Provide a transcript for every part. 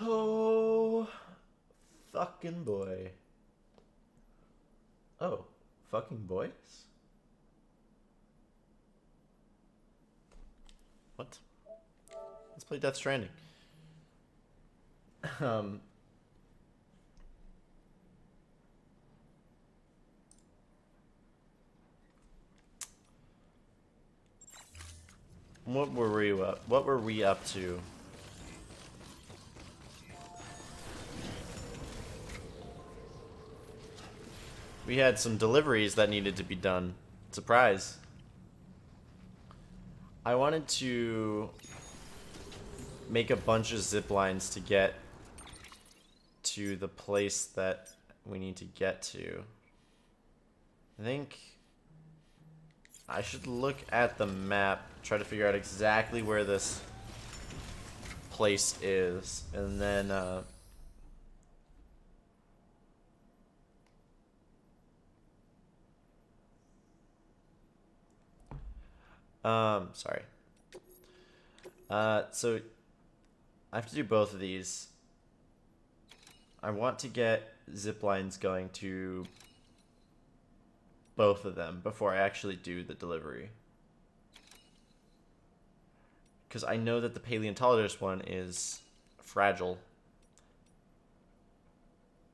Oh, fucking boy. Oh, fucking boys? What? Let's play Death Stranding. Um, what were we up to? We had some deliveries that needed to be done. Surprise. I wanted to make a bunch of zip lines to get to the place that we need to get to. I think I should look at the map, try to figure out exactly where this place is, and then sorry. So I have to do both of these. I want to get zip lines going to both of them before I actually do the delivery. Because I know that the paleontologist one is fragile.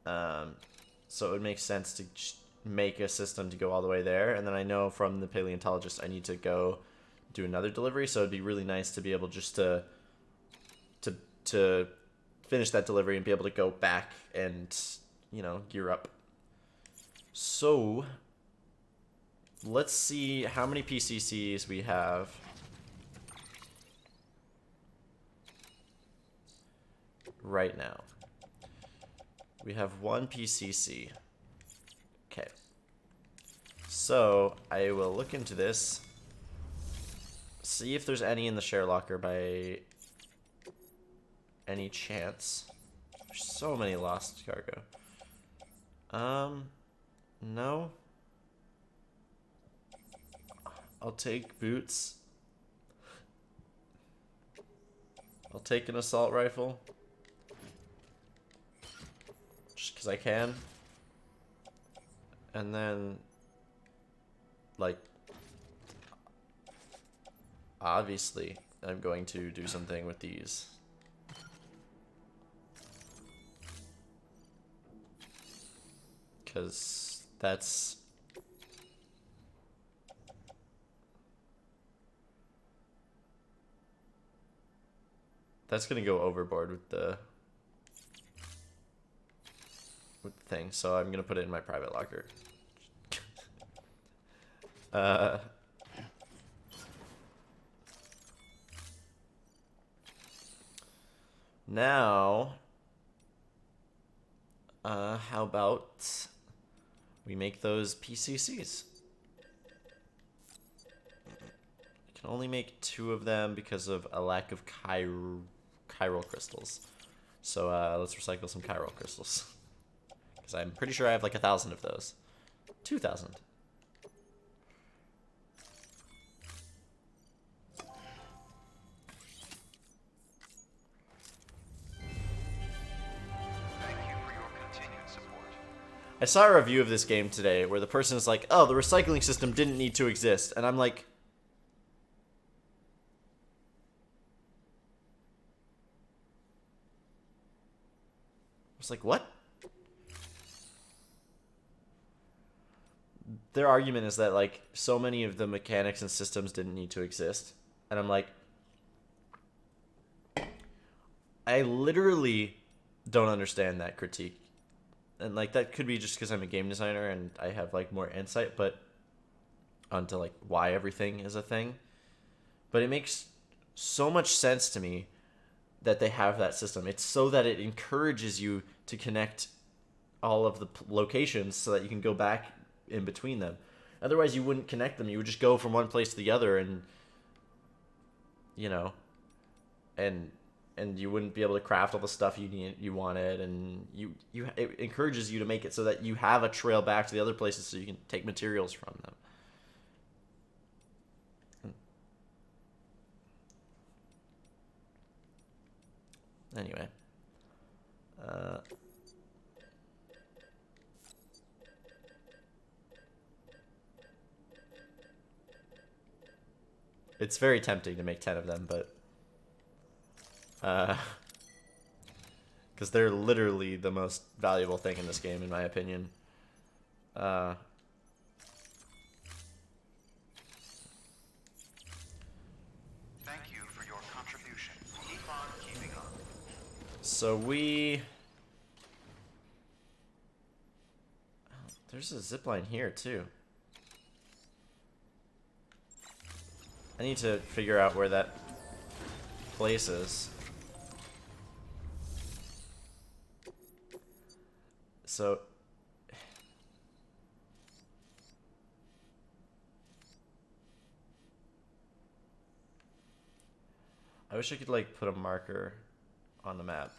So it would make sense to just make a system to go all the way there. And then I know from the paleontologist I need to go do another delivery. So it'd be really nice to be able just to finish that delivery and be able to go back and, you know, gear up. So let's see how many PCCs we have. Right now. We have one PCC. Okay. So I will look into this. See if there's any in the share locker by any chance. There's so many lost cargo. No. I'll take boots. I'll take an assault rifle. Just because I can. And then, like, obviously, I'm going to do something with these. Because that's... That's going to go overboard with the thing, so I'm going to put it in my private locker. Now, how about we make those PCCs? I can only make 2 of them because of a lack of chiral crystals. So let's recycle some chiral crystals. Because I'm pretty sure I have like 1,000 of those. 2,000. I saw a review of this game today where the person is like, oh, the recycling system didn't need to exist. And I'm like... I was like, what? Their argument is that, like, so many of the mechanics and systems didn't need to exist. And I'm like... I literally don't understand that critique. And, like, that could be just because I'm a game designer and I have, like, more insight, but onto, like, why everything is a thing. But it makes so much sense to me that they have that system. It's so that it encourages you to connect all of the locations so that you can go back in between them. Otherwise, you wouldn't connect them. You would just go from one place to the other and, you know, and you wouldn't be able to craft all the stuff you wanted, and it encourages you to make it so that you have a trail back to the other places so you can take materials from them. Anyway, It's very tempting to make 10 of them, but because they're literally the most valuable thing in this game, in my opinion. Thank you for your contribution. Keep on keeping on. So we... There's a zipline here, too. I need to figure out where that place is. So... I wish I could, like, put a marker on the map.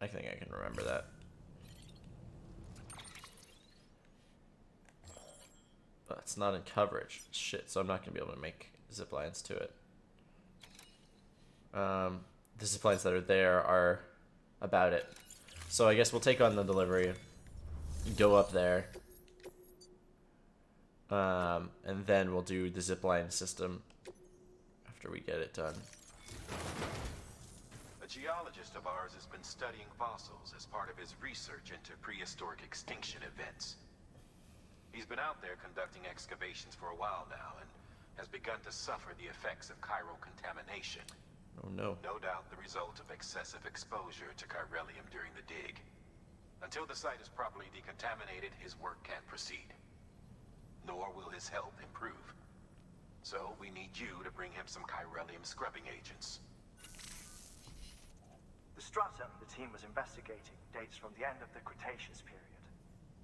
I think I can remember that. But it's not in coverage. Shit, so I'm not going to be able to make zip lines to it. The zip lines that are there are about it. So I guess we'll take on the delivery, go up there, and then we'll do the zip line system after we get it done. A geologist of ours has been studying fossils as part of his research into prehistoric extinction events. He's been out there conducting excavations for a while now and has begun to suffer the effects of chiral contamination. Oh no. No doubt the result of excessive exposure to chiralium during the dig. Until the site is properly decontaminated, his work can't proceed. Nor will his health improve. So we need you to bring him some chiralium scrubbing agents. The stratum the team was investigating dates from the end of the Cretaceous period,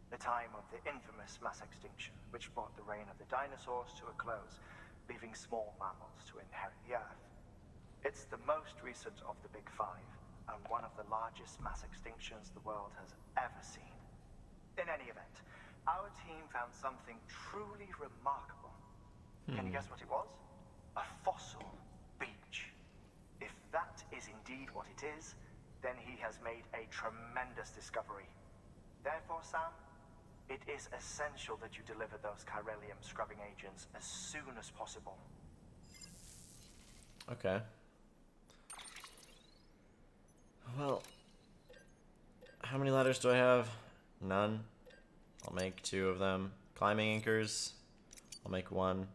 the time of the infamous mass extinction, which brought the reign of the dinosaurs to a close, leaving small mammals to inherit the Earth. It's the most recent of the Big Five, and one of the largest mass extinctions the world has ever seen. In any event, our team found something truly remarkable. Can you guess what it was? A fossil beach. If that is indeed what it is, then he has made a tremendous discovery. Therefore, Sam, it is essential that you deliver those chiralium scrubbing agents as soon as possible. Okay. Well, how many ladders do I have? None. I'll make 2 of them. Climbing anchors, I'll make 1.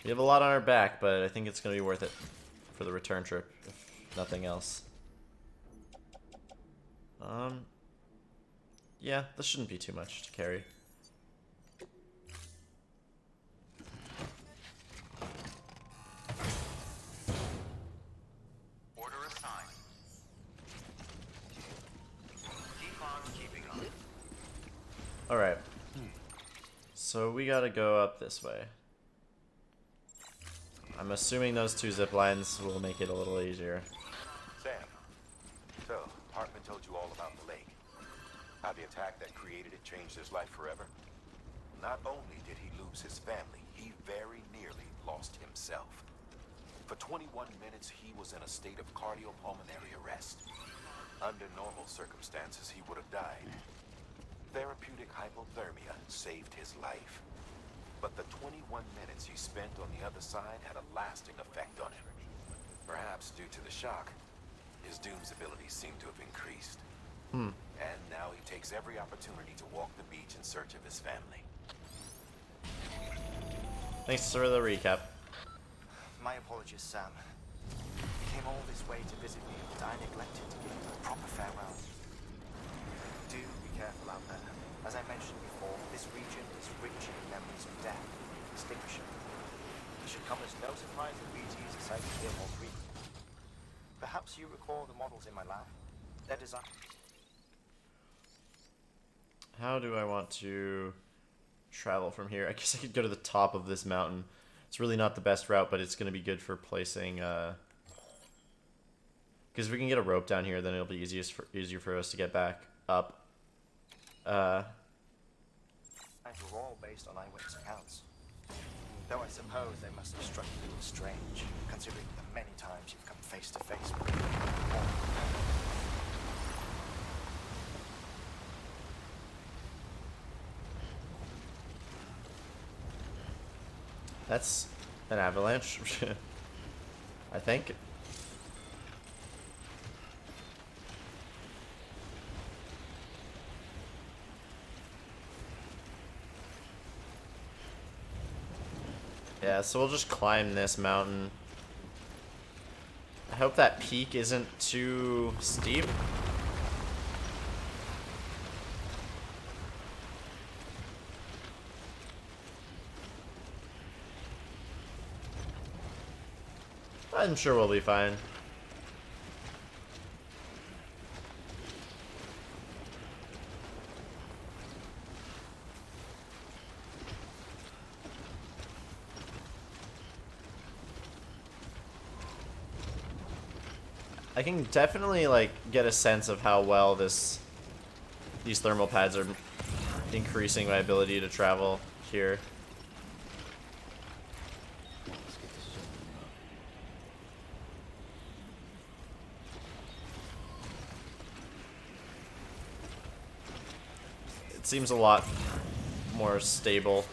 We have a lot on our back, but I think it's going to be worth it for the return trip, if nothing else. Yeah, this shouldn't be too much to carry. Order assigned. Keep on keeping on. Alright. So we gotta go up this way. I'm assuming those 2 zip lines will make it a little easier. Sam, so Hartman told you all about the lake. How the attack that created it changed his life forever. Not only did he lose his family, he very nearly lost himself. For 21 minutes, he was in a state of cardiopulmonary arrest. Under normal circumstances, he would have died. Therapeutic hypothermia saved his life. But the 21 minutes he spent on the other side had a lasting effect on him. Perhaps due to the shock, his doom's abilities seem to have increased. And now he takes every opportunity to walk the beach in search of his family. Thanks for the recap. My apologies, Sam. You came all this way to visit me, but I neglected to give you a proper farewell. Do be careful out there. As I mentioned before, this region is rich in memories of death and extinction. It should come as no surprise that BT is sighted here more frequently. Perhaps you recall the models in my lab? They're designed... How do I want to travel from here? I guess I could go to the top of this mountain. It's really not the best route, but it's going to be good for placing... Because if we can get a rope down here, then it'll be easier for us to get back up. were all based on eyewitness accounts. Though I suppose suppose they must have struck you as strange, considering the many times you've come face to face with them before. That's an avalanche, I think. Yeah, so we'll just climb this mountain. I hope that peak isn't too steep. I'm sure we'll be fine. I can definitely like get a sense of how well these thermal pads are increasing my ability to travel here. It seems a lot more stable.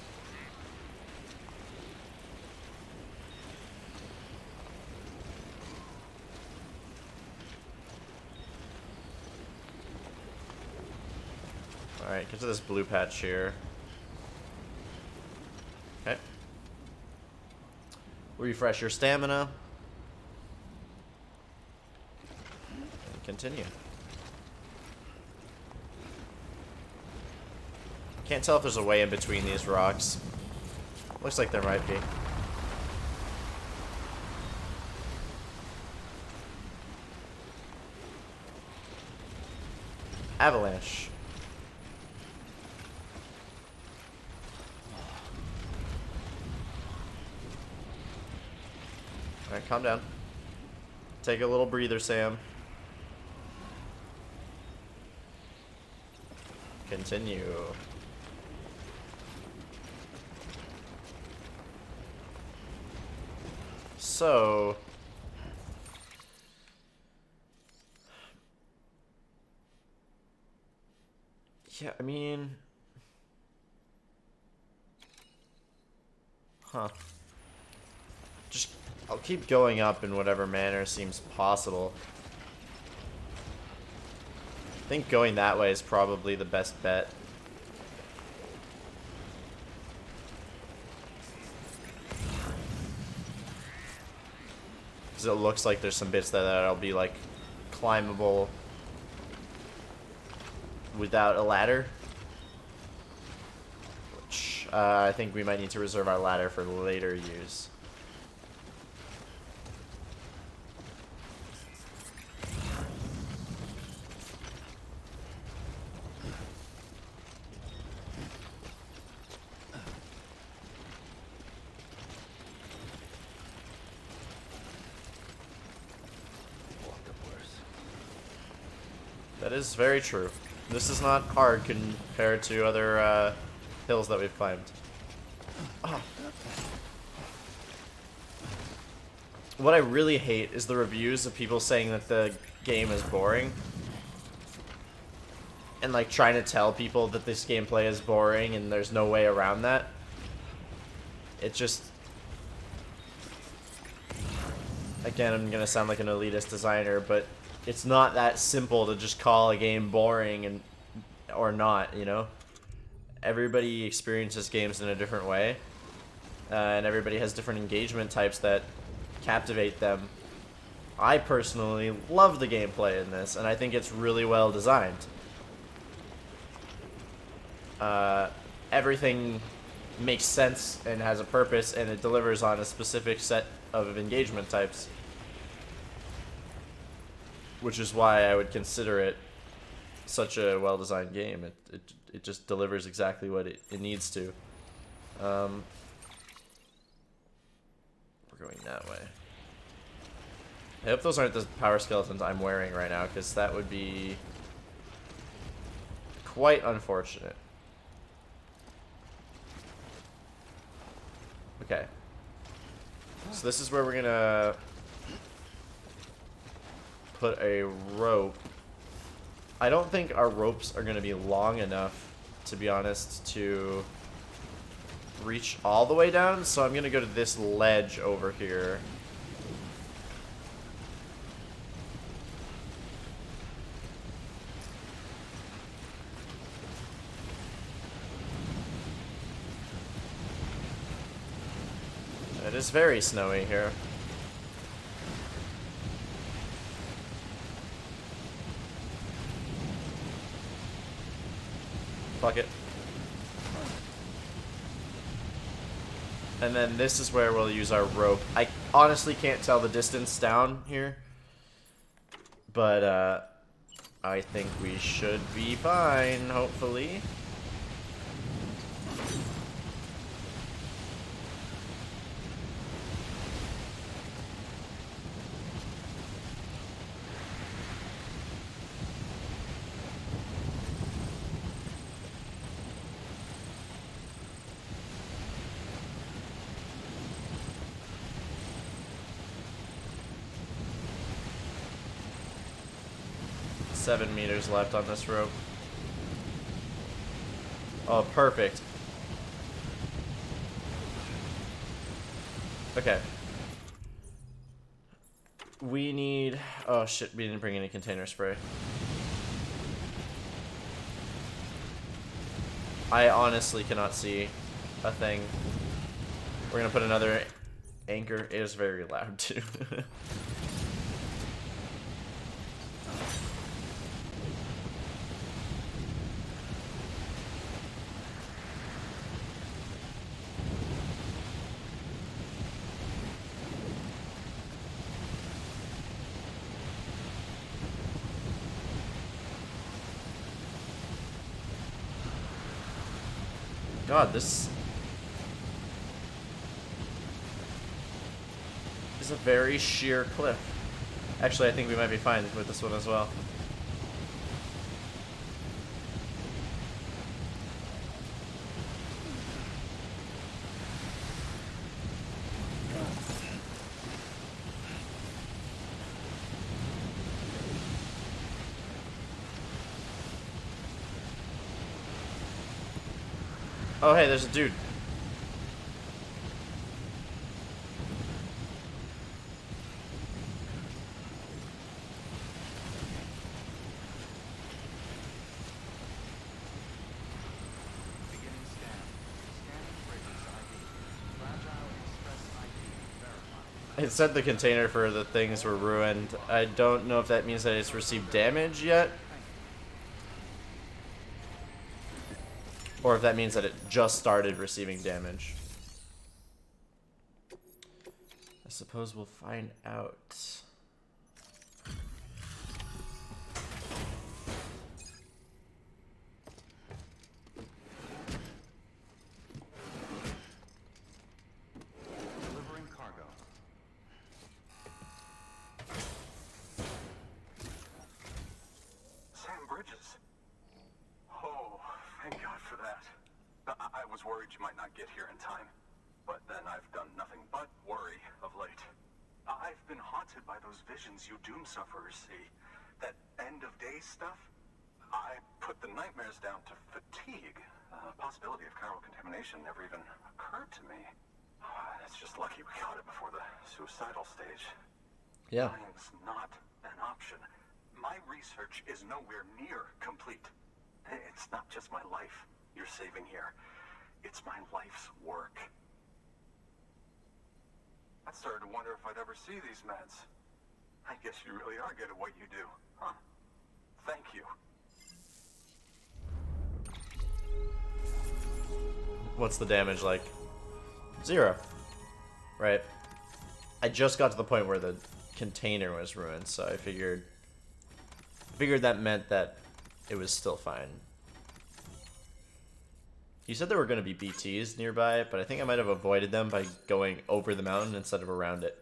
Alright, get to this blue patch here. Okay. Refresh your stamina. And continue. Can't tell if there's a way in between these rocks. Looks like there might be. Avalanche. Alright, calm down. Take a little breather, Sam. Continue. So... yeah, I mean... huh. Just... I'll keep going up in whatever manner seems possible. I think going that way is probably the best bet. Because it looks like there's some bits that'll be like climbable without a ladder. Which I think we might need to reserve our ladder for later use. That is very true. This is not hard compared to other hills that we've climbed. Oh. What I really hate is the reviews of people saying that the game is boring. And like trying to tell people that this gameplay is boring and there's no way around that. It just... again, I'm gonna sound like an elitist designer, but it's not that simple to just call a game boring and or not, you know? Everybody experiences games in a different way, and everybody has different engagement types that captivate them. I personally love the gameplay in this, and I think it's really well designed. Everything makes sense and has a purpose, and it delivers on a specific set of engagement types. Which is why I would consider it such a well-designed game. It just delivers exactly what it needs to. We're going that way. I hope those aren't the power skeletons I'm wearing right now, because that would be quite unfortunate. Okay. So this is where we're gonna put a rope. I don't think our ropes are gonna be long enough, to be honest, to reach all the way down, so I'm gonna go to this ledge over here. It is very snowy here. Fuck it. And then this is where we'll use our rope. I honestly can't tell the distance down here, but I think we should be fine, hopefully. $7 meters left on this rope. Oh, perfect. Okay. We need... Oh shit, we didn't bring any container spray. I honestly cannot see a thing. We're gonna put another anchor. It is very loud too. God, this is a very sheer cliff. Actually, I think we might be fine with this one as well. Oh, hey, there's a dude. Beginning scan. Scanning bridges ID. Fragile Express ID verified. It said the container for the things were ruined. I don't know if that means that it's received damage yet, or if that means that it just started receiving damage. I suppose we'll find out. Delivering cargo. Sam Bridges. Oh, thank God for that. I was worried you might not get here in time. But then I've done nothing but worry of late. I've been haunted by those visions you doom sufferers see. That end-of-day stuff. I put the nightmares down to fatigue. Possibility of chiral contamination never even occurred to me. It's just lucky we got it before the suicidal stage. Yeah. Dying's not an option. My research is nowhere near complete. It's not just my life you're saving here. It's my life's work. I started to wonder if I'd ever see these meds. I guess you really are good at what you do, huh? Thank you. What's the damage like? 0. Right. I just got to the point where the container was ruined, so I figured that meant that it was still fine. You said there were going to be BTs nearby, but I think I might have avoided them by going over the mountain instead of around it.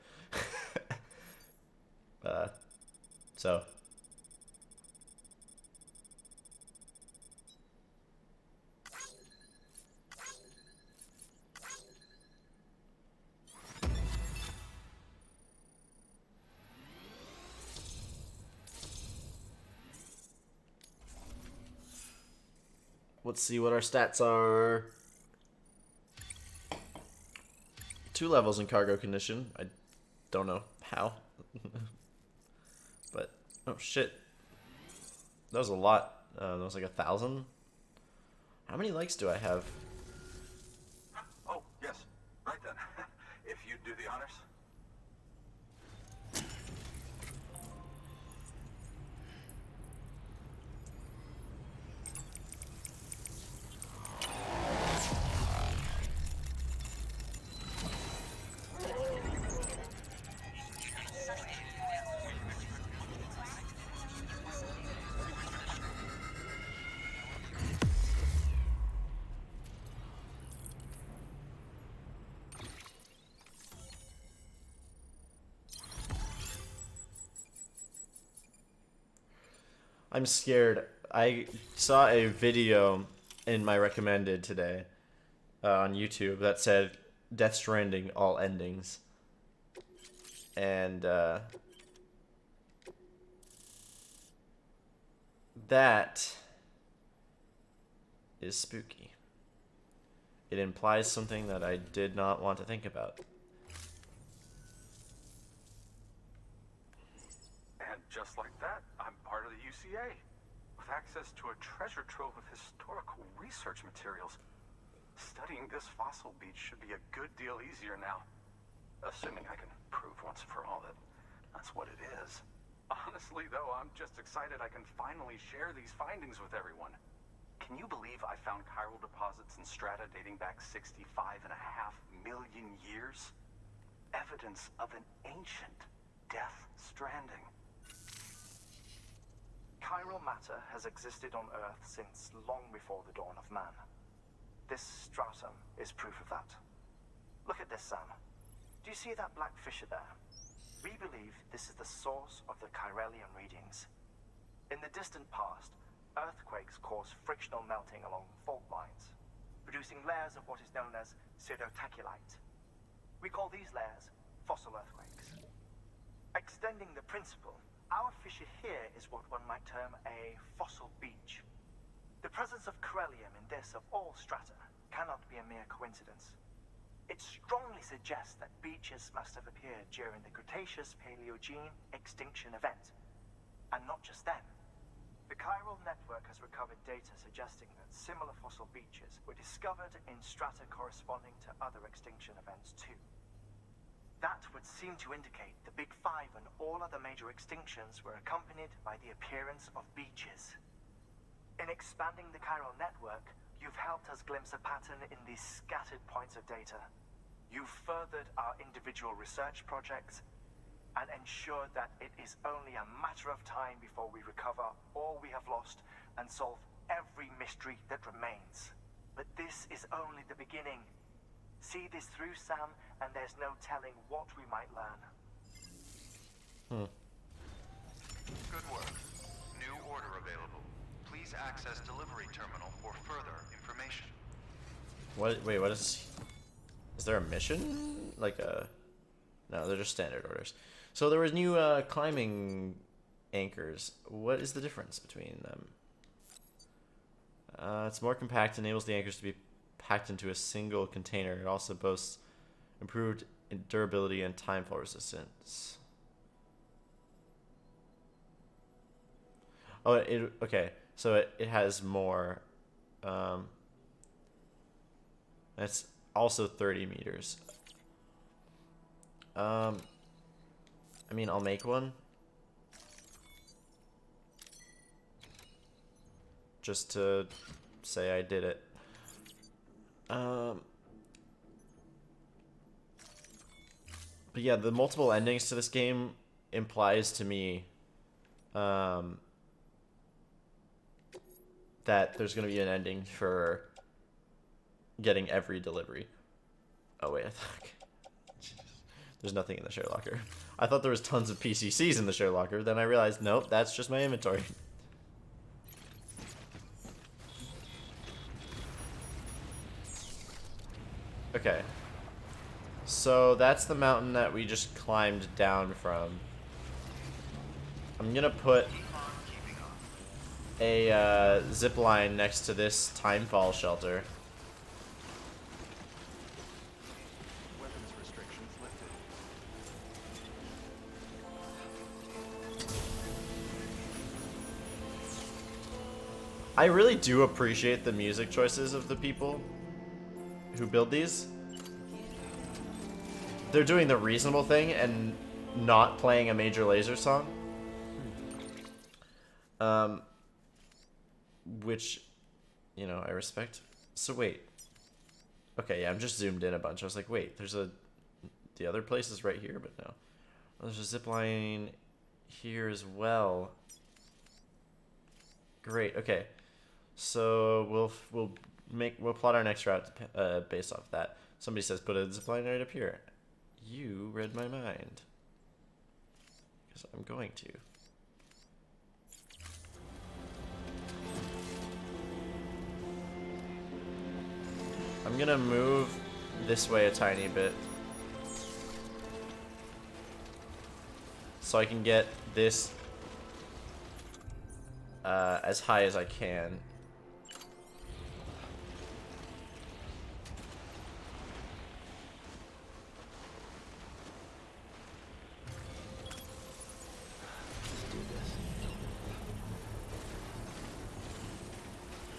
So. Let's see what our stats are. 2 levels in cargo condition. I don't know how. But, oh shit. That was a lot. That was like 1,000. How many likes do I have? Oh, yes. Right then. If you'd do the honors. I'm scared. I saw a video in my recommended today on YouTube that said Death Stranding all endings. And that is spooky. It implies something that I did not want to think about. And just like that, I'm part of the UCA, with access to a treasure trove of historical research materials. Studying this fossil beach should be a good deal easier now. Assuming I can prove once for all that that's what it is. Honestly, though, I'm just excited I can finally share these findings with everyone. Can you believe I found chiral deposits in strata dating back 65.5 million years? Evidence of an ancient death stranding. Chiral matter has existed on Earth since long before the dawn of man. This stratum is proof of that. Look at this, Sam. Do you see that black fissure there? We believe this is the source of the Chiralian readings. In the distant past, earthquakes caused frictional melting along fault lines, producing layers of what is known as pseudotaculite. We call these layers fossil earthquakes. Extending the principle, our fissure here is what one might term a fossil beach. The presence of corellium in this of all strata cannot be a mere coincidence. It strongly suggests that beaches must have appeared during the Cretaceous-Paleogene extinction event. And not just then. The chiral network has recovered data suggesting that similar fossil beaches were discovered in strata corresponding to other extinction events too. That would seem to indicate the Big Five and all other major extinctions were accompanied by the appearance of beaches. In expanding the chiral network, you've helped us glimpse a pattern in these scattered points of data. You've furthered our individual research projects and ensured that it is only a matter of time before we recover all we have lost and solve every mystery that remains. But this is only the beginning. See this through, Sam, and there's no telling what we might learn. Good work. New order available. Please access delivery terminal for further information. What? Wait, what is... Is there a mission? Like a... No, they're just standard orders. So there was new climbing anchors. What is the difference between them? It's more compact, enables the anchors to be packed into a single container. It also boasts improved durability and timefall resistance. Oh, okay. So it has more. That's also 30 meters. I mean, I'll make one. Just to say I did it. But yeah, the multiple endings to this game implies to me that there's going to be an ending for getting every delivery. Oh wait, I thought... There's nothing in the share locker. I thought there was tons of PCCs in the share locker. Then I realized, nope, that's just my inventory. Okay. So that's the mountain that we just climbed down from. I'm gonna put... Keep on keeping on. a zip line next to this timefall shelter. Weapons restrictions lifted. I really do appreciate the music choices of the people who build these. They're doing the reasonable thing and not playing a Major Lazer song. Which, you know, I respect. So wait. Okay, yeah, I'm just zoomed in a bunch. I was like, wait, the other place is right here, but no. There's a zip line here as well. Great, okay. So we'll plot our next route based off that. Somebody says put a zip line right up here. You read my mind. Because I'm going to. I'm gonna move this way a tiny bit. So I can get this as high as I can.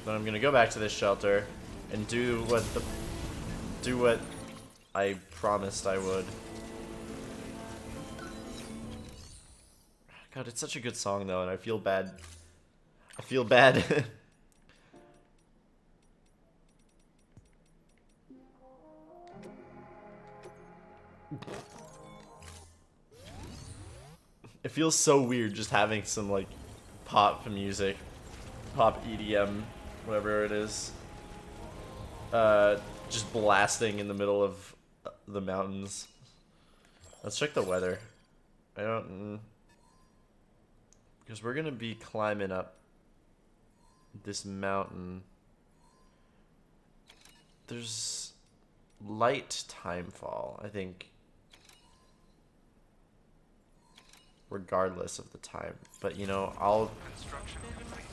Then I'm gonna go back to this shelter and do what I promised I would. God, it's such a good song though, and I feel bad. I feel bad. It feels so weird just having some like pop music, pop EDM, whatever it is, just blasting in the middle of the mountains. Let's check the weather. I don't, because we're gonna be climbing up this mountain. There's light timefall, I think, regardless of the time. But you know, I'll Construction complete.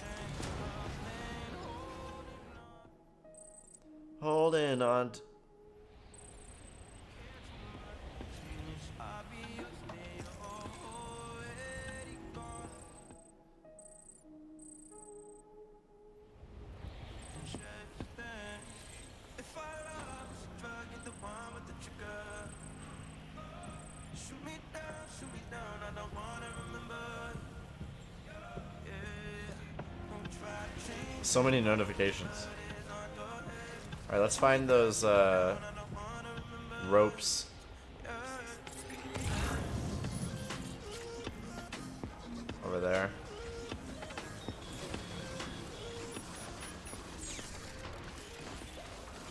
holding on. So many notifications. Alright, let's find those ropes. Over there.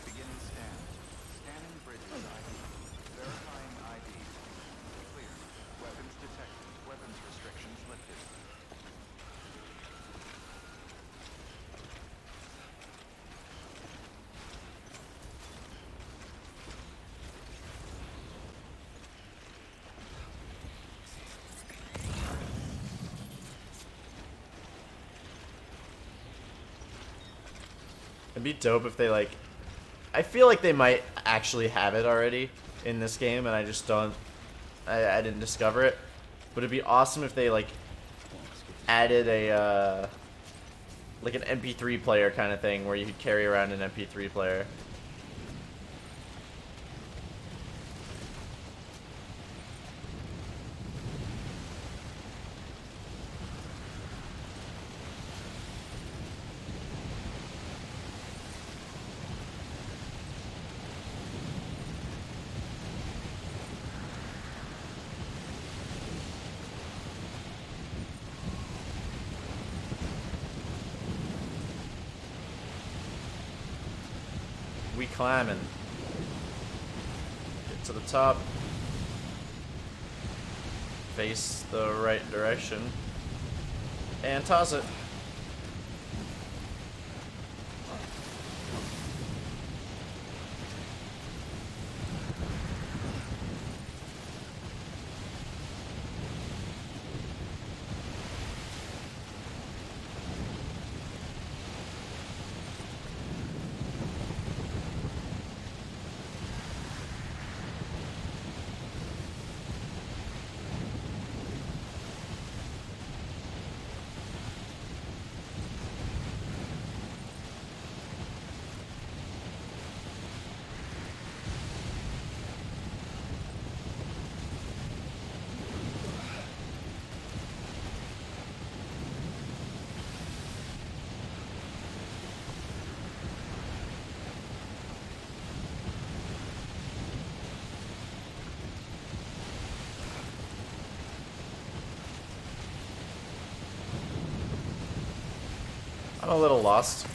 Beginning scan. Scanning bridges ID. Verifying ID. Clear. Weapons detected. Weapons restrictions lifted. It'd be dope if they like. I feel like they might actually have it already in this game, and I just don't. I didn't discover it. But it'd be awesome if they like added a like an MP3 player kind of thing where you could carry around an MP3 player. We climbing. Get to the top. Face the right direction. And toss it. I'm a little lost.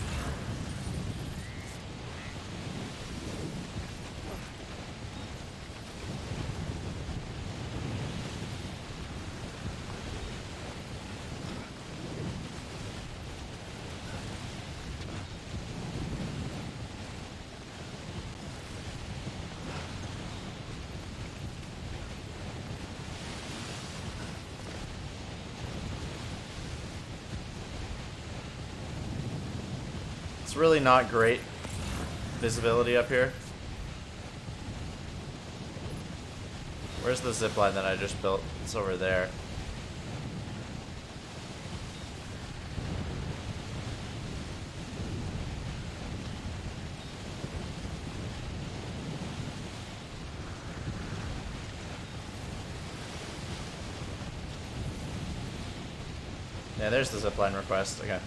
It's really not great visibility up here. Where's the zip line that I just built? It's over there. Yeah, there's the zipline request. Okay.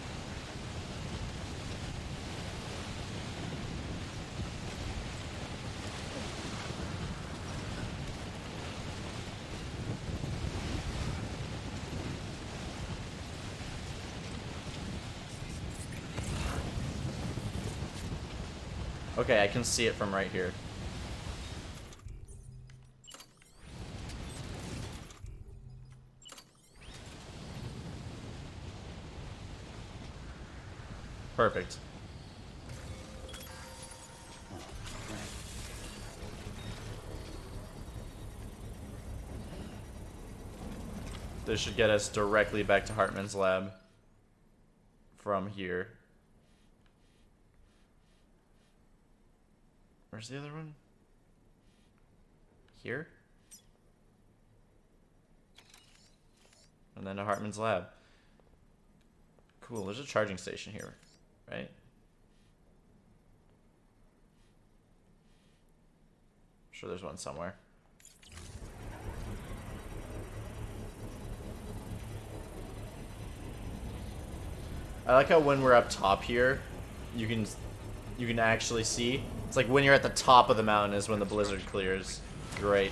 Okay, I can see it from right here. Perfect. This should get us directly back to Hartman's lab from here. Where's the other one? Here? And then to Hartman's lab. Cool, there's a charging station here, right? Sure there's one somewhere. I like how when we're up top here, you can actually see. It's like when you're at the top of the mountain is when the blizzard clears. Great.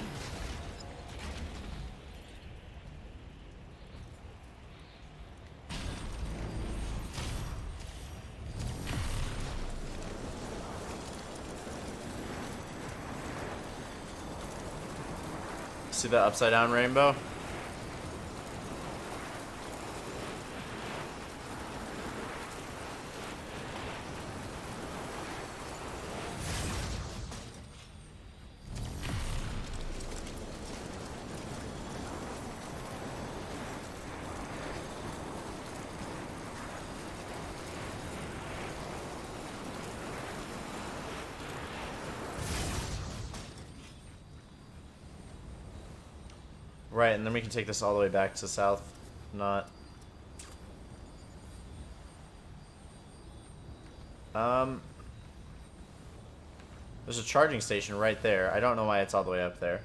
See that upside down rainbow? Right, and then we can take this all the way back to south. Not. There's a charging station right there. I don't know why it's all the way up there.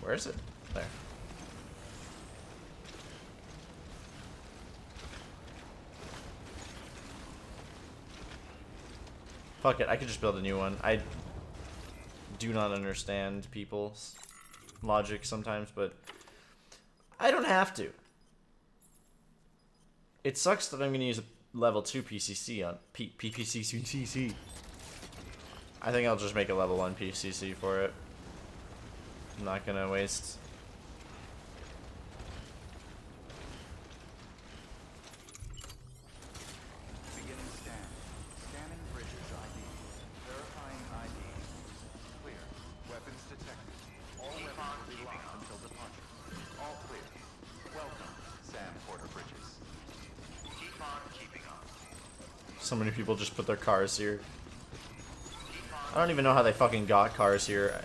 Where is it? There. Fuck it, I could just build a new one. I do not understand people's logic sometimes, but I don't have to. It sucks that I'm gonna use a level 2 PCC on PPCC. I think I'll just make a level 1 PCC for it. I'm not gonna waste. Beginning scan. Scanning bridges ID. Verifying ID. Clear. Weapons detected. All weapons will be locked until departure. All clear. Welcome, Sam Porter Bridges. Keep on keeping on. So many people just put their cars here. I don't even know how they fucking got cars here.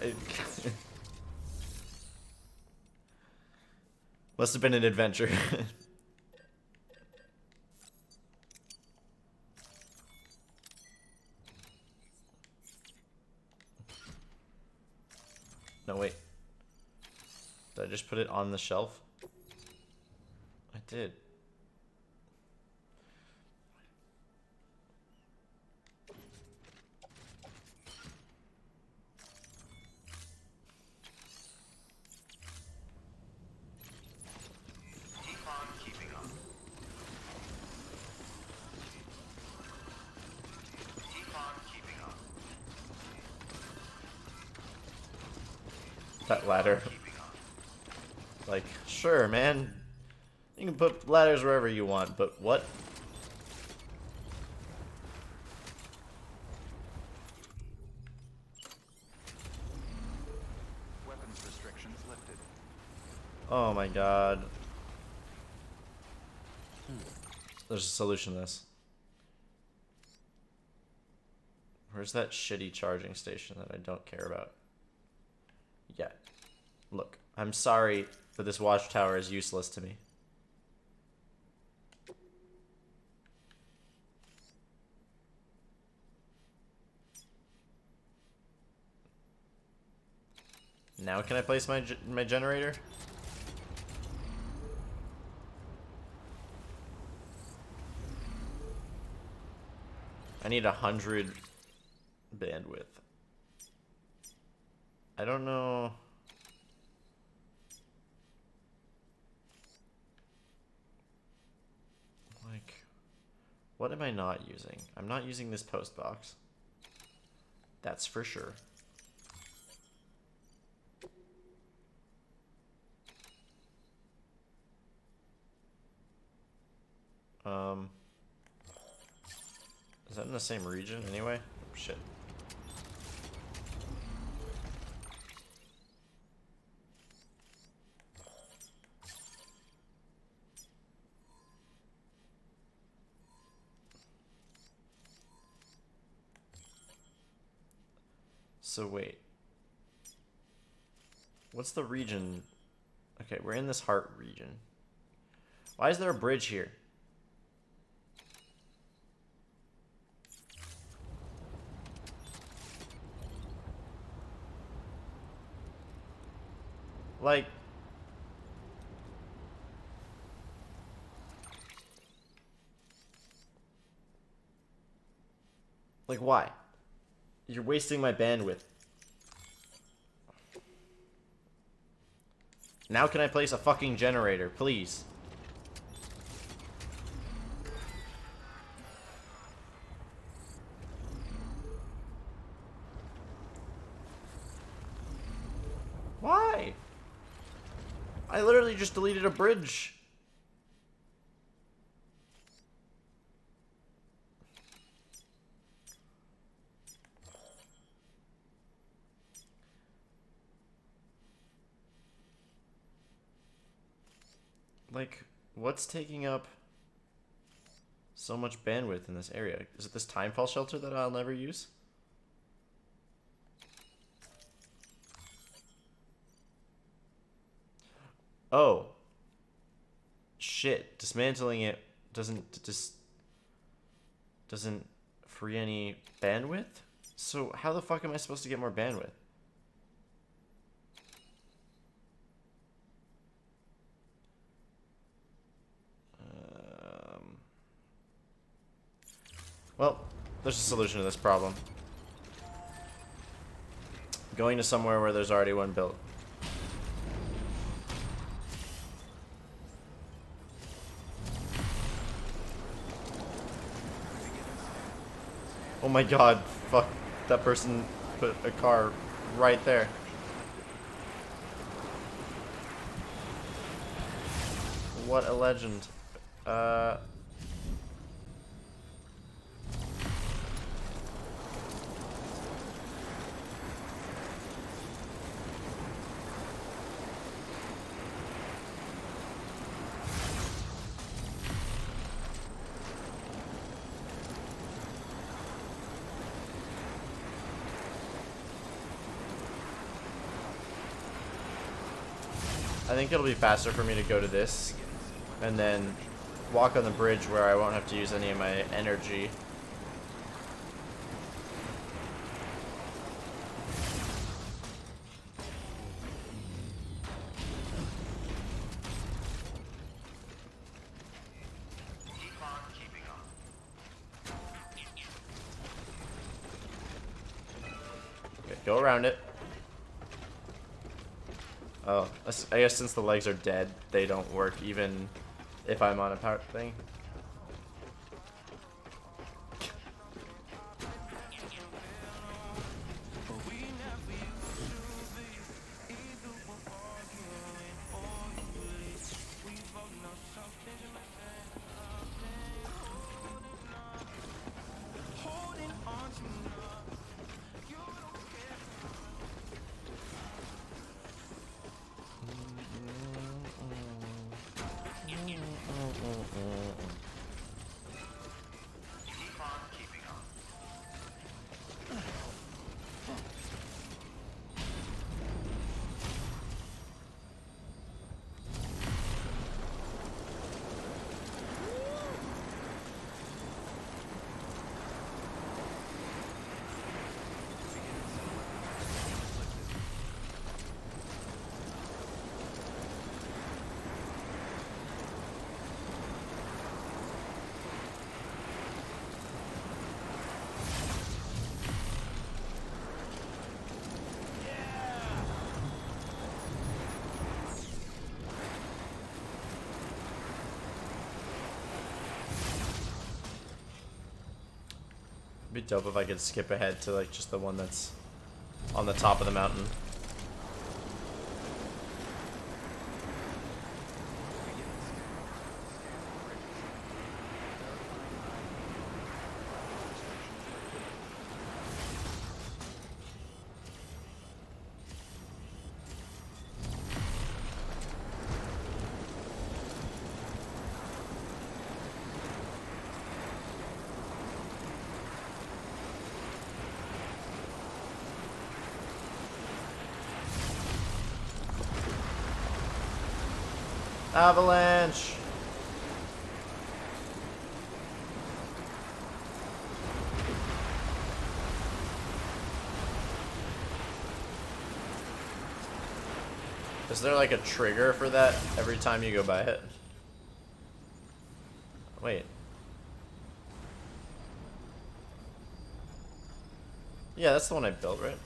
Must have been an adventure. No, wait. Did I just put it on the shelf? I did. that ladder. Like, sure, man. You can put ladders wherever you want, but what? Weapons restrictions lifted. Oh my god. There's a solution to this. Where's that shitty charging station that I don't care about? Yeah. Look, I'm sorry, but this watchtower is useless to me. Now can I place my generator? I need 100 bandwidth. I don't know. Like, what am I not using? I'm not using this post box. That's for sure. Is that in the same region anyway? Oh, shit. So wait. What's the region? Okay, we're in this heart region. Why is there a bridge here? Like, why? You're wasting my bandwidth. Now can I place a fucking generator, please? Why? I literally just deleted a bridge. Like, what's taking up so much bandwidth in this area? Is it this timefall shelter that I'll never use? Oh. Shit. Dismantling it doesn't free any bandwidth? So how the fuck am I supposed to get more bandwidth? Well, there's a solution to this problem. Going to somewhere where there's already one built. Oh my god, fuck. That person put a car right there. What a legend. I think it'll be faster for me to go to this and then walk on the bridge where I won't have to use any of my energy. Okay, go around it. Oh, I guess since the legs are dead, they don't work even if I'm on a power thing. be dope if I could skip ahead to like just the one that's on the top of the mountain. Avalanche! Is there like a trigger for that every time you go by it? Wait. Yeah, that's the one I built, right?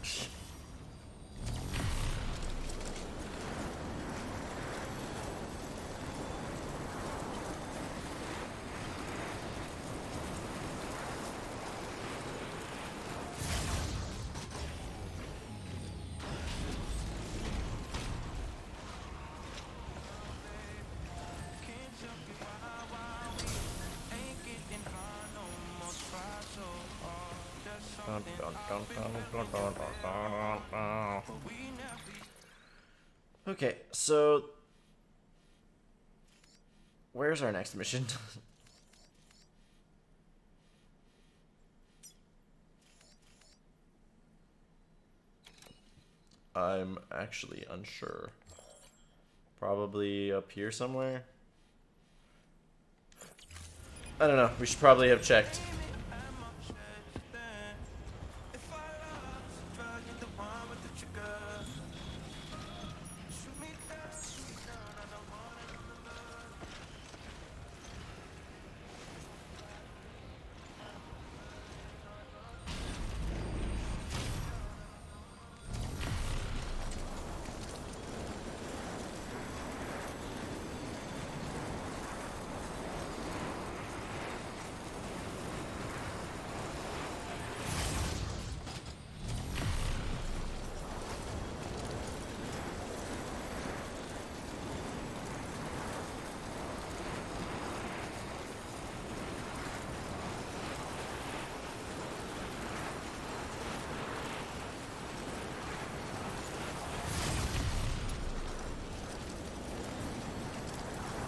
Okay, so where's our next mission? I'm actually unsure. Probably up here somewhere. I don't know. We should probably have checked.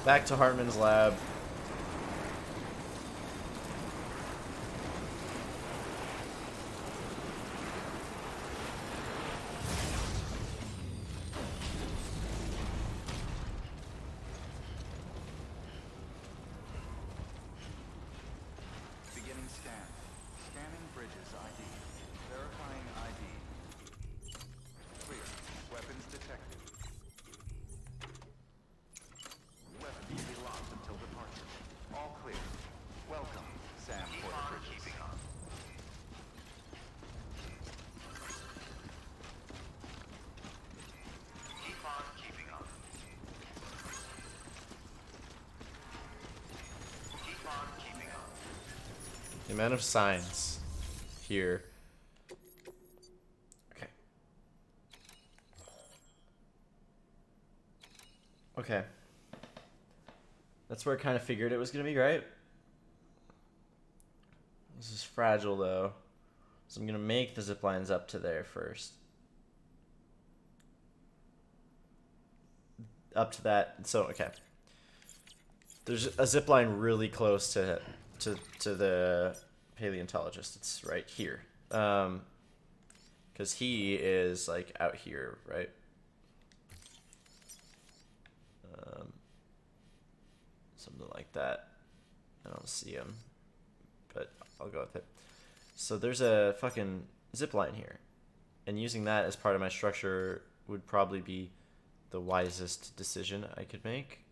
Back to Hartman's lab. Beginning scan. Scanning bridges ID. Verifying ID. Clear. Weapons detected. Weapons will be locked until departure. All clear. Welcome, Sam Porter Bridges. Keeping on. Keep on keeping on. Keep on keeping on. The amount of signs here. Okay. Okay. That's where I kind of figured it was going to be, right? This is fragile, though. So I'm going to make the zip lines up to there first. Up to that. So, okay. There's a zip line really close to the paleontologist. It's right here. Because he is, like, out here, right? Something like that. I don't see him, but I'll go with it. So there's a fucking zip line here, and using that as part of my structure would probably be the wisest decision I could make.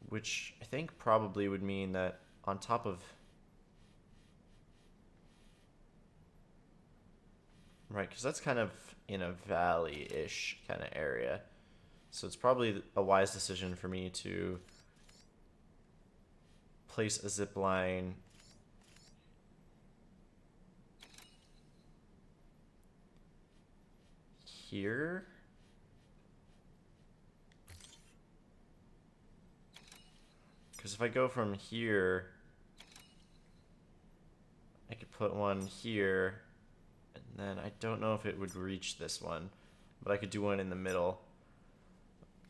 Which I think probably would mean that on top of... Right, because that's kind of in a valley-ish kind of area. So it's probably a wise decision for me to place a zip line here. Because if I go from here, I could put one here, and then I don't know if it would reach this one, but I could do one in the middle.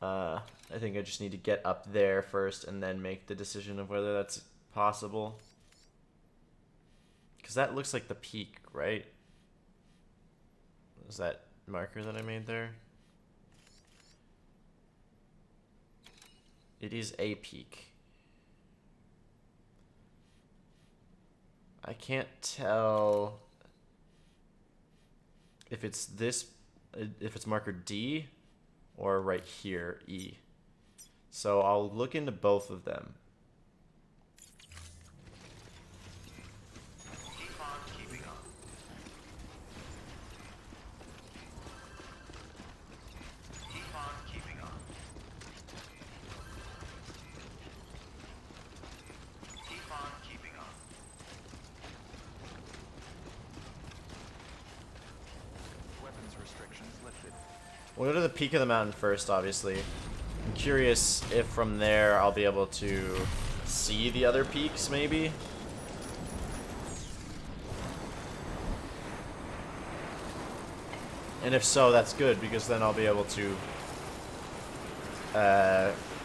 I think I just need to get up there first and then make the decision of whether that's possible. Because that looks like the peak, right? Is that marker that I made there? It is a peak. I can't tell if it's this, if it's marker D or right here, E. So I'll look into both of them. Keep on keeping on. Keep on keeping on. Keep on keeping on. Weapons restrictions lifted. We'll go to the peak of the mountain first, obviously. I'm curious if from there I'll be able to see the other peaks, maybe. And if so, that's good, because then I'll be able to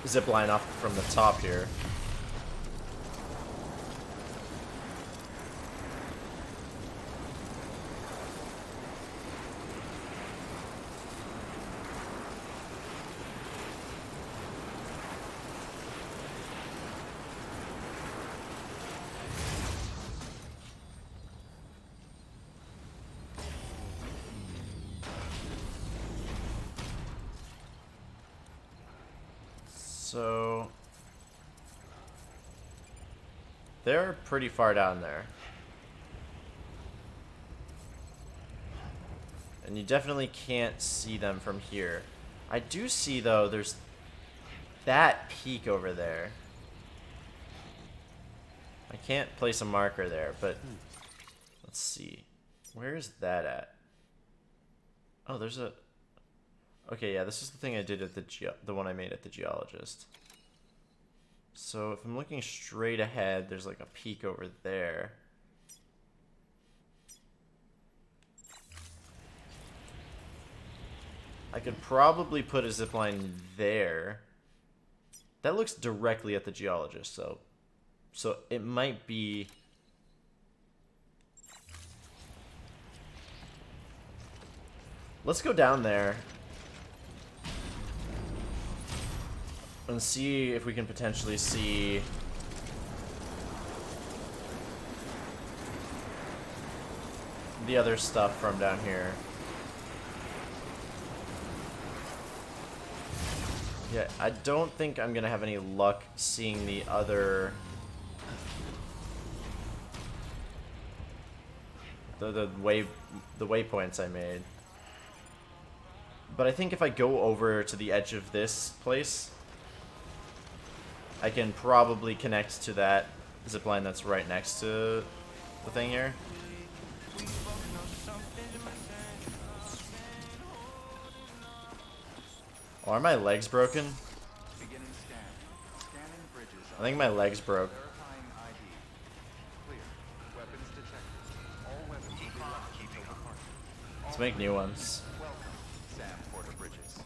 zip line off from the top here. So they're pretty far down there. And you definitely can't see them from here. I do see, though, there's that peak over there. I can't place a marker there, but let's see. Where is that at? Oh, there's a... Okay, yeah, this is the thing I did at the one I made at the geologist. So if I'm looking straight ahead, there's like a peak over there. I could probably put a zipline there. That looks directly at the geologist, so it might be... Let's go down there and see if we can potentially see the other stuff from down here. Yeah, I don't think I'm gonna have any luck seeing the other... the waypoints I made. But I think if I go over to the edge of this place, I can probably connect to that zipline that's right next to the thing here. Oh, are my legs broken? Beginning scan. Scanning bridges. I think my legs broke. Verifying ID. Clear. Weapons detected. All weapons will be locked until departure. Let's make new ones. Welcome, Sam Porter Bridges.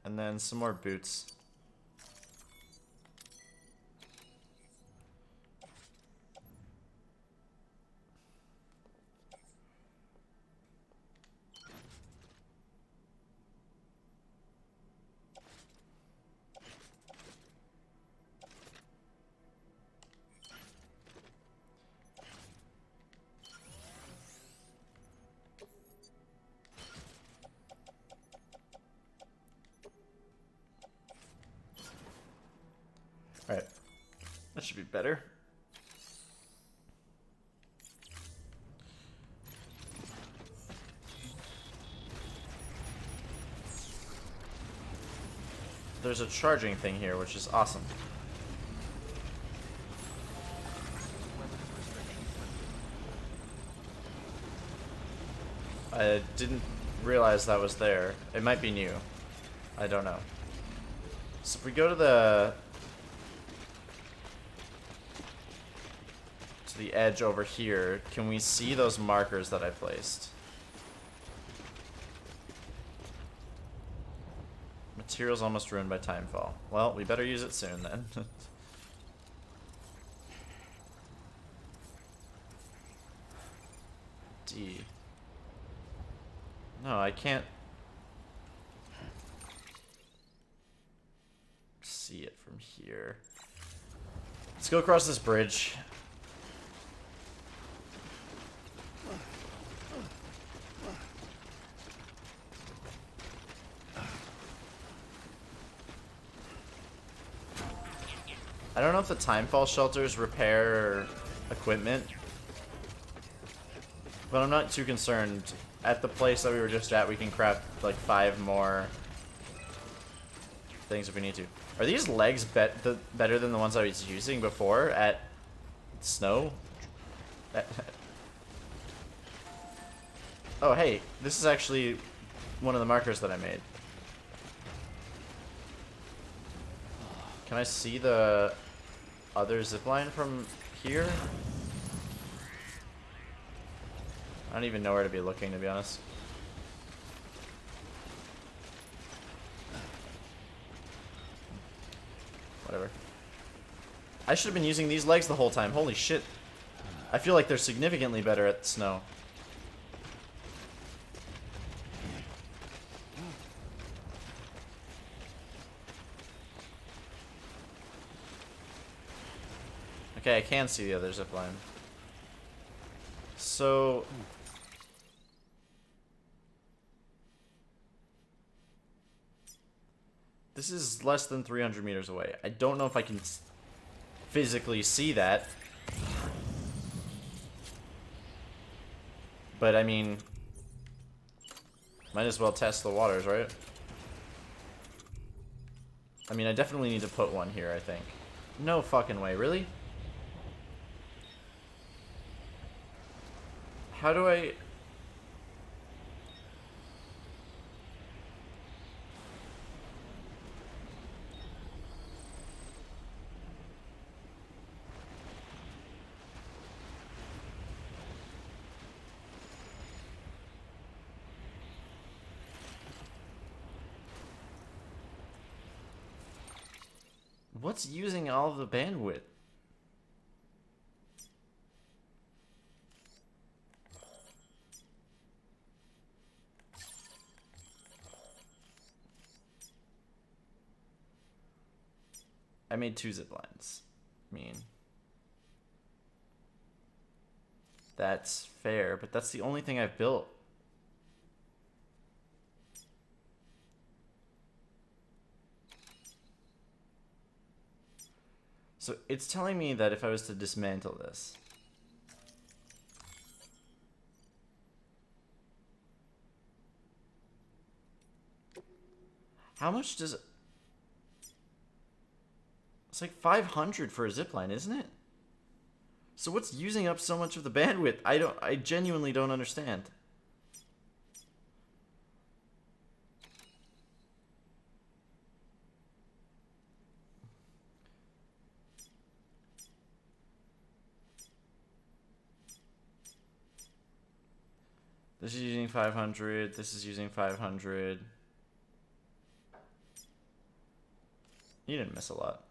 And then some more boots. Alright. That should be better. there's a charging thing here, which is awesome. I didn't realize that was there. It might be new. I don't know. So if we go to the edge over here, can we see those markers that I placed? Materials almost ruined by timefall. Well, we better use it soon then. D. No, I can't see it from here. Let's go across this bridge. I don't know if the timefall shelters repair equipment, but I'm not too concerned. At the place that we were just at, we can craft like 5 more things if we need to. Are these legs better than the ones I was using before at snow? Oh, hey, this is actually one of the markers that I made. Can I see the other zipline from here? I don't even know where to be looking, to be honest. Whatever. I should have been using these legs the whole time. Holy shit. I feel like they're significantly better at snow. Okay, I can see the other zipline. So... this is less than 300 meters away. I don't know if I can physically see that. But, I mean... might as well test the waters, right? I mean, I definitely need to put one here, I think. No fucking way, really? How do I... what's using all of the bandwidth? I made 2 zip lines. I mean, that's fair, but that's the only thing I've built. So it's telling me that if I was to dismantle this, how much does it... it's like 500 for a zipline, isn't it? So what's using up so much of the bandwidth? I genuinely don't understand. This is using 500, this is using 500. You didn't miss a lot.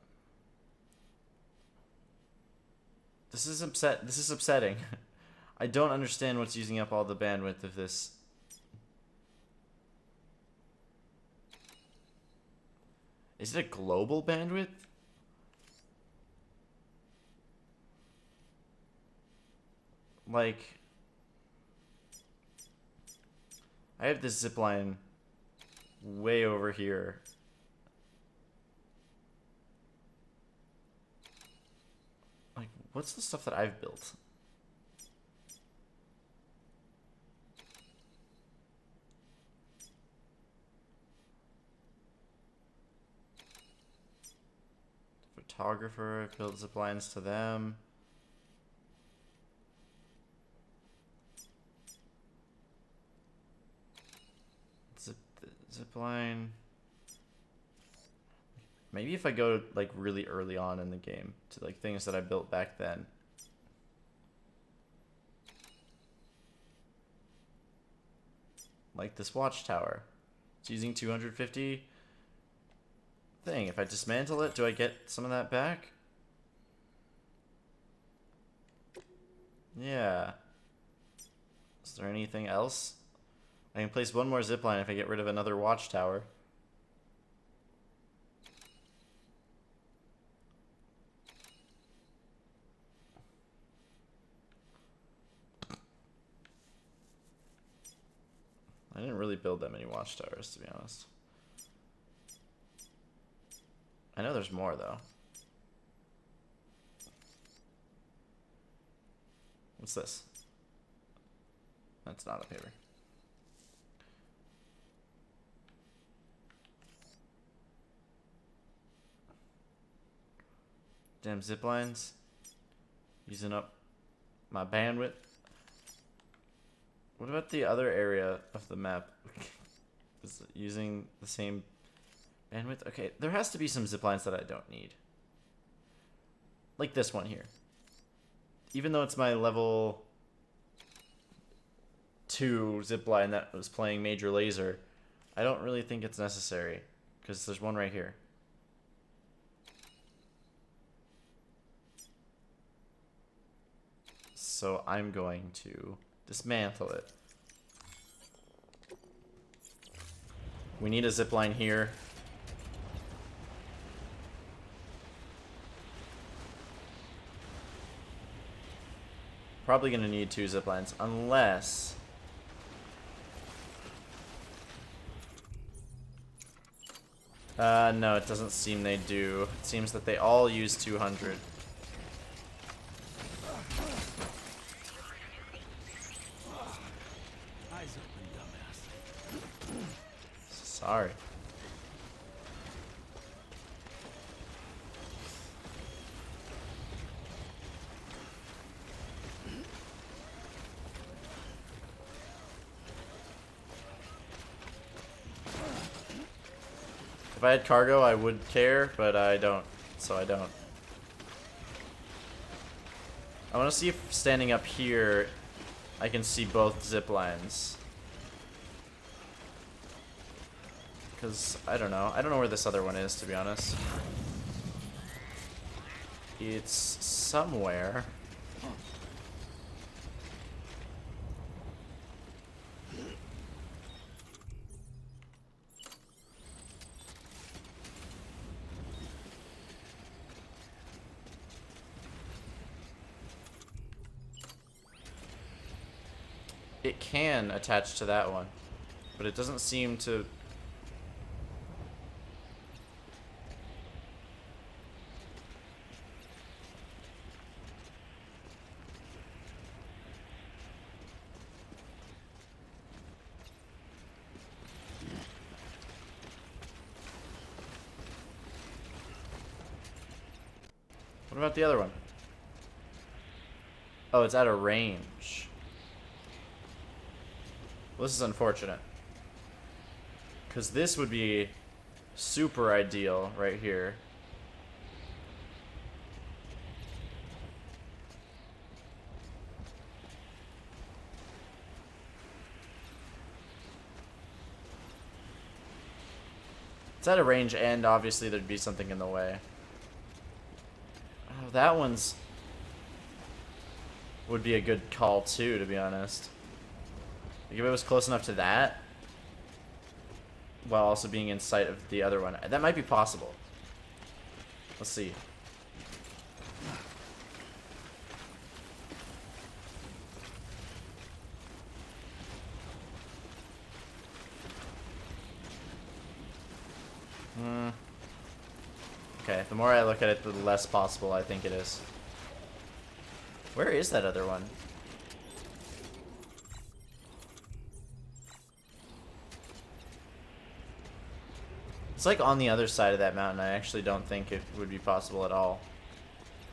This is upsetting. I don't understand what's using up all the bandwidth of this. Is it a global bandwidth? Like, I have this zipline way over here. Like, what's the stuff that I've built? Photographer, build zip lines to them. Zip line. Maybe if I go like really early on in the game to like things that I built back then. Like this watchtower. It's using 250 thing. If I dismantle it, do I get some of that back? Yeah. Is there anything else? I can place one more zipline if I get rid of another watchtower. I didn't really build that many watchtowers, to be honest. I know there's more, though. What's this? That's not a paper. Damn zip lines. Using up my bandwidth. What about the other area of the map? Is it using the same bandwidth? Okay, there has to be some zip lines that I don't need. Like this one here. Even though it's my level 2 zipline that was playing Major Laser, I don't really think it's necessary. Because there's one right here. So I'm going to dismantle it. We need a zipline here. Probably gonna need 2 ziplines, unless... no, it doesn't seem they do. It seems that they all use 200. Sorry. If I had cargo, I would care, but I don't, so I don't. I want to see if standing up here, I can see both zip lines. Because, I don't know. I don't know where this other one is, to be honest. It's somewhere. It can attach to that one, but it doesn't seem to... What about the other one? Oh, it's out of range. Well, this is unfortunate. Because this would be super ideal right here. It's out of range, and obviously there'd be something in the way. Oh, that one's... would be a good call too, to be honest. Like if it was close enough to that, while also being in sight of the other one, that might be possible. Let's see. Okay, the more I look at it, the less possible I think it is. Where is that other one? It's like on the other side of that mountain. I actually don't think it would be possible at all.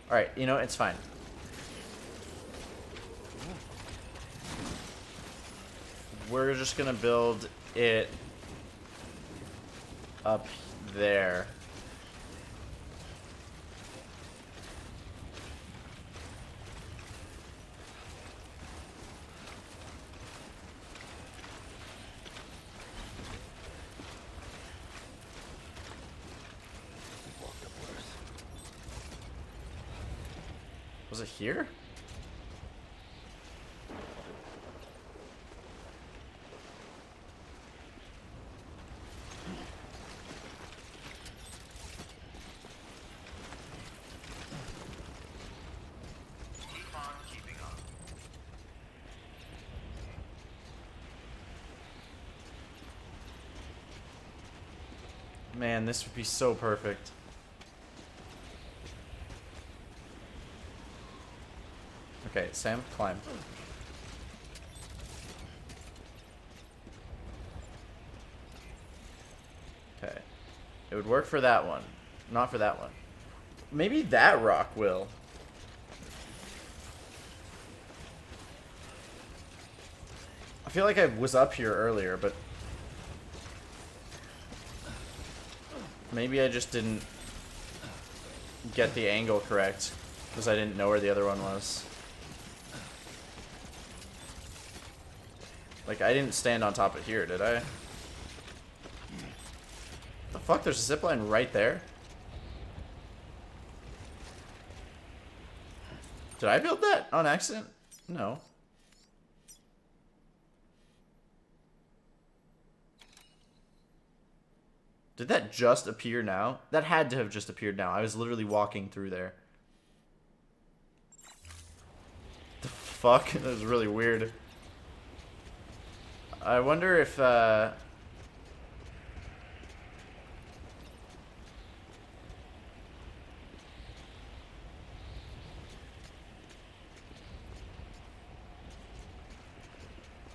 Alright, you know, it's fine. We're just gonna build it up there. Was it here? Keep on keeping on. Man, this would be so perfect. Okay, Sam, climb. Okay. It would work for that one. Not for that one. Maybe that rock will. I feel like I was up here earlier, but maybe I just didn't get the angle correct because I didn't know where the other one was. Like, I didn't stand on top of here, did I? The fuck? There's a zipline right there? Did I build that on accident? No. Did that just appear now? That had to have just appeared now. I was literally walking through there. The fuck? That was really weird. I wonder if, I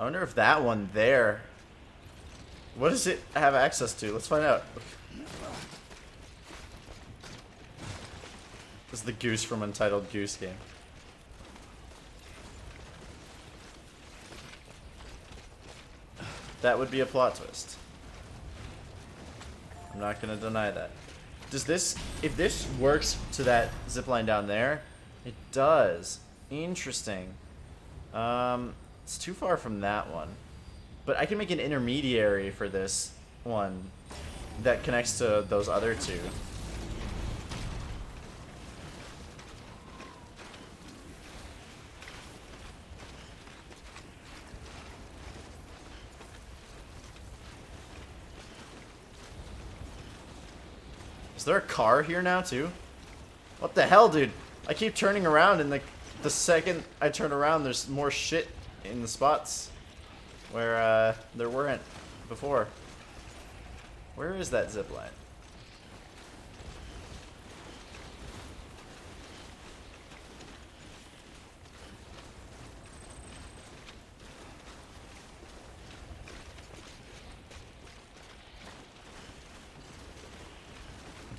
wonder if that one there... What does it have access to? Let's find out. This is the goose from Untitled Goose Game. That would be a plot twist. I'm not gonna deny that. Does this... If this works to that zipline down there, it does. Interesting. It's too far from that one. But I can make an intermediary for this one that connects to those other two. Is there a car here now too? What the hell, dude? I keep turning around and the second I turn around there's more shit in the spots where there weren't before. Where is that zipline?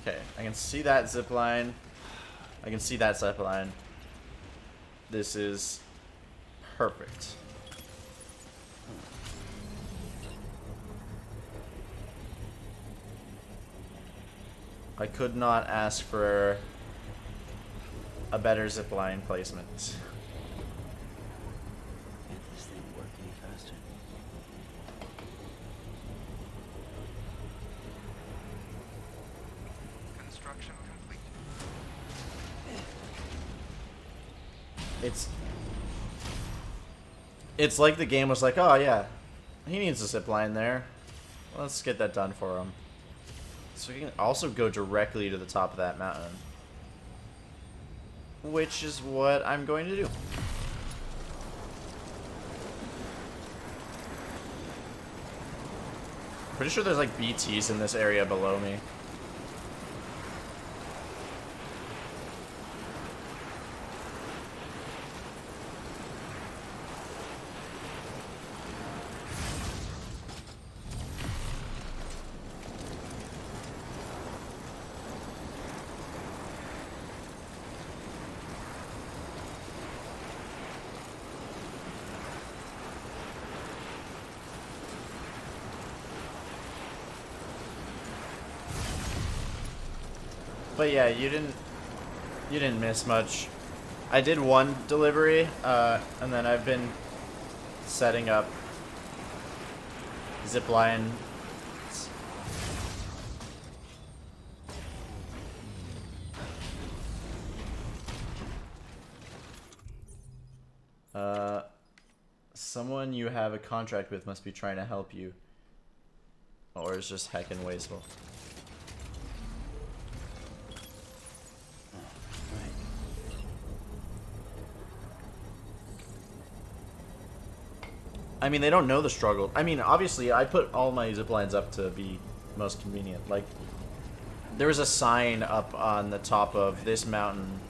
Okay, I can see that zipline. I can see that zipline. This is perfect. I could not ask for a better zipline placement. Can't this thing work any faster? Construction complete. It's like the game was like, oh yeah, he needs a zipline there. Let's get that done for him. So we can also go directly to the top of that mountain. Which is what I'm going to do. Pretty sure there's like BTs in this area below me. But yeah, you didn't miss much. I did one delivery, and then I've been setting up zipline. Someone you have a contract with must be trying to help you. Or it's just heckin' wasteful. I mean, they don't know the struggle. I mean, obviously, I put all my zip lines up to be most convenient. Like, there was a sign up on the top of this mountain,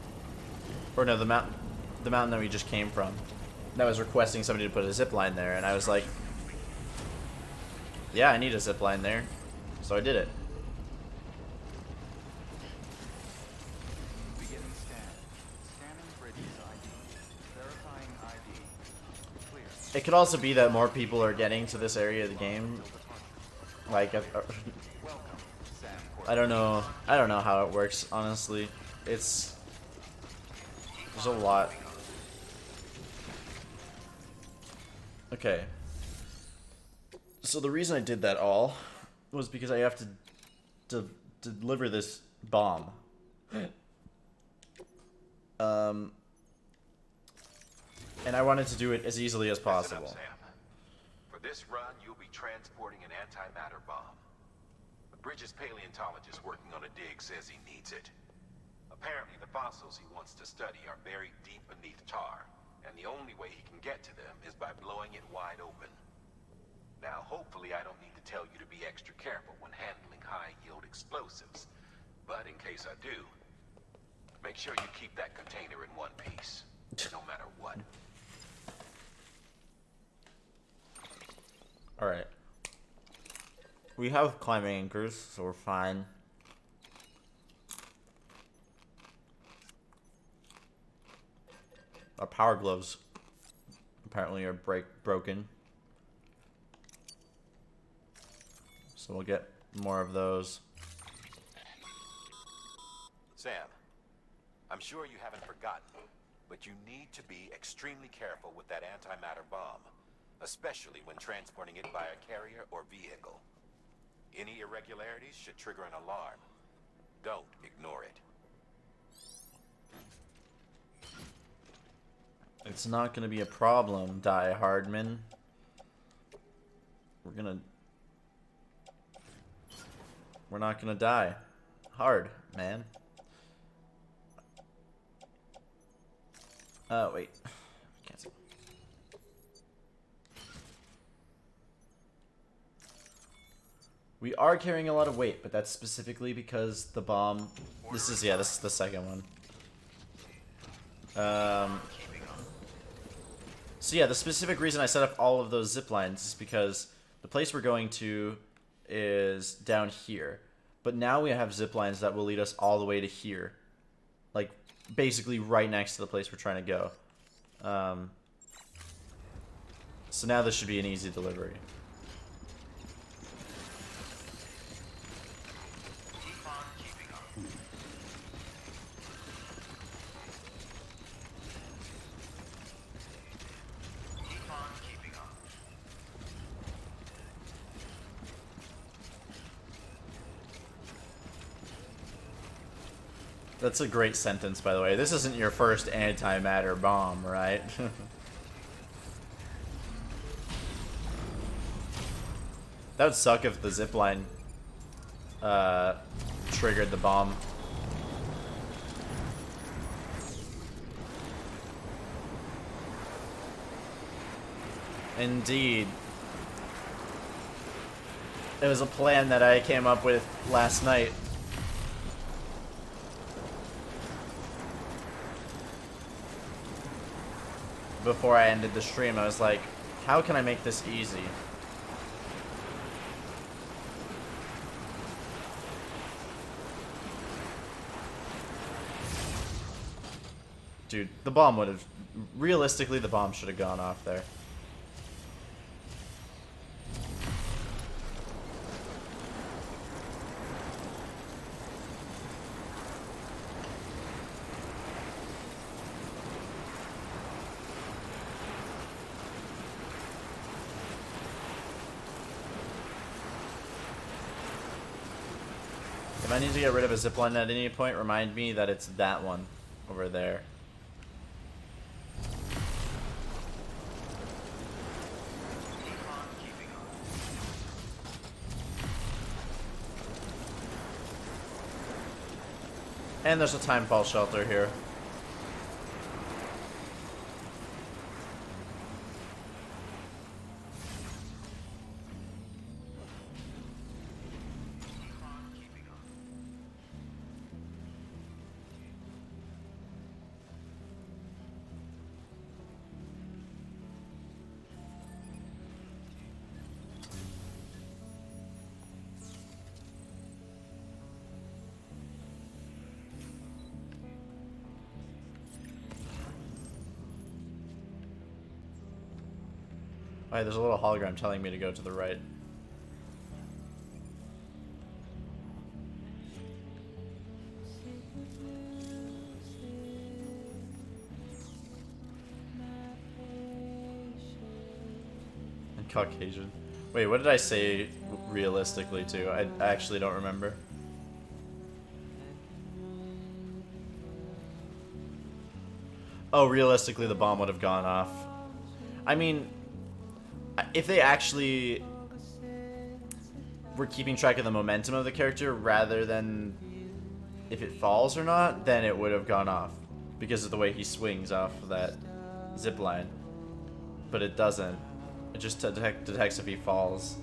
or no, the mountain that we just came from, that was requesting somebody to put a zip line there, and I was like, yeah, I need a zip line there, so I did it. Beginning scan. Scanning bridges ID. Verifying ID. Clear. It could also be that more people are getting to this area of the game. Like, Welcome, Sam. I don't know how it works, honestly. There's a lot. Okay. So the reason I did that all was because I have to deliver this bomb. And I wanted to do it as easily as possible. Listen up, Sam. For this run, you'll be transporting an antimatter bomb. The Bridges paleontologist working on a dig says he needs it. Apparently, the fossils he wants to study are buried deep beneath tar, and the only way he can get to them is by blowing it wide open. Now, hopefully I don't need to tell you to be extra careful when handling high-yield explosives, but in case I do, make sure you keep that container in one piece, no matter what. Alright. We have climbing anchors, so we're fine. Our power gloves apparently are broken. So we'll get more of those. Sam, I'm sure you haven't forgotten, but you need to be extremely careful with that antimatter bomb, especially when transporting it by a carrier or vehicle. Any irregularities should trigger an alarm. Don't ignore it. It's not gonna be a problem, Die Hardman. We're not gonna die. Hard, man. Wait. Cancel. We are carrying a lot of weight, but that's specifically because the bomb... This is the second one. So yeah, the specific reason I set up all of those zip lines is because the place we're going to is down here. But now we have zip lines that will lead us all the way to here. Like, basically right next to the place we're trying to go. So now this should be an easy delivery. That's a great sentence, by the way. This isn't your first antimatter bomb, right? That would suck if the zipline triggered the bomb. Indeed. It was a plan that I came up with last night. Before I ended the stream, I was like, how can I make this easy? Dude, the bomb would have... Realistically, the bomb should have gone off there. need to get rid of a zipline at any point, remind me that it's that one over there. And there's a timefall shelter here. Alright, there's a little hologram telling me to go to the right. And Caucasian. Wait, what did I say realistically too? I actually don't remember. Oh, realistically the bomb would have gone off. I mean, if they actually were keeping track of the momentum of the character rather than if it falls or not, then it would have gone off because of the way he swings off of that zip line. But it doesn't. It just detects if he falls.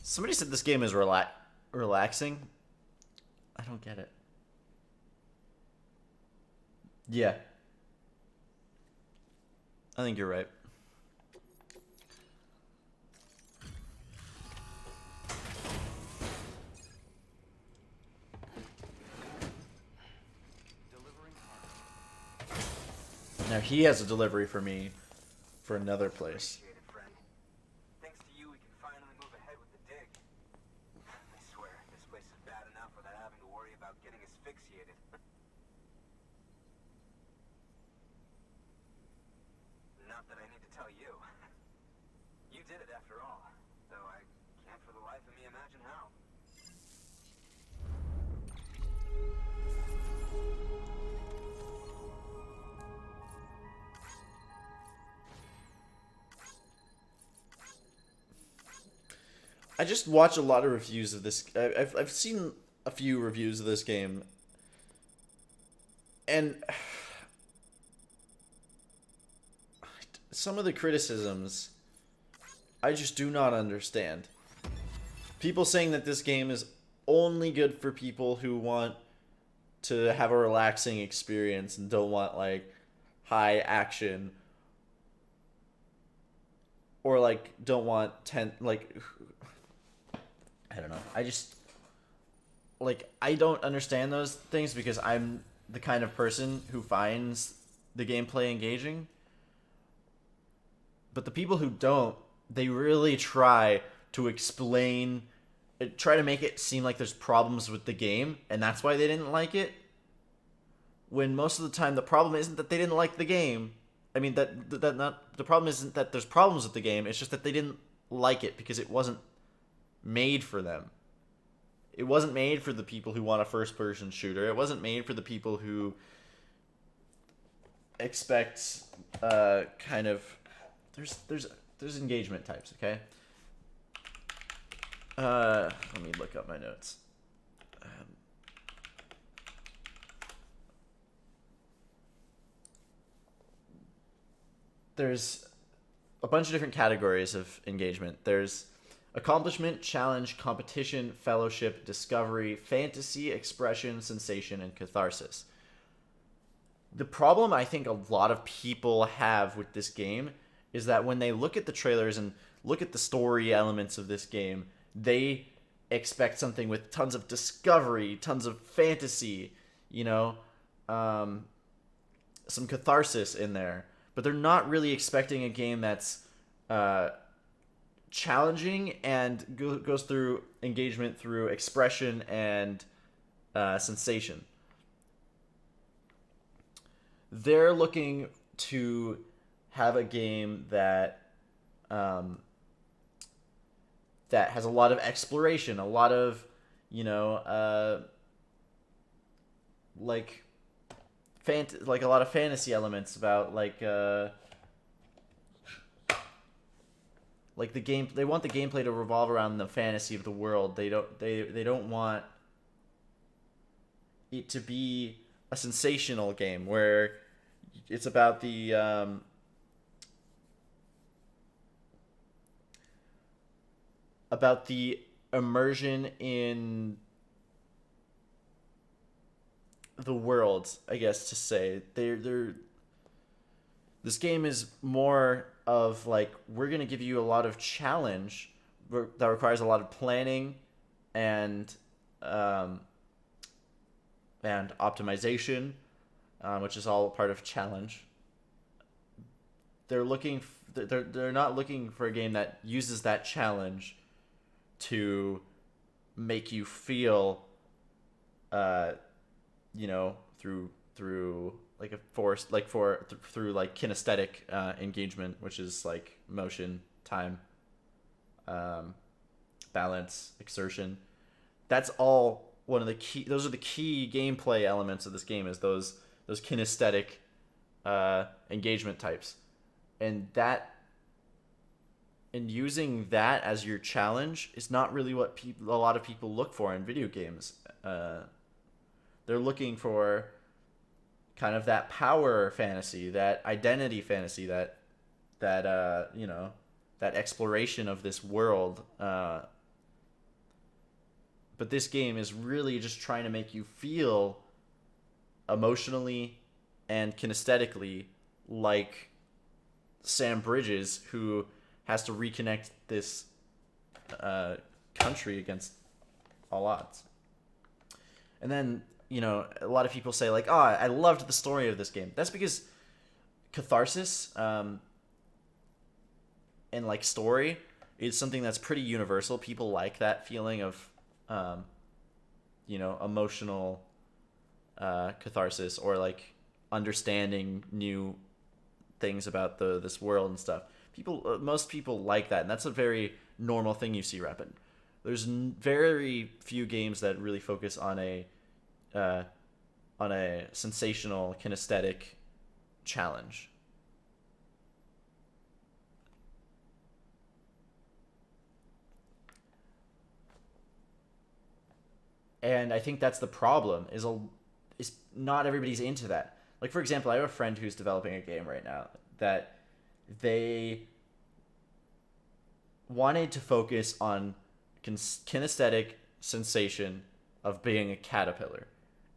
Somebody said this game is relaxing. I don't get it. Yeah. I think you're right. Now he has a delivery for me for another place. Thanks to you, we can finally move ahead with the dig. I swear, this place is bad enough without having to worry about getting asphyxiated. Not that I need to tell you. You did it after all, though I can't for the life of me imagine how. I just watch a lot of reviews of this. I've seen a few reviews of this game, and some of the criticisms I just do not understand. People saying that this game is only good for people who want to have a relaxing experience and don't want like high action, or like don't want I don't know. I just I don't understand those things because I'm the kind of person who finds the gameplay engaging. But the people who don't, they really try to try to make it seem like there's problems with the game, and that's why they didn't like it. When most of the time the problem isn't that they didn't like the game. I mean the problem isn't that there's problems with the game, it's just that they didn't like it because it wasn't made for them. It wasn't made for the people who want a first-person shooter. It wasn't made for the people who expect kind of there's engagement types, okay? Let me look up my notes. There's a bunch of different categories of engagement. There's accomplishment, challenge, competition, fellowship, discovery, fantasy, expression, sensation, and catharsis. The problem I think a lot of people have with this game is that when they look at the trailers and look at the story elements of this game, they expect something with tons of discovery, tons of fantasy, you know, some catharsis in there. But they're not really expecting a game that's challenging and goes through engagement through expression and sensation. They're looking to have a game that that has a lot of exploration, a lot of, you know, like like a lot of fantasy elements about like the game. They want the gameplay to revolve around the fantasy of the world. They don't want it to be a sensational game where it's about the immersion in the world, I guess to say. This game is more of like, we're going to give you a lot of challenge that requires a lot of planning and optimization, which is all part of challenge. They're not looking for a game that uses that challenge to make you feel, you know, through like a force, like through like kinesthetic engagement, which is like motion, time, balance, exertion. That's all one of the key. Those are the key gameplay elements of this game. Is those kinesthetic engagement types, and using that as your challenge is not really what a lot of people look for in video games. They're looking for kind of that power fantasy, that identity fantasy, that you know, that exploration of this world. But this game is really just trying to make you feel emotionally and kinesthetically like Sam Bridges, who has to reconnect this country against all odds. And then, you know, a lot of people say like, "Oh, I loved the story of this game." That's because catharsis and like story is something that's pretty universal. People like that feeling of, you know, emotional catharsis, or like understanding new things about this world and stuff. Most people like that, and that's a very normal thing you see happen. There's very few games that really focus on a sensational kinesthetic challenge. And I think that's the problem, is not everybody's into that. Like, for example, I have a friend who's developing a game right now that they wanted to focus on kinesthetic sensation of being a caterpillar.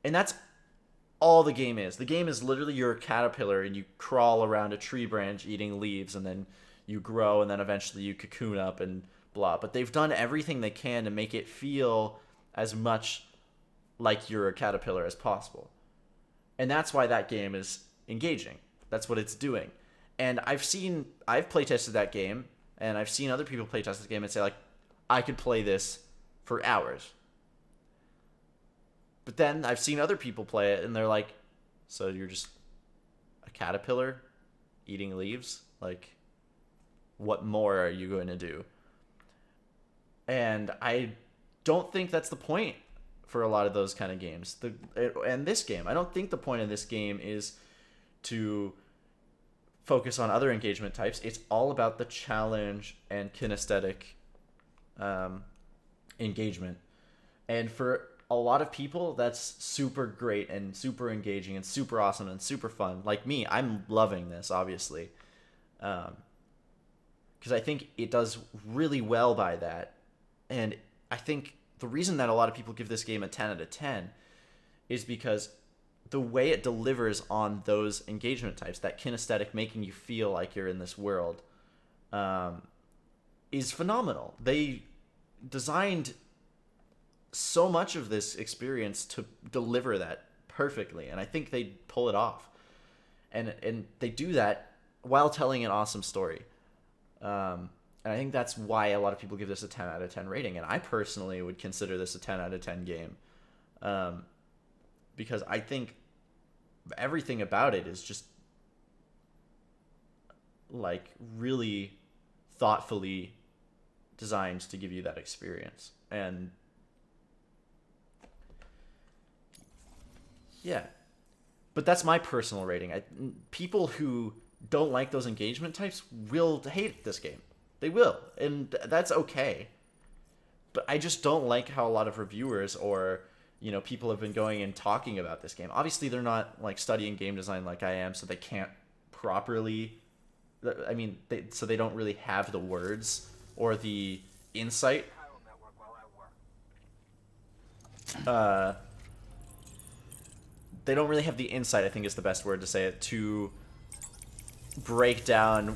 And that's all the game is. The game is literally you're a caterpillar and you crawl around a tree branch eating leaves, and then you grow, and then eventually you cocoon up and blah. But they've done everything they can to make it feel as much like you're a caterpillar as possible. And that's why that game is engaging. That's what it's doing. And I've playtested that game, and I've seen other people playtest the game and say, like, I could play this for hours. But then I've seen other people play it, and they're like, so you're just a caterpillar eating leaves? Like, what more are you going to do? And I don't think that's the point for a lot of those kind of games. And this game, I don't think the point of this game is to focus on other engagement types. It's all about the challenge and kinesthetic engagement. And for a lot of people, that's super great and super engaging and super awesome and super fun. Like me, I'm loving this, obviously. Because I think it does really well by that. And I think the reason that a lot of people give this game a 10 out of 10 is because the way it delivers on those engagement types, that kinesthetic making you feel like you're in this world, is phenomenal. They designed so much of this experience to deliver that perfectly, and I think they pull it off. And they do that while telling an awesome story. And I think that's why a lot of people give this a 10 out of 10 rating, and I personally would consider this a 10 out of 10 game. Because I think everything about it is just like really thoughtfully designed to give you that experience. And yeah, but that's my personal rating. People who don't like those engagement types will hate this game. They will, and that's okay. But I just don't like how a lot of reviewers or people have been going and talking about this game. Obviously, they're not like studying game design like I am, so they can't properly. I mean, they don't really have the words or the insight. They don't really have the insight, I think is the best word to say it, to break down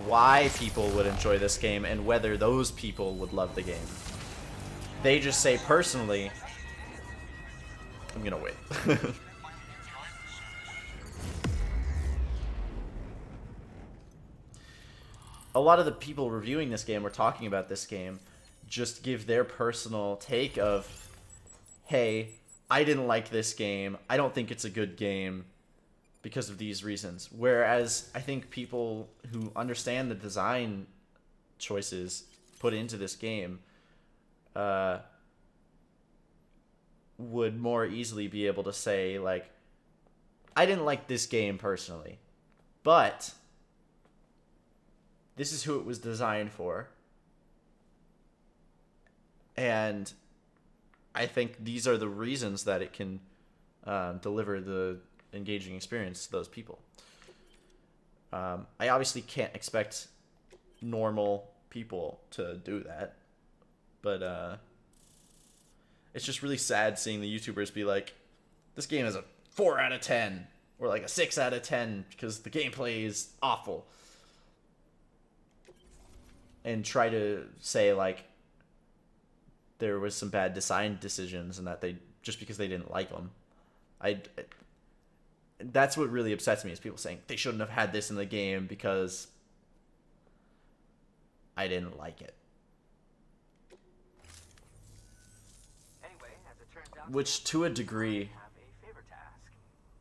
why people would enjoy this game and whether those people would love the game. They just say personally, I'm gonna wait. A lot of the people reviewing this game or talking about this game just give their personal take of, hey, I didn't like this game. I don't think it's a good game because of these reasons. Whereas I think people who understand the design choices put into this game would more easily be able to say, like, I didn't like this game personally, but this is who it was designed for. And I think these are the reasons that it can deliver the engaging experience to those people. I obviously can't expect normal people to do that, but it's just really sad seeing the YouTubers be like, this game is a 4 out of 10 or like a 6 out of 10 because the gameplay is awful, and try to say like there was some bad design decisions and that they just because they didn't like them. That's what really upsets me, is people saying they shouldn't have had this in the game because I didn't like it. Anyway, as it turns out, Which to a degree, I have a favor to ask.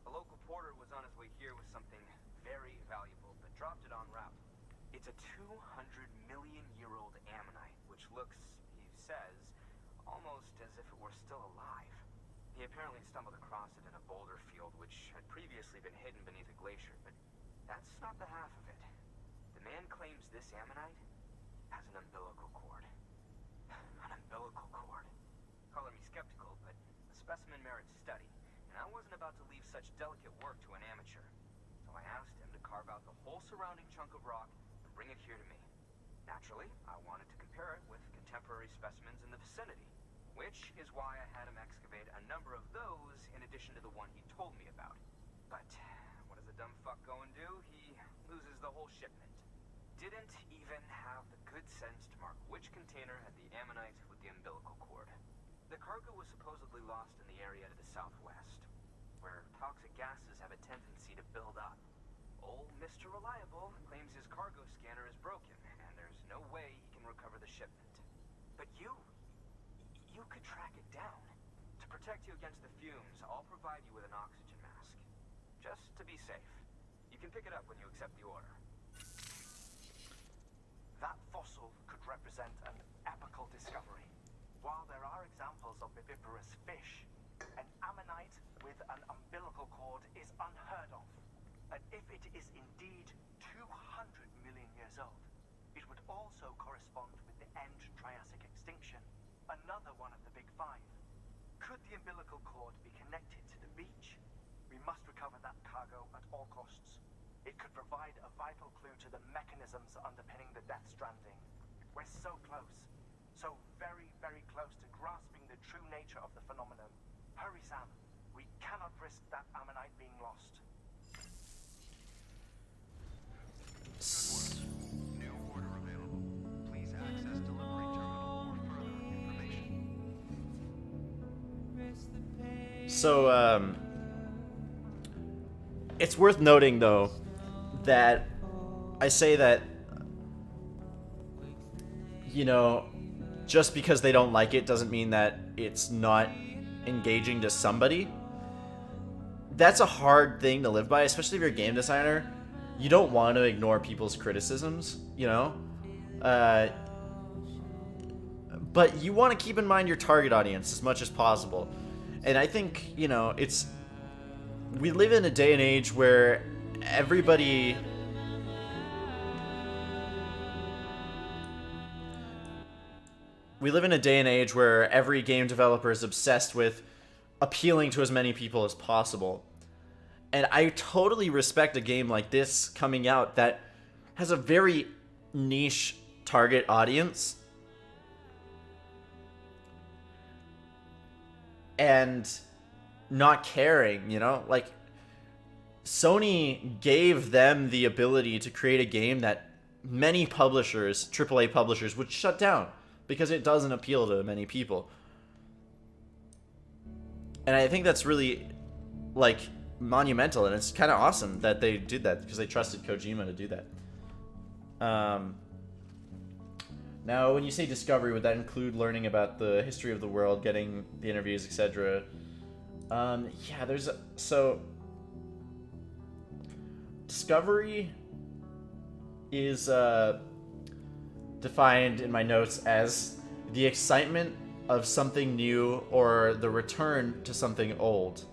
A local porter was on his way here with something very valuable, but dropped it en route. It's a 200-million-year-old ammonite, which looks, he says, almost as if it were still alive. He apparently stumbled across it in a boulder field, which had previously been hidden beneath a glacier, but that's not the half of it. The man claims this ammonite has an umbilical cord. An umbilical cord. Color me skeptical, but the specimen merits study, and I wasn't about to leave such delicate work to an amateur. So I asked him to carve out the whole surrounding chunk of rock and bring it here to me. Naturally, I wanted to compare it with contemporary specimens in the vicinity, which is why I had him excavate a number of those in addition to the one he told me about. But what does a dumb fuck go and do? He loses the whole shipment. Didn't even have the good sense to mark which container had the ammonite with the umbilical cord. The cargo was supposedly lost in the area to the southwest, where toxic gases have a tendency to build up. Old Mr. Reliable claims his cargo scanner is broken, and there's no way he can recover the shipment. But you could track it down. To protect you against the fumes, I'll provide you with an oxygen mask. Just to be safe. You can pick it up when you accept the order. That fossil could represent an epical discovery. While there are examples of viviparous fish, an ammonite with an umbilical cord is unheard of. And if it is indeed 200 million years old, it would also correspond with the end Triassic extinction, another one of the big five. Could the umbilical cord be connected to the beach? We must recover that cargo at all costs. It could provide a vital clue to the mechanisms underpinning the Death Stranding. We're so close. So very, very close to grasping the true nature of the phenomenon. Hurry, Sam. We cannot risk that ammonite being lost. New order available. Please access delivery terminal for further information. So, it's worth noting, though, that I say that, you know, just because they don't like it doesn't mean that it's not engaging to somebody. That's a hard thing to live by, especially if you're a game designer. You don't want to ignore people's criticisms, you know? But you want to keep in mind your target audience as much as possible. And I think, you know, we live in a day and age where everybody... We live in a day and age where every game developer is obsessed with appealing to as many people as possible. And I totally respect a game like this coming out that has a very niche target audience. And not caring, you know? Like, Sony gave them the ability to create a game that many publishers, AAA publishers, would shut down because it doesn't appeal to many people. And I think that's really, like, monumental, and it's kind of awesome that they did that because they trusted Kojima to do that. Now, when you say discovery, would that include learning about the history of the world, getting the interviews, etc.? Yeah, so discovery is defined in my notes as the excitement of something new or the return to something old.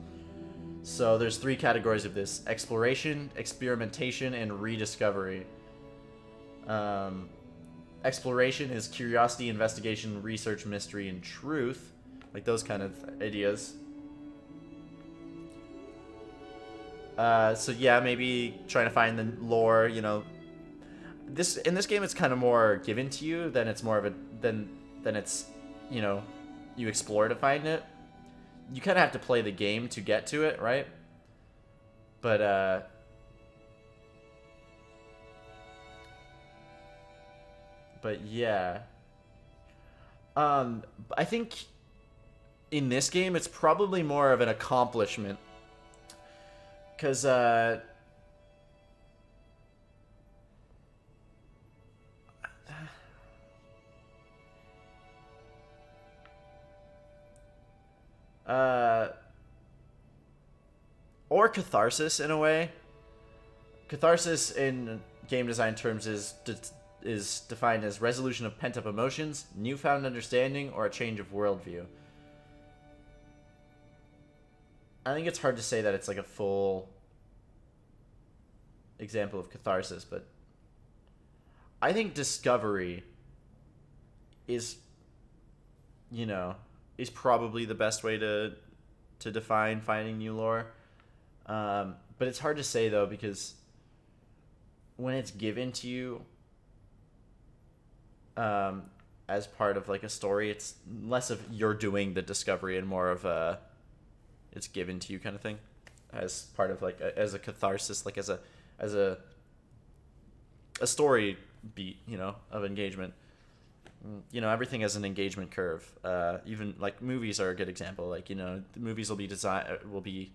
So there's 3 categories of this: exploration, experimentation, and rediscovery. Exploration is curiosity, investigation, research, mystery, and truth. Like those kind of ideas. So yeah, maybe trying to find the lore, you know. In this game it's kind of more given to you than it's more of a than it's, you know, you explore to find it. You kind of have to play the game to get to it, right? But yeah. I think in this game it's probably more of an accomplishment. Cause or catharsis in a way. Catharsis in game design terms is defined as resolution of pent-up emotions, newfound understanding, or a change of worldview. I think it's hard to say that it's like a full example of catharsis, but I think discovery is, you know, is probably the best way to define finding new lore. But it's hard to say, though, because when it's given to you as part of like a story, it's less of you're doing the discovery and more of a it's given to you kind of thing, as part of like as a catharsis, like as a story beat, you know, of engagement. You know, everything has an engagement curve. Even like movies are a good example. Like, you know, the movies will be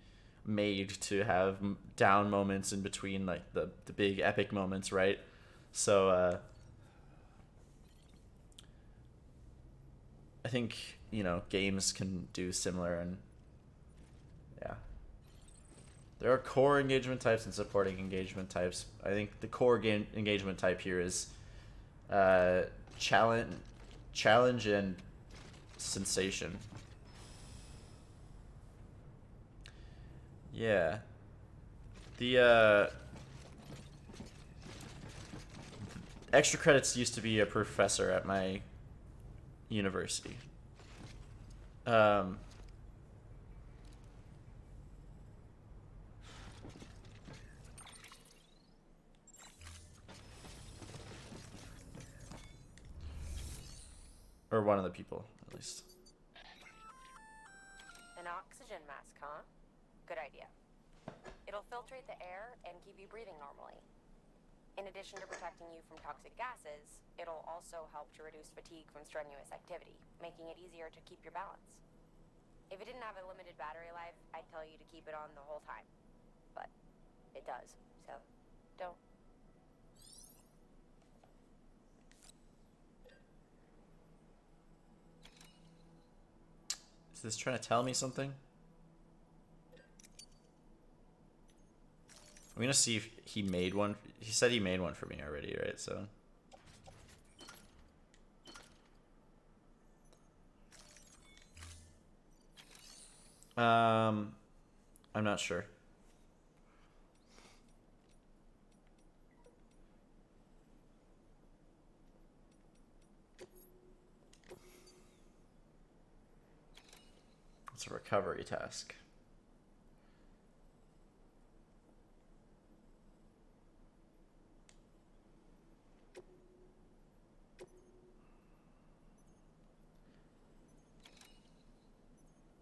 made to have down moments in between, like the big epic moments, right? So I think, you know, games can do similar, and yeah, there are core engagement types and supporting engagement types. I think the core game engagement type here is challenge and sensation. Yeah. The extra credits used to be a professor at my university. Um, or one of the people, at least. An oxygen mask, huh? Good idea. It'll filtrate the air and keep you breathing normally. In addition to protecting you from toxic gases, it'll also help to reduce fatigue from strenuous activity, making it easier to keep your balance. If it didn't have a limited battery life, I'd tell you to keep it on the whole time. But it does, so don't. Is this trying to tell me something? I'm gonna see if he made one. He said he made one for me already, right? So. I'm not sure. It's a recovery task.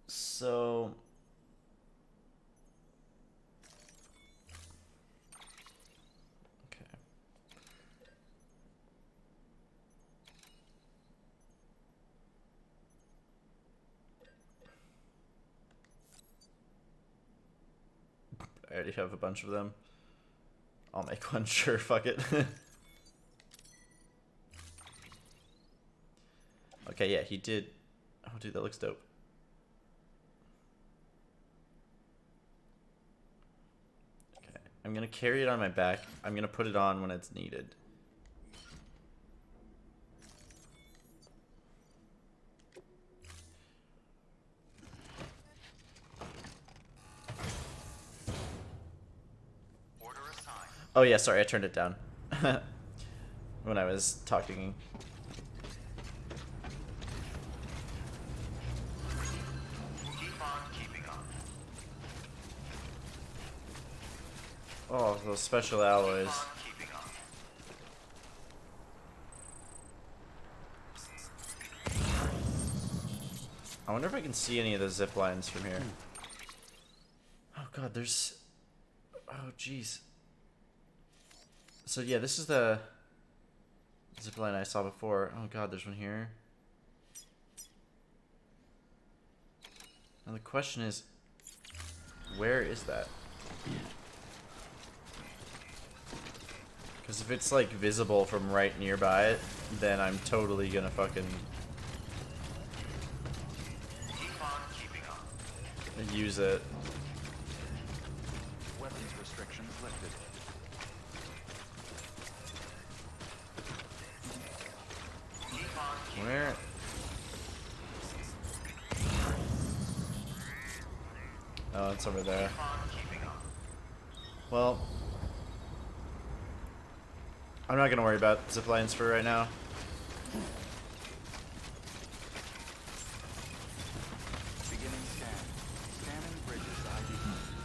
So okay. I already have a bunch of them. I'll make one, sure, fuck it. Okay, yeah, he did. Oh, dude, that looks dope. Okay, I'm gonna carry it on my back. I'm gonna put it on when it's needed. Order assigned. Oh yeah, sorry, I turned it down when I was talking. Keep on keeping on. Oh, those special alloys. Keep on keeping on. I wonder if I can see any of the zip lines from here. Oh god, there's... Oh jeez. So yeah, this is the zip line I saw before. Oh god, there's one here. Now the question is, where is that? Because if it's like visible from right nearby it, then I'm totally gonna fucking Keep on keeping on. use it. Weapons restrictions lifted. Keep on keeping Where? Oh, it's over there. on keeping on. Well, I'm not gonna worry about zip lines for right now. Beginning scan. Scanning bridges ID.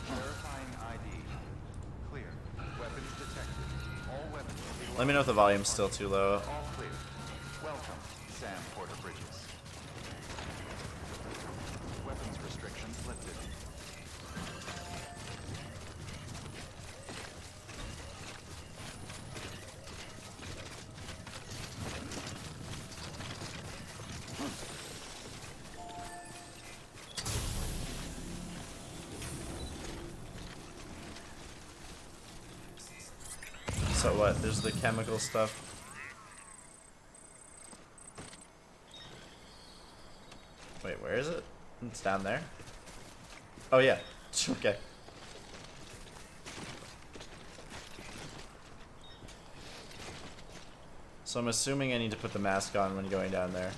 Verifying ID. Clear. Weapons detected. All weapons will be Let me know if the volume's still too low. all clear. Welcome, Sam Porter Bridges. Weapons restrictions lifted. So what? There's the chemical stuff. Wait, where is it? It's down there? Oh yeah. Okay. So I'm assuming I need to put the mask on when going down there.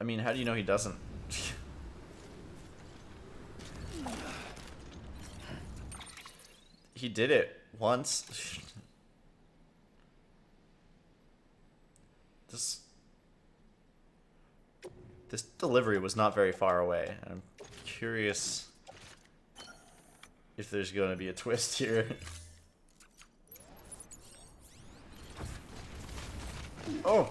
mean, how do you know he doesn't? He did it once. This delivery was not very far away. I'm curious if there's going to be a twist here. Oh!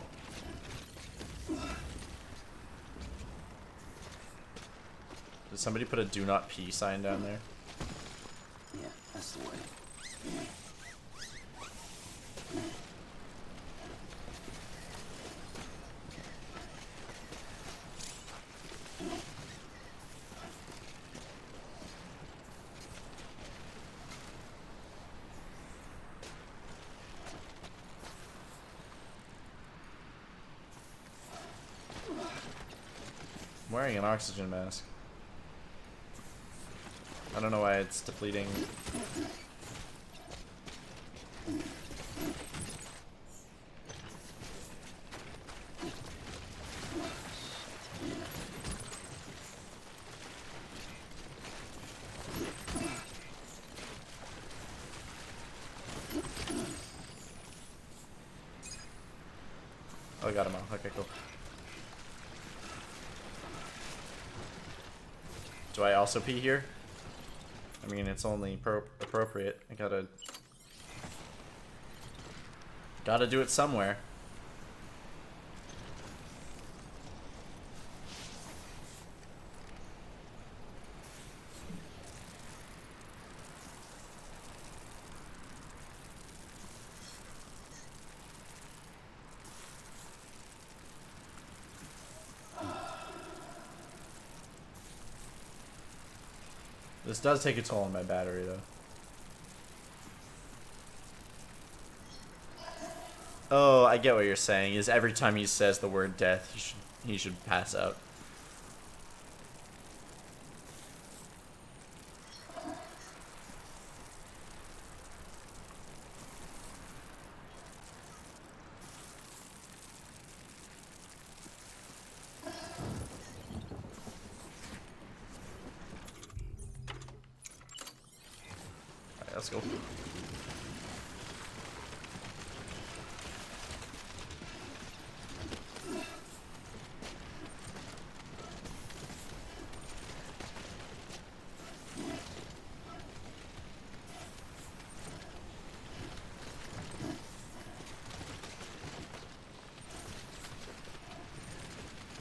Did somebody put a do not pee sign down there? Yeah, that's the way. I'm wearing an oxygen mask. I don't know why it's depleting. Oh, I got him all. Okay, cool. Do I also pee here? I mean, it's only appropriate. I gotta do it somewhere. This does take a toll on my battery, though. Oh, I get what you're saying. Is every time he says the word death, he should pass out. Alright, let's go.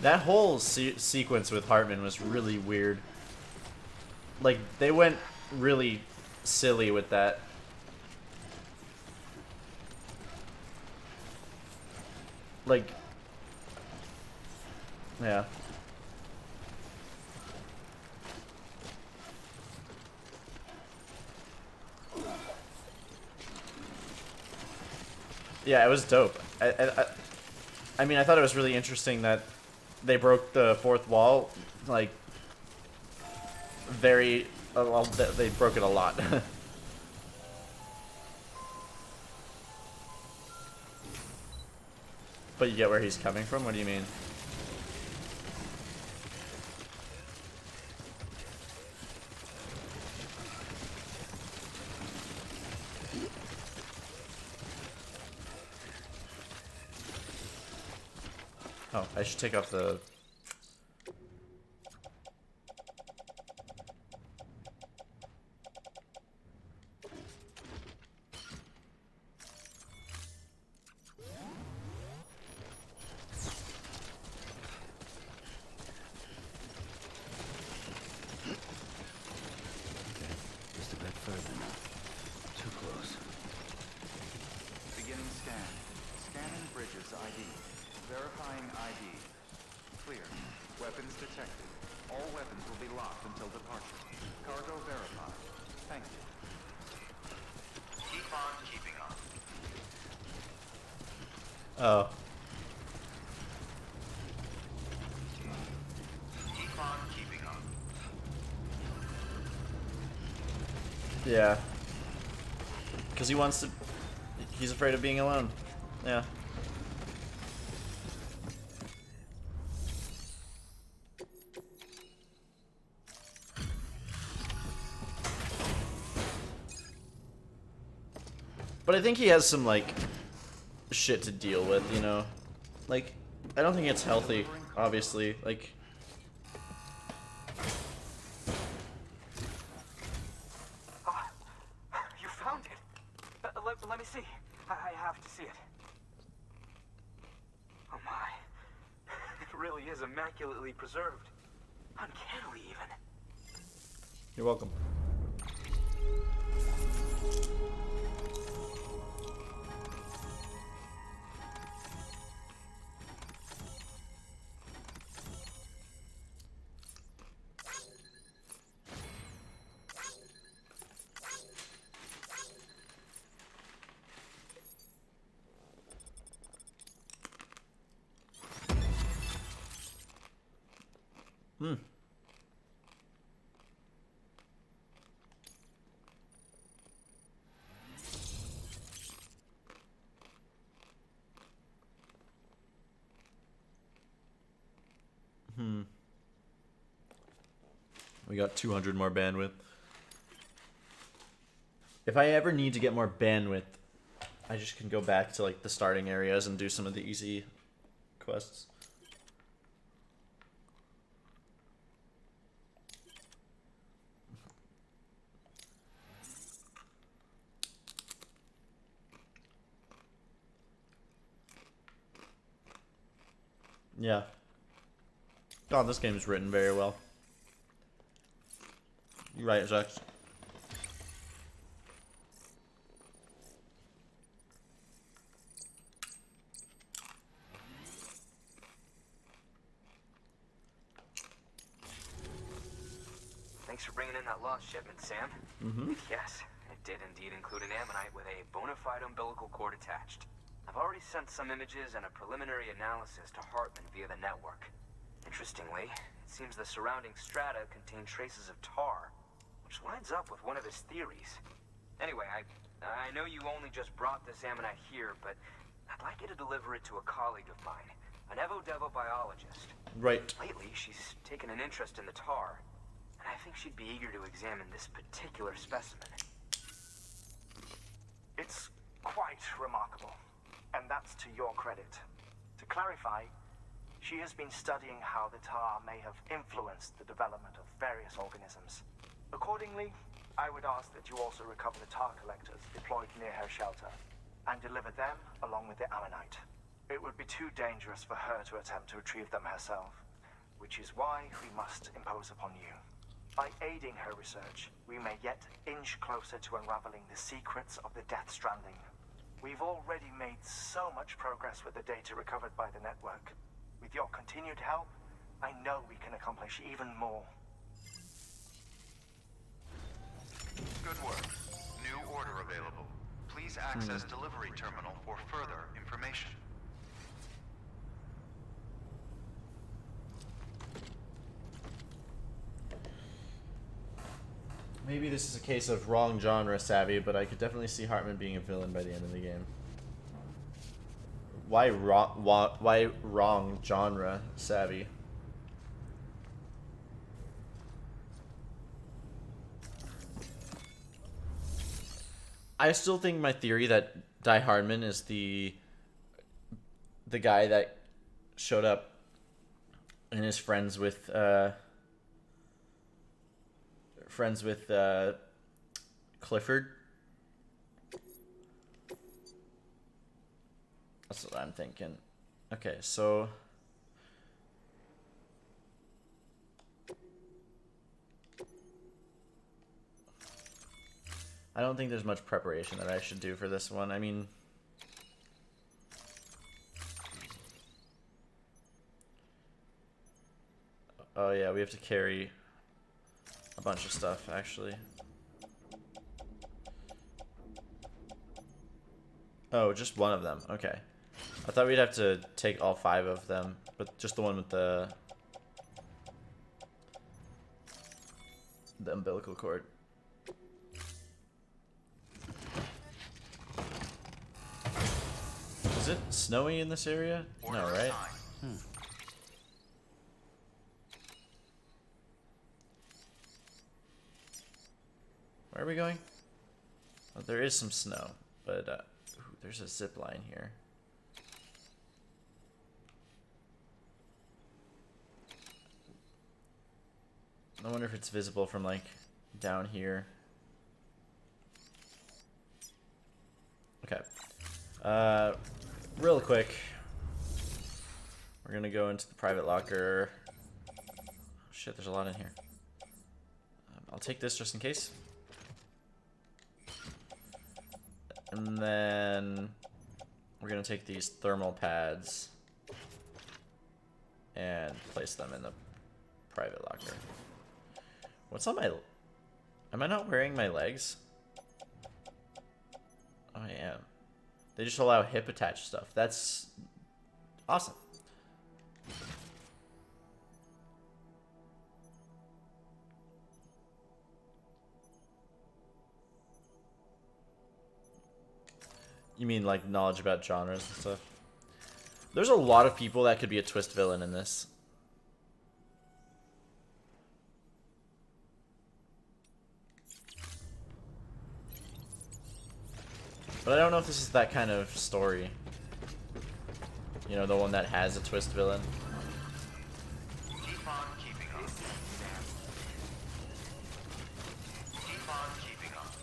That whole sequence with Hartman was really weird. Like, they went really silly with that. Like, yeah. Yeah, it was dope. I mean, I thought it was really interesting that they broke the fourth wall, like, well, they broke it a lot. But you get where he's coming from? What do you mean? Oh, I should take off the... Just a bit further now. Too close. Beginning scan. Scanning bridges ID. Verifying ID. Clear. Weapons detected. All weapons will be locked until departure. Cargo verified. Thank you. Keep on keeping on. Oh. Keep on keeping on. Yeah. Because he wants to... He's afraid of being alone. Yeah. But I think he has some, like, shit to deal with, you know? Like, I don't think it's healthy, obviously. Like, You found it. Let me see. I have to see it. Oh my. It really is immaculately preserved. Uncannily, even. you're welcome. We got 200 more bandwidth. If I ever need to get more bandwidth, I just can go back to like the starting areas and do some of the easy quests. Yeah. God, this game is written very well. You're right, Zax. Thanks for bringing in that lost shipment, Sam. Yes, it did indeed include an ammonite with a bona fide umbilical cord attached. I've already sent some images and a preliminary analysis to Hartman via the network. Interestingly, it seems the surrounding strata contain traces of tar, which lines up with one of his theories. Anyway, I know you only just brought this ammonite here, but I'd like you to deliver it to a colleague of mine, an Evo-Devo biologist. Right. Lately, she's taken an interest in the tar, and I think she'd be eager to examine this particular specimen. It's quite remarkable, and that's to your credit. To clarify, she has been studying how the tar may have influenced the development of various organisms. Accordingly, I would ask that you also recover the tar collectors deployed near her shelter and deliver them along with the ammonite. It would be too dangerous for her to attempt to retrieve them herself, which is why we must impose upon you. By aiding her research, we may yet inch closer to unraveling the secrets of the Death Stranding. We've already made so much progress with the data recovered by the network. With your continued help, I know we can accomplish even more. Good work. New order available. Please access delivery terminal for further information. Maybe this is a case of wrong genre savvy, but I could definitely see Hartman being a villain by the end of the game. Why wrong genre savvy? I still think my theory that Die Hardman is the guy that showed up and is friends with Clifford. That's what I'm thinking. Okay, so I don't think there's much preparation that I should do for this one. I mean, oh yeah, we have to carry a bunch of stuff, actually. Oh, just one of them. Okay. I thought we'd have to take all 5 of them, but just the one with the umbilical cord. Is it snowy in this area? No, right? Where are we going? Oh, there is some snow. But ooh, there's a zip line here. I wonder if it's visible from like down here. Okay. Real quick, we're gonna go into the private locker. Shit, there's a lot in here. I'll take this just in case. And then we're gonna take these thermal pads and place them in the private locker. What's on my... Am I not wearing my legs? Oh, I am. They just allow hip attached stuff. That's awesome. You mean like knowledge about genres and stuff? There's a lot of people that could be a twist villain in this. But I don't know if this is that kind of story. You know, the one that has a twist villain. Keep on keeping up, Sam. Keep on keeping up.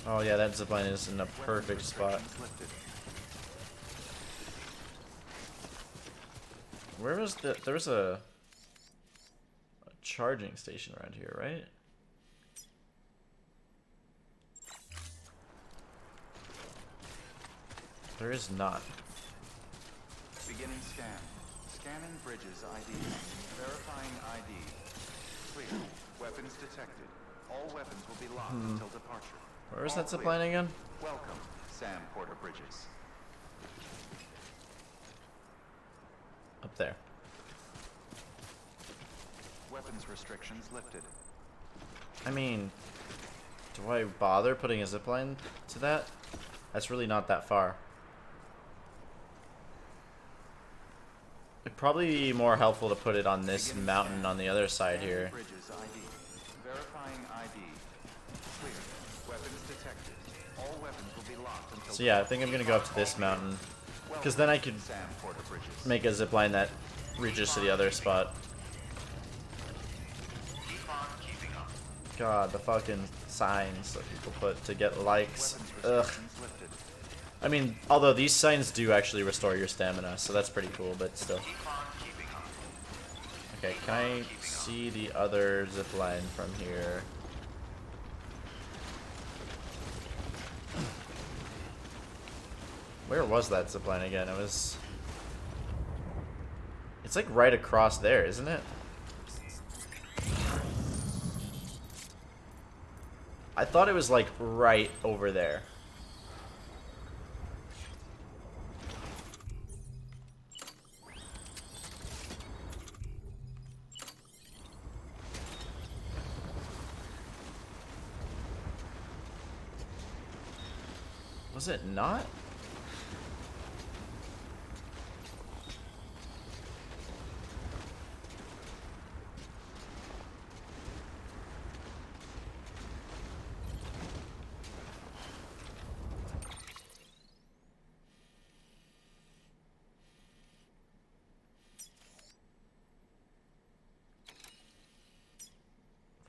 Oh yeah, that zipline is in a perfect spot. Where was the... There was a charging station around here, right? There is not. Beginning scan. Scanning bridges ID. Verifying ID. Clear. Weapons detected. All weapons will be locked until departure. Where is All that clear. zipline again? Welcome, Sam Porter Bridges. Up there. Weapons restrictions lifted. I mean, do I bother putting a zipline to that? That's really not that far. It'd probably be more helpful to put it on this mountain on the other side here. Bridges ID. Verifying ID. Clear. Weapons detected. All weapons will be locked until... So yeah, I think I'm gonna go up to this mountain, because then I could Sam Porter Bridges. make a zipline that reaches to the other spot. Keep on keeping up. God, the fucking signs that people put to get likes. Ugh. Lifted. I mean, although these signs do actually restore your stamina, so that's pretty cool, but still. Keep on keeping up. Okay, can I see the other zipline from here? Where was that zipline again? It was... It's like right across there, isn't it? I thought it was like right over there. Was it not?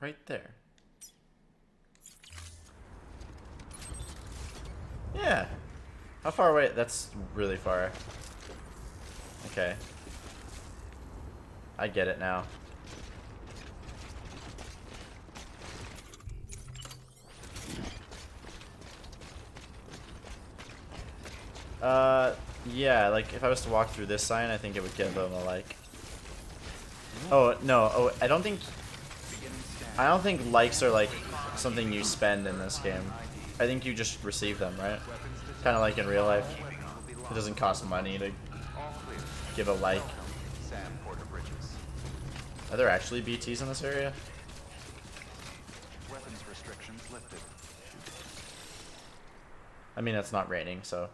Right there. Yeah. How far away? That's really far. Okay. I get it now. Yeah, like if I was to walk through this sign, I think it would give them a like. Oh, no. Oh, I don't think likes are like something you spend in this game. I think you just receive them, right? Kind of like in real life. It doesn't cost money to give a like. Sam Porter Bridges. Are there actually BTs in this area? Weapons restrictions lifted. I mean, it's not raining, so...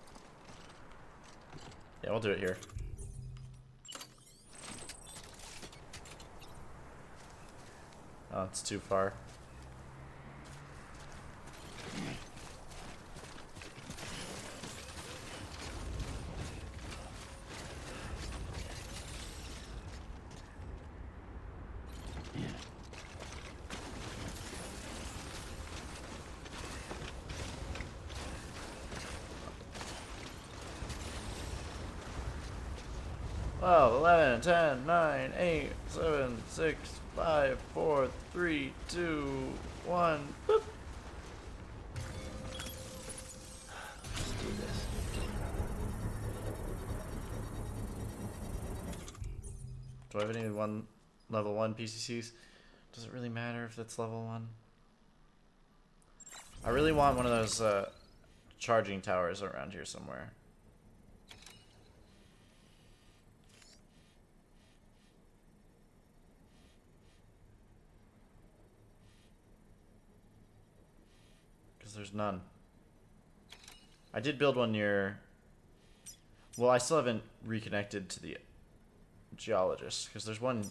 Yeah, we'll do it here. Oh, it's too far. 12, 11, 10, 9, 8, 7, 6, 5, 4, 3, 2, 1. Boop. Let's do this. Do I have any level 1 PCCs? Does it really matter if it's level 1? I really want one of those charging towers around here somewhere. Because there's none. I did build one near... Well, I still haven't reconnected to the geologist, because there's one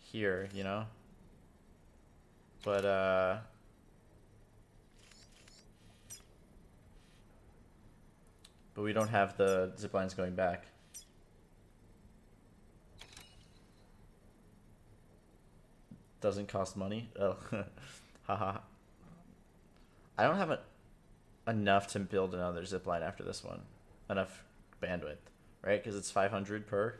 here, you know? But, but we don't have the zip lines going back. Doesn't cost money? Oh, haha. I don't have enough to build another zip line after this one. Enough bandwidth, right? Because it's 500 per.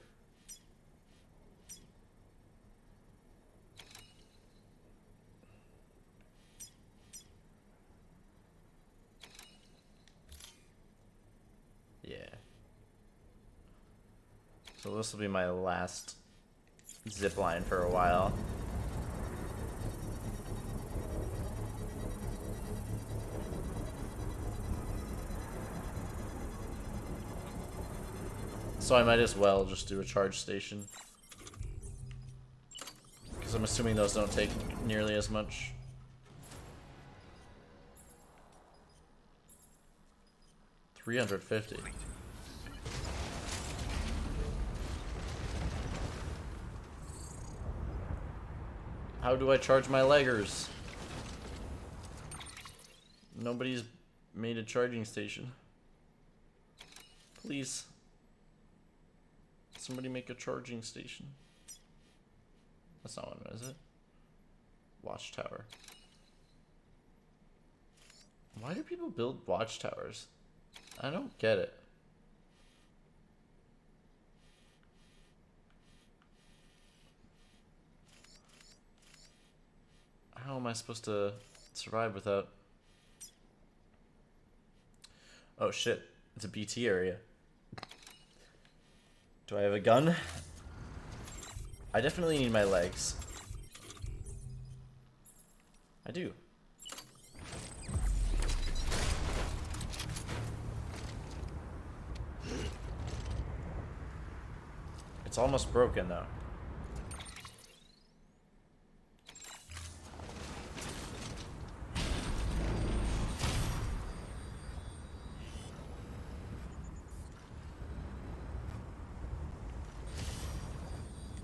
Yeah. So this will be my last zip line for a while. So I might as well just do a charge station. Because I'm assuming those don't take nearly as much. $350. How do I charge my leggers? Nobody's made a charging station. Please. Somebody make a charging station. That's not one, is it? Watchtower. Why do people build watchtowers? I don't get it. How am I supposed to survive without... Oh shit, it's a BT area. Do I have a gun? I definitely need my legs. I do. It's almost broken though.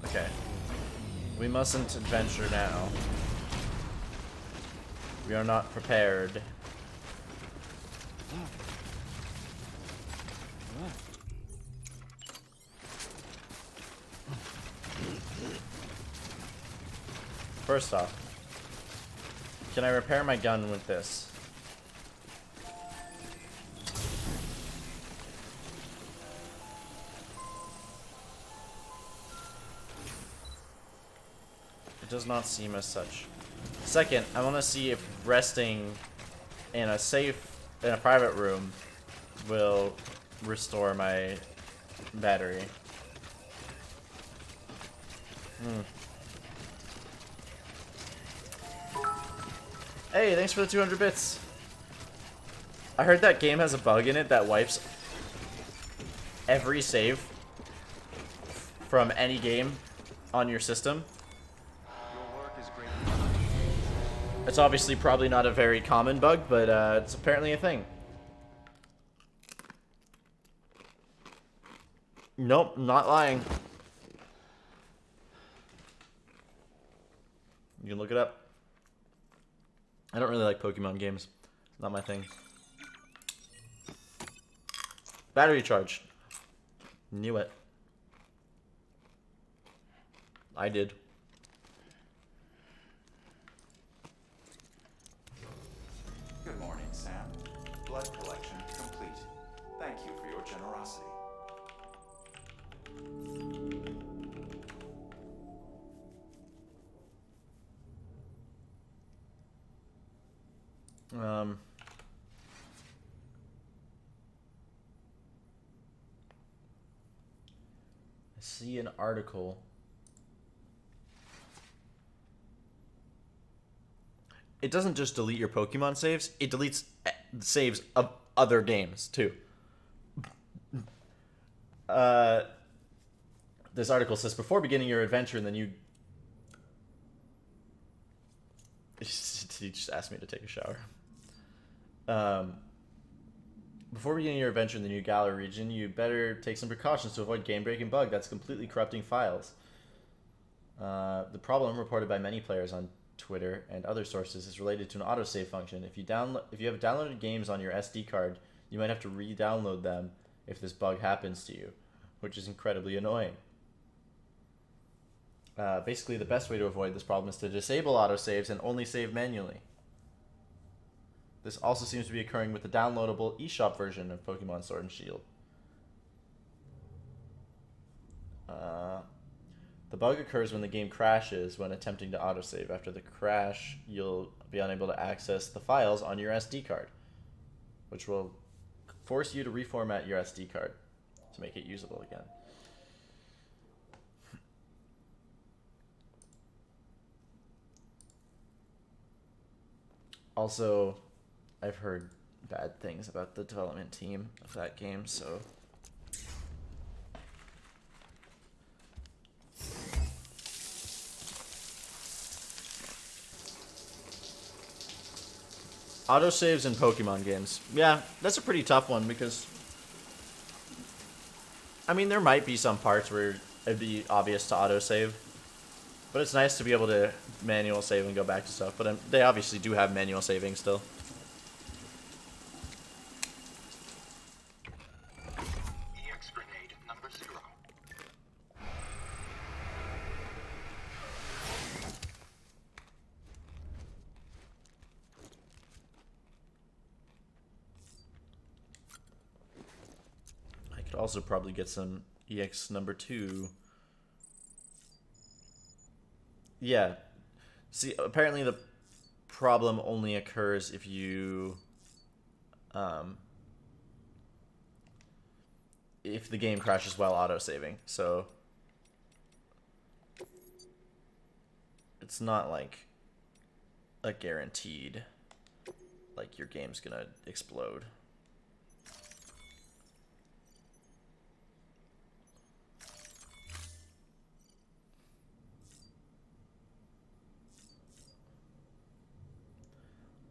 Okay. We mustn't adventure now. We are not prepared. First off, can I repair my gun with this? It does not seem as such. Second, I want to see if resting in a private room will restore my battery. Hey, thanks for the 200 bits. I heard that game has a bug in it that wipes every save from any game on your system. Your work is great. It's obviously probably not a very common bug, but it's apparently a thing. Nope, not lying. You can look it up. I don't really like Pokemon games. Not my thing. Battery charge. Knew it. I did. Good morning, Sam. Blood collection complete. Thank you for your generosity. Um, I see an article. It doesn't just delete your Pokemon saves, it deletes saves of other games too. This article says before beginning your adventure in the new. He just asked me to take a shower. Before beginning your adventure in the new Galar region, you better take some precautions to avoid game-breaking bug that's completely corrupting files. The problem, reported by many players on Twitter and other sources, is related to an autosave function. If you have downloaded games on your SD card, you might have to re-download them if this bug happens to you, which is incredibly annoying. Basically, the best way to avoid this problem is to disable autosaves and only save manually. This also seems to be occurring with the downloadable eShop version of Pokemon Sword and Shield. The bug occurs when the game crashes when attempting to autosave. After the crash, you'll be unable to access the files on your SD card, which will force you to reformat your SD card to make it usable again. Also, I've heard bad things about the development team of that game, so autosaves in Pokemon games. Yeah, that's a pretty tough one because I mean there might be some parts where it'd be obvious to autosave, but it's nice to be able to manual save and go back to stuff. But they obviously do have manual saving still. EX grenade number 0. I could also probably get some EX number 2. Yeah. See, apparently the problem only occurs if you if the game crashes while autosaving. So it's not like a guaranteed like your game's gonna explode.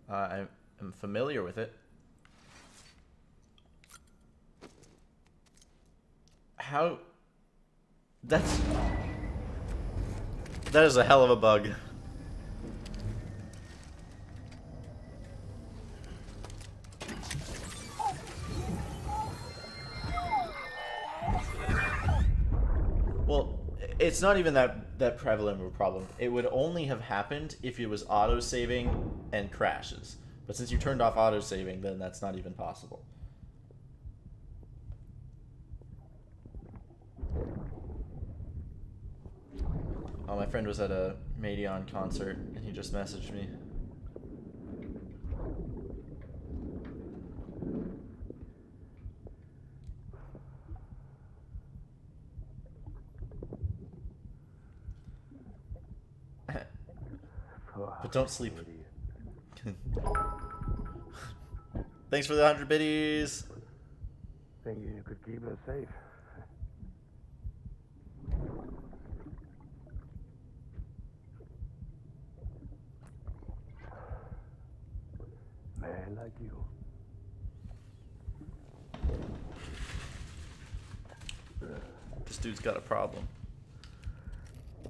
I'm familiar with it. How? That is a hell of a bug. Well, it's not even that prevalent of a problem. It would only have happened if it was auto-saving and crashes. But since you turned off auto-saving, then that's not even possible. Oh, my friend was at a Madeon concert, and he just messaged me. But don't sleep. Thanks for the 100 biddies. Think you could keep us safe. Man like you. This dude's got a problem.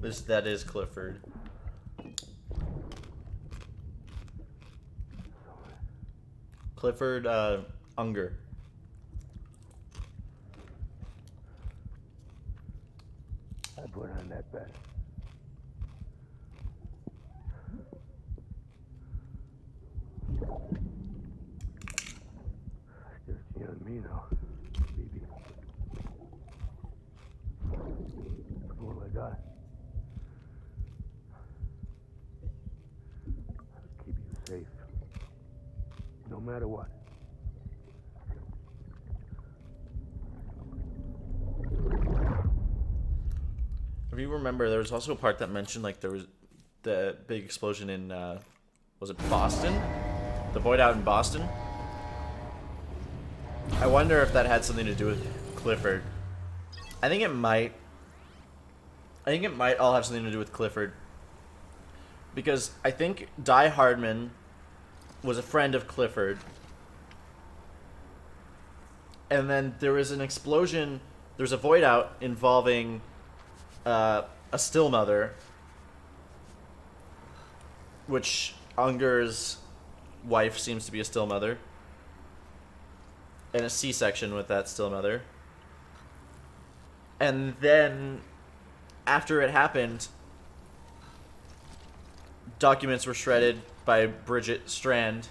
That is Clifford. Clifford Unger. I put on that bet. Just you and me now, baby. That's all I got. Keep you safe. matter what. If you remember, there was also a part that mentioned like there was the big explosion in was it Boston? The void out in Boston. I wonder if that had something to do with Clifford. I think it might. I think it might all have something to do with Clifford. Because I think Die Hardman was a friend of Clifford. And then there was an explosion. There's a void out involving a still mother, which Unger's wife seems to be a still mother, and a C-section with that still mother. And then, after it happened, documents were shredded by Bridget Strand,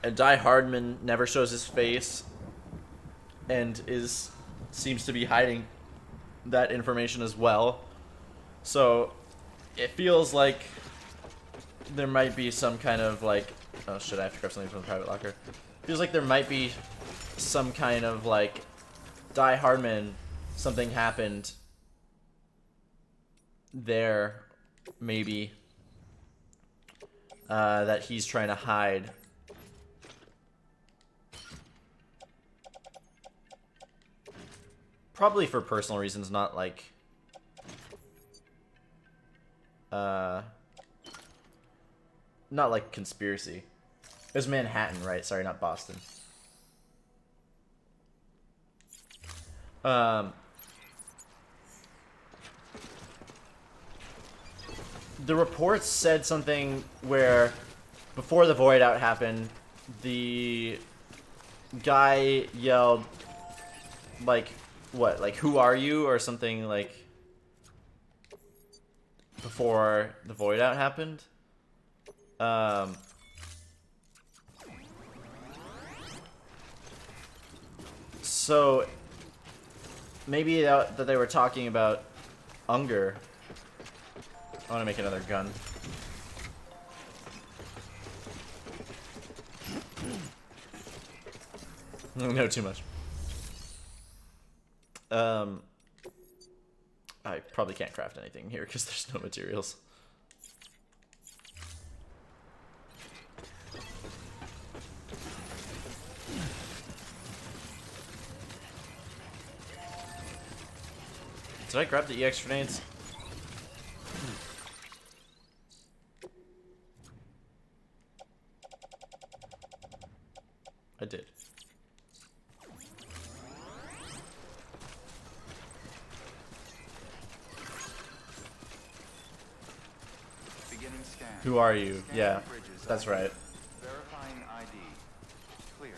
and Die Hardman never shows his face, and seems to be hiding that information as well. So it feels like there might be some kind of like, oh shit, I have to grab something from the private locker. Feels like there might be some kind of like Die Hardman, something happened there, maybe, that he's trying to hide. Probably for personal reasons, not like not like conspiracy. It was Manhattan, right? Sorry, not Boston. The reports said something where before the void out happened, the guy yelled like, what, like, who are you, or something, like, before the void out happened. So maybe that they were talking about Unger. I want to make another gun. No, too much. I probably can't craft anything here because there's no materials. Did I grab the EX grenades? I did. Beginning scan. Who are you? Scanning Yeah, bridges that's ID. right. Verifying ID. Clear.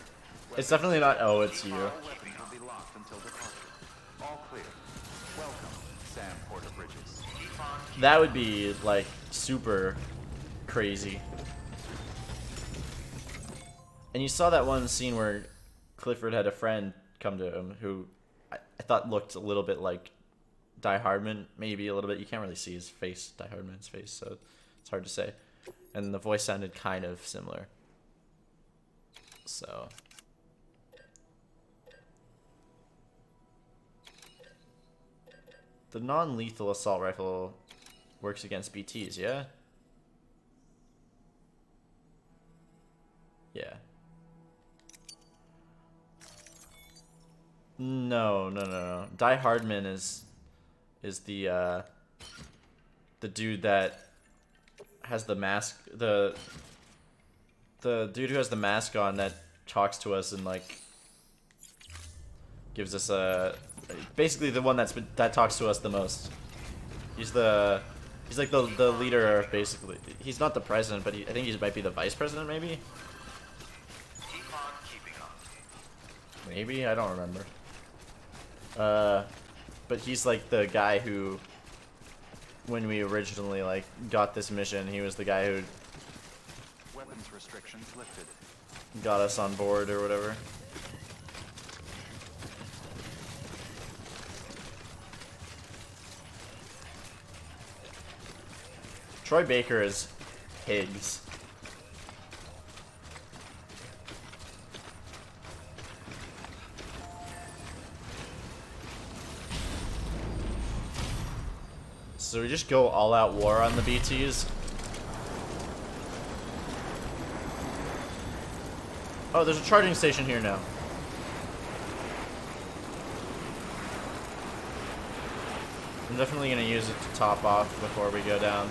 It's definitely not, oh, it's you. All weapons will be locked until departure. All clear. Welcome, Sam Porter Bridges. That would be, like, super crazy. And you saw that one scene where Clifford had a friend come to him who I thought looked a little bit like Die Hardman, maybe a little bit. You can't really see his face, Die Hardman's face, so it's hard to say. And the voice sounded kind of similar. So the non-lethal assault rifle works against BTs, yeah? Yeah. No. Die Hardman is the dude that has the mask, the dude who has the mask on that talks to us and like gives us basically the one that talks to us the most. He's like the leader, basically. He's not the president, but I think he might be the vice president, maybe. Keep on keeping on. Maybe, I don't remember. But he's like the guy who, when we originally like got this mission, he was the guy who Weapons restrictions lifted. got us on board or whatever. Troy Baker is Higgs. So we just go all out war on the BTs. Oh, there's a charging station here now. I'm definitely gonna use it to top off before we go down.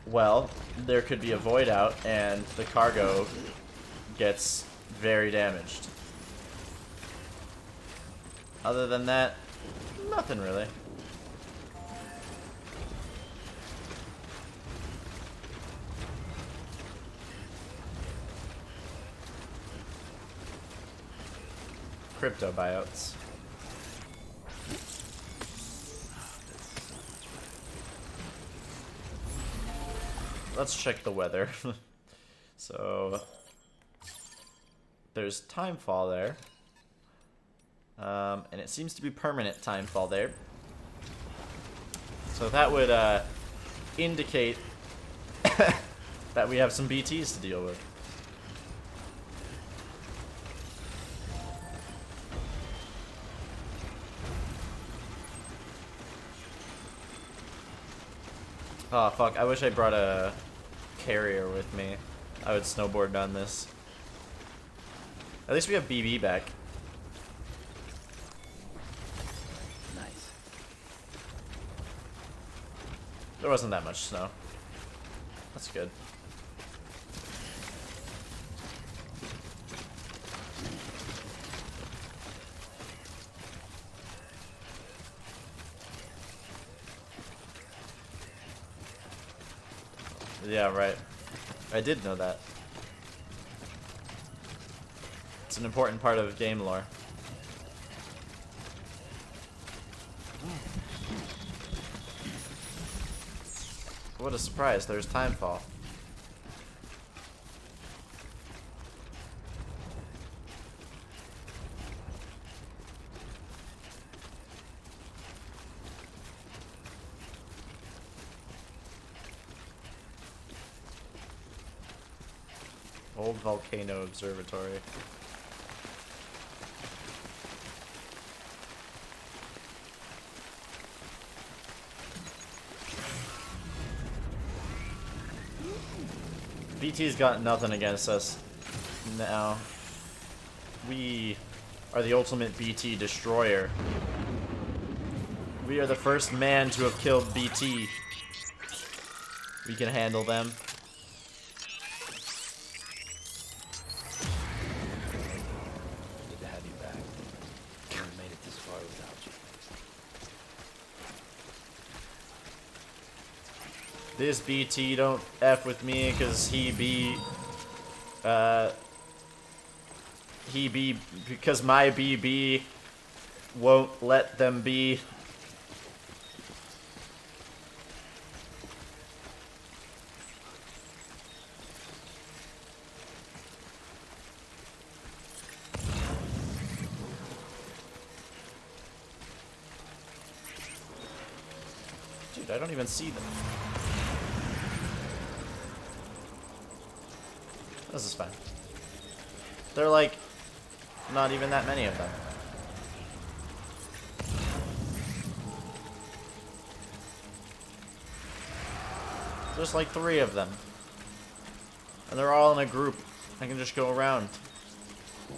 Well, there could be a void out and the cargo gets very damaged. Other than that, nothing really. Crypto buyouts. Let's check the weather. So there's timefall there. And it seems to be permanent timefall there. So that would indicate that we have some BTs to deal with. Oh fuck, I wish I brought a carrier with me. I would snowboard down this. At least we have BB back. Nice. There wasn't that much snow. That's good. Yeah, right. I did know that. It's an important part of game lore. What a surprise, there's timefall. Old Volcano Observatory. BT's got nothing against us now. We are the ultimate BT destroyer. We are the first man to have killed BT. We can handle them. Good to have you back. Never made it this far without you. This BT don't F with me because he be because my BB won't let them be. Dude, I don't even see them. This is fine. They're like, not even that many of them. There's like 3 of them. And they're all in a group. I can just go around.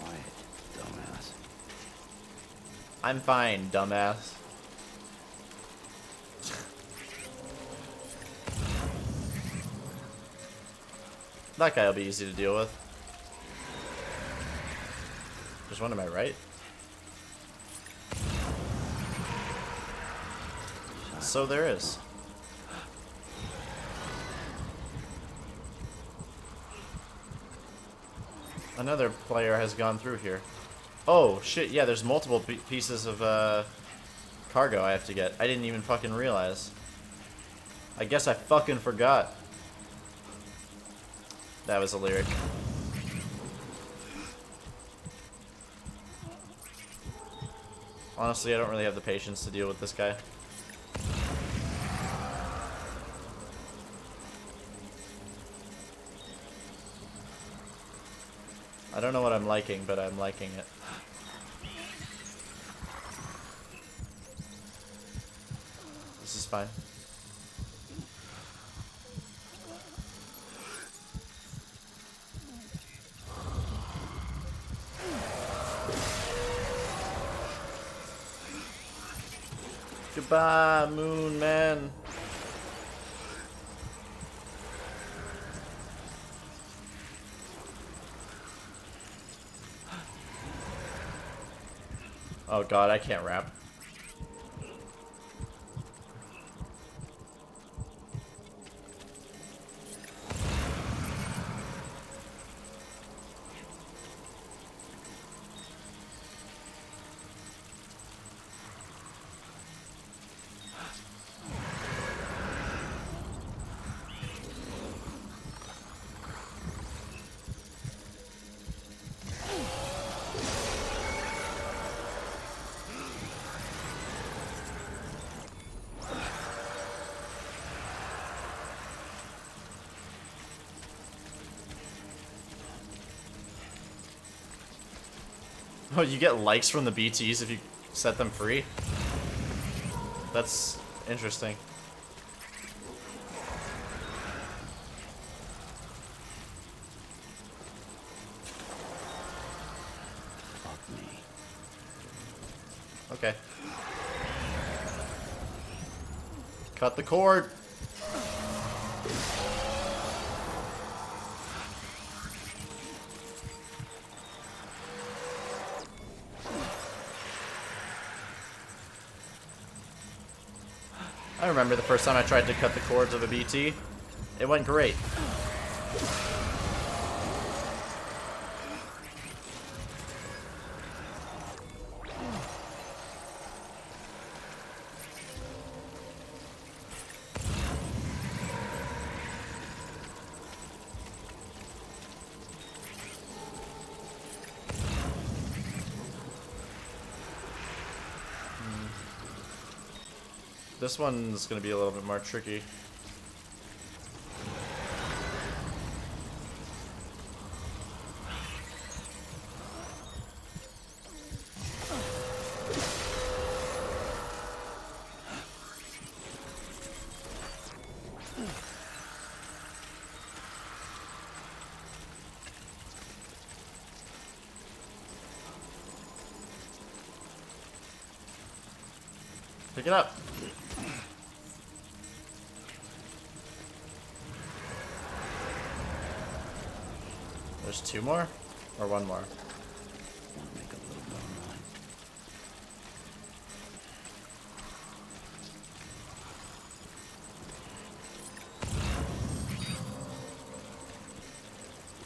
Quiet, dumbass. I'm fine, dumbass. That guy will be easy to deal with. There's one to my right. So there is. Another player has gone through here. Oh, shit, yeah, there's multiple pieces of cargo I have to get. I didn't even fucking realize. I guess I fucking forgot. That was a lyric. Honestly, I don't really have the patience to deal with this guy. don't know what I'm liking, but I'm liking it. This is fine. Goodbye, Moon Man. Oh god, I can't rap. Oh, you get likes from the BTs if you set them free? That's interesting. Fuck me. Okay. Cut the cord. I remember the first time I tried to cut the cords of a BT. It went great. This one's gonna be a little bit more tricky. Pick it up. There's two more? Or one more? Want to make a little more money.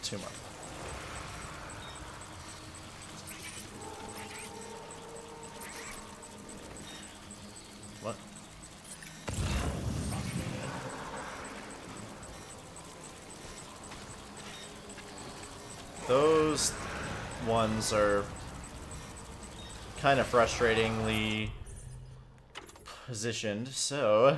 Two more. What? Those ones are kind of frustratingly positioned, so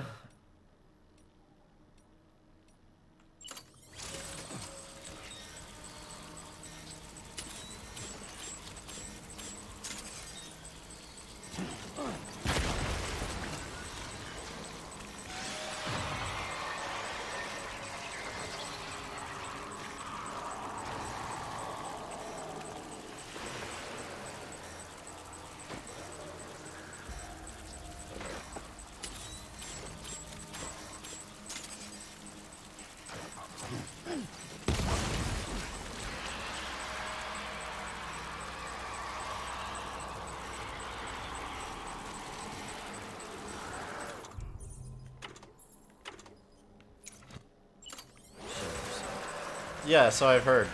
yeah, so I've heard.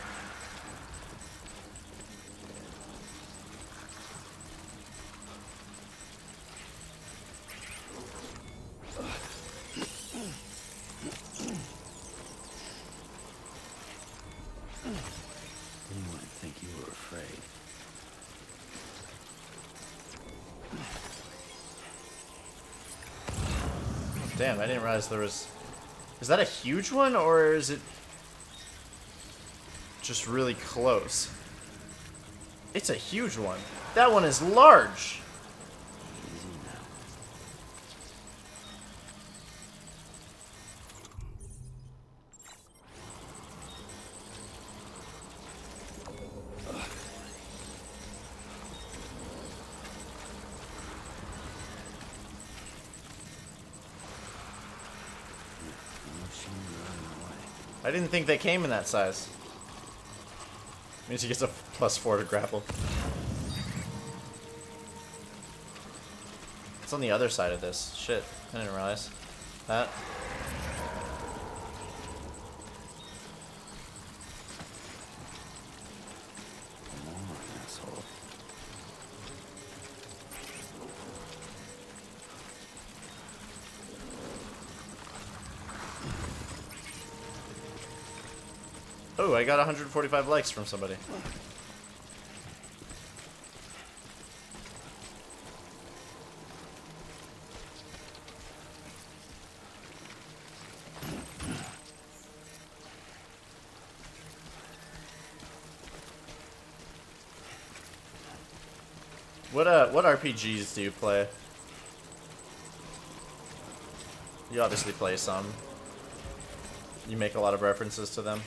Anyone would think you were afraid. Damn, I didn't realize there was... Is that a huge one, or is it just really close? It's a huge one. That one is large. Easy now. I didn't think they came in that size. Means he gets a +4 to grapple. It's on the other side of this. Shit. I didn't realize that. Come on, asshole. Oh, I got 145 likes from somebody. What RPGs do you play? You obviously play some. You make a lot of references to them.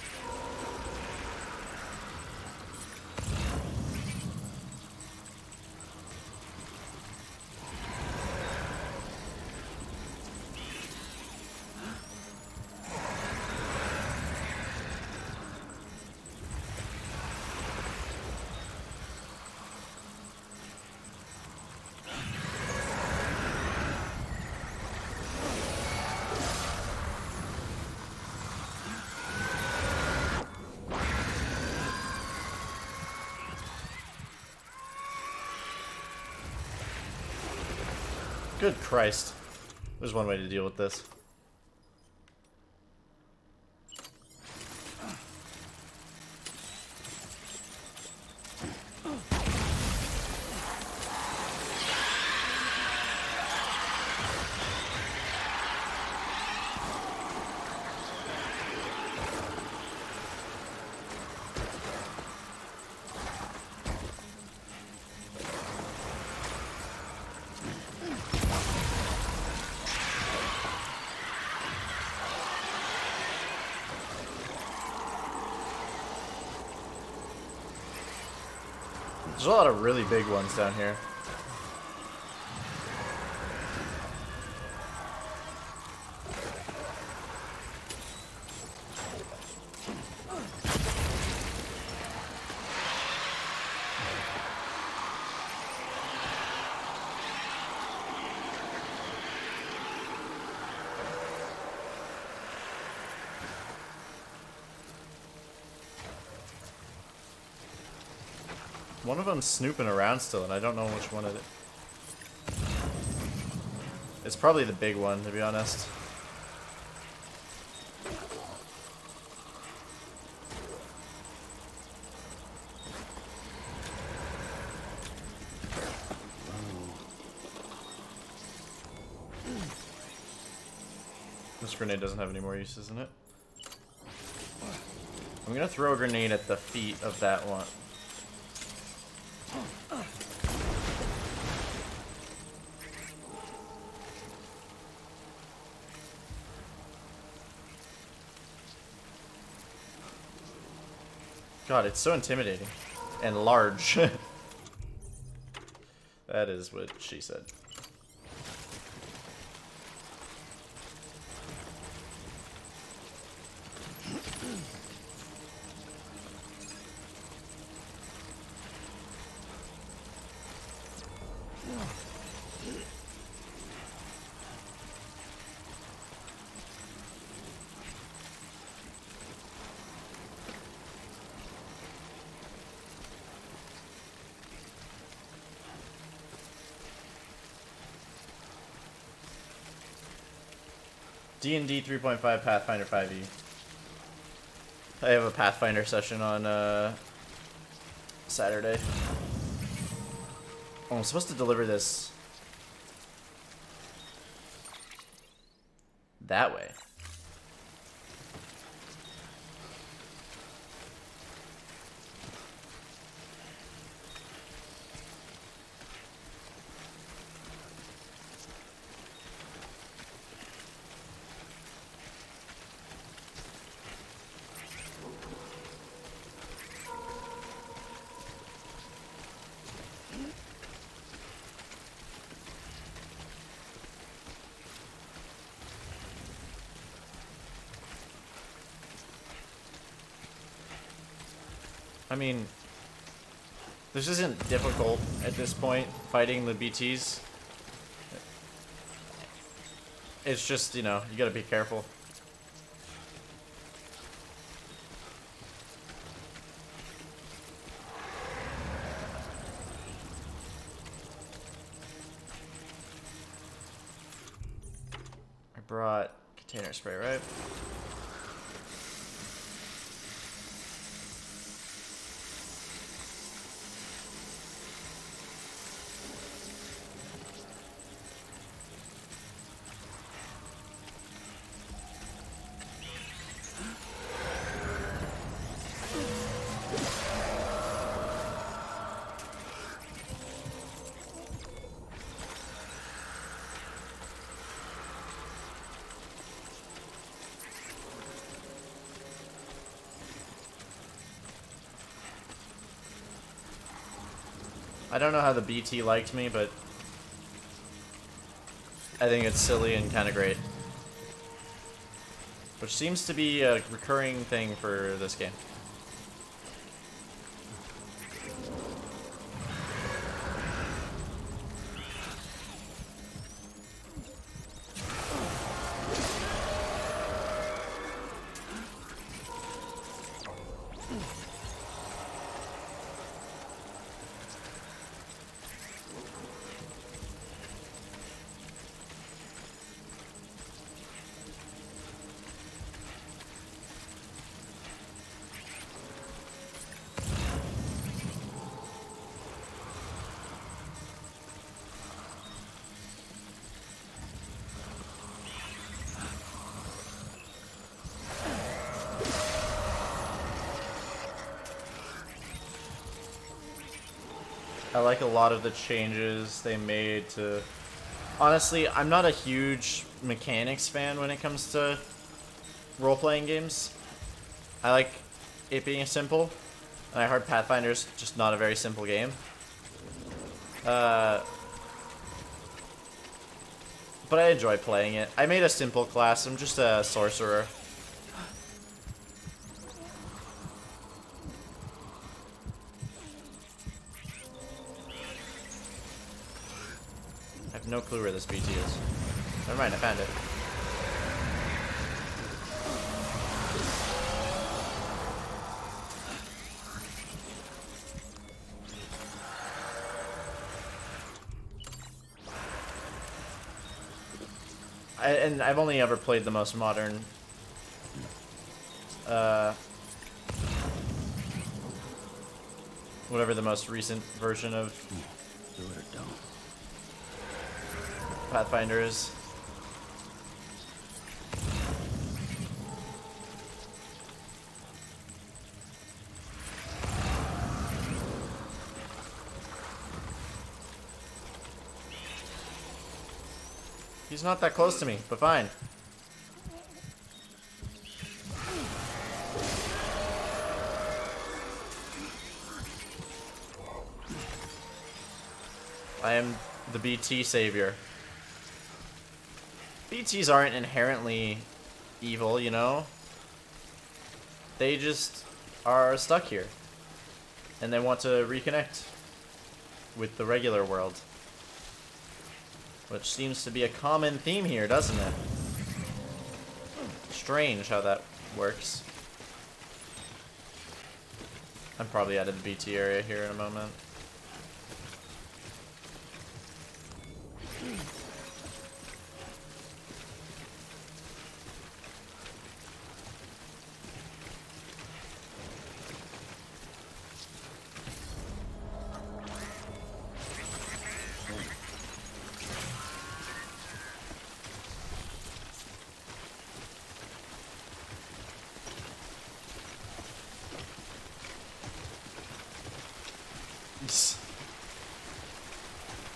Good Christ. There's one way to deal with this. There's a lot of really big ones down here. One of them's snooping around still, and I don't know which one it is. It's probably the big one, to be honest. This grenade doesn't have any more uses in it. I'm gonna throw a grenade at the feet of that one. God, it's so intimidating. And large. That is what she said. D&D 3.5 Pathfinder 5e. I have a Pathfinder session on Saturday. Oh, I'm supposed to deliver this that way. I mean, this isn't difficult at this point, fighting the BTs. It's just, you know, you gotta be careful. I brought container spray, right? I don't know how the BT liked me, but I think it's silly and kind of great. Which seems to be a recurring thing for this game. I like a lot of the changes they made to... Honestly, I'm not a huge mechanics fan when it comes to role-playing games. I like it being simple, and I heard Pathfinder's just not a very simple game. But I enjoy playing it. I made a simple class. I'm just a sorcerer. I have no clue where this BT is. Never mind, I found it. And I've only ever played the most modern, whatever the most recent version of Do it or don't. Pathfinder is. He's not that close to me, but fine. I am the BT savior. BTs aren't inherently evil, you know? They just are stuck here. And they want to reconnect with the regular world. Which seems to be a common theme here, doesn't it? Strange how that works. I'm probably out of the BT area here in a moment.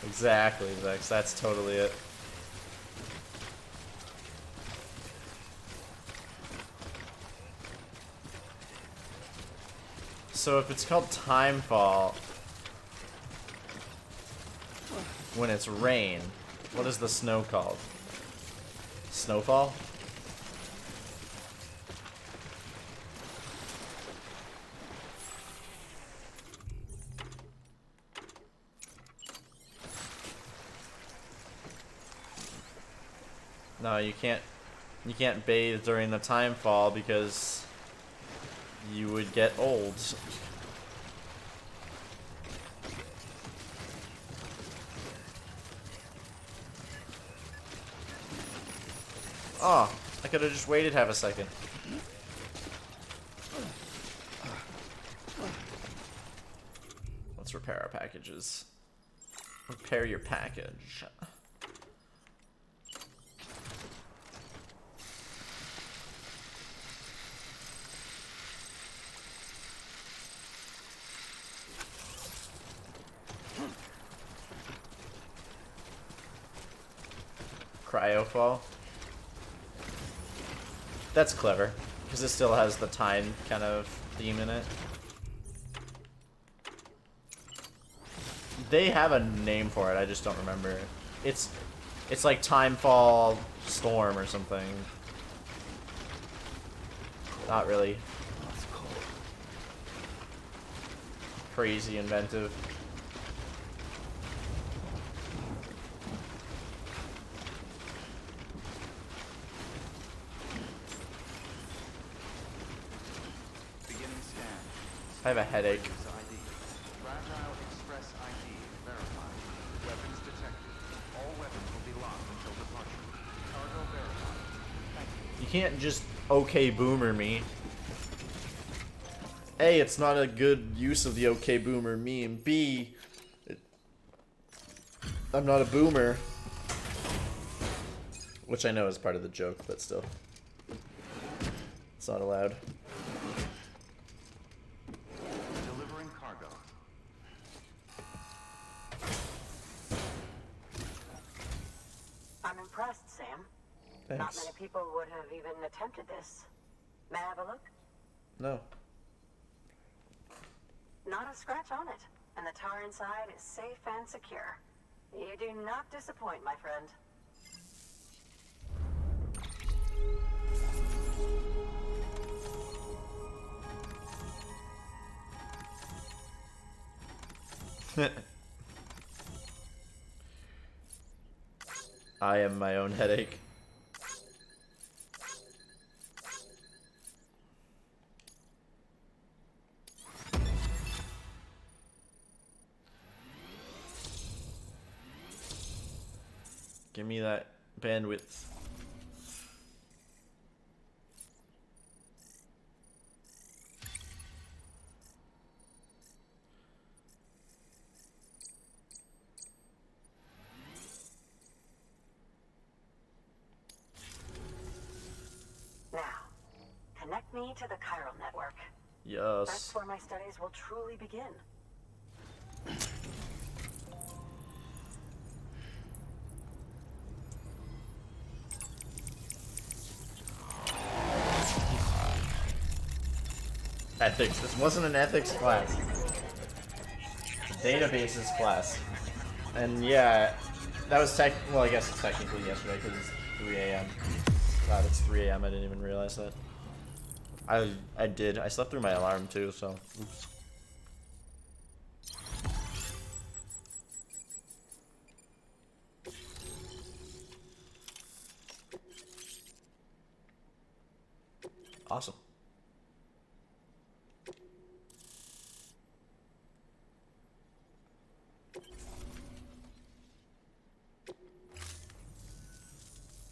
Exactly, Vex. That's totally it. So if it's called Timefall when it's rain, what is the snow called? Snowfall? No, you can't. You can't bathe during the time fall because you would get old. Oh, I could have just waited half a second. Let's repair our packages. Repair your package. Cryofall. That's clever, because it still has the time kind of theme in it. They have a name for it, I just don't remember. It's like Timefall Storm or something. Not really. Crazy inventive. Beginning scan. I have a headache. Bridges ID. Fragile Express ID verified. Weapons detected. All weapons will be locked until departure. Cargo verified. Thank you. You can't just okay boomer me. A, it's not a good use of the okay boomer meme. B, I'm not a boomer. Which I know is part of the joke, but still. It's not allowed. Delivering cargo. I'm impressed, Sam. Not Thanks. many people would have even attempted this. May I have a look? No. Not a scratch on it, and the tar inside is safe and secure. You do not disappoint, my friend. I am my own headache. Give me that bandwidth. Now, connect me to the chiral network. Yes. That's where my studies will truly begin. Ethics. This wasn't an ethics class. Databases class. And yeah, that was well, I guess it's technically yesterday because it's 3 a.m. God, it's 3 a.m. I didn't even realize that. I did. I slept through my alarm too, so oops. Awesome.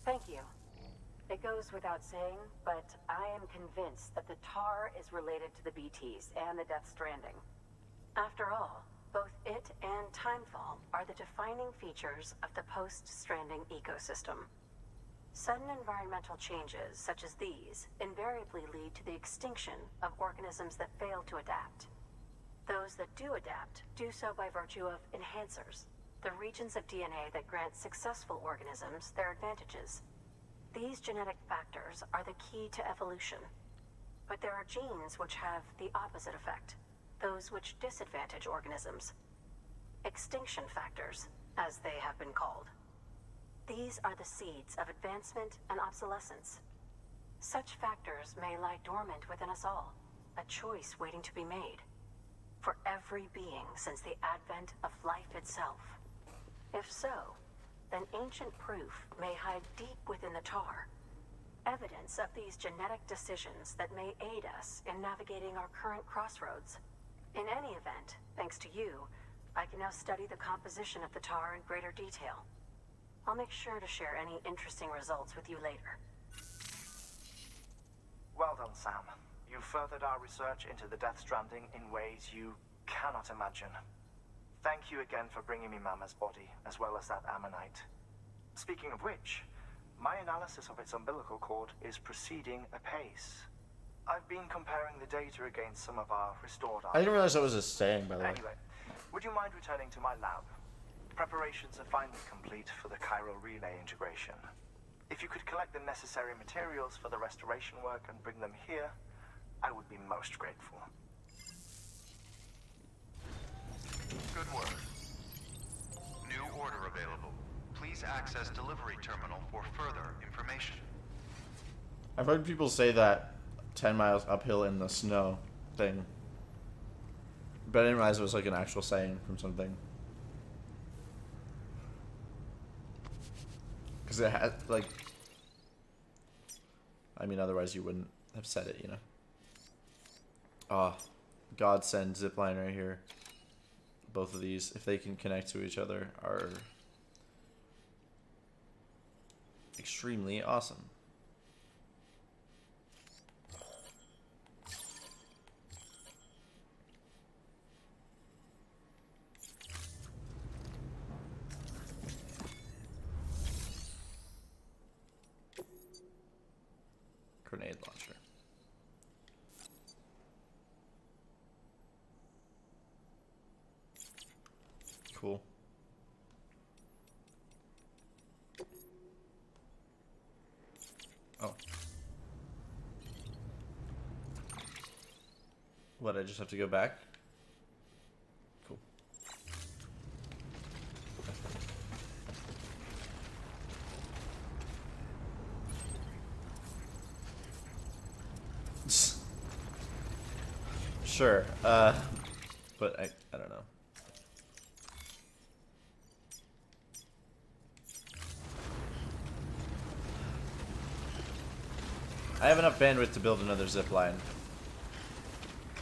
Thank you. It goes without saying, but I am convinced that the tar is related to the BTs and the Death Stranding. After all, both it and Timefall are the defining features of the post-Stranding ecosystem. Sudden environmental changes such as these invariably lead to the extinction of organisms that fail to adapt. Those that do adapt do so by virtue of enhancers, the regions of DNA that grant successful organisms their advantages. These genetic factors are the key to evolution. But there are genes which have the opposite effect, those which disadvantage organisms. Extinction factors, as they have been called. These are the seeds of advancement and obsolescence. Such factors may lie dormant within us all, a choice waiting to be made. For every being since the advent of life itself. If so, then ancient proof may hide deep within the tar. Evidence of these genetic decisions that may aid us in navigating our current crossroads. In any event, thanks to you, I can now study the composition of the tar in greater detail. I'll make sure to share any interesting results with you later. Well done, Sam. You furthered our research into the Death Stranding in ways you cannot imagine. Thank you again for bringing me Mama's body, as well as that ammonite. Speaking of which, my analysis of its umbilical cord is proceeding apace. I've been comparing the data against some of our restored I didn't realize that was a saying, by the way. Anyway, would you mind returning to my lab? Preparations are finally complete for the chiral relay integration. If you could collect the necessary materials for the restoration work and bring them here, I would be most grateful. Good work. New order available. Please access delivery terminal for further information. I've heard people say that 10 miles uphill in the snow thing. But I didn't realize it was like an actual saying from something. Because it had, like... I mean, otherwise you wouldn't have said it, you know? Ah, godsend zipline right here. Both of these, if they can connect to each other, are extremely awesome. Grenade launcher. Cool. Oh. What, I just have to go back? Cool. Sure, but I don't know. I have enough bandwidth to build another zip line,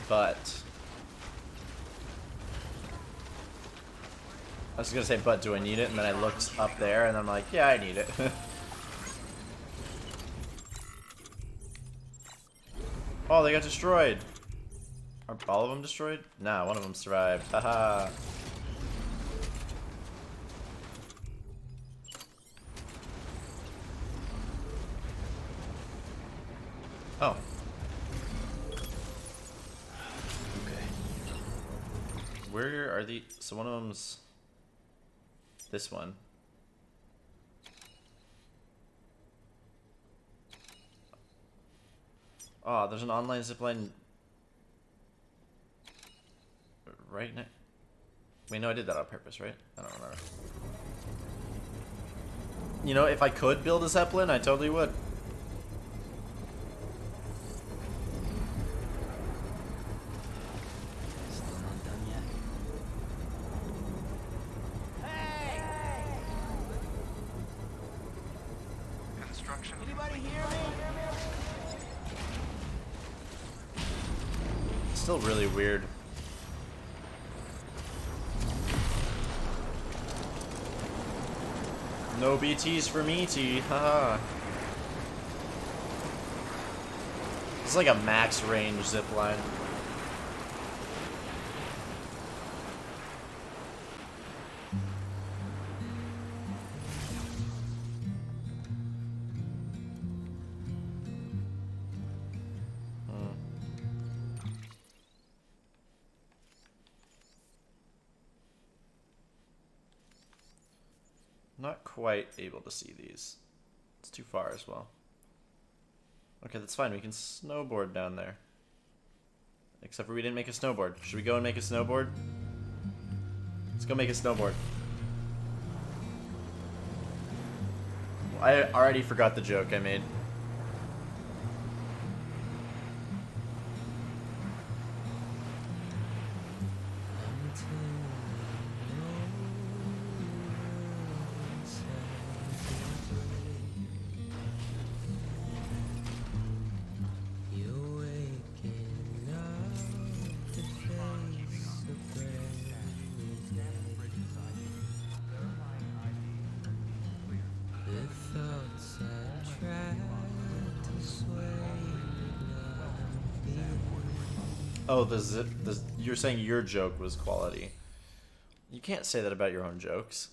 but I was gonna say, but do I need it? And then I looked up there, and I'm like, yeah, I need it. Oh, they got destroyed. Are all of them destroyed? Nah, one of them survived. Haha. Oh. Okay. Where are the... So one of them's... this one. Oh, there's an online zipline... right now. Wait, no, I did that on purpose, right? I don't remember. You know, if I could build a zeppelin, I totally would. Still not done yet. Construction. Still really weird. No BTs for me, T. Haha. It's like a max range zipline. Not quite able to see these. It's too far as well. Okay, that's fine. We can snowboard down there. Except for we didn't make a snowboard. Should we go and make a snowboard? Let's go make a snowboard. I already forgot the joke I made. Oh, you're saying your joke was quality. You can't say that about your own jokes.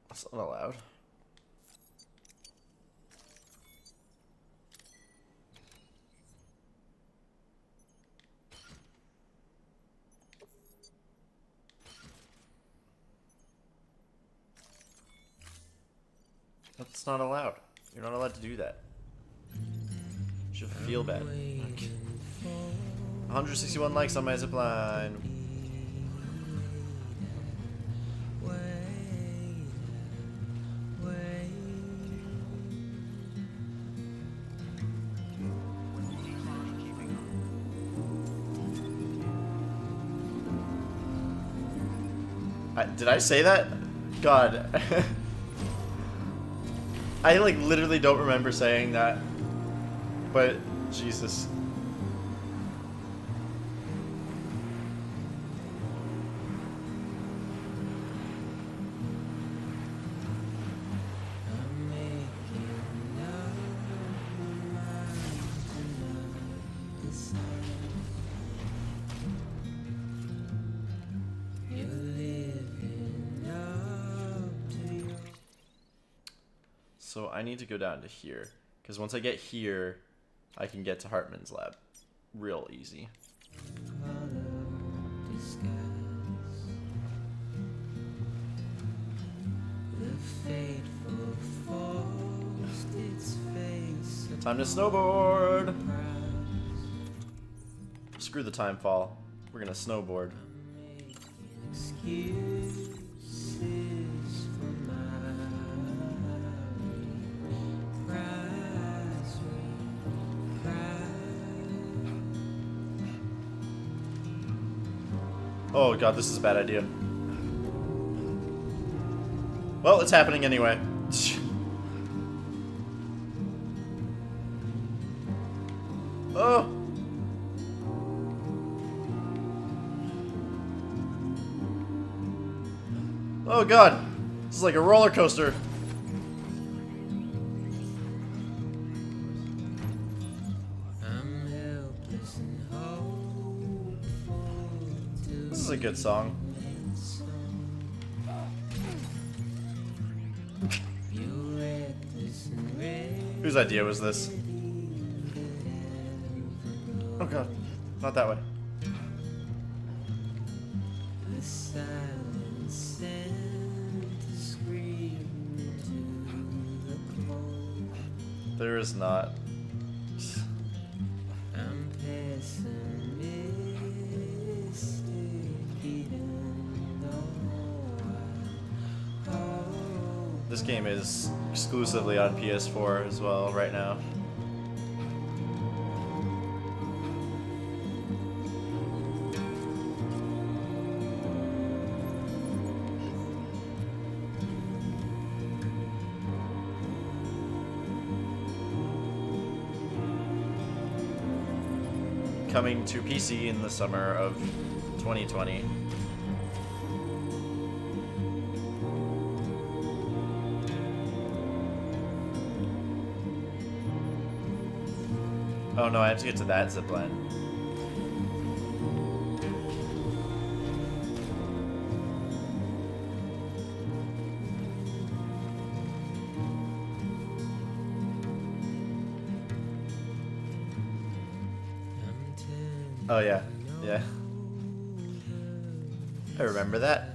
That's not allowed. That's not allowed. You're not allowed to do that. You should feel bad. 161 likes on my zipline. Did I say that? God. I like literally don't remember saying that. But Jesus. So I need to go down to here, because once I get here, I can get to Hartman's lab real easy. Time to snowboard! Screw the time fall. We're gonna snowboard. Oh god, this is a bad idea. Well, it's happening anyway. Oh! Oh god! This is like a roller coaster. This is a good song. Whose idea was this? Oh god, not that way. There is not. This game is exclusively on PS4 as well right now. Coming to PC in the summer of 2020. Oh no, I have to get to that zipline. Oh yeah, yeah. I remember that.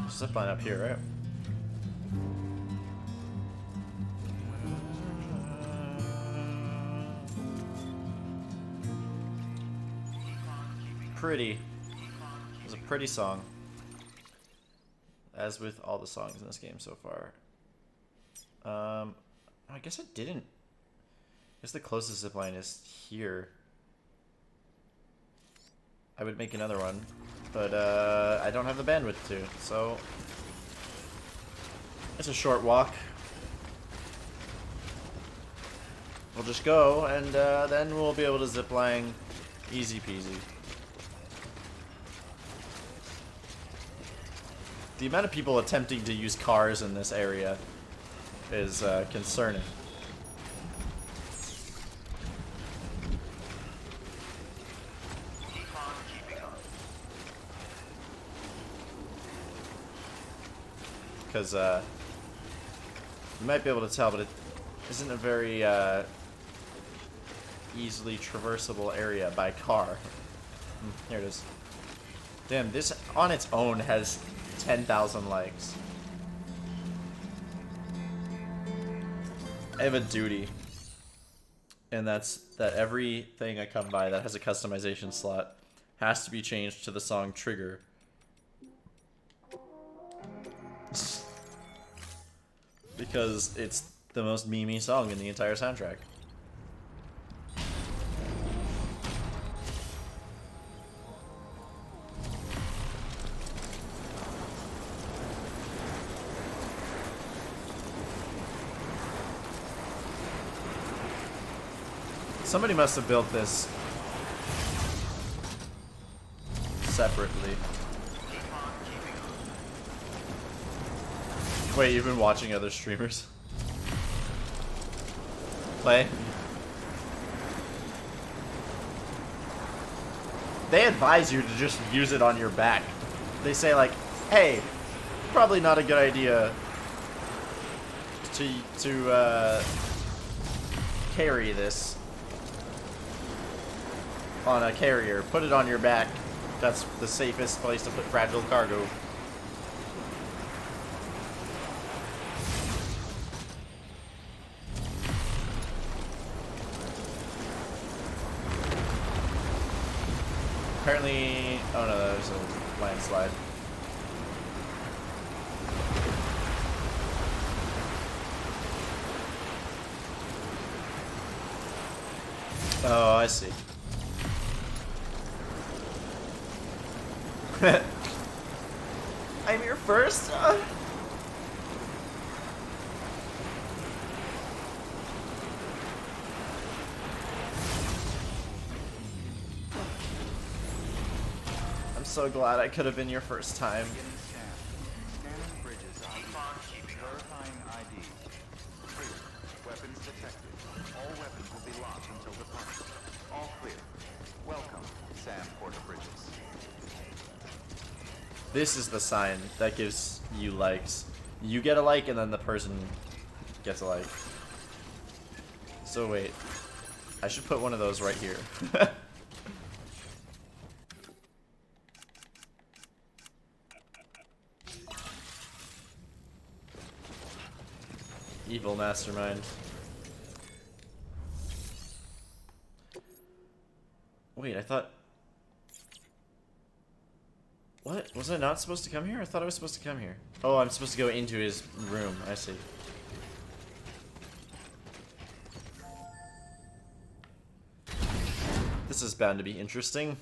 Zipline up here, right? Pretty. It was a pretty song. As with all the songs in this game so far. I guess I didn't. I guess the closest zipline is here. I would make another one, but I don't have the bandwidth to, so it's a short walk. we'll just go, and then we'll be able to zipline easy peasy. The amount of people attempting to use cars in this area is concerning. Keep on keeping on. Because you might be able to tell, but it isn't a very easily traversable area by car. Here it is. Damn, this on its own has 10,000 likes. I have a duty, and that's that everything I come by that has a customization slot has to be changed to the song Trigger. Because it's the most memey song in the entire soundtrack. Somebody must have built this separately. Wait, you've been watching other streamers play? They advise you to just use it on your back. They say like, hey, probably not a good idea to carry this on a carrier. Put it on your back. That's the safest place to put fragile cargo. Apparently, oh no, there's a landslide. Oh, I see. I'm here first? I'm so glad I could have been your first time. Scanning bridges ID. Verifying ID. Clear. Weapons detected. All weapons will be locked until departure. All clear. Welcome, Sam Porter Bridges. This is the sign that gives you likes. You get a like, and then the person gets a like. So wait, I should put one of those right here. Evil mastermind. Wait, I thought... What? Was I not supposed to come here? I thought I was supposed to come here. Oh, I'm supposed to go into his room. I see. This is bound to be interesting.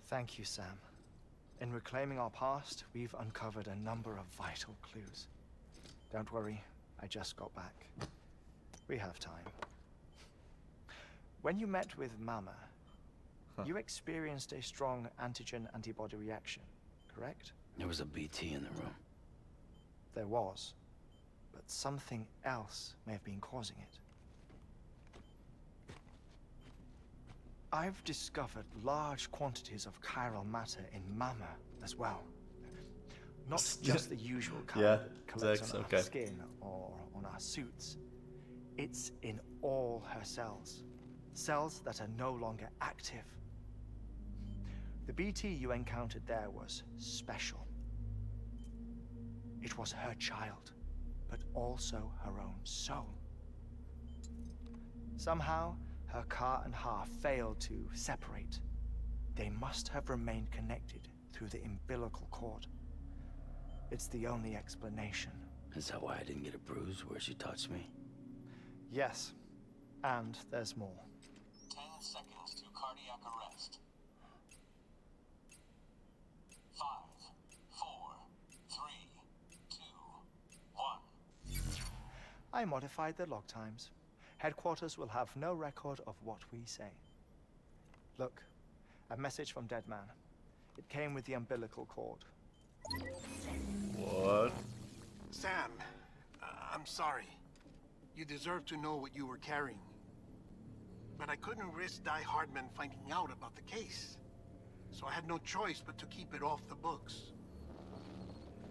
Thank you, Sam. In reclaiming our past, we've uncovered a number of vital clues. Don't worry, I just got back. We have time. When you met with Mama, you experienced a strong antigen-antibody reaction, correct? There was a BT in the room. There was, but something else may have been causing it. I've discovered large quantities of chiral matter in Mama as well. Not just the usual kind Yeah, that collects that's on okay. our skin or on our suits. It's in all her cells. Cells that are no longer active. The BT you encountered there was special. It was her child, but also her own soul. Somehow, her Ka and Ha failed to separate. They must have remained connected through the umbilical cord. It's the only explanation. Is that why I didn't get a bruise where she touched me? Yes, and there's more. 10 seconds to cardiac arrest. I modified the log times. Headquarters will have no record of what we say. Look, a message from Dead Man. It came with the umbilical cord. What? Sam, I'm sorry. You deserve to know what you were carrying. But I couldn't risk Die Hardman finding out about the case. So I had no choice but to keep it off the books.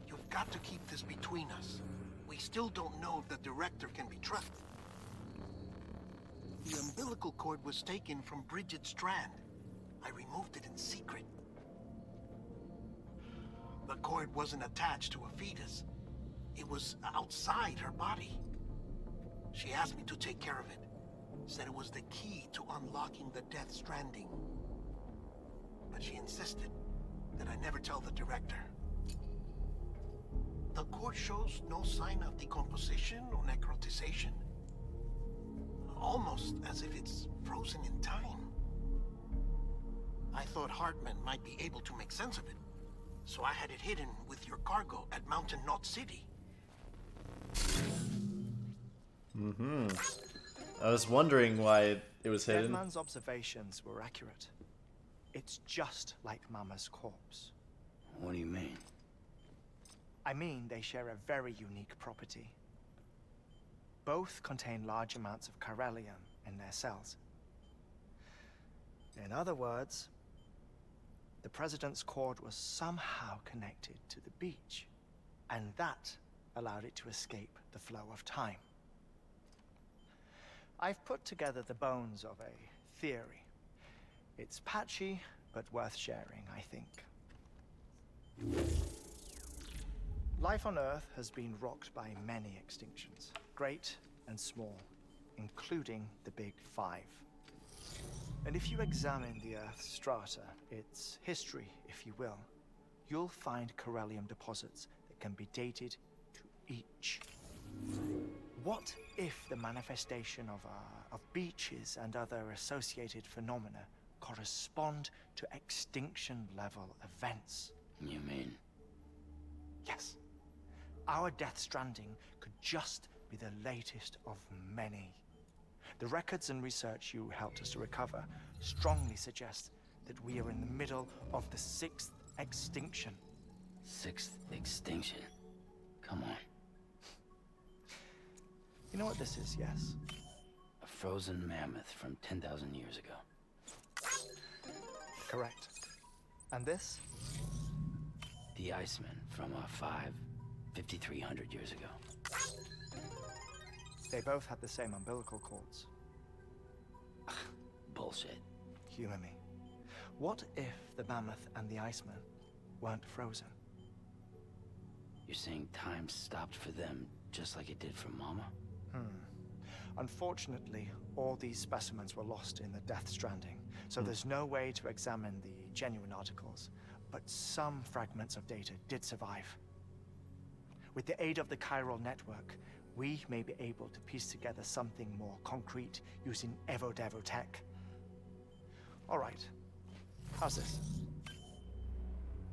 You've got to keep this between us. We still don't know if the director can be trusted. The umbilical cord was taken from Bridget Strand. I removed it in secret. The cord wasn't attached to a fetus. It was outside her body. She asked me to take care of it. Said it was the key to unlocking the Death Stranding. But she insisted that I never tell the director. The cord shows no sign of decomposition or necrotization. Almost as if it's frozen in time. I thought Hartman might be able to make sense of it. So I had it hidden with your cargo at Mountain Knot City. I was wondering why it was hidden. Deadman's observations were accurate. It's just like Mama's corpse. What do you mean? I mean, they share a very unique property. Both contain large amounts of chiralium in their cells. In other words, the President's cord was somehow connected to the beach, and that allowed it to escape the flow of time. I've put together the bones of a theory. It's patchy, but worth sharing, I think. Life on Earth has been rocked by many extinctions, great and small, including the Big Five. And if you examine the Earth's strata, its history, if you will, you'll find chiralium deposits that can be dated to each. What if the manifestation of beaches and other associated phenomena correspond to extinction-level events? You mean? Yes. Our Death Stranding could just be the latest of many. The records and research you helped us to recover strongly suggest that we are in the middle of the 6th extinction. 6th extinction? Come on. You know what this is, yes? A frozen mammoth from 10,000 years ago. Correct. And this? The Iceman from 5,300 years ago. They both had the same umbilical cords. Bullshit. Humor me. What if the mammoth and the Iceman weren't frozen? You're saying time stopped for them just like it did for Mama? Unfortunately, all these specimens were lost in the Death Stranding, so there's no way to examine the genuine articles, but some fragments of data did survive. With the aid of the chiral network, we may be able to piece together something more concrete using Evo-Devo tech. All right, how's this?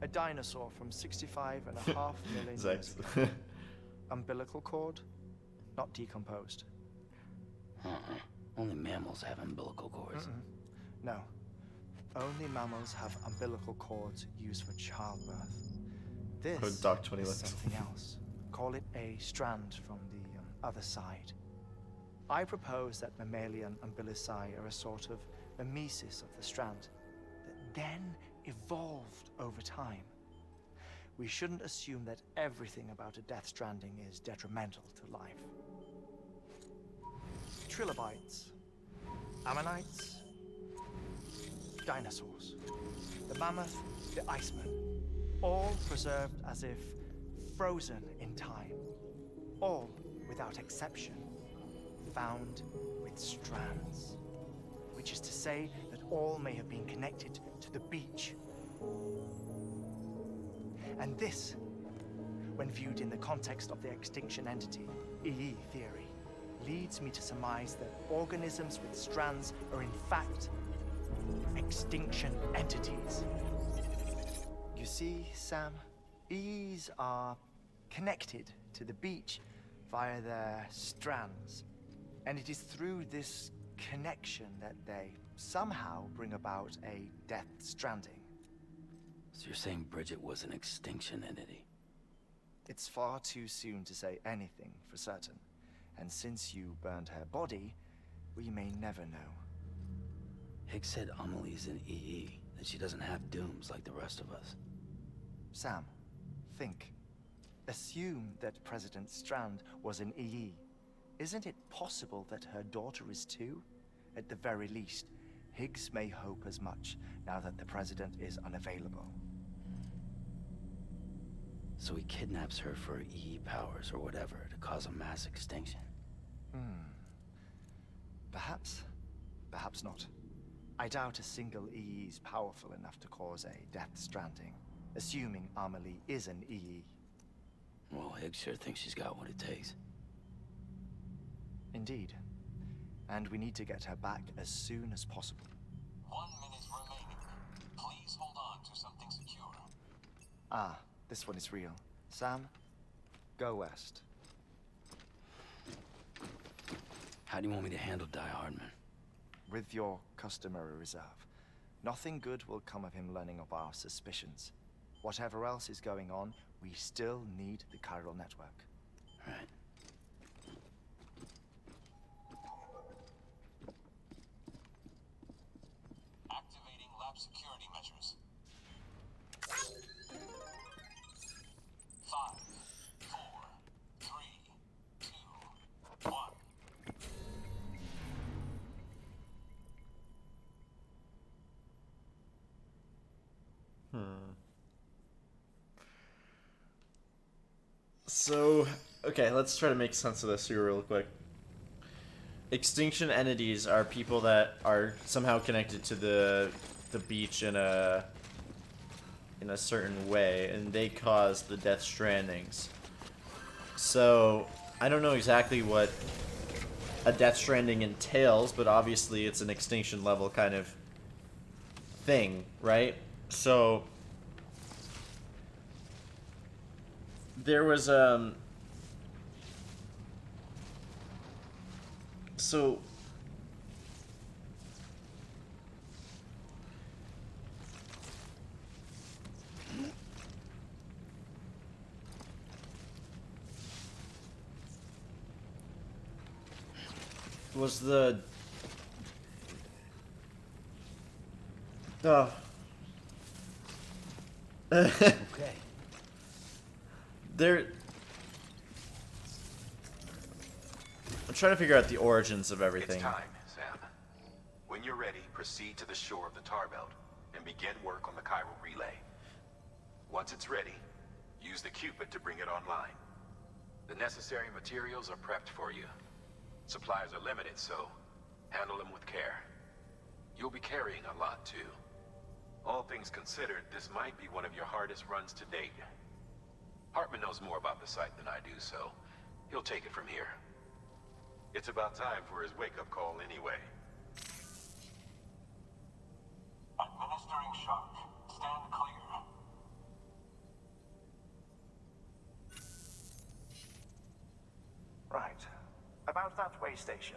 A dinosaur from 65.5 million years ago. Umbilical cord, not decomposed. Only mammals have umbilical cords. No. Only mammals have umbilical cords used for childbirth. This Doc 20 is left. something else. Call it a strand from the other side. I propose that mammalian umbilici are a sort of mimesis of the strand that then evolved over time. We shouldn't assume that everything about a Death Stranding is detrimental to life. Trilobites, ammonites, dinosaurs, the mammoth, the Iceman, all preserved as if frozen in time, all without exception, found with strands, which is to say that all may have been connected to the beach. And this, when viewed in the context of the extinction entity, EE theory, leads me to surmise that organisms with strands are in fact extinction entities. You see, Sam, EEs are connected to the beach, via their strands. And it is through this connection that they somehow bring about a death stranding. So you're saying Bridget was an extinction entity? It's far too soon to say anything for certain. And since you burned her body, we may never know. Higgs said Amelie's an EE, that she doesn't have dooms like the rest of us. Sam, think. Assume that President Strand was an EE. Isn't it possible that her daughter is too? At the very least, Higgs may hope as much now that the President is unavailable. So he kidnaps her for EE powers or whatever to cause a mass extinction. Perhaps. Perhaps not. I doubt a single EE is powerful enough to cause a death stranding, assuming Amelie is an EE. Well, Higgs sure thinks she's got what it takes. Indeed. And we need to get her back as soon as possible. 1 minute remaining. Please hold on to something secure. Ah, this one is real. Sam, go west. How do you want me to handle Die Hardman? With your customary reserve. Nothing good will come of him learning of our suspicions. Whatever else is going on, we still need the chiral network. Right. Activating lab security measures. 5, 4, 3, 2, 1. So, okay, let's try to make sense of this here real quick. Extinction entities are people that are somehow connected to the beach in a certain way, and they cause the death strandings. So, I don't know exactly what a death stranding entails, but obviously it's an extinction level kind of thing, right? So there was so was the Okay. there I'm trying to figure out the origins of everything. It's time, Sam. When you're ready, proceed to the shore of the tar belt and begin work on the chiral relay. Once it's ready, use the Cupid to bring it online. The necessary materials are prepped for you. Supplies are limited, so handle them with care. You'll be carrying a lot, too. All things considered, this might be one of your hardest runs to date. Hartman knows more about the site than I do, so he'll take it from here. It's about time for his wake-up call anyway. Administering shock. Stand clear. Right. About that way station.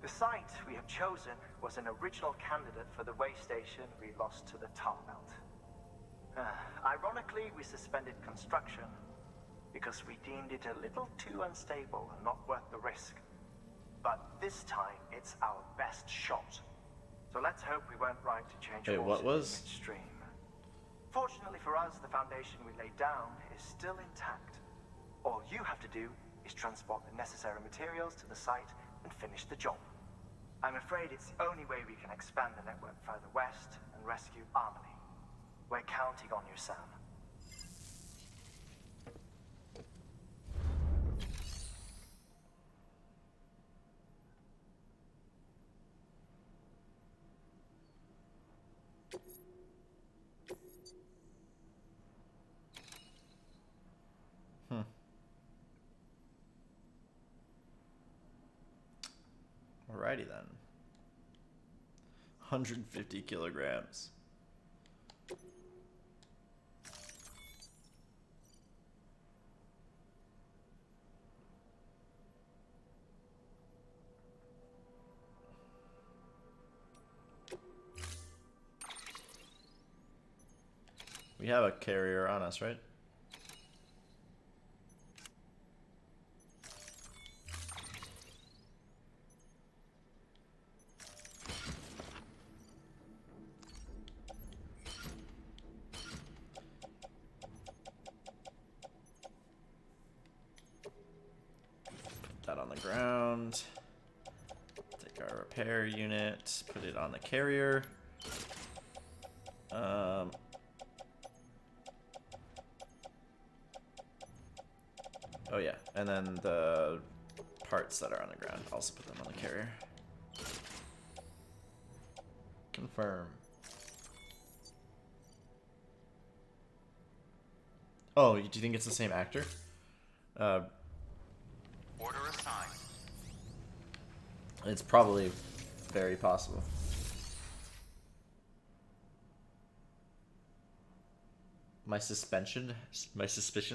The site we have chosen was an original candidate for the way station we lost to the tar belt. Ironically, we suspended construction because we deemed it a little too unstable and not worth the risk. But this time, it's our best shot. So let's hope we weren't right to change Wait, what course was? midstream. Fortunately for us, the foundation we laid down is still intact. All you have to do is transport the necessary materials to the site and finish the job. I'm afraid it's the only way we can expand the network further west and rescue Amelie. We're counting on you, Sam. Alrighty then. 150 kilograms. We have a carrier on us, right? Put that on the ground. Take our repair unit, put it on the carrier. Oh yeah, and then the parts that are on the ground, also put them on the carrier. Confirm. Oh, do you think it's the same actor? Order assigned. It's probably very possible. My suspicion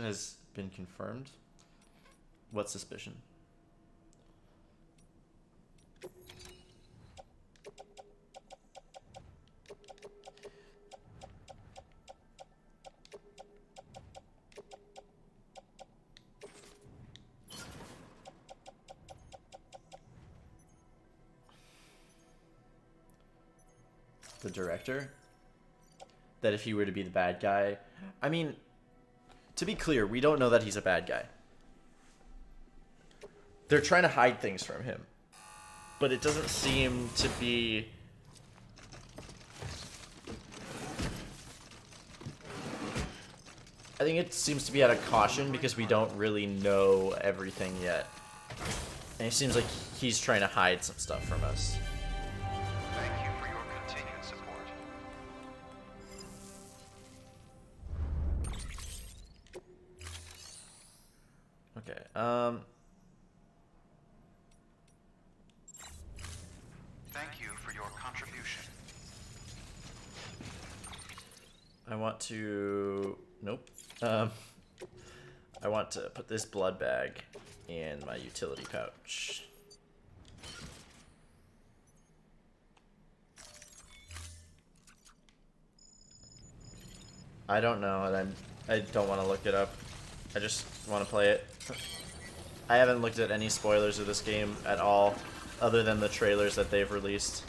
has been confirmed. What suspicion? The director? That if he were to be the bad guy... I mean, to be clear, we don't know that he's a bad guy. They're trying to hide things from him. But it doesn't seem to be... I think it seems to be out of caution because we don't really know everything yet. And it seems like he's trying to hide some stuff from us. Thank you for your continued support. Okay, Thank you for your contribution. I want to... Nope. I want to put this blood bag in my utility pouch. I don't know, and I don't want to look it up. I just want to play it. I haven't looked at any spoilers of this game at all, other than the trailers that they've released.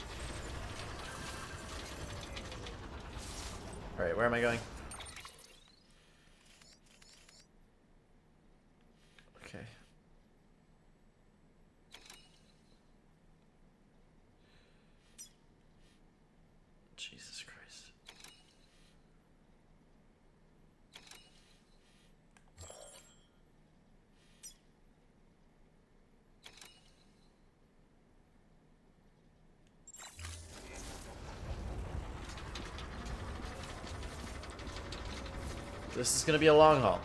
Alright, where am I going? Okay. Jesus Christ. This is gonna be a long haul.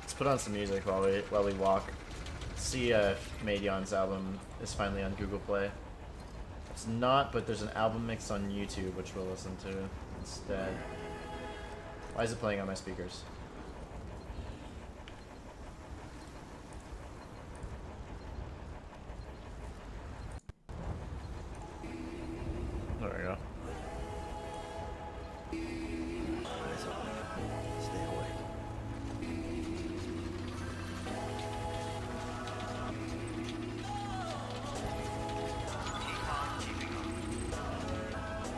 Let's put on some music while we walk. See if Maedion's album is finally on Google Play. It's not, but there's an album mix on YouTube which we'll listen to instead. Why is it playing on my speakers? There we go. Stay away.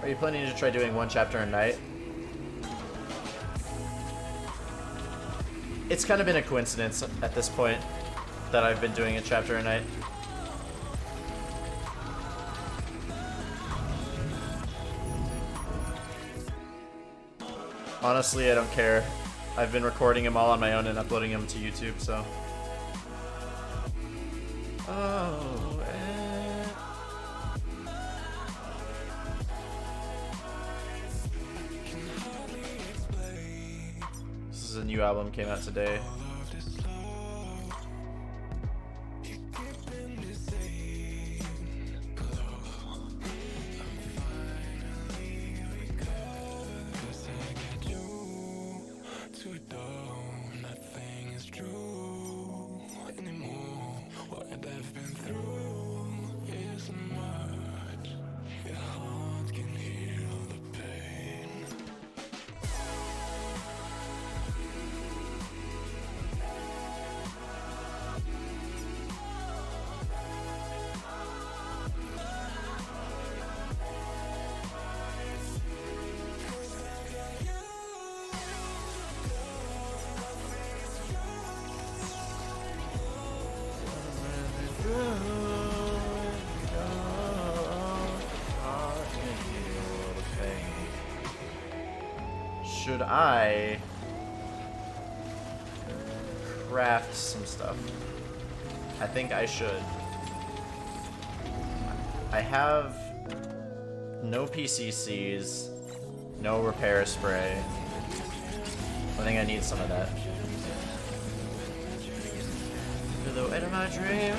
Are you planning to try doing one chapter a night? It's kind of been a coincidence at this point that I've been doing a chapter a night. Honestly, I don't care. I've been recording them all on my own and uploading them to YouTube, so... Oh, This is a new album, came out today. What I've been through is enough. Should I craft some stuff? I think I should. I have no PCCs, no repair spray. I think I need some of that. To the way of my dream.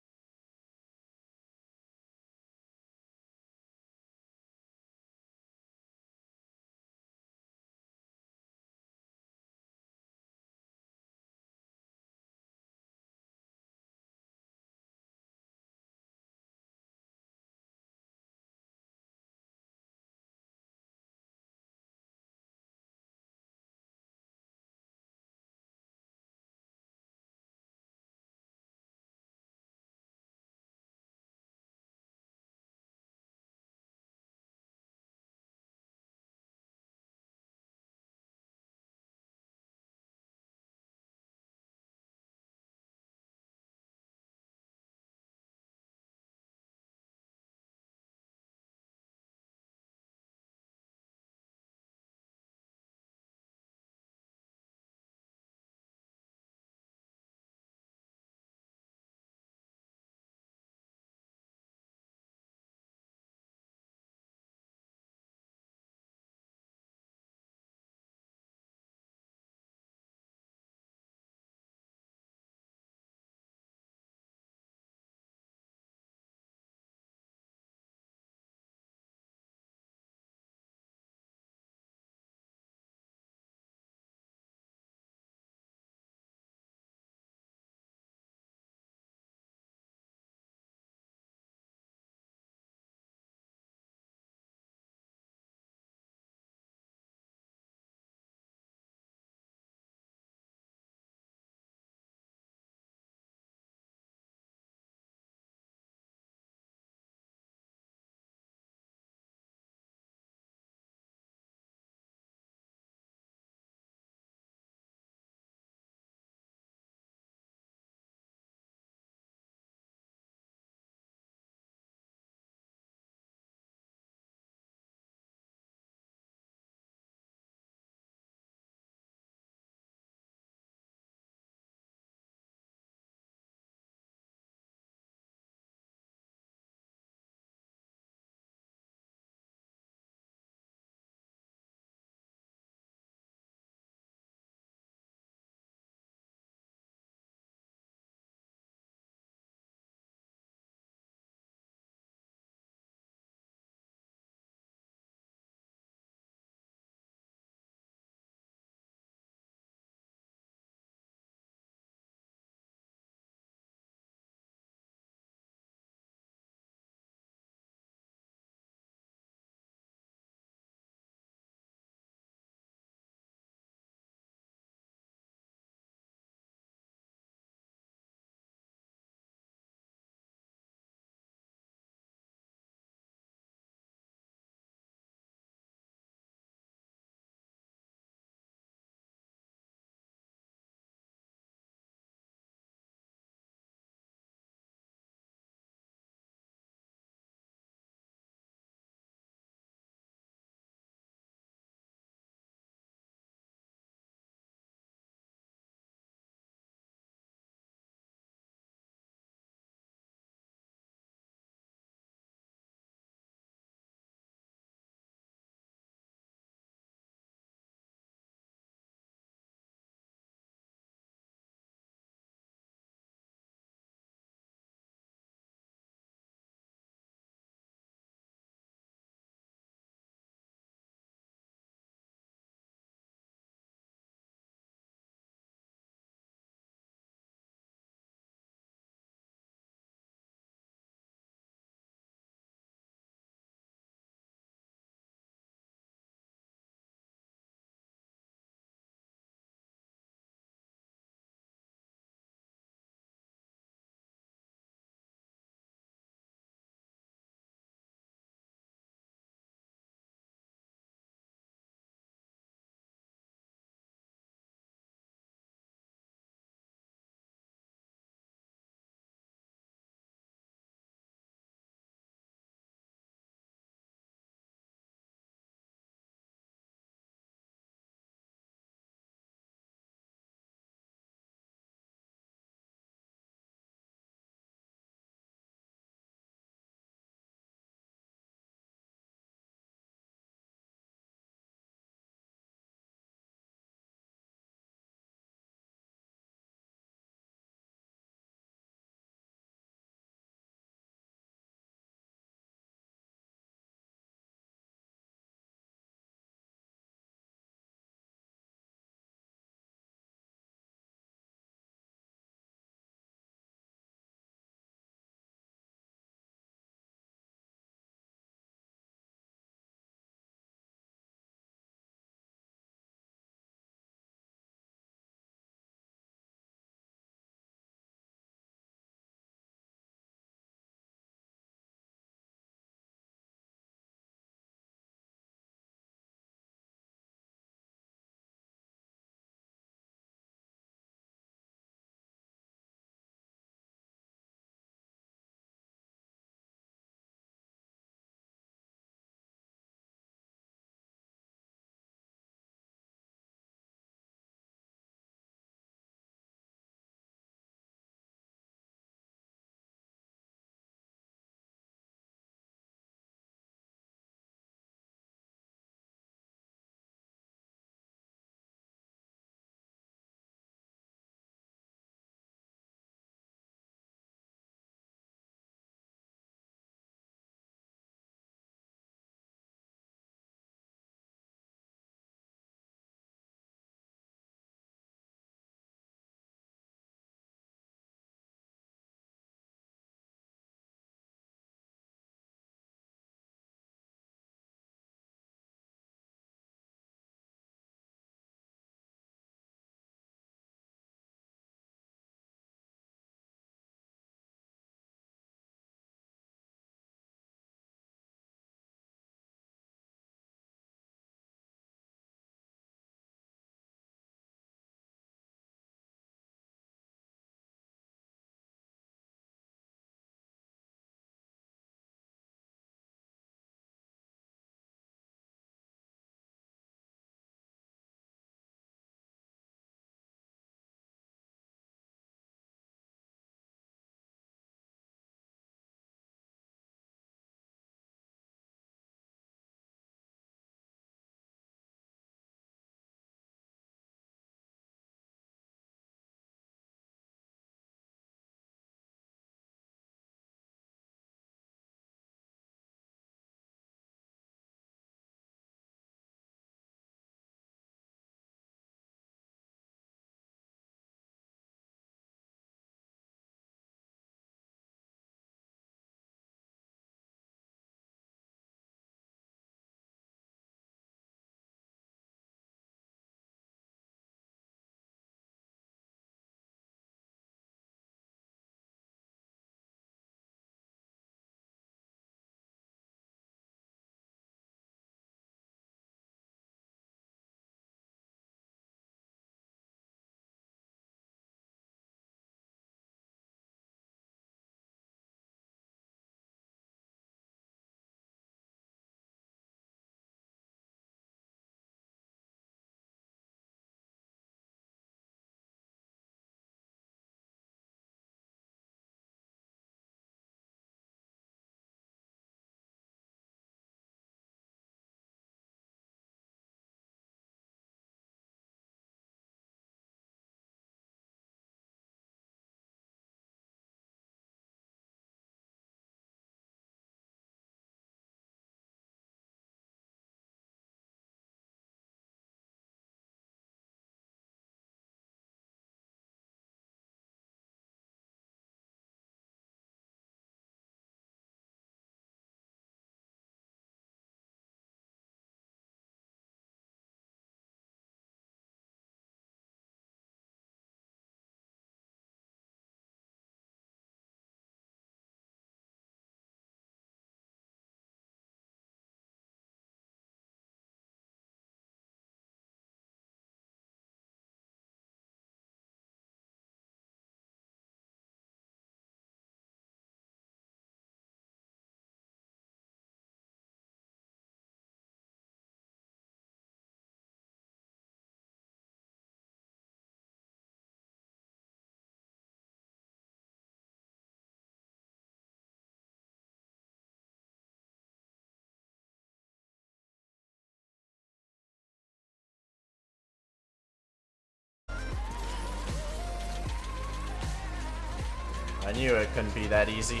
I knew it couldn't be that easy.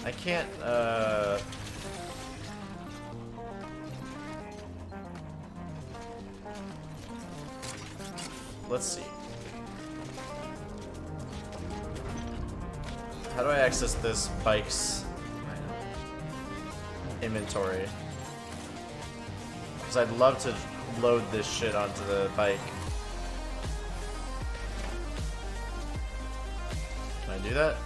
I can't, let's see. How do I access this bike's inventory? Because I'd love to load this shit onto the bike. Can I do that?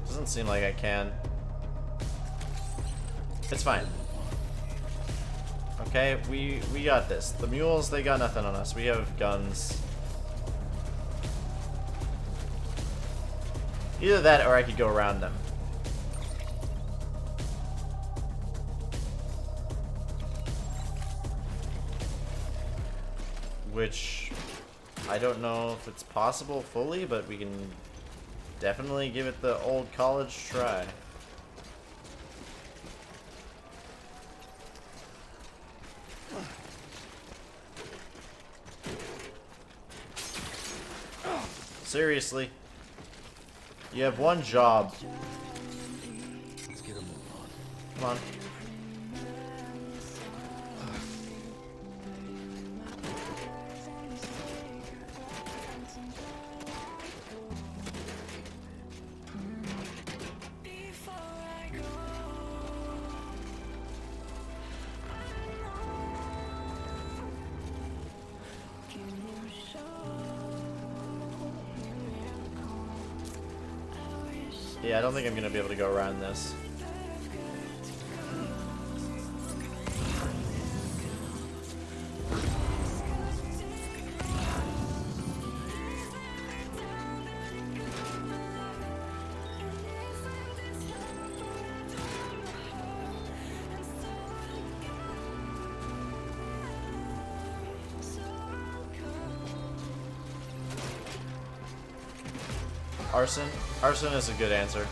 Doesn't seem like I can. It's fine. Okay, we got this. The mules, they got nothing on us. We have guns. Either that or I could go around them. Which I don't know if it's possible fully, but we can definitely give it the old college try. Seriously? You have one job. Let's get a move on. Come on. Yeah, I don't think I'm gonna be able to go around this. Arson? Arson is a good answer.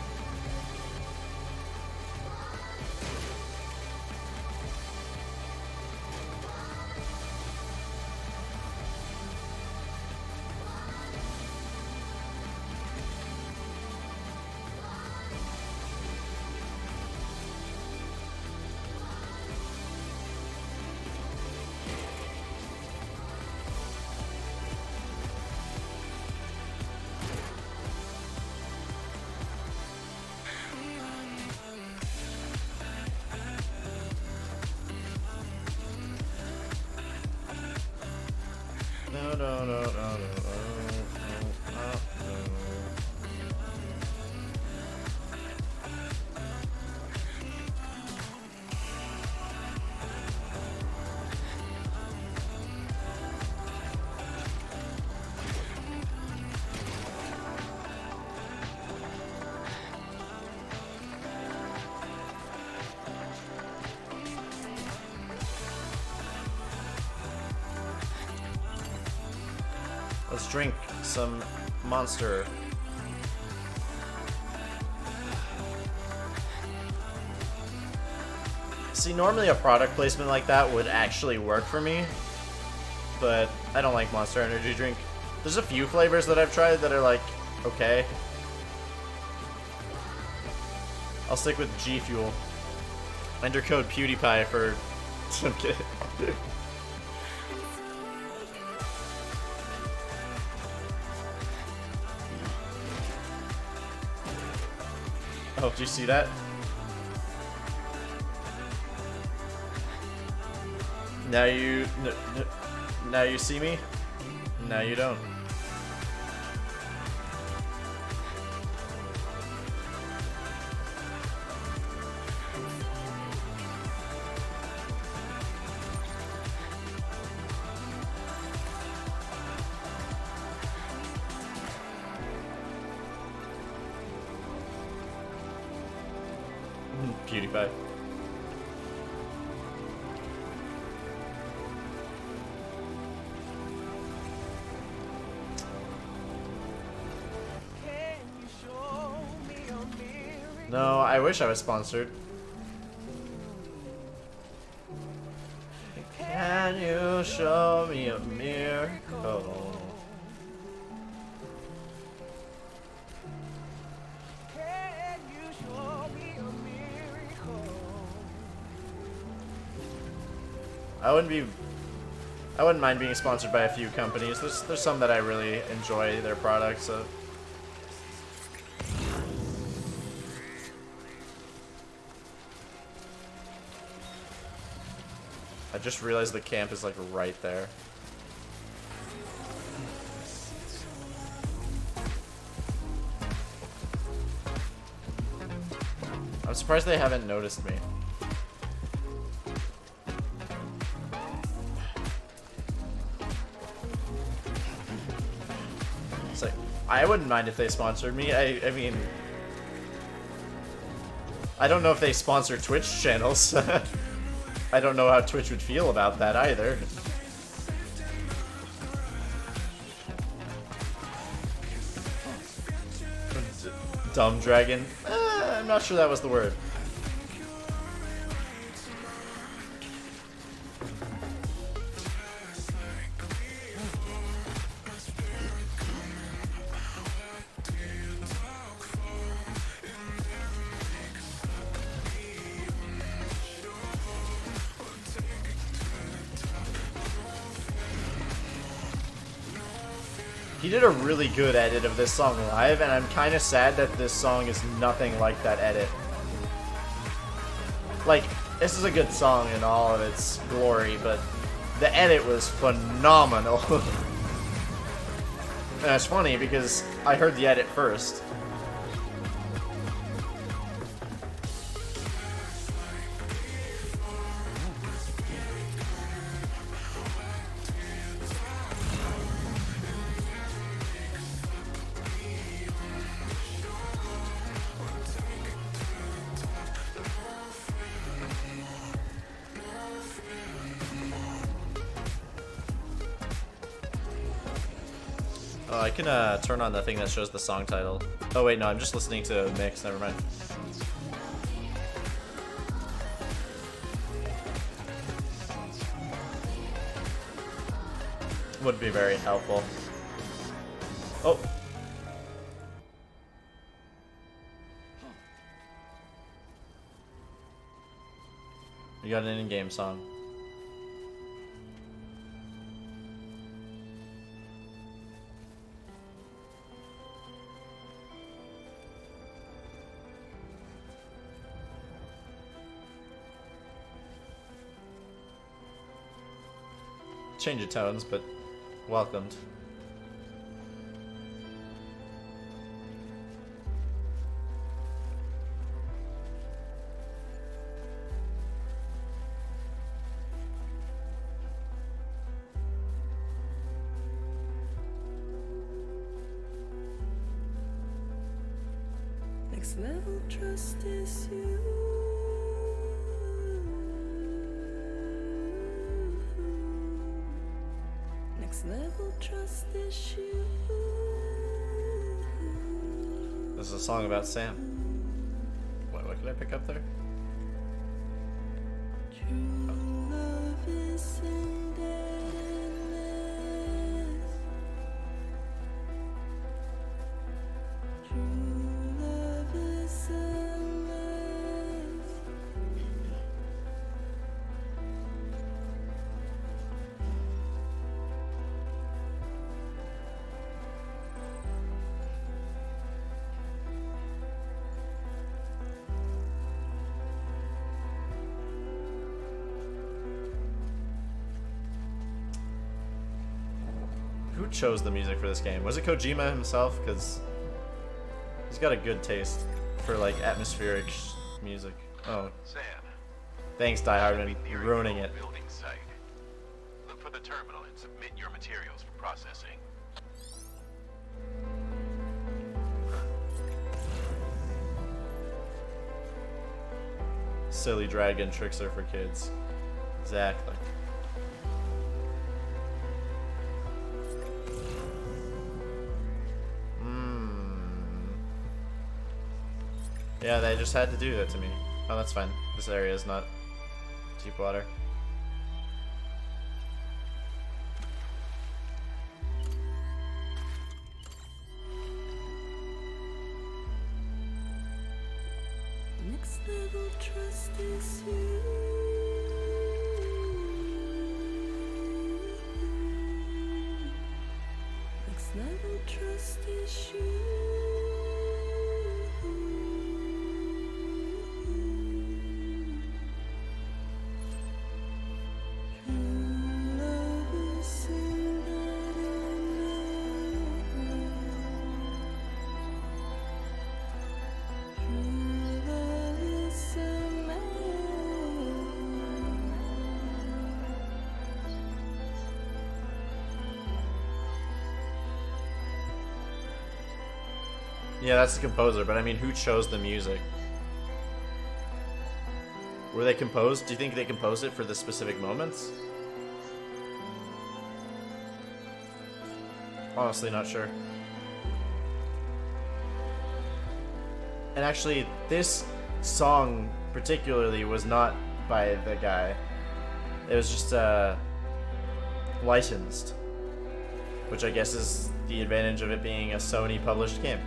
Let's drink some Monster. See, normally a product placement like that would actually work for me, but I don't like Monster Energy drink. There's a few flavors that I've tried that are like, okay. I'll stick with G Fuel. Enter code PewDiePie for some kid. Oh, did you see that? Now you, now you see me? Now you don't. PewDiePie. No, I wish I was sponsored. Can you show me a miracle? I wouldn't mind being sponsored by a few companies. There's some that I really enjoy their products of. I just realized the camp is like right there. I'm surprised they haven't noticed me. It's like, I wouldn't mind if they sponsored me. I mean, I don't know if they sponsor Twitch channels. I don't know how Twitch would feel about that either. Dumb dragon? I'm not sure that was the word. He did a really good edit of this song live, and I'm kind of sad that this song is nothing like that edit. Like, this is a good song in all of its glory, but the edit was phenomenal. And it's funny because I heard the edit first. Oh, I can turn on the thing that shows the song title. Oh wait, no, I'm just listening to a mix, never mind. Would be very helpful. Oh. You got an in-game song. Change of tones, but welcomed. Next level trust is you. Next level trust is you. This is a song about Sam. What can I pick up there? True love is endless. True love is endless. Who chose the music for this game? Was it Kojima himself? Because he's got a good taste for like atmospheric music. Oh, Sam. thanks, Die Hardman. You're ruining it. Building site. Look for the terminal and submit your materials for processing. silly dragon tricks are for kids. Exactly. Yeah, they just had to do that to me. Oh, that's fine. This area is not deep water. Next level trust is you. Next level trust is you. True love is sin that true love is a man. Yeah, that's the composer, but I mean, who chose the music? Were they composed? Do you think they composed it for the specific moments? Honestly, not sure. And actually, this song particularly was not by the guy. It was just licensed, which I guess is the advantage of it being a Sony published game.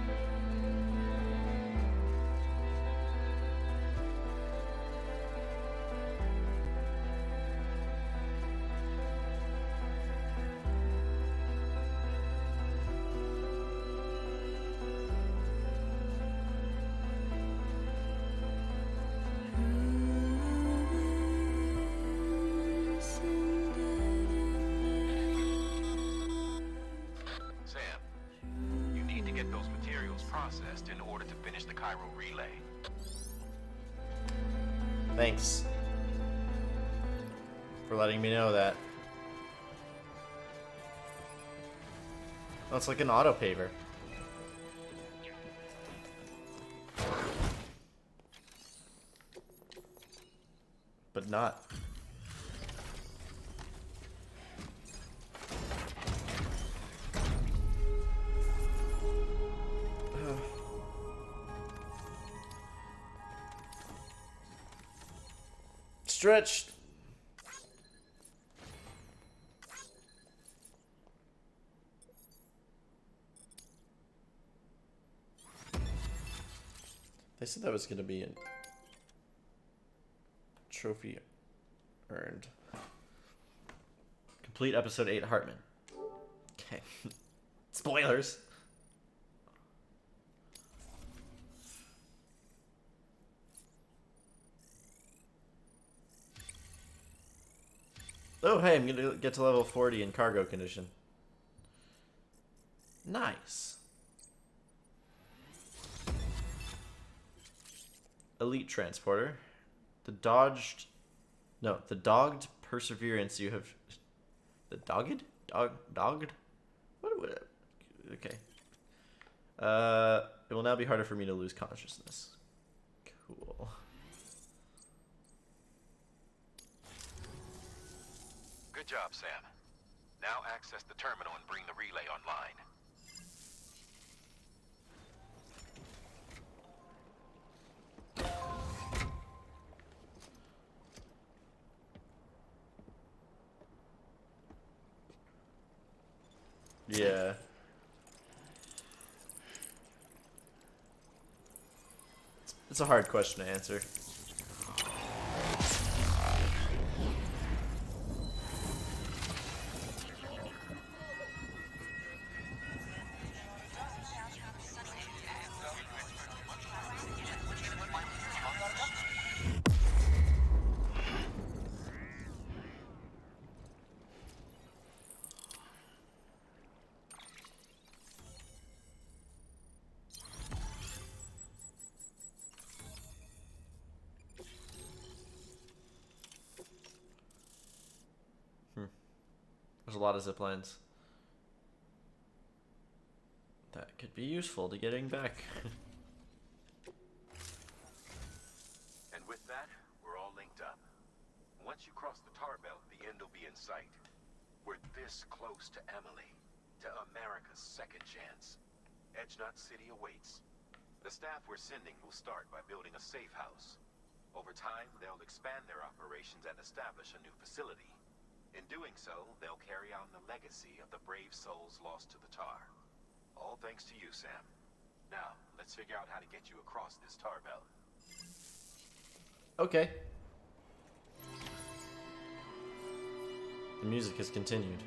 Sam, you need to get those materials processed in order to finish the Cairo relay. Thanks for letting me know that. Oh, it's like an auto paver. But not. Stretched. They said that was going to be a trophy earned. Complete episode 8 Hartman. Okay. Spoilers. Oh, hey, I'm gonna get to level 40 in cargo condition. Nice. Elite transporter. The dogged perseverance you have. The dogged? Dogged? What? Okay. It will now be harder for me to lose consciousness. Cool. Good job, Sam. Now access the terminal and bring the relay online. Yeah. It's a hard question to answer. There's a lot of zip lines. That could be useful to getting back. And with that, we're up. Once you cross the tar belt, the end will be in sight. We're this close to Emily, to America's second chance. Edgenut City awaits. The staff we're sending will start by building a safe house. Over time, they'll expand their operations and establish a new facility. In doing so, they'll carry on the legacy of the brave souls lost to the tar. All thanks to you, Sam. Now, let's figure out how to get you across this tar belt. Okay. The music has continued.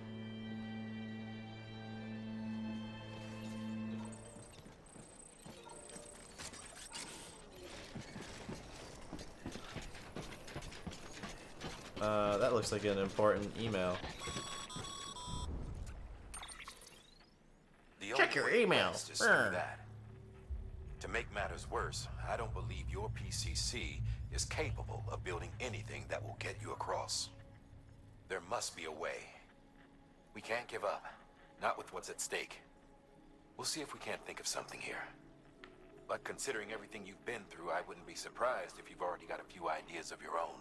That looks like an important email. Check your email. Is through that. To make matters worse, I don't believe your PCC is capable of building anything that will get you across. There must be a way. We can't give up. Not with what's at stake. We'll see if we can't think of something here. But considering everything you've been through, I wouldn't be surprised if you've already got a few ideas of your own.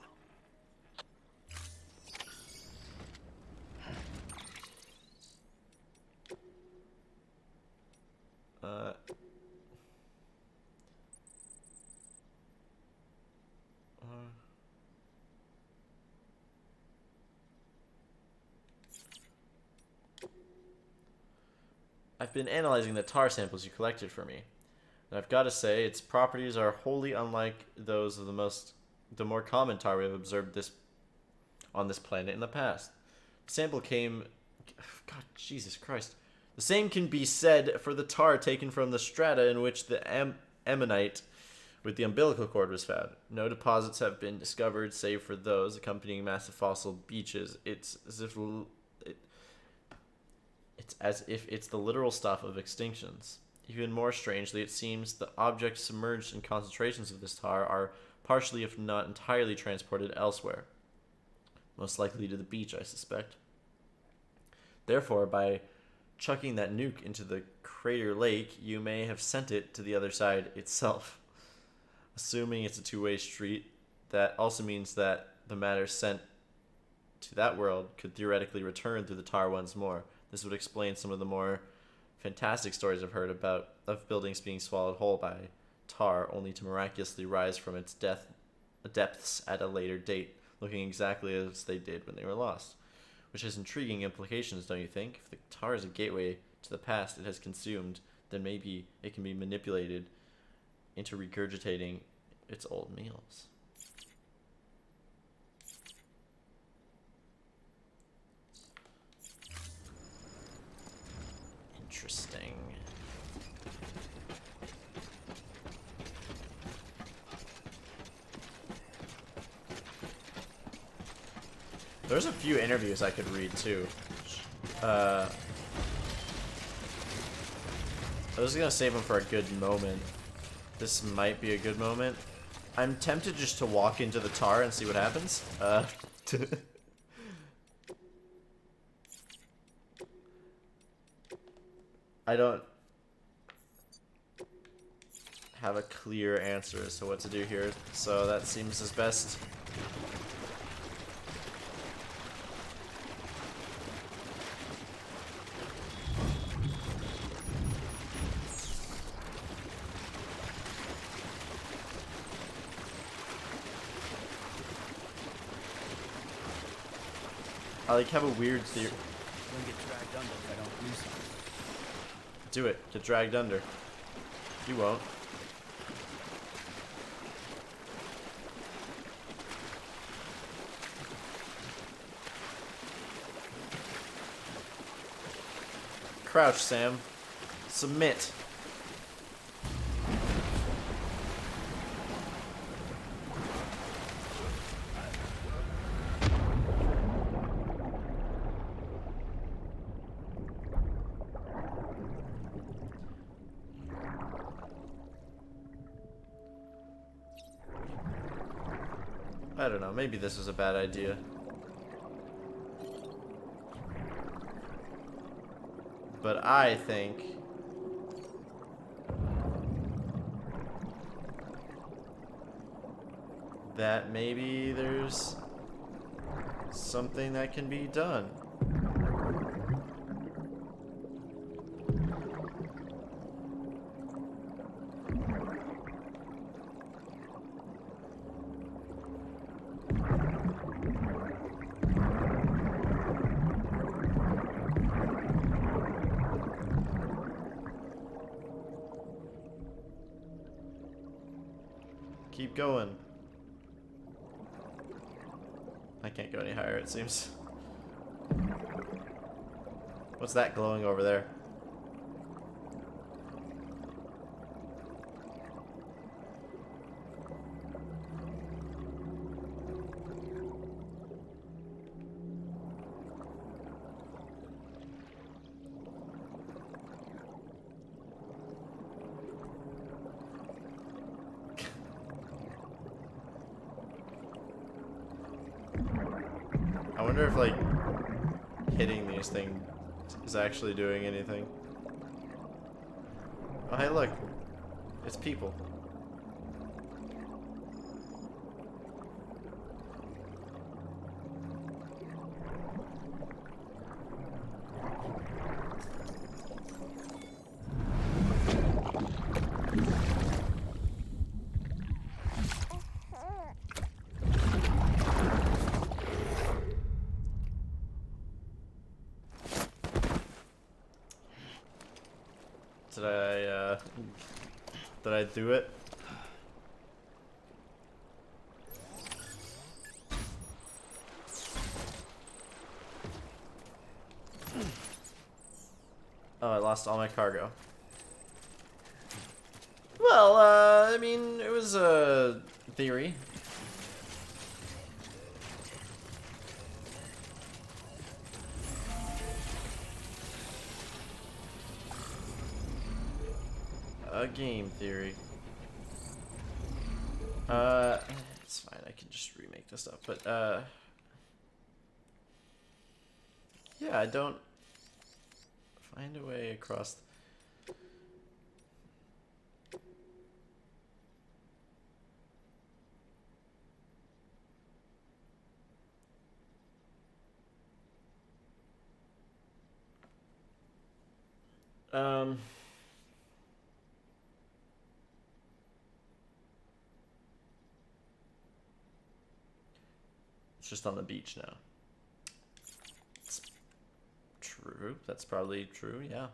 I've been analyzing the tar samples you collected for me, and I've got to say its properties are wholly unlike those of the more common tar we have observed on this planet in the past. The sample came, God, Jesus Christ. The same can be said for the tar taken from the strata in which the ammonite with the umbilical cord was found. No deposits have been discovered save for those accompanying massive fossil beaches. It's as if it's the literal stuff of extinctions. Even more strangely, it seems the objects submerged in concentrations of this tar are partially, if not entirely, transported elsewhere. Most likely to the beach, I suspect. Therefore, by chucking that nuke into the crater lake, you may have sent it to the other side itself. Assuming it's a two-way street, that also means that the matter sent to that world could theoretically return through the tar once more. This would explain some of the more fantastic stories I've heard about of buildings being swallowed whole by tar, only to miraculously rise from its depths at a later date, looking exactly as they did when they were lost. Which has intriguing implications, don't you think? If the tar is a gateway to the past it has consumed, then maybe it can be manipulated into regurgitating its old meals. Interesting. There's a few interviews I could read too. I was gonna save them for a good moment. This might be a good moment. I'm tempted just to walk into the tar and see what happens. I don't have a clear answer as to what to do here, so that seems as best. I like have a weird theory. I'm gonna get dragged under if I don't do something. Do it. Get dragged under. You won't. Crouch, Sam. Submit. I don't know, maybe this was a bad idea. But I think that maybe there's something that can be done. Keep going. I can't go any higher, it seems. What's that glowing over there? I wonder if, like, hitting these things is actually doing anything. Oh, hey, look. It's people. Did I do it? Oh, I lost all my cargo. Well, I mean, it was a theory. A game theory. It's fine, I can just remake this up, but, yeah, I don't find a way across. It's just on the beach now. It's true. That's probably true, yeah.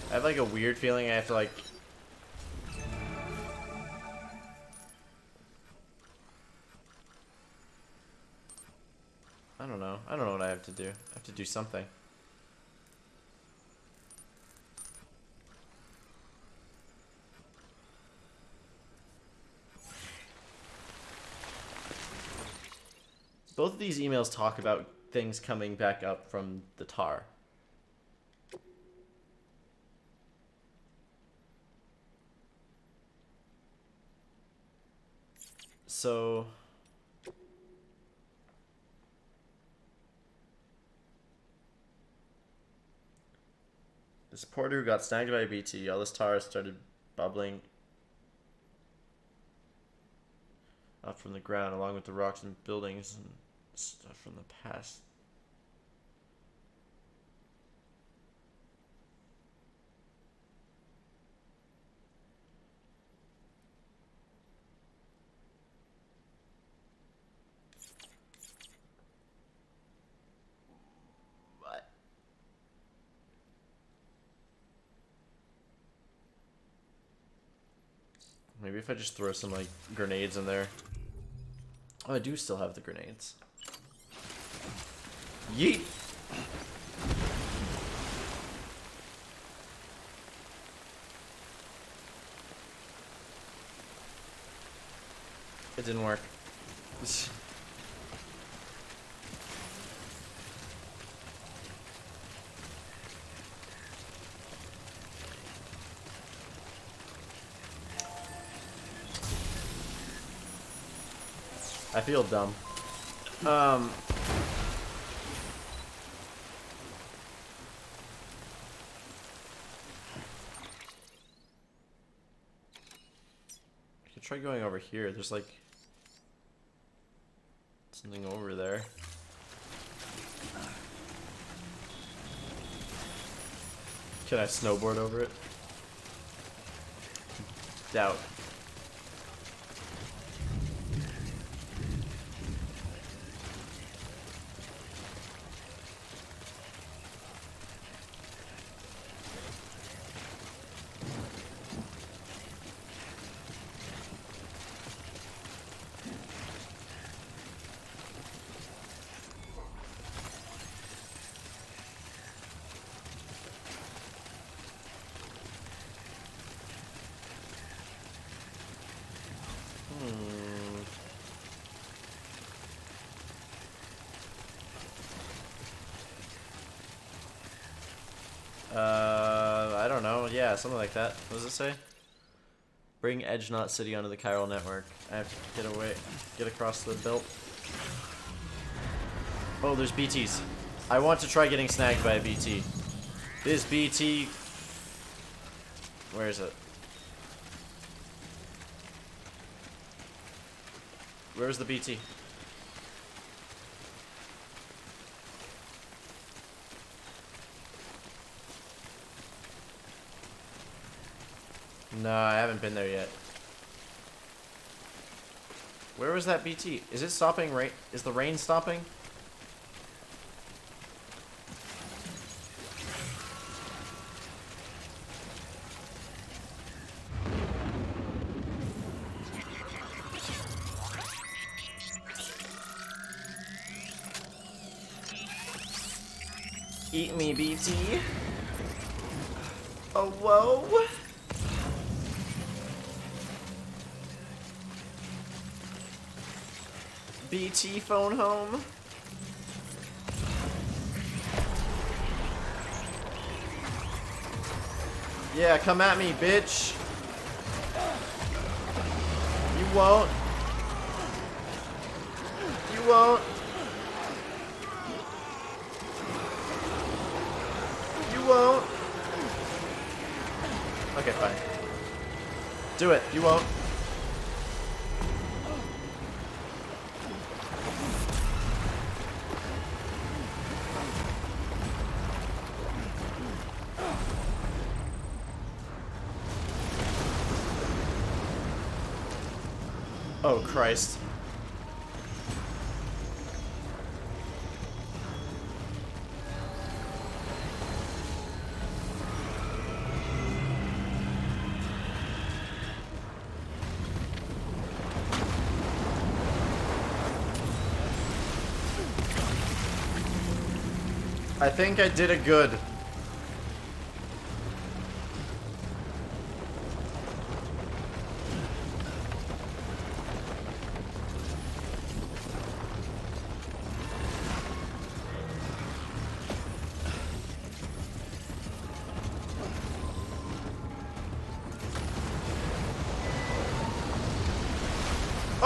I have like a weird feeling I have to like I don't know. I don't know what I have to do. I have to do something. Both of these emails talk about things coming back up from the tar. So this porter who got snagged by a BT, all this tar started bubbling up from the ground along with the rocks and buildings and stuff from the past. What? Maybe if I just throw some like grenades in there. Oh, I do still have the grenades. Yeet! It didn't work. I feel dumb. I could try going over here. There's like something over there. Can I snowboard over it? Doubt. I don't know. Yeah, something like that. What does it say? Bring Edge Knot City onto the chiral network. I have to get away, get across the belt. Oh, there's BTs. I want to try getting snagged by a BT. This BT... Where is it? Where's the BT? No, I haven't been there yet. Where was that BT? Is it stopping rain? Is the rain stopping? Eat me, BT. Oh, whoa. BT phone home. Yeah, come at me, bitch. You won't. You won't. You won't. Okay, fine. Do it. You won't. Oh, Christ. I think I did it good.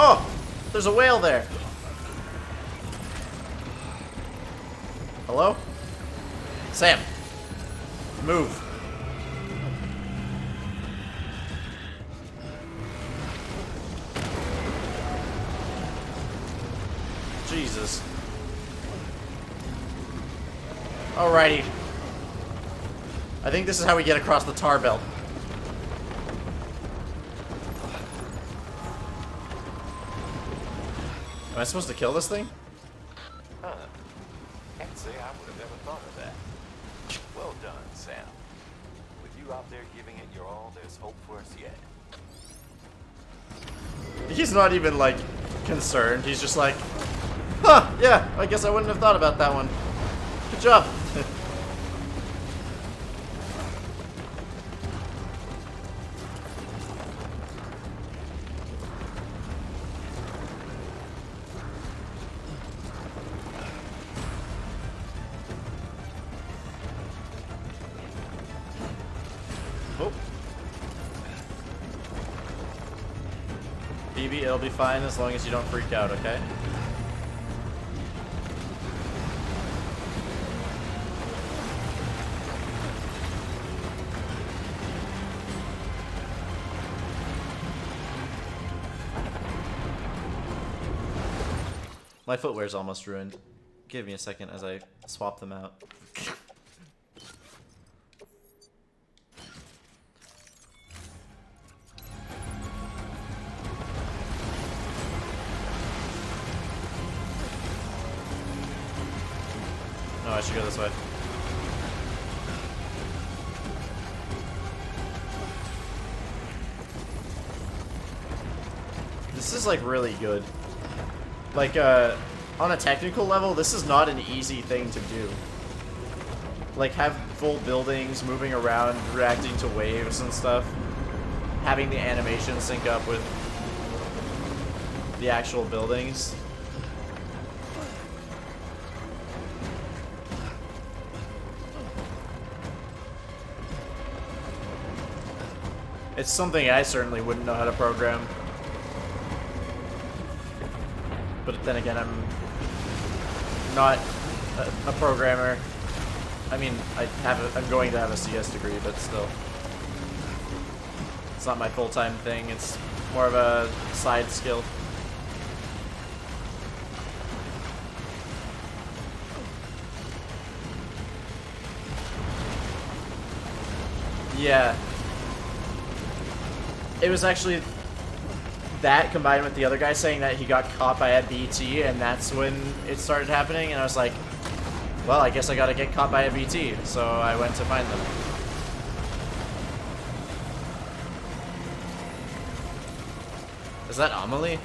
Oh! There's a whale there. Hello? Sam. Move. Jesus. Alrighty. I think this is how we get across the tar belt. Am I supposed to kill this thing? Huh. Can't say I would have ever thought of that. Well done, Sam. With you out there giving it your all, there's hope for us yet. He's not even, like, concerned. He's just like, huh, yeah, I guess I wouldn't have thought about that one. Good job. Phoebe, it'll be fine as long as you don't freak out, okay? My footwear's almost ruined. Give me a second as I swap them out. No, I should go this way. This is like really good. Like, on a technical level, this is not an easy thing to do. Like, have full buildings moving around, reacting to waves and stuff. Having the animation sync up with the actual buildings. It's something I certainly wouldn't know how to program. But then again, I'm not a programmer. I mean, I'm going to have a CS degree, but still. It's not my full-time thing, it's more of a side skill. Yeah. It was actually that combined with the other guy saying that he got caught by a BT, and that's when it started happening, and I was like, well, I guess I gotta get caught by a BT, so I went to find them. Is that Amelie?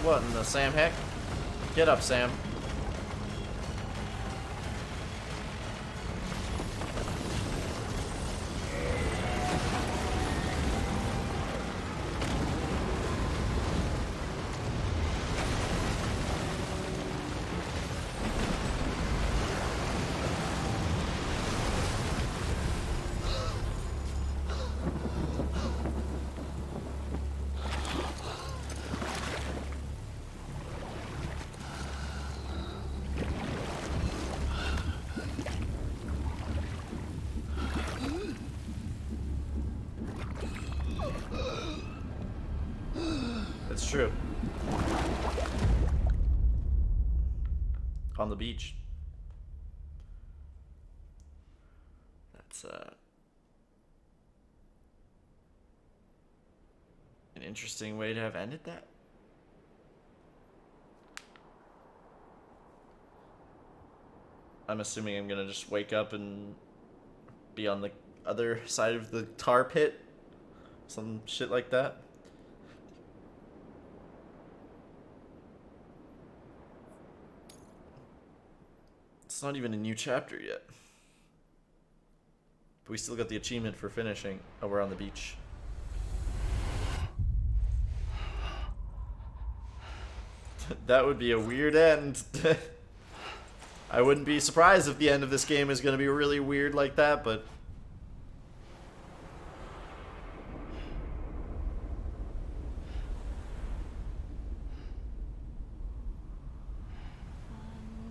What in the Sam heck? Get up, Sam. It's true. On the beach. That's an interesting way to have ended that. I'm assuming I'm gonna just wake up and be on the other side of the tar pit. Some shit like that. It's not even a new chapter yet. But we still got the achievement for finishing. Oh, we're on the beach. That would be a weird end. I wouldn't be surprised if the end of this game is going to be really weird like that, but...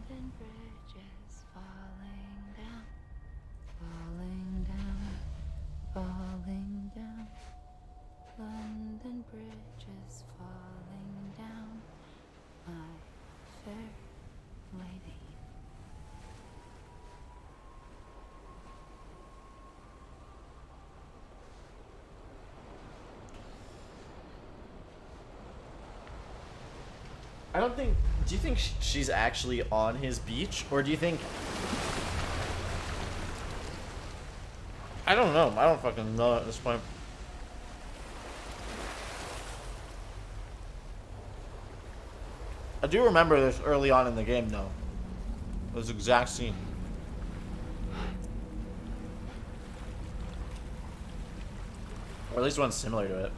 London Bridge is falling down, falling down, falling down. London Bridge is falling down, my fair lady. I don't think... Do you think she's actually on his beach? Or do you think... I don't know. I don't fucking know at this point. I do remember this early on in the game, though. This exact scene. Or at least one similar to it.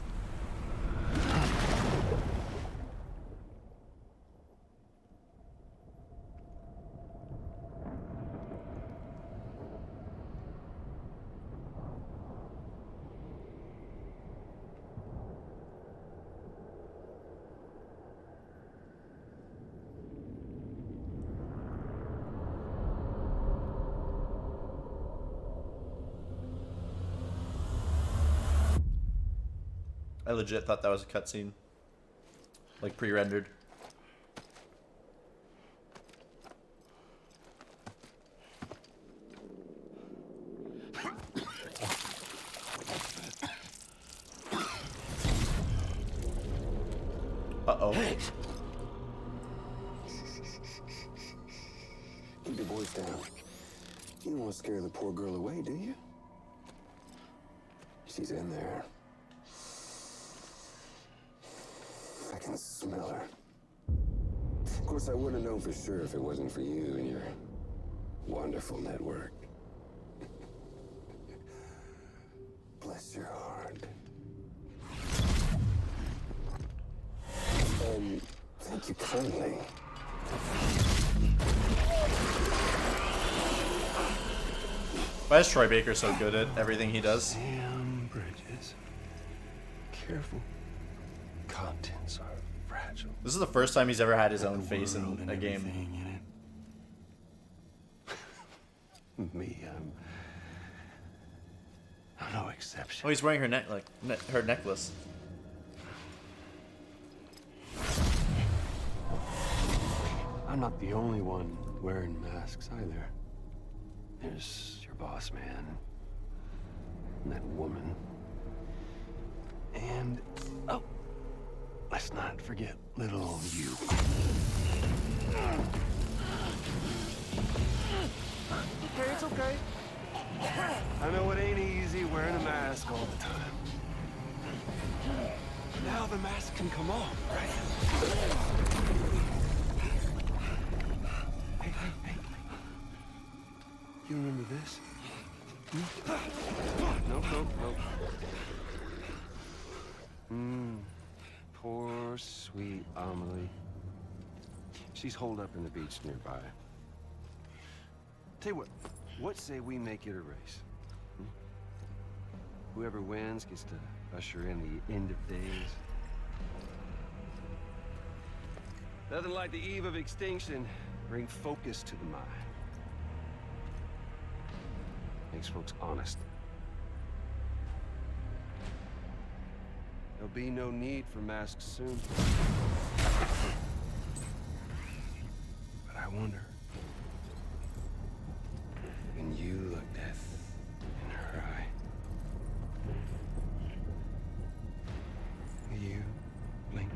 I legit thought that was a cutscene. Like pre-rendered. Uh-oh. Keep your voice down. You don't want to scare the poor girl away, do you? She's in there. I can smell her. Of course, I wouldn't have known for sure if it wasn't for you and your wonderful network. Bless your heart. And thank you kindly. Why is Troy Baker so good at everything he does? Damn Bridges. Careful. Contents are fragile. This is the first time he's ever had his own face in a game. Me, I'm no exception. Oh, he's wearing her her necklace. I'm not the only one wearing masks either. There's your boss man, and that woman, and oh, let's not forget little old you. Okay, it's okay. I know it ain't easy wearing a mask all the time. Now the mask can come off, right? Hey. You remember this? Nope. Poor, sweet Amelie. She's holed up in the beach nearby. Tell you what say we make it a race? Whoever wins gets to usher in the end of days. Nothing like the eve of extinction. Bring focus to the mind. Makes folks honest. There'll be no need for masks soon. But I wonder, when you look death in her eye, will you blink?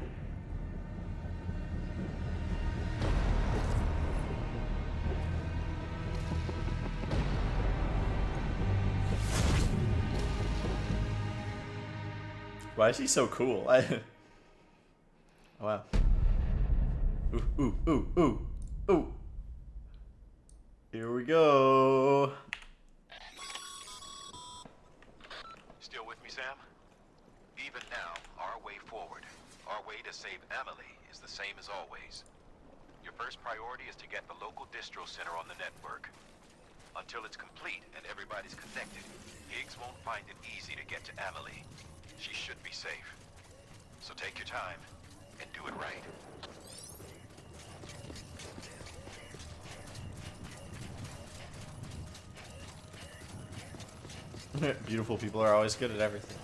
Why is he so cool? Wow. Ooh. Here we go. Still with me, Sam? Even now, our way forward, our way to save Emily is the same as always. Your first priority is to get the local distro center on the network. Until it's complete and everybody's connected, Higgs won't find it easy to get to Emily. She should be safe. So take your time and do it right. Beautiful people are always good at everything.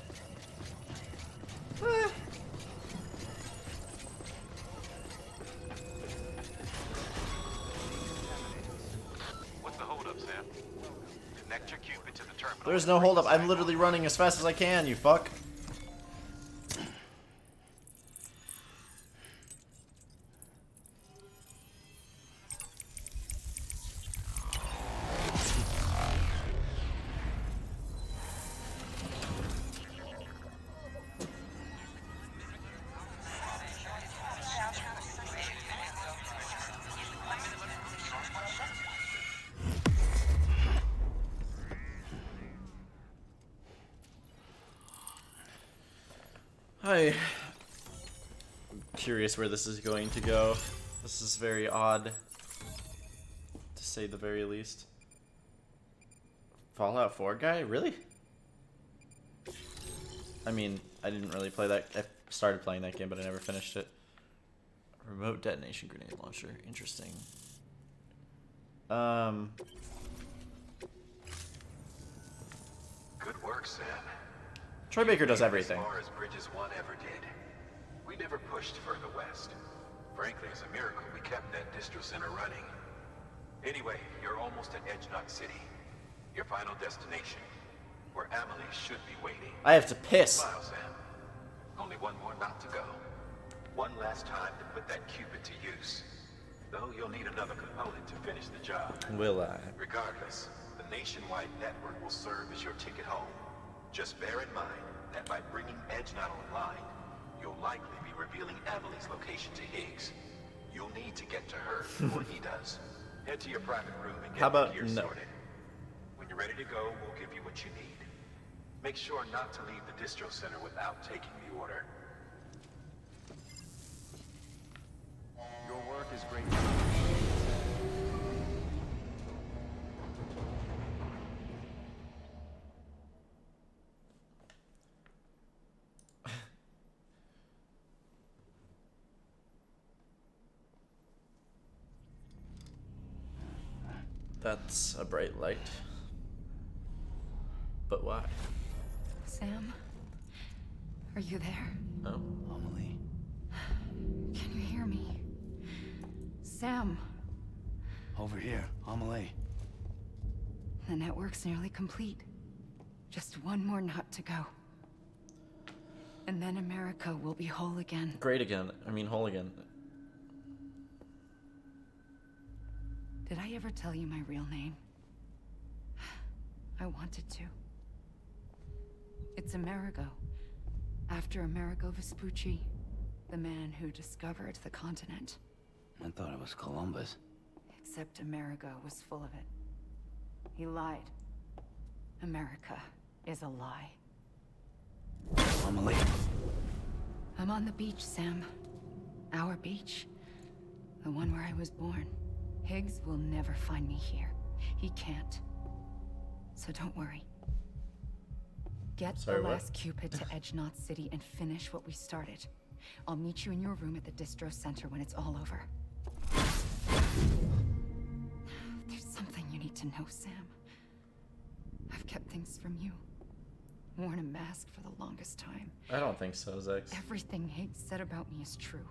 What's the holdup, Sam? Connect your Cupid to the terminal. There's no hold up. I'm literally running as fast as I can, you fuck. I'm curious where this is going to go. This is very odd, to say the very least. Fallout 4 guy? Really? I mean, I didn't really play that. I started playing that game, but I never finished it. Remote detonation grenade launcher. Interesting. Good work, Sam. Troy Baker does everything. As far as Bridges 1 ever did. We never pushed further west. Frankly, it's a miracle we kept that distro center running. Anyway, you're almost at Edge Knot City. Your final destination, where Amelie should be waiting. I have to piss. Smile, Sam. Only one more knot to go. One last time to put that Cupid to use. Though you'll need another component to finish the job. Will I? Regardless, the nationwide network will serve as your ticket home. Just bear in mind that by bringing Edge Knot online, you'll likely be revealing Amelie's location to Higgs. You'll need to get to her before he does. Head to your private room and get How about your gear no? sorted. When you're ready to go, we'll give you what you need. Make sure not to leave the distro center without taking the order. Your work is great. That's a bright light. But why? Sam? Are you there? Oh. Amelie. Can you hear me? Sam! Over here, Amelie. The network's nearly complete. Just one more knot to go. And then America will be whole again. Great again. I mean, whole again. Did I ever tell you my real name? I wanted to. It's Amerigo. After Amerigo Vespucci, the man who discovered the continent. I thought it was Columbus. Except Amerigo was full of it. He lied. America is a lie. Amelie. I'm on the beach, Sam. Our beach. The one where I was born. Higgs will never find me here. He can't. So don't worry. Get Sorry, the what? last Cupid to Edge Knot City and finish what we started. I'll meet you in your room at the distro center when it's all over. There's something you need to know, Sam. I've kept things from you. Worn a mask for the longest time. I don't think so, Zex. Everything Higgs said about me is true.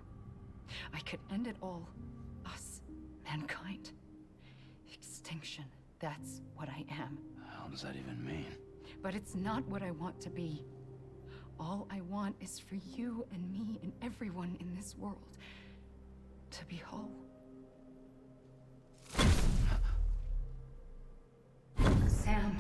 I could end it all. Us. Mankind. Extinction. That's what I am. How does that even mean? But it's not what I want to be. All I want is for you and me and everyone in this world to be whole. Sam.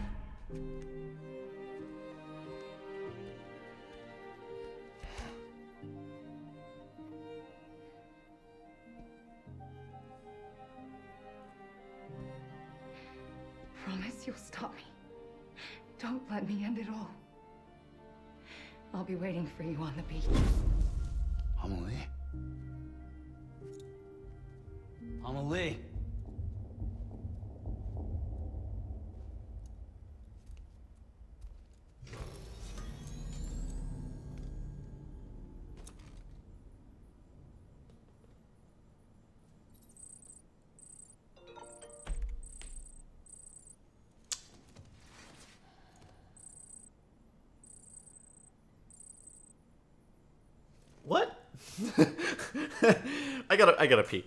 Promise you'll stop me. Don't let me end it all. I'll be waiting for you on the beach. Amelie? Amelie? What? I gotta pee.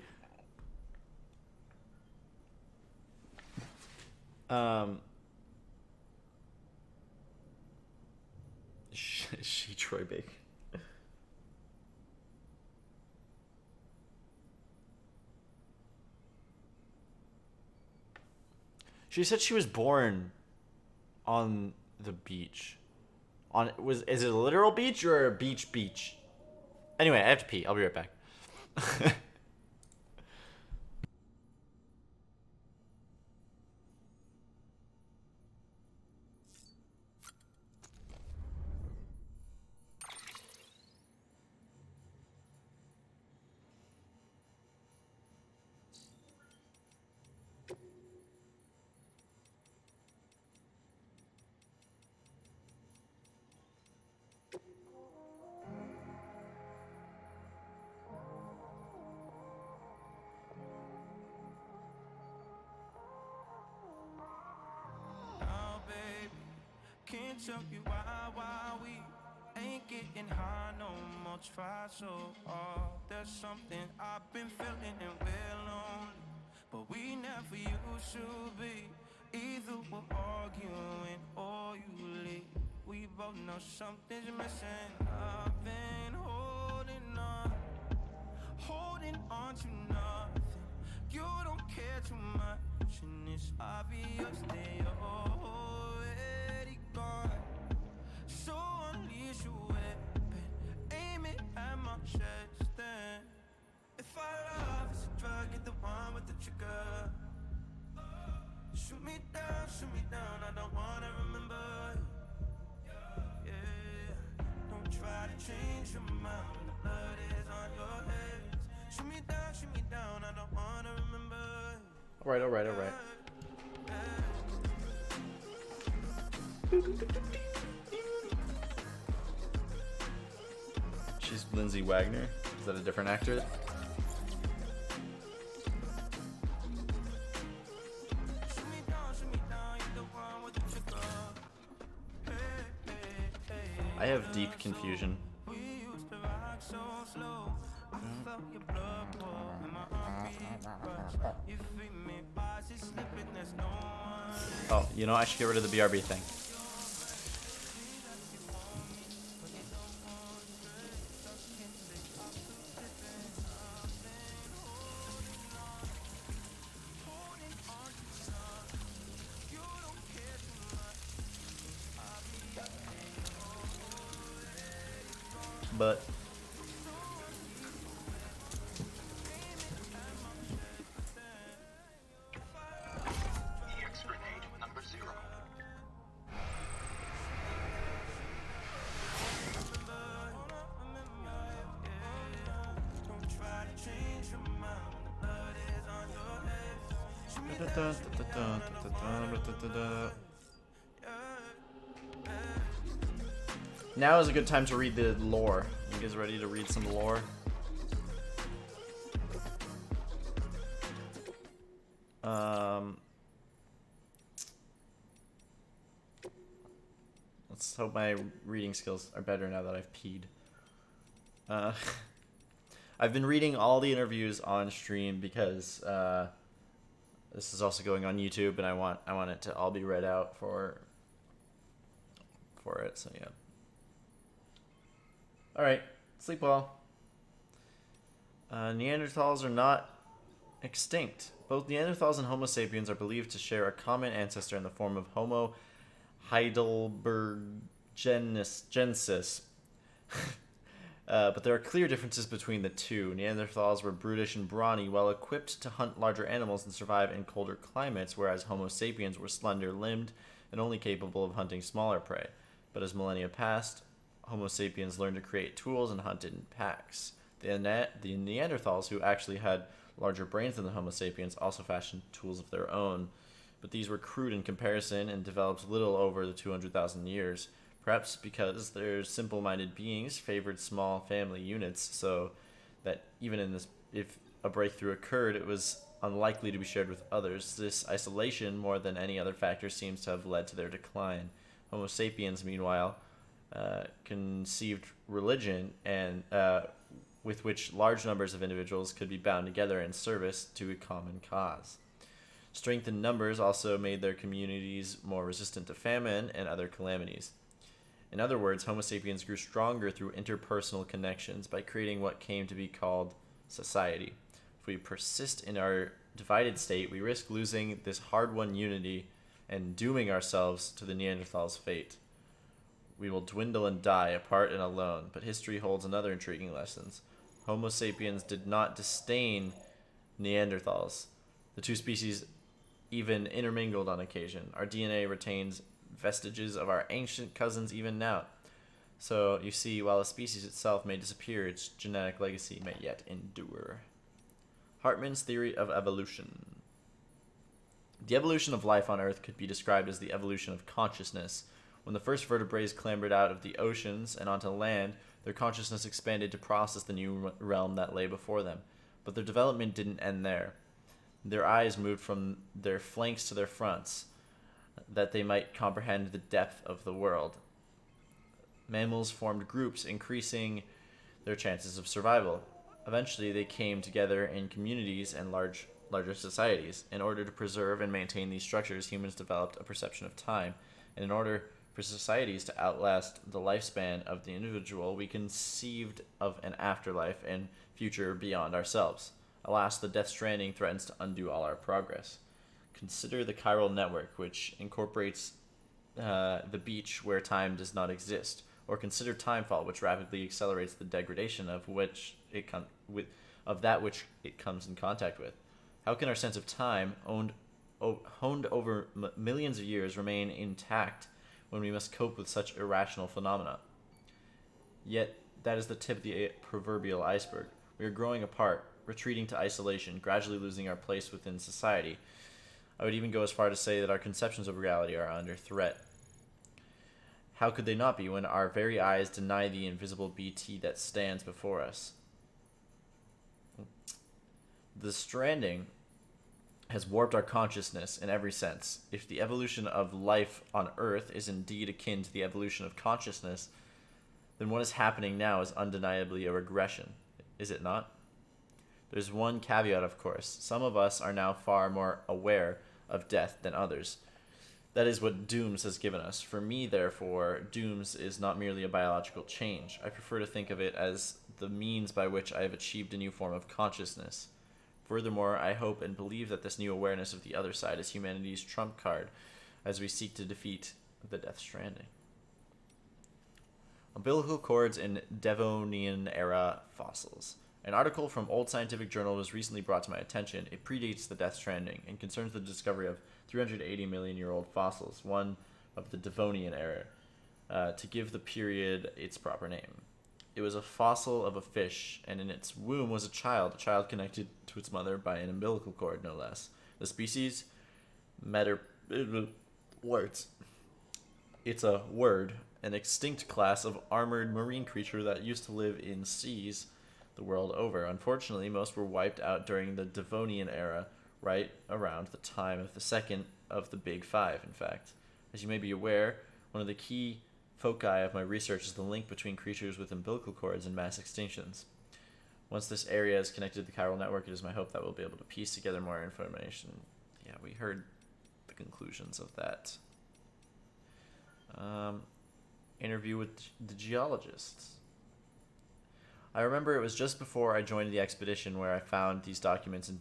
She Troy Baker. She said she was born on the beach. Is it a literal beach or a beach? Anyway, I have to pee. I'll be right back. Can't tell you why I why we ain't getting high no more. Try so hard. There's something I've been feeling and we're lonely, but we never used to be. Either we're arguing or you leave. We both know something's missing. I've been holding on to nothing. You don't care too much, and it's obvious that you're already gone. So unleash your weapon, aim it at my chest. Then, if our love is a drug, you're the one with the trigger. Shoot me down, I don't wanna remember. Yeah, don't try to change your mind when the blood is on your head. Shoot me down, I don't wanna remember. Alright. She's Lindsay Wagner. Is that a different actor? I have deep confusion. Oh, you know, I should get rid of the BRB thing. But EX grenade number 0. now is a good time to read the lore. You guys ready to read some lore? Let's hope my reading skills are better now that I've peed. I've been reading all the interviews on stream because this is also going on YouTube, and I want it to all be read out for it. So yeah. All right, sleep well. Neanderthals are not extinct. Both Neanderthals and Homo sapiens are believed to share a common ancestor in the form of Homo heidelbergensis. But there are clear differences between the two. Neanderthals were brutish and brawny, well equipped to hunt larger animals and survive in colder climates, whereas Homo sapiens were slender-limbed and only capable of hunting smaller prey. But as millennia passed, Homo sapiens learned to create tools and hunted in packs. The Neanderthals, who actually had larger brains than the Homo sapiens, also fashioned tools of their own, but these were crude in comparison and developed little over the 200,000 years. Perhaps because their simple-minded beings favored small family units, so that even in this, if a breakthrough occurred, it was unlikely to be shared with others. This isolation, more than any other factor, seems to have led to their decline. Homo sapiens, meanwhile, conceived religion and with which large numbers of individuals could be bound together in service to a common cause. Strength in numbers also made their communities more resistant to famine and other calamities. In other words, Homo sapiens grew stronger through interpersonal connections by creating what came to be called society. If we persist in our divided state, we risk losing this hard-won unity and dooming ourselves to the Neanderthals' fate. We will dwindle and die apart and alone, but history holds another intriguing lesson. Homo sapiens did not disdain Neanderthals. The two species even intermingled on occasion. Our DNA retains vestiges of our ancient cousins even now. So, you see, while a species itself may disappear, its genetic legacy may yet endure. Hartman's theory of evolution. The evolution of life on Earth could be described as the evolution of consciousness. When the first vertebrates clambered out of the oceans and onto land, their consciousness expanded to process the new realm that lay before them. But their development didn't end there. Their eyes moved from their flanks to their fronts, that they might comprehend the depth of the world. Mammals formed groups, increasing their chances of survival. Eventually, they came together in communities and larger societies. In order to preserve and maintain these structures, humans developed a perception of time. And in order for societies to outlast the lifespan of the individual, we conceived of an afterlife and future beyond ourselves. Alas, the Death Stranding threatens to undo all our progress. Consider the chiral network, which incorporates the beach where time does not exist. Or consider timefall, which rapidly accelerates the degradation of that which it comes in contact with. How can our sense of time, honed over millions of years, remain intact when we must cope with such irrational phenomena? Yet, that is the tip of the proverbial iceberg. We are growing apart, retreating to isolation, gradually losing our place within society. I would even go as far to say that our conceptions of reality are under threat. How could they not be when our very eyes deny the invisible BT that stands before us? The stranding has warped our consciousness in every sense. If the evolution of life on Earth is indeed akin to the evolution of consciousness, then what is happening now is undeniably a regression, is it not? There's one caveat, of course. Some of us are now far more aware of death than others. That is what Dooms has given us. For me, therefore, Dooms is not merely a biological change. I prefer to think of it as the means by which I have achieved a new form of consciousness. Furthermore, I hope and believe that this new awareness of the other side is humanity's trump card as we seek to defeat the Death Stranding. Umbilical cords in Devonian-era fossils. An article from Old Scientific Journal was recently brought to my attention. It predates the Death Stranding and concerns the discovery of 380 million-year-old fossils, one of the Devonian era, to give the period its proper name. It was a fossil of a fish, and in its womb was a child connected to its mother by an umbilical cord, no less. The species, words. It's a word, an extinct class of armored marine creature that used to live in seas the world over. Unfortunately, most were wiped out during the Devonian era, right around the time of the second of the Big Five, in fact. As you may be aware, one of the key foci of my research is the link between creatures with umbilical cords and mass extinctions. Once this area is connected to the chiral network, it is my hope that we'll be able to piece together more information. Yeah, we heard the conclusions of that. Interview with the geologists. I remember it was just before I joined the expedition where I found these documents in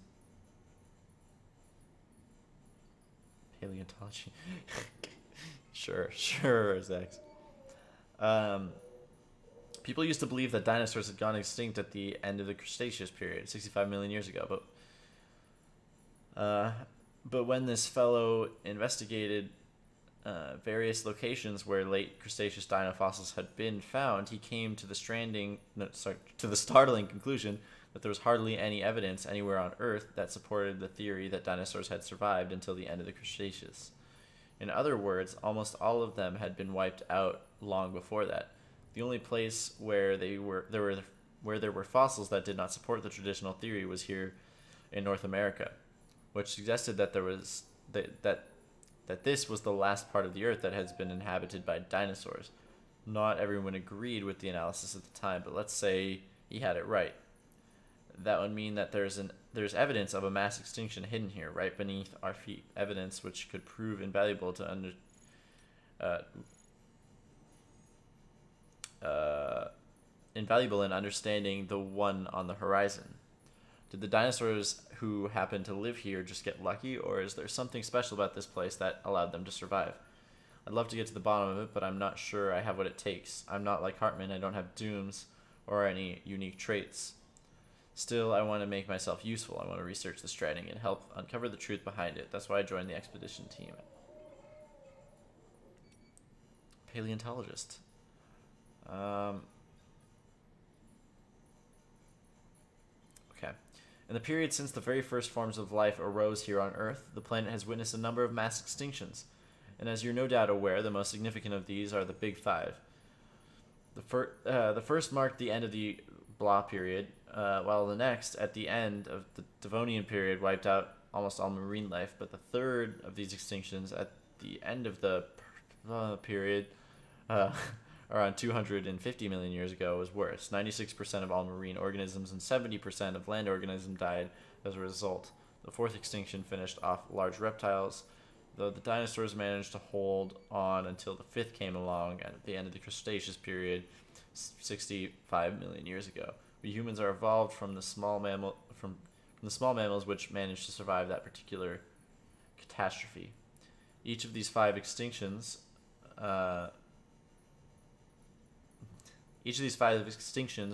paleontology. Sure, Zach. People used to believe that dinosaurs had gone extinct at the end of the Cretaceous period, 65 million years ago. But when this fellow investigated various locations where late Cretaceous dino fossils had been found, he came to the startling conclusion that there was hardly any evidence anywhere on Earth that supported the theory that dinosaurs had survived until the end of the Cretaceous. In other words, almost all of them had been wiped out long before that. The only place where there were fossils that did not support the traditional theory was here in North America, which suggested that that this was the last part of the Earth that has been inhabited by dinosaurs. Not everyone agreed with the analysis at the time, but let's say he had it right. That would mean that there's evidence of a mass extinction hidden here, right beneath our feet. Evidence which could prove invaluable invaluable in understanding the one on the horizon. Did the dinosaurs who happen to live here just get lucky, or is there something special about this place that allowed them to survive? I'd love to get to the bottom of it, but I'm not sure I have what it takes. I'm not like Hartman. I don't have dooms or any unique traits. Still, I want to make myself useful. I want to research the stranding and help uncover the truth behind it. That's why I joined the expedition team. Paleontologist. Okay. In the period since the very first forms of life arose here on Earth, the planet has witnessed a number of mass extinctions. And as you're no doubt aware, the most significant of these are the Big Five. The first marked the end of the Blah period, while the next, at the end of the Devonian period, wiped out almost all marine life. But the third of these extinctions, at the end of the period, around 250 million years ago was worse. 96% of all marine organisms and 70% of land organisms died as a result. The fourth extinction finished off large reptiles, though the dinosaurs managed to hold on until the fifth came along at the end of the Cretaceous period 65 million years ago. We humans are evolved from the small mammals which managed to survive that particular catastrophe. Each of these five extinctions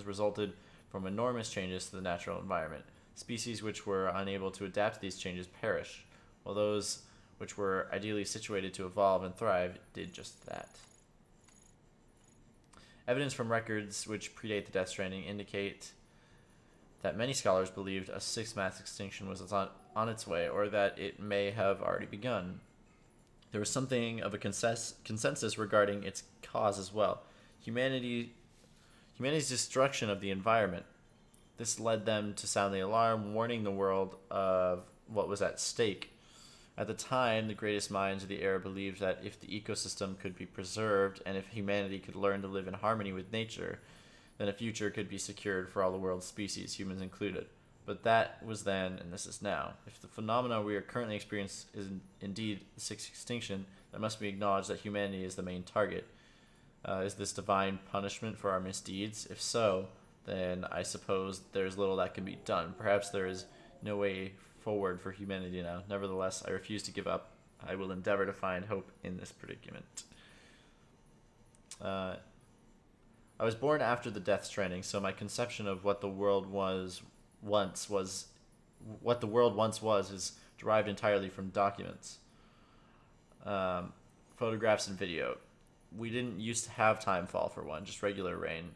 resulted from enormous changes to the natural environment. Species which were unable to adapt to these changes perished, while those which were ideally situated to evolve and thrive did just that. Evidence from records which predate the Death Stranding indicate that many scholars believed a sixth mass extinction was on its way, or that it may have already begun. There was something of a consensus regarding its cause as well. Humanity's destruction of the environment. This led them to sound the alarm, warning the world of what was at stake. At the time, the greatest minds of the era believed that if the ecosystem could be preserved and if humanity could learn to live in harmony with nature, then a future could be secured for all the world's species, humans included. But that was then, and this is now. If the phenomena we are currently experiencing is indeed the sixth extinction, then it must be acknowledged that humanity is the main target. Is this divine punishment for our misdeeds? If so, then I suppose there's little that can be done. Perhaps there is no way forward for humanity now. Nevertheless, I refuse to give up. I will endeavor to find hope in this predicament. I was born after the Death Stranding, so my conception of what the world once was is derived entirely from documents, photographs, and video. We didn't used to have timefall, for one, just regular rain.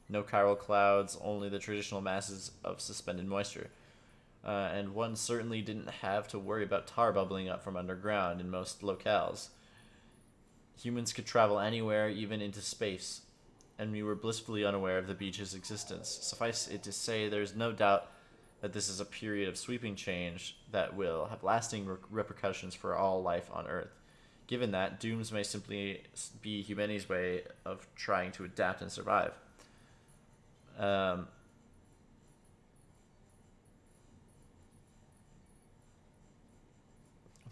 No chiral clouds, only the traditional masses of suspended moisture. And one certainly didn't have to worry about tar bubbling up from underground in most locales. Humans could travel anywhere, even into space, and we were blissfully unaware of the beach's existence. Suffice it to say, there's no doubt that this is a period of sweeping change that will have lasting repercussions for all life on Earth. Given that, dooms may simply be humanity's way of trying to adapt and survive. I'm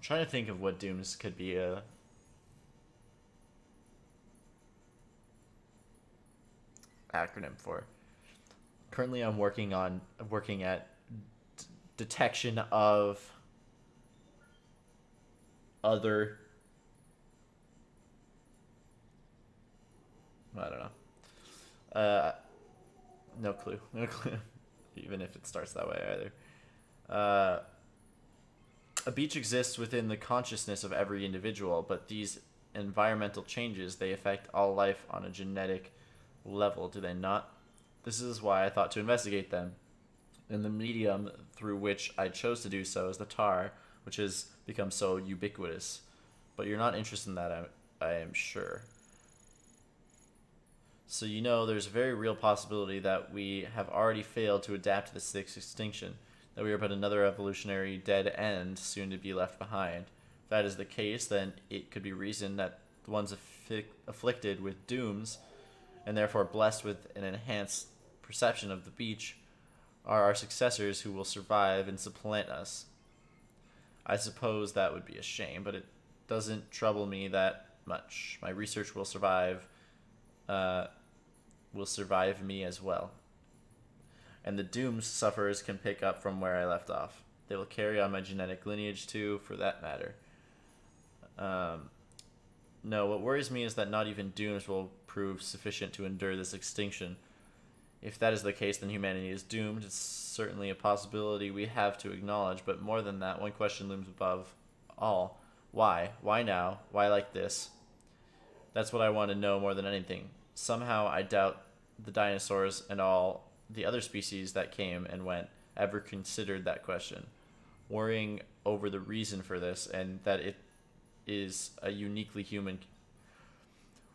trying to think of what dooms could be a acronym for. Currently, I'm working at detection of other. I don't know. No clue. No clue. Even if it starts that way either. A beach exists within the consciousness of every individual, but these environmental changes, they affect all life on a genetic level, do they not? This is why I thought to investigate them. And the medium through which I chose to do so is the tar, which has become so ubiquitous. But you're not interested in that, I am sure. So there's a very real possibility that we have already failed to adapt to the sixth extinction, that we are but another evolutionary dead end soon to be left behind. If that is the case, then it could be reasoned that the ones afflicted with dooms, and therefore blessed with an enhanced perception of the beach, are our successors who will survive and supplant us. I suppose that would be a shame, but it doesn't trouble me that much. My research will survive me as well. And the dooms sufferers can pick up from where I left off. They will carry on my genetic lineage too, for that matter. No, what worries me is that not even dooms will prove sufficient to endure this extinction. If that is the case, then humanity is doomed. It's certainly a possibility we have to acknowledge, but more than that, one question looms above all. Why? Why now? Why like this? That's what I want to know more than anything. Somehow I doubt the dinosaurs and all the other species that came and went ever considered that question, worrying over the reason for this, and that it is a uniquely human.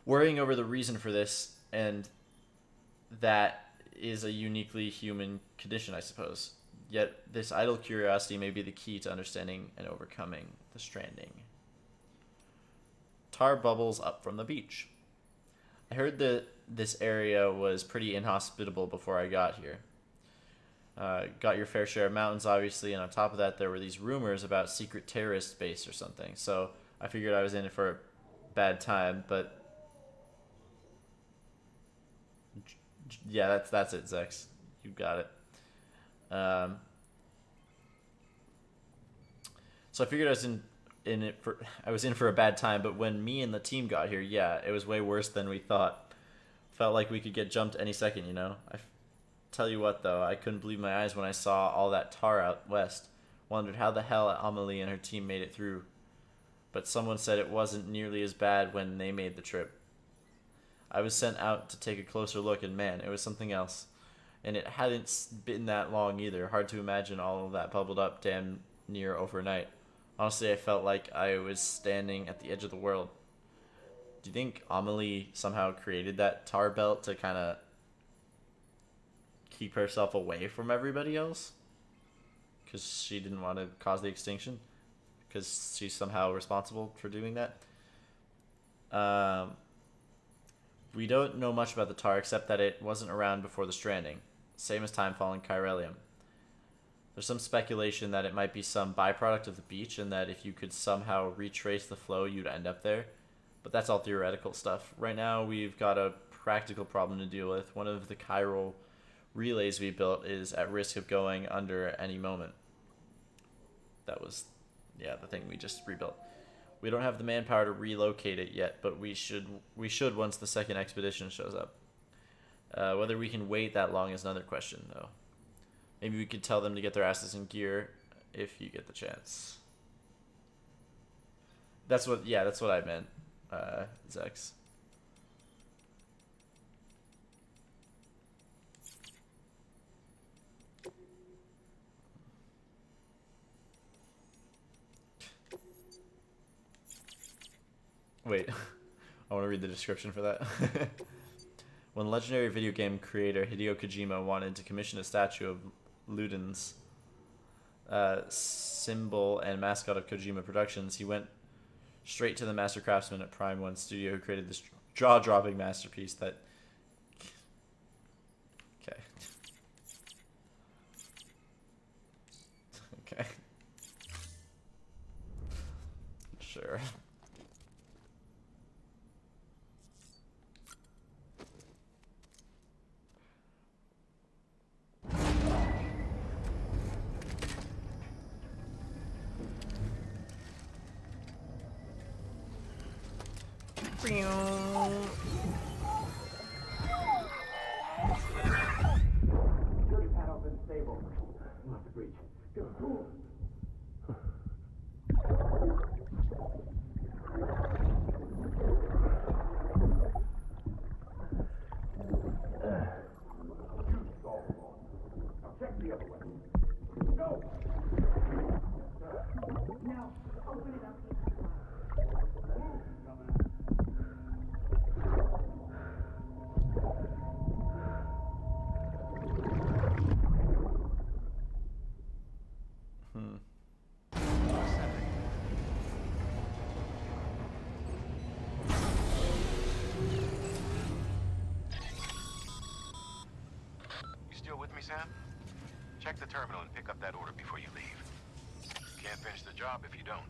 Worrying over the reason for this, and that is a uniquely human condition, I suppose. Yet this idle curiosity may be the key to understanding and overcoming the stranding. Tar bubbles up from the beach. I heard that this area was pretty inhospitable before I got here. Got your fair share of mountains, obviously, and on top of that, there were these rumors about secret terrorist base or something. So I figured I was in it for a bad time, but yeah, that's it, Zex. You got it. So I figured I was in for a bad time, but when me and the team got here, yeah, it was way worse than we thought. Felt like we could get jumped any second, you know. Tell you what, though, I couldn't believe my eyes when I saw all that tar out west. Wondered how the hell Amelie and her team made it through. But someone said it wasn't nearly as bad when they made the trip. I was sent out to take a closer look, and man, it was something else. And it hadn't been that long either. Hard to imagine all of that bubbled up damn near overnight. Honestly, I felt like I was standing at the edge of the world. Do you think Amelie somehow created that tar belt to kind of keep herself away from everybody else? Because she didn't want to cause the extinction? Because she's somehow responsible for doing that? We don't know much about the tar except that it wasn't around before the stranding. Same as Timefall and Chiralium. There's some speculation that it might be some byproduct of the beach and that if you could somehow retrace the flow, you'd end up there. But that's all theoretical stuff. Right now, we've got a practical problem to deal with. One of the chiral relays we built is at risk of going under any moment. That was, yeah, the thing we just rebuilt. We don't have the manpower to relocate it yet, but we should once the second expedition shows up. Whether we can wait that long is another question, though. Maybe we could tell them to get their asses in gear if you get the chance. That's what I meant, Zex. Wait, I want to read the description for that. When legendary video game creator Hideo Kojima wanted to commission a statue of Ludens, symbol and mascot of Kojima Productions, he went straight to the master craftsman at Prime One Studio who created this jaw-dropping masterpiece that... Okay. Okay. Sure. Security panel's unstable. Not the breach. Go. Now check the other one. Go! Now, open it up. Sam? Check the terminal and pick up that order before you leave. Can't finish the job if you don't.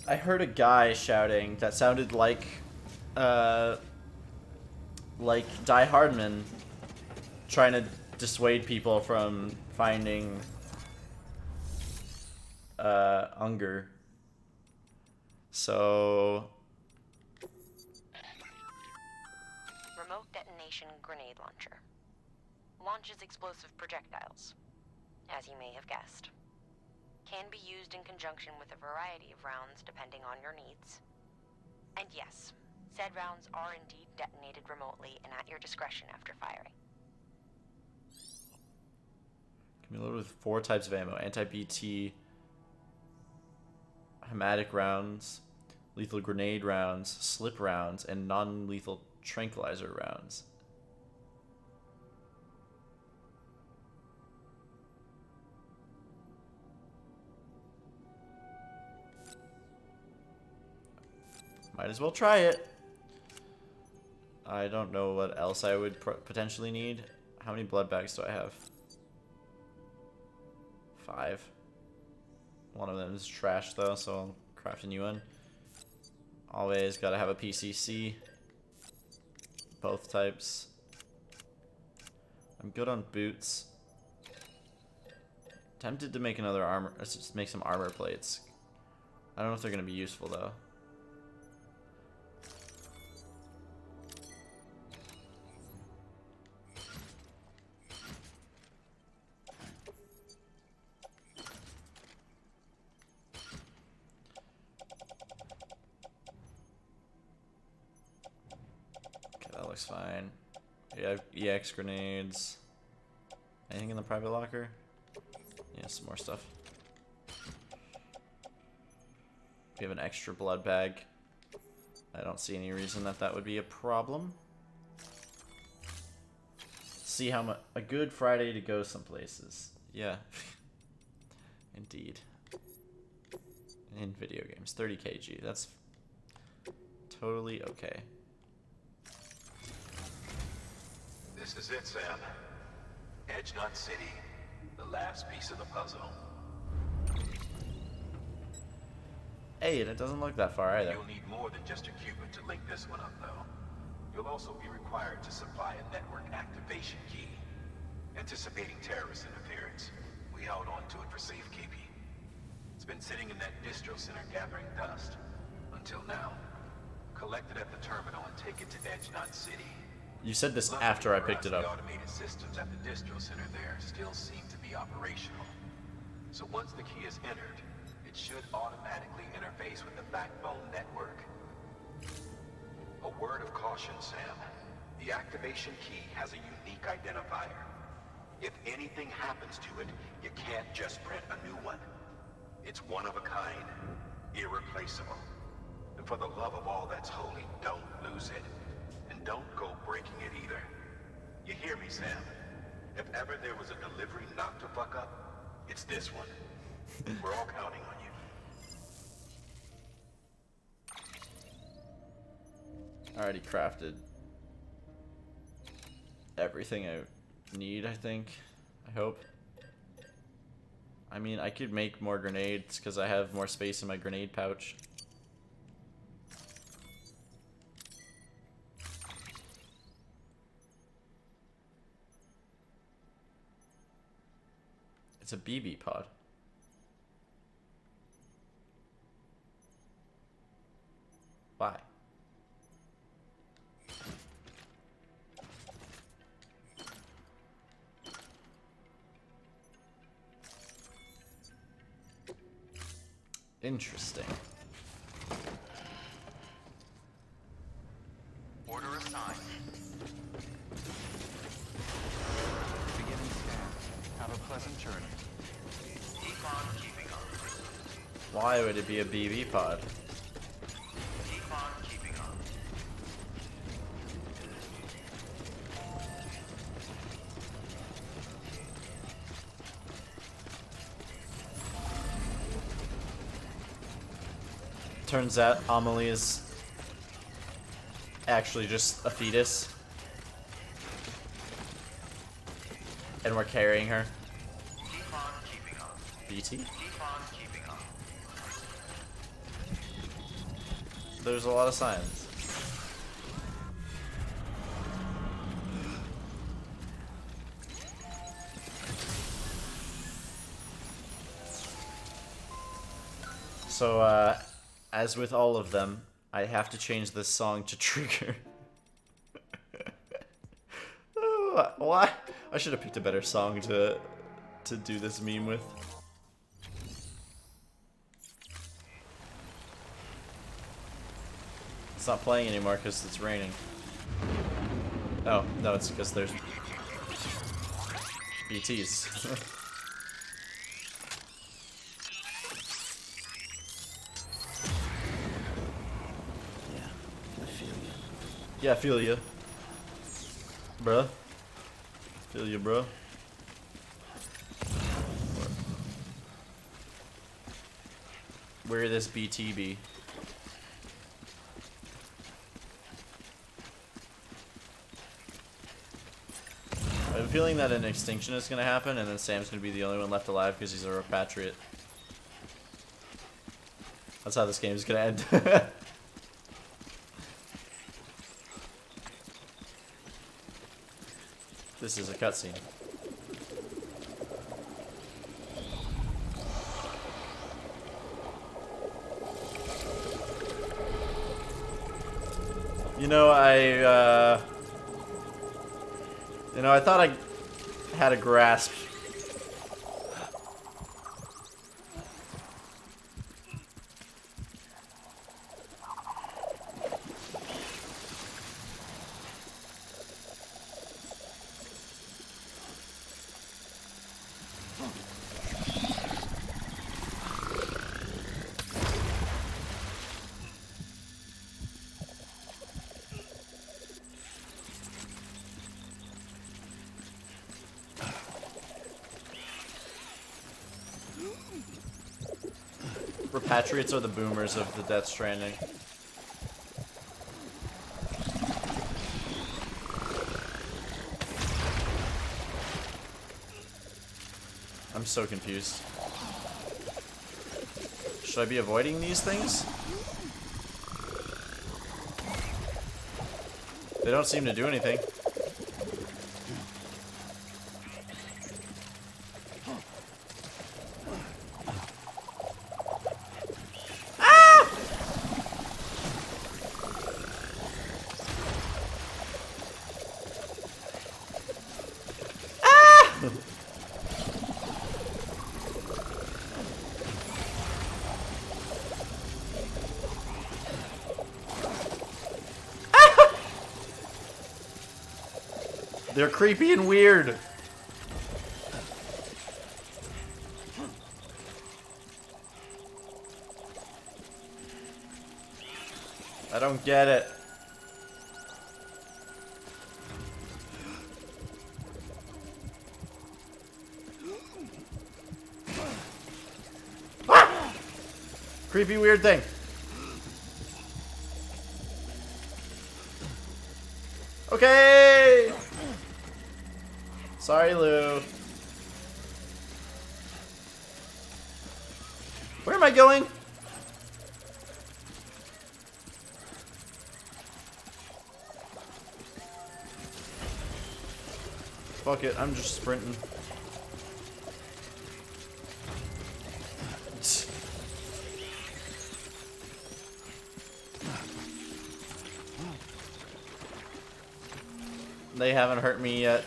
I heard a guy shouting that sounded like Die Hardman trying to dissuade people from finding Unger. So Remote detonation grenade launcher. Launches explosive projectiles, as you may have guessed. Can be used in conjunction with a variety of rounds depending on your needs. And yes, said rounds are indeed detonated remotely and at your discretion after firing. can be loaded with 4 types of ammo: anti-BT, hematic rounds, lethal grenade rounds, slip rounds, and non-lethal tranquilizer rounds. Might as well try it. I don't know what else I would potentially need. How many blood bags do I have? 5. One of them is trash though, so I'll craft a new one. Always gotta have a PCC. Both types. I'm good on boots. Tempted to make another armor. Let's just make some armor plates. I don't know if they're gonna be useful though. Okay, that looks fine. We have EX grenades. Anything in the private locker? Yeah, some more stuff. We have an extra blood bag. I don't see any reason that that would be a problem. See how much a good Friday to go some places. Yeah. Indeed. In video games, 30 kg. That's totally okay. This is it, Sam. Edge Nut City, the last piece of the puzzle. Hey, and it doesn't look that far either. You'll need more than just a qubit to link this one up, though. You'll also be required to supply a network activation key. Anticipating terrorist interference, we held on to it for safekeeping. It's been sitting in that distro center gathering dust. Until now. Collect it at the terminal and take it to Edge Nut City. You said this after I picked it The up. automated systems at the distro center there still seem to be operational. So once the key is entered, it should automatically interface with the backbone network. A word of caution, Sam. The activation key has a unique identifier. If anything happens to it, you can't just print a new one. It's one of a kind, irreplaceable. And for the love of all that's holy, don't lose it. And don't go breaking it either. You hear me, Sam? If ever there was a delivery not to fuck up, it's this one. We're all counting on you. I already crafted everything I need, I think. I hope. I mean, I could make more grenades because I have more space in my grenade pouch. It's a BB pod. Why? Interesting. Order assigned. Beginning scan. Have a pleasant journey. Keep on keeping on. Why would it be a BB pod? Keep on keeping on. Turns out Amelie is actually just a fetus. And we're carrying her. Keep on keeping on. BT? Keep on keeping on. There's a lot of signs. So, as with all of them, I have to change this song to Trigger. Oh, why? I should have picked a better song to do this meme with. It's not playing anymore because it's raining. Oh, no, it's because there's BTs. Yeah, I feel you. Bruh. Feel you, bro. Where this BT be? I have a feeling that an extinction is going to happen, and then Sam's going to be the only one left alive because he's a repatriate. That's how this game is going to end. This is a cutscene. You know, I thought I had a grasp. Repatriates are the boomers of the Death Stranding. I'm so confused. Should I be avoiding these things? They don't seem to do anything. They're creepy and weird. I don't get it. Ah! Creepy weird thing. Okay. Sorry, Lou. Where am I going? Fuck it, I'm just sprinting. They haven't hurt me yet.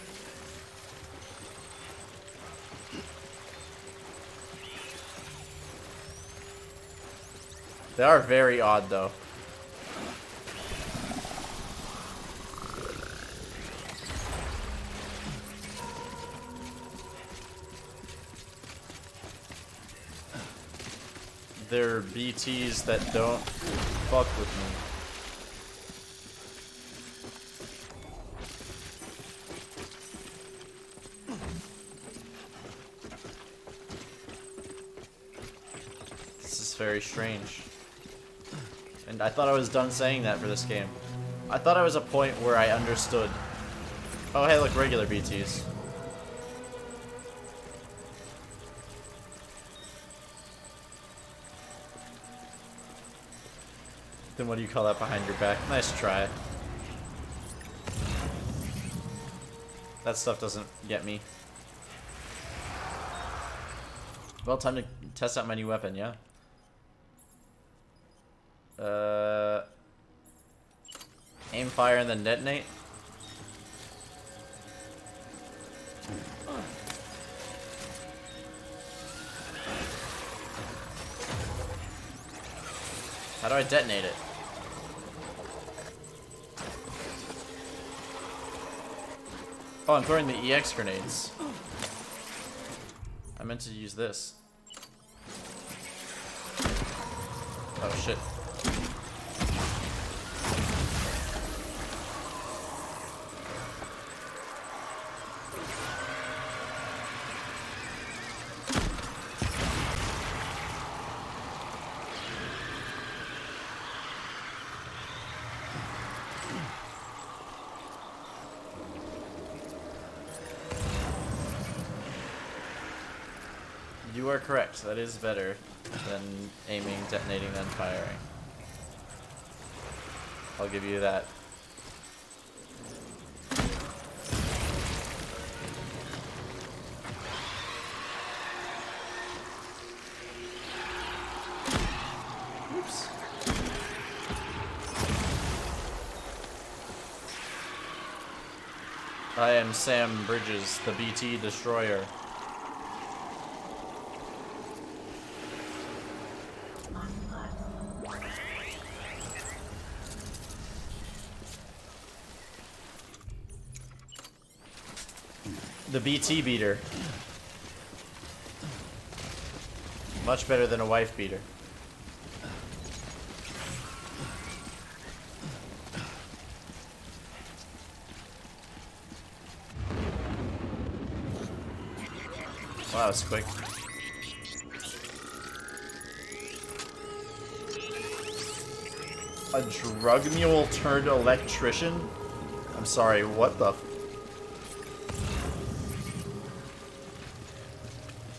They are very odd, though. They're BTs that don't fuck with me. This is very strange. And I thought I was done saying that for this game. I thought I was a point where I understood. Oh, hey, look, regular BTs. Then what do you call that behind your back? Nice try. That stuff doesn't get me. Well, time to test out my new weapon, yeah? Aim, fire, and then detonate. How do I detonate it? Oh, I'm throwing the EX grenades. I meant to use this. Oh shit. You are correct. That is better than aiming, detonating, then firing. I'll give you that. Oops. I am Sam Bridges, the BT Destroyer. The BT beater. Much better than a wife beater. Wow, that's quick. A drug mule turned electrician? I'm sorry, what the f—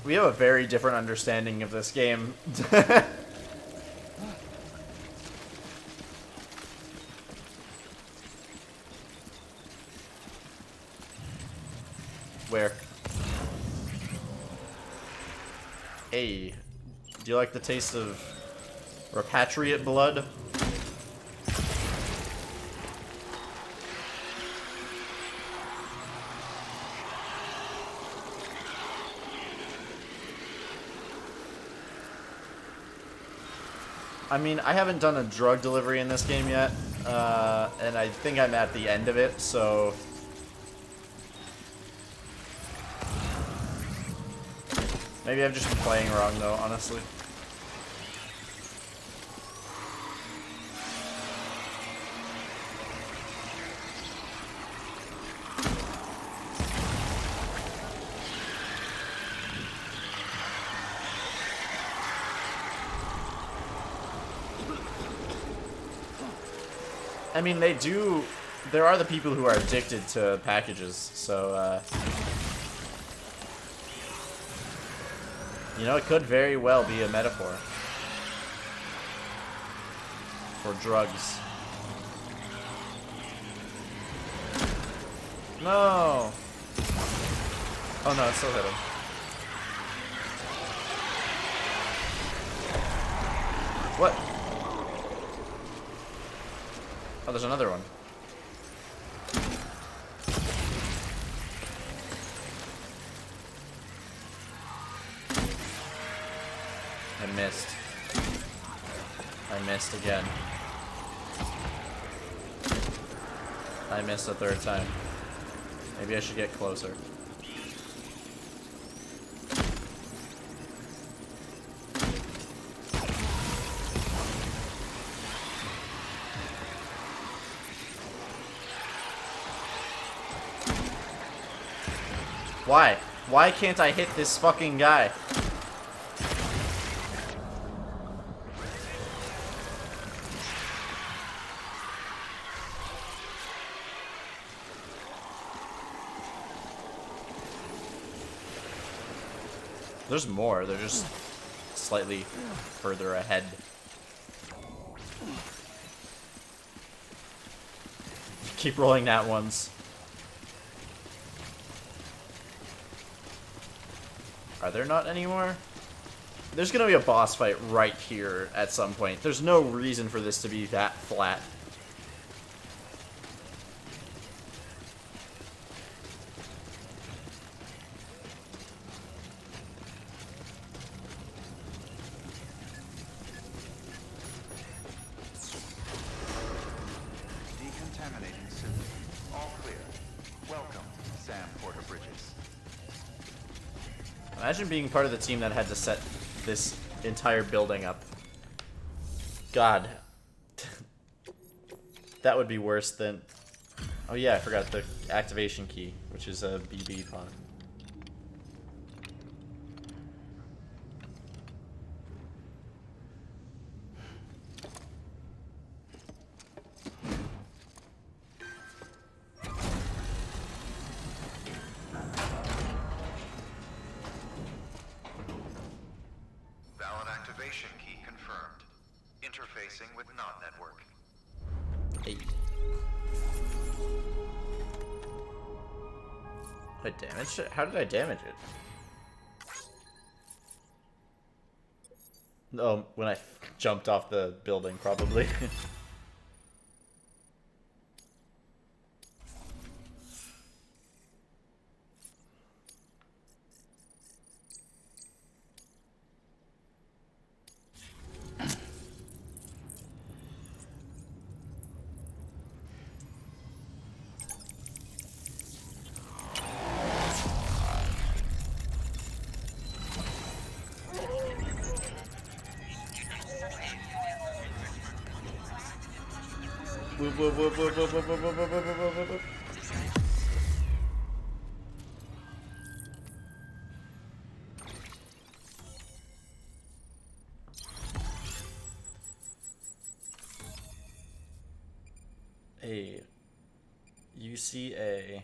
We have a very different understanding of this game. Where? Hey, do you like the taste of repatriate blood? I mean, I haven't done a drug delivery in this game yet, and I think I'm at the end of it, so... Maybe I've just been playing wrong, though, honestly. I mean, they do... There are the people who are addicted to packages, so, you know, it could very well be a metaphor for drugs. No! Oh no, it still hit him. What? Oh, there's another one. I missed. I missed again. I missed a third time. Maybe I should get closer. Why? Why can't I hit this fucking guy? There's more, they're just slightly further ahead. Keep rolling that ones. Are there not any more? There's gonna be a boss fight right here at some point. There's no reason for this to be that flat. Decontaminating system. All clear. Welcome, Sam Porter Bridges. Imagine being part of the team that had to set this entire building up. God. That would be worse than... Oh yeah, I forgot the activation key, which is a BB pod. interfacing with non-network. Hey. I damaged it? How did I damage it? Oh, when I jumped off the building, probably. Whoop, whoop, whoop, whoop, whoop, whoop, whoop, whoop, whoop, whoop, whoop, whoop, whoop. A UCA.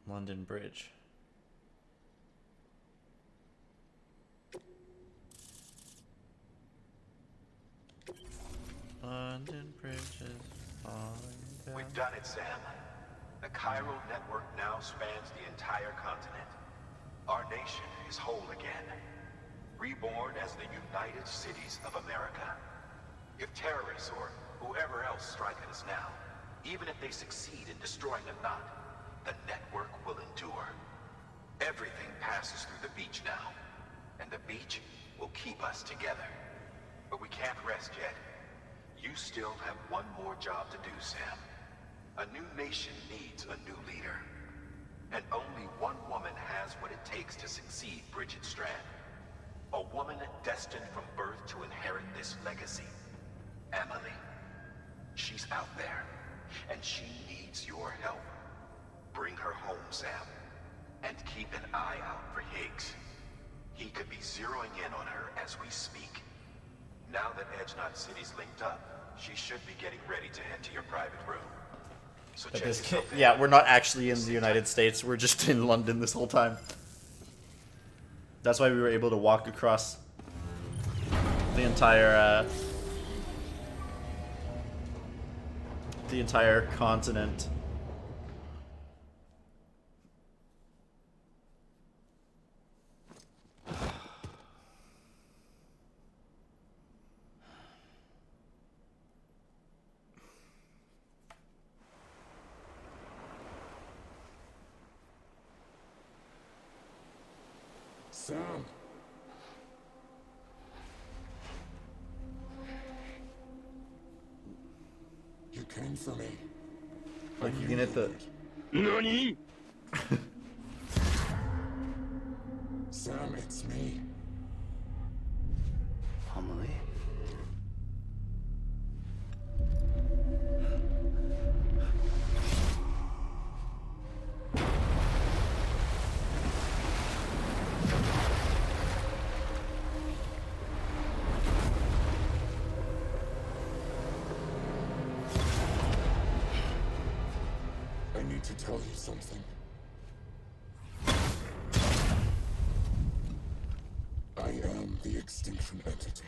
London Bridge. London Bridge is falling down. We've done it, Sam. The chiral network now spans the entire continent. Our nation is whole again. Reborn as the United Cities of America. If terrorists or whoever else strike at us now, even if they succeed in destroying the knot, the network will endure. Everything passes through the beach now, and the beach will keep us together. But we can't rest yet. You still have one more job to do, Sam. A new nation needs a new leader. And only one woman has what it takes to succeed Bridget Strand. A woman destined from birth to inherit this legacy. Emily. She's out there, and she needs your help. Bring her home, Sam. And keep an eye out for Higgs. He could be zeroing in on her as we speak. Now that Edge Knot City's linked up, she should be getting ready to head to your private room. So But check this yourself in. yeah, we're not actually in the United States. We're just in London this whole time. That's why we were able to walk across the entire continent. Sam. You came for me. Like you can hit the. NANI? Sam, it's me. Amelie? I need to tell you something. I am the extinction entity.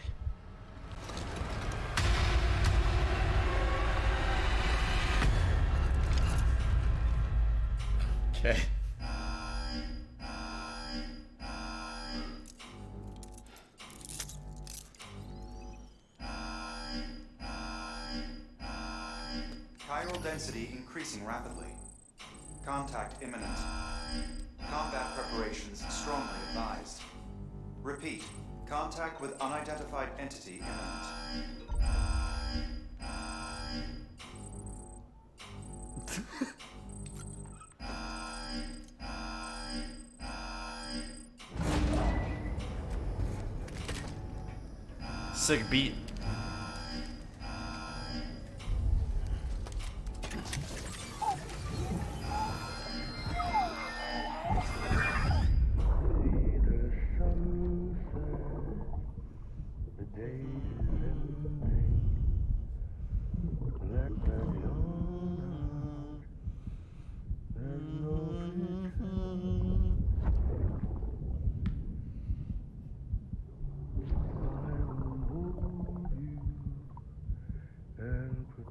Okay. Chiral density increasing rapidly. Contact imminent. Combat preparations strongly advised. Repeat. Contact with unidentified entity imminent. Sick beat.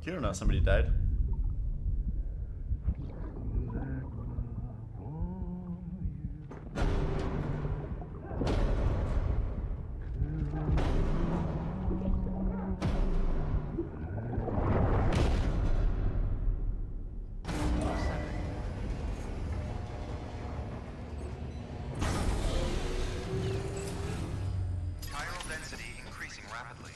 You don't know somebody died. Chiral density increasing rapidly.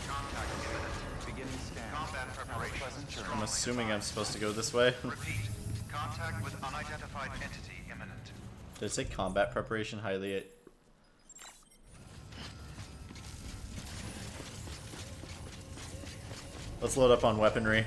Contact imminent. Beginning scan. Combat preparations. I'm assuming I'm supposed to go this way. Repeat. Contact with unidentified entity imminent. Did it say combat preparation highly? Let's load up on weaponry.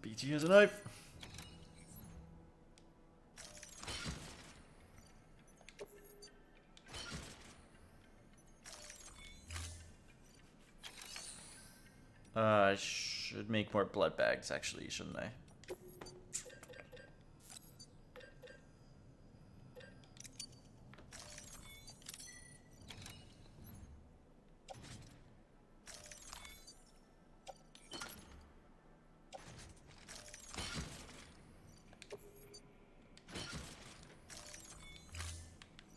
BT has a knife. I should make more blood bags, actually, shouldn't I?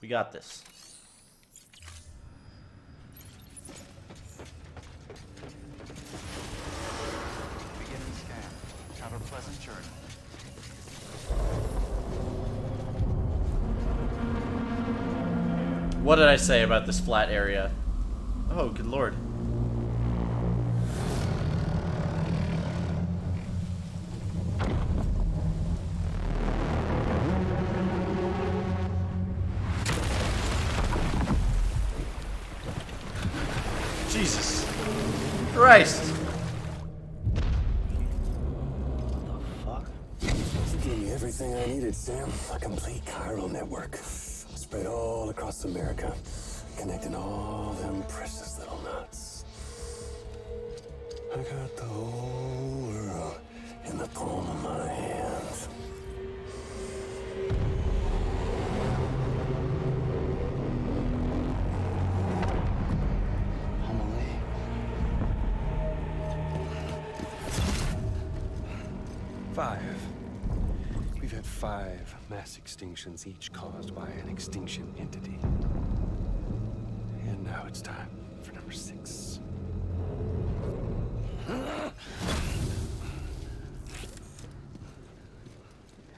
We got this. Beginning scan. Have a pleasant journey. What did I say about this flat area? Oh, good lord. Jesus Christ. This gave me everything I needed, Sam. A complete chiral network. Spread all across America. Connecting all them precious little nuts. I got the whole world in the palm of my hand. We've had 5 mass extinctions, each caused by an extinction entity. And now it's time for number 6. Now,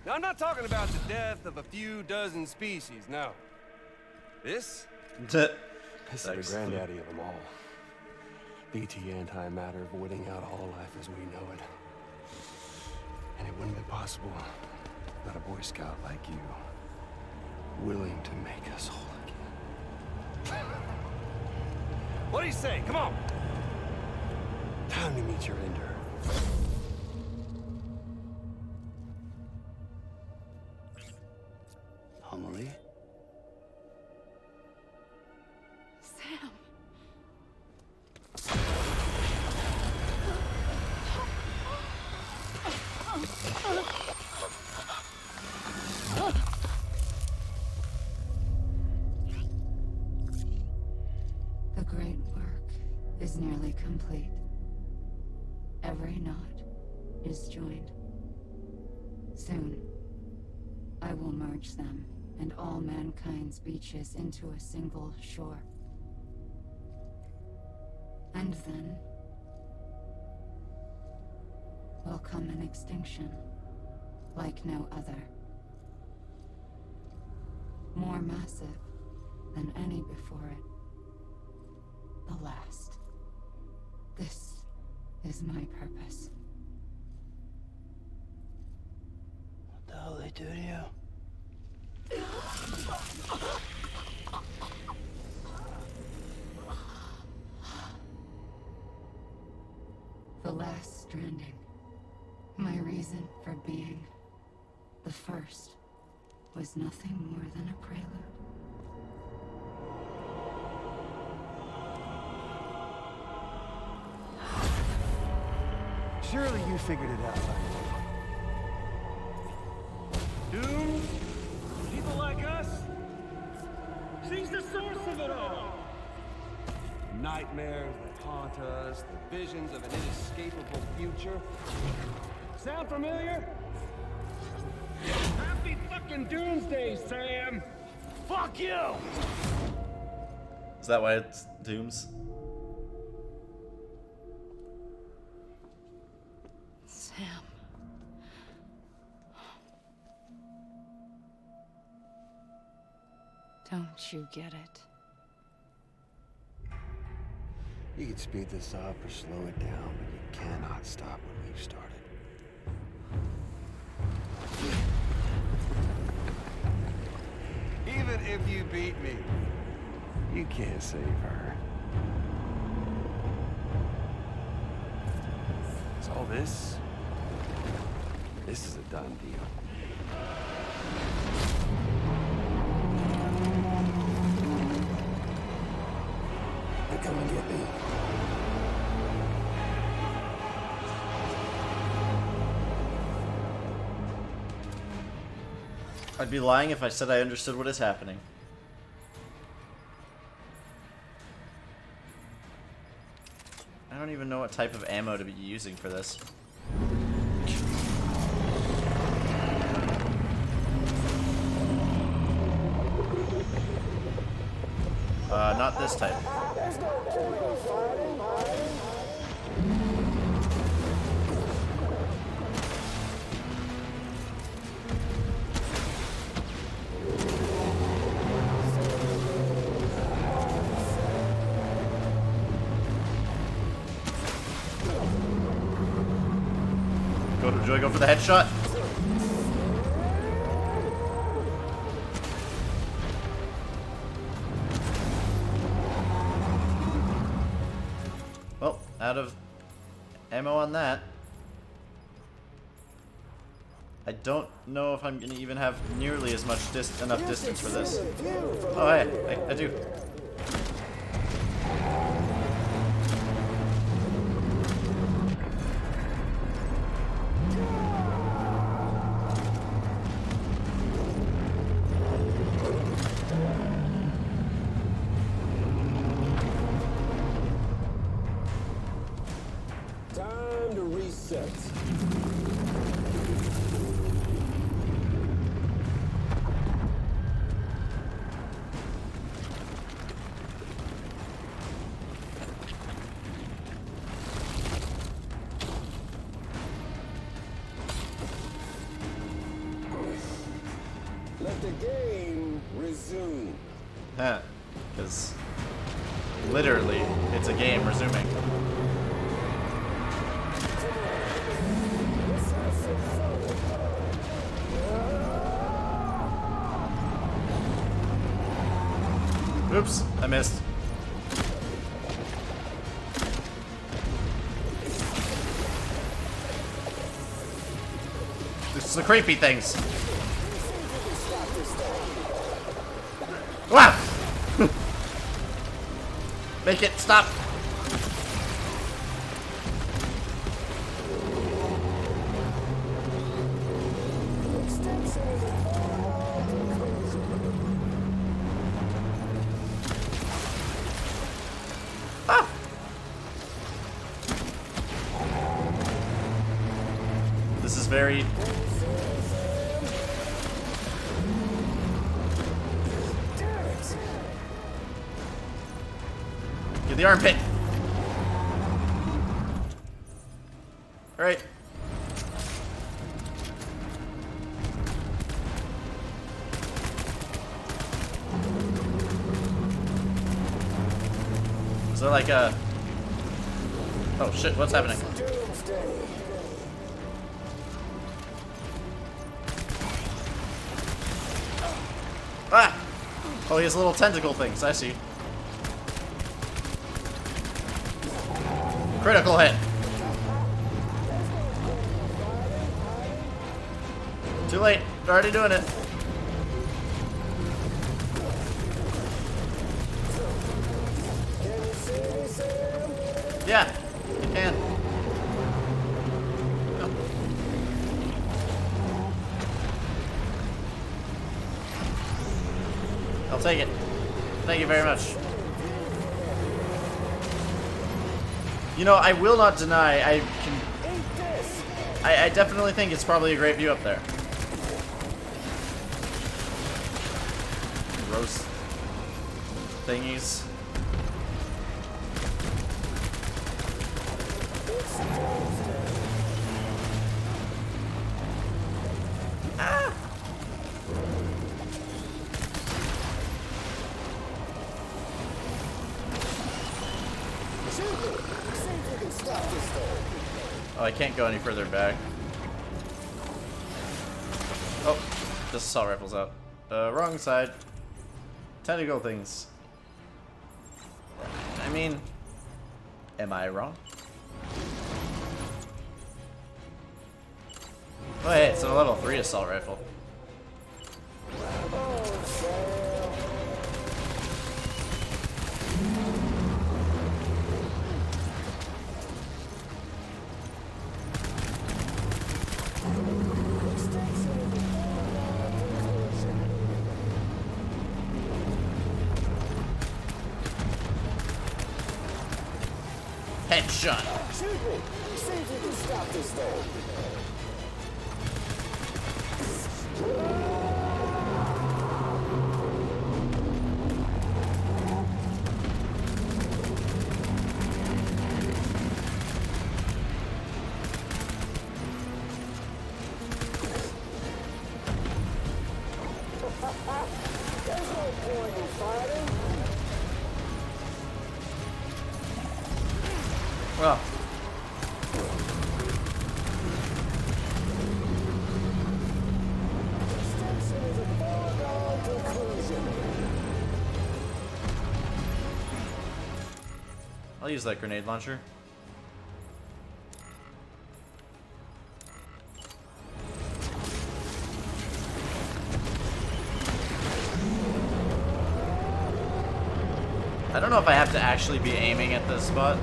I'm not talking about the death of a few dozen species, no. This is the granddaddy of them all. BT antimatter voiding out all life as we know it. And it wouldn't be possible without a Boy Scout like you, willing to make us whole again. What do you say? Come on! Time to meet your ender. Homily? Sam. The great work is nearly complete. Every knot is joined. Soon, I will merge them and all mankind's beaches into a single shore. And then will come an extinction like no other. More massive than any before it. The last. This is my purpose. What the hell they do to you? The last stranding. My reason for being. The first was nothing more than a prelude. Surely you figured it out by now. Dooms? People like us? She's the source of it all! Nightmares that haunt us, the visions of an inescapable future. Sound familiar? Happy fucking doomsday, Sam! Fuck you! Is that why it's Dooms? Sam. Don't you get it? You can speed this up or slow it down, but you cannot stop when we've started. Even if you beat me, you can't save her. So all this is a done deal. Now come and get me. I'd be lying if I said I understood what is happening. I don't even know what type of ammo to be using for this. Not this type. Do I go for the headshot? Well, out of ammo on that. I don't know if I'm gonna even have nearly as much enough distance for this. Oh, hey, I do. Time to reset. Let the game resume. Huh. Because literally, it's a game resuming. Oops, I missed. This is the creepy things. Wow! Make it stop. Ah! This is very... Get the armpit. All right. Is there like a... Oh shit, what's happening? Ah! Oh, he has little tentacle things, I see. Critical hit. Too late. They're already doing it. Yeah, I can. Oh. I'll take it. Thank you very much. You know, I will not deny I definitely think it's probably a great view up there. Gross thingies. Ah! Oh, I can't go any further back. Oh, this assault rifle's out. Wrong side. Tentacle things. I mean, am I wrong? Oh, hey, it's a level 3 assault rifle. Headshot. Shoot me! See if you can stop this thing. There's no point in fighting. Well. I'll use that grenade launcher. I don't know if I have to actually be aiming at this spot.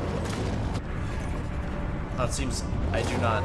Oh, it seems I do not.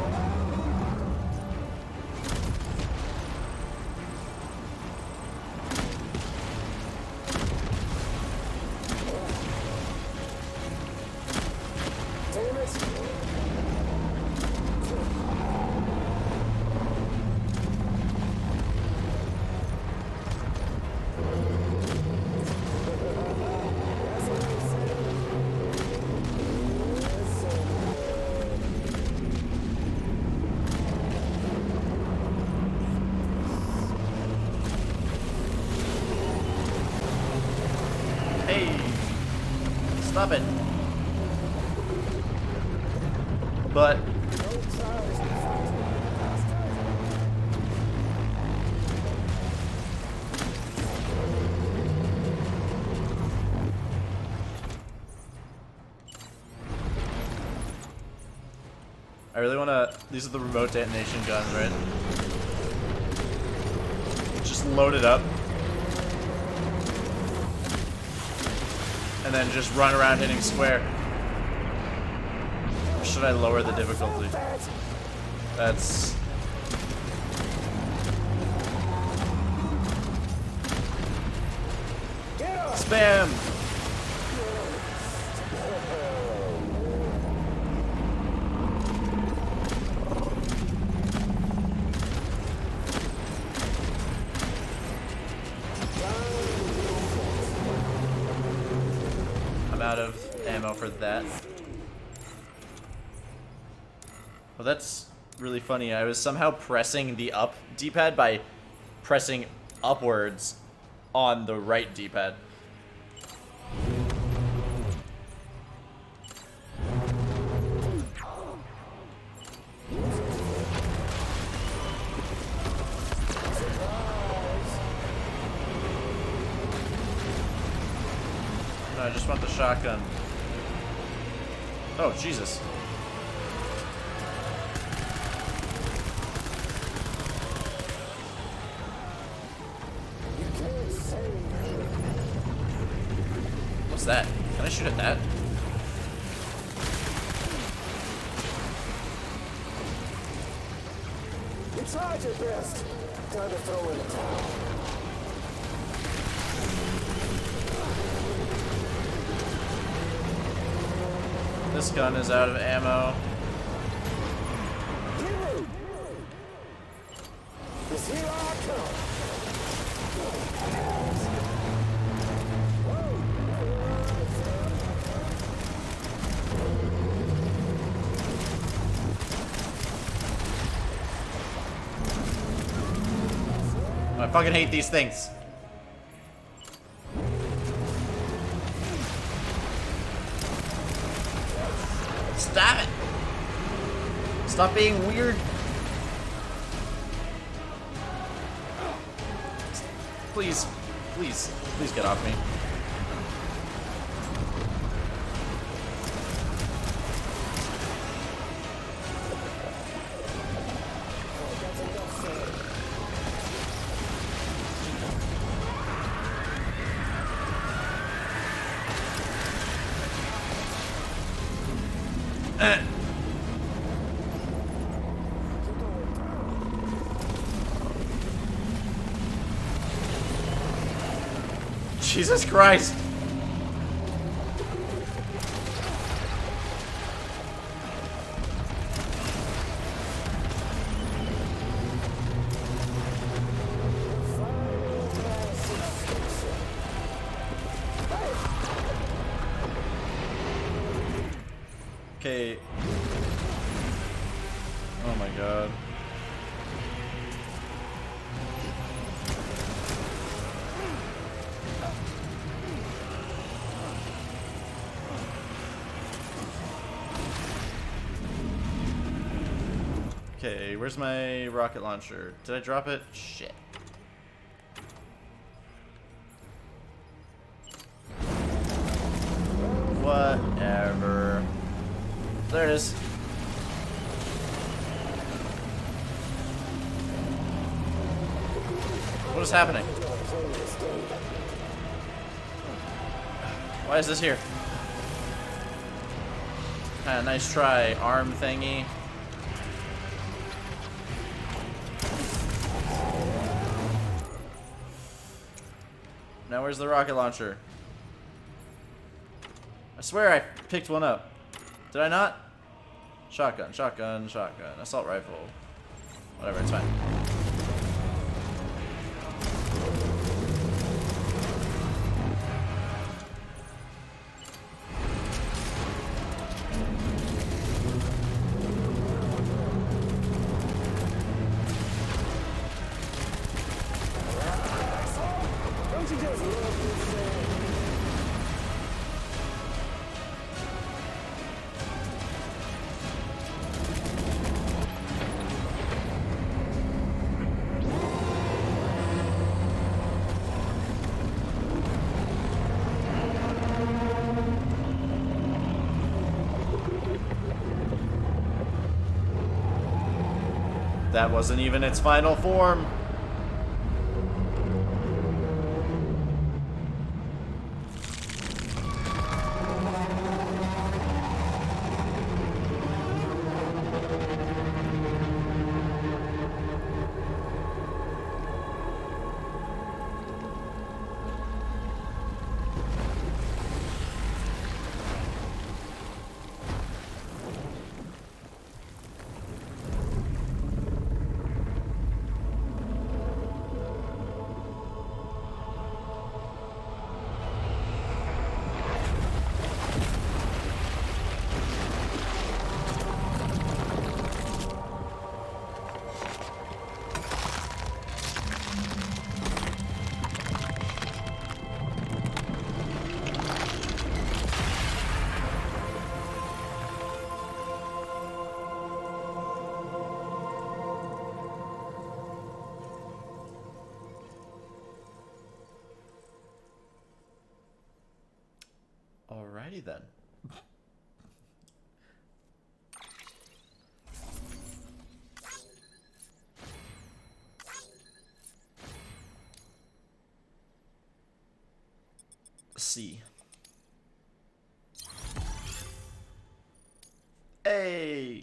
Stop it. But I really want to. These are the remote detonation guns, right? Just load it up. And then just run around hitting square. Or should I lower the difficulty? That's... Spam! Out of ammo for that. Well, that's really funny. I was somehow pressing the up D-pad by pressing upwards on the right D-pad. I just want the shotgun. Oh, Jesus. What's that? Can I shoot at that? You tried your best. Time to throw in the towel. This gun is out of ammo. Is here I come. I fucking hate these things. Stop it! Stop being weird. Please, please, please get off me. Jesus Christ. Okay. Oh my god. Okay, where's my rocket launcher? Did I drop it? Shit. Whatever. There it is. What is happening? Why is this here? Nice try, arm thingy. Now where's the rocket launcher? I swear I picked one up. Did I not? Shotgun, shotgun, shotgun. Assault rifle. Whatever, it's fine. Don't you just love this thing? That wasn't even its final form. Alrighty then. C. Hey.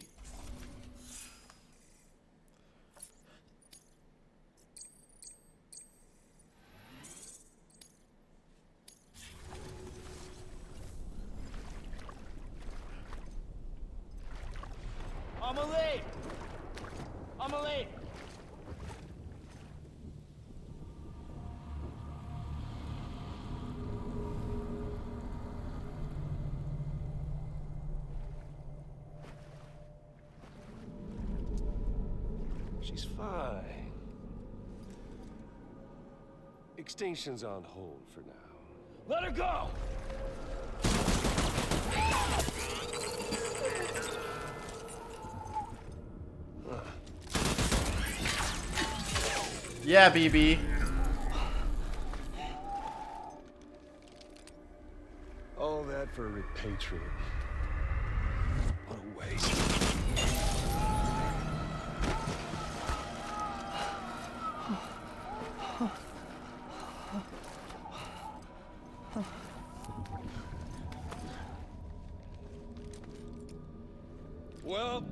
Amelie! Amelie! She's fine. Extinction's on hold for now. Let her go! Yeah, BB. All that for a repatriate. What a waste. Well,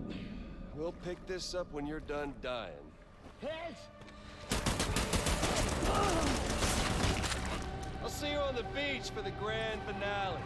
we'll pick this up when you're done dying. Hit! I'll see you on the beach for the grand finale.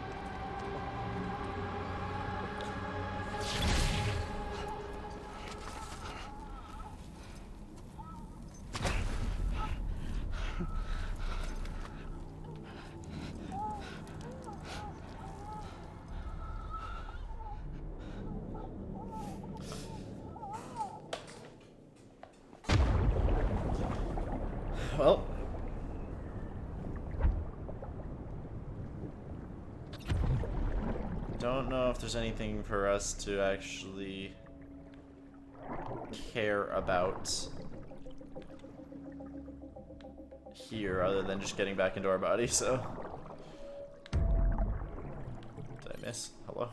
Well. Don't know if there's anything for us to actually care about here other than just getting back into our body, so. Did I miss? Hello?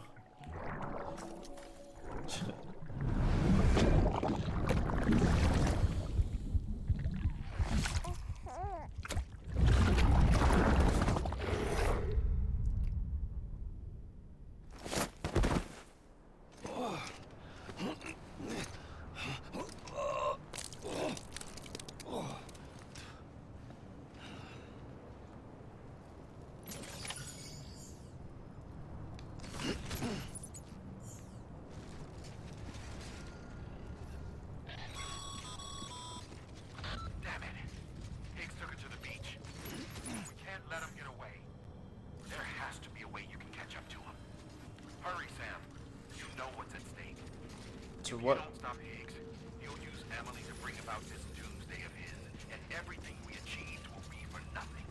To what? Don't stop Higgs. He'll use Emily to bring about this doomsday of his, and everything we achieved will be for nothing.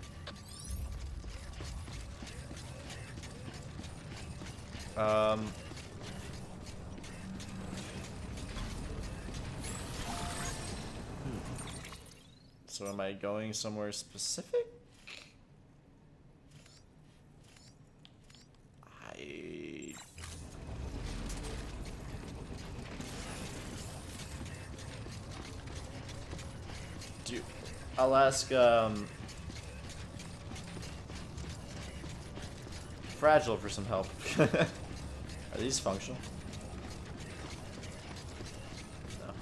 So am I going somewhere specific? I'll ask, Fragile for some help. Are these functional? No.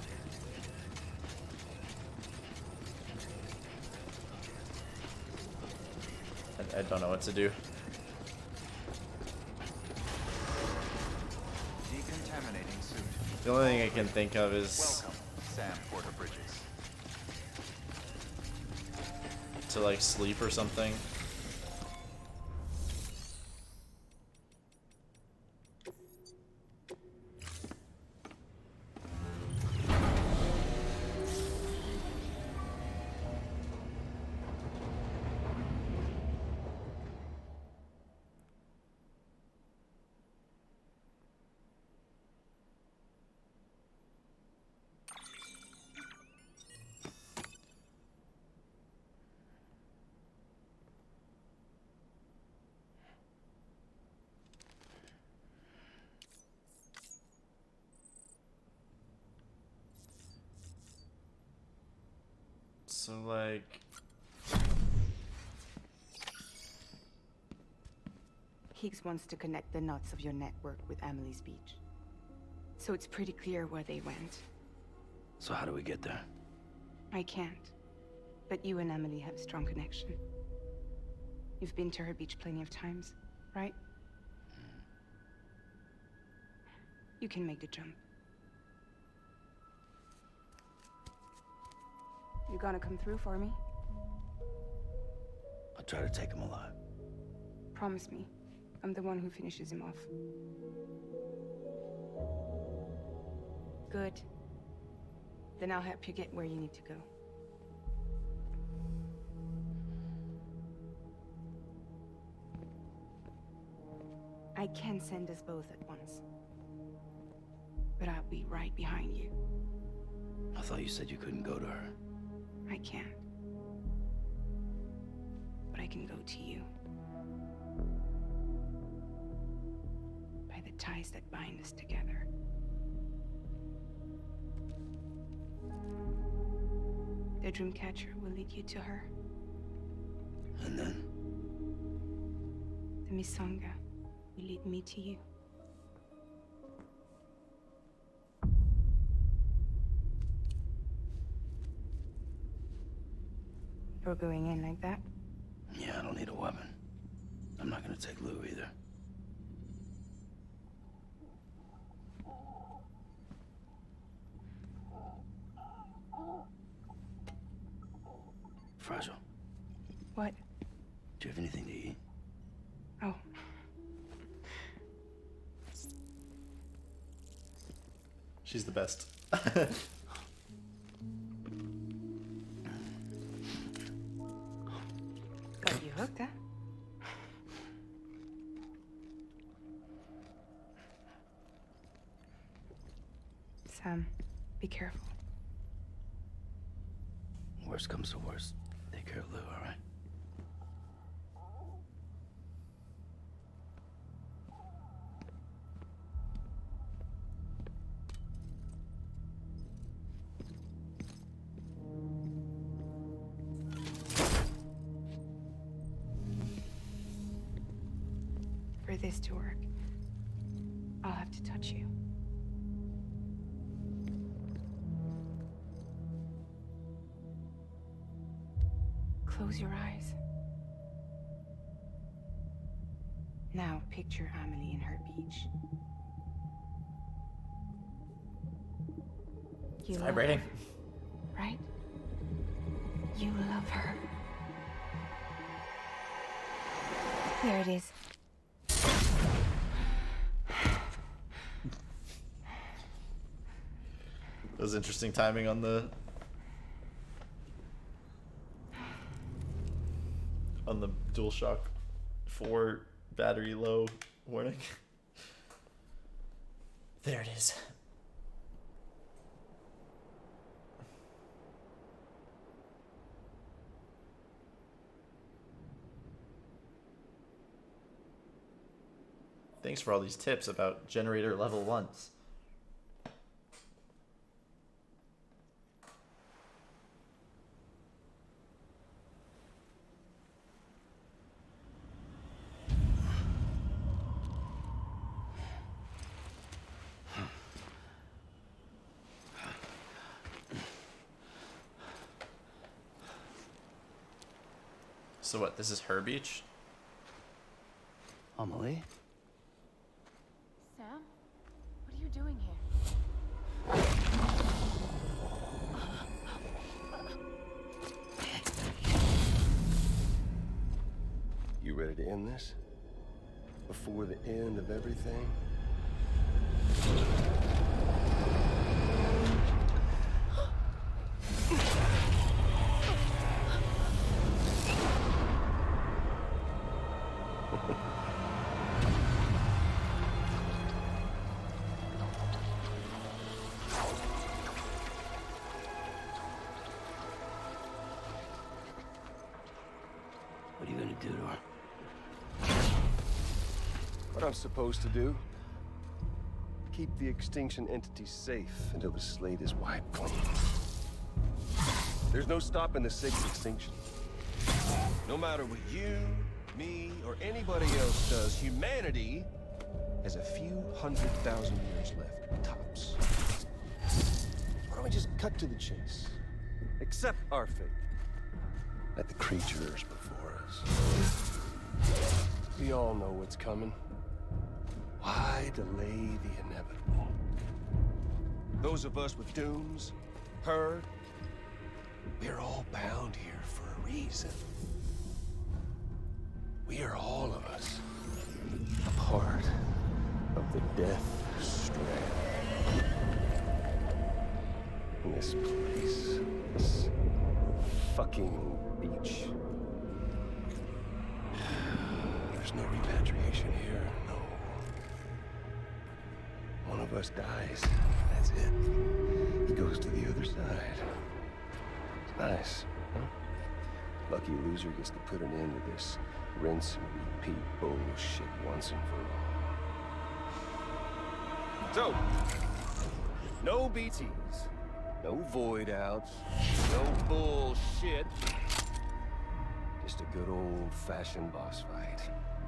I don't know what to do. Decontaminating suit. The only thing I can think of is Welcome, Sam Porter Bridges. to like sleep or something. So like Higgs wants to connect the knots of your network with Amelie's Beach. So it's pretty clear where they went. So how do we get there? I can't. But you and Emily have a strong connection. You've been to her beach plenty of times, right? You can make the jump. You gonna come through for me? I'll try to take him alive. Promise me. I'm the one who finishes him off. Good. Then I'll help you get where you need to go. I can send us both at once. But I'll be right behind you. I thought you said you couldn't go to her. I can't. But I can go to you. By the ties that bind us together. The Dreamcatcher will lead you to her. And then? The Misanga will lead me to you. You're going in like that? Yeah, I don't need a weapon. I'm not gonna take Lou either. Fragile. What? Do you have anything to eat? Oh. She's the best. Got you hooked, huh? Sam, be careful. Worst comes to worst. Take care of Lou, all right? For this to work, I'll have to touch you. Close your eyes. Now picture Amelie in her beach. You Vibrating. love her, right? You love her. There it is. That was interesting timing on the DualShock 4 battery low warning. There it is. Thanks for all these tips about generator level 1s. So what, this is her beach? Amelie? Sam? What are you doing here? You ready to end this? Before the end of everything? What are you gonna do to her? What I'm supposed to do? Keep the extinction entity safe until the slate is wiped clean. There's no stopping the sacred extinction. No matter what you, me, or anybody else does, humanity has a few 100,000 years left, tops. we just cut to the chase? Accept our fate. Let the creatures before us. We all know what's coming. Why delay the inevitable? Those of us with dooms, heard, we're all bound here for a reason. We are all of us a part of the Death Strand. In this place, this fucking beach. There's no repatriation here, no. One of us dies, that's it. He goes to the other side. It's nice, huh? Lucky loser gets to put an end to this rinse and repeat bullshit once and for all. So, no BTs, no void outs, no bullshit. Just a good old-fashioned boss fight.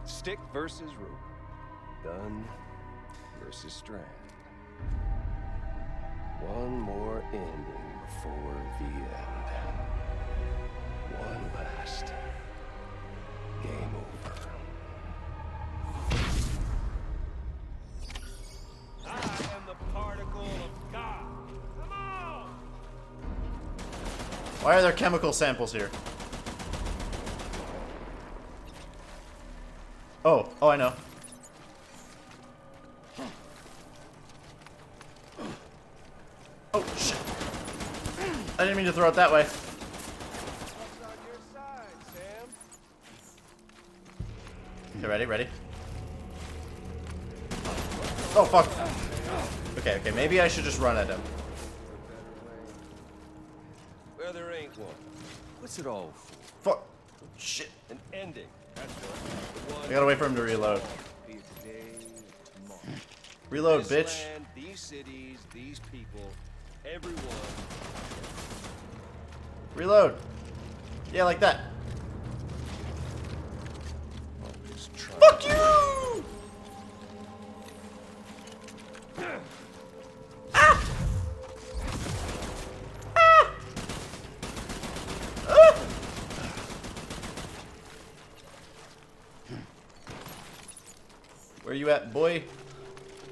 Stick versus rope. Gun versus strand. One more ending before the end. One last game over. I am the particle of God. Come on! Why are there chemical samples here? Oh, I know. Oh, shit. I didn't mean to throw it that way. Okay, ready? Oh, fuck. Okay, maybe I should just run at him. Well, there ain't one. What's it all for? Fuck. Shit. An ending. That's what. I gotta wait for him to reload. Reload, this bitch. Land, these cities, these people, everyone. Reload. Yeah, like that. Fuck you! Ah! Ah! Ah! Where you at, boy?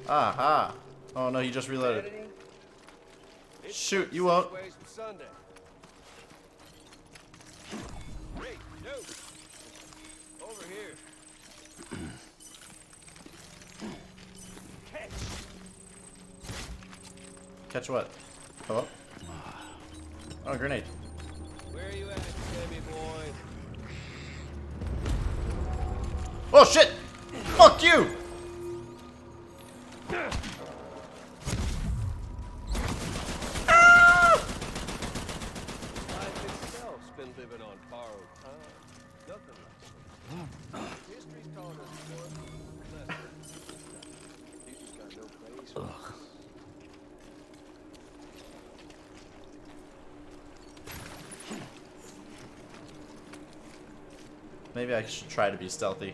Aha. Oh no, he just reloaded. Shoot, you won't. Hey, no. Over here. Catch what? Hello? Oh, grenade. Where are you at, Sammy boy? Oh shit! Fuck you! Ah! Life itself's been living on borrowed time. Nothing like it. History's taught us one lesson. Future's got no place for us. Maybe I should try to be stealthy.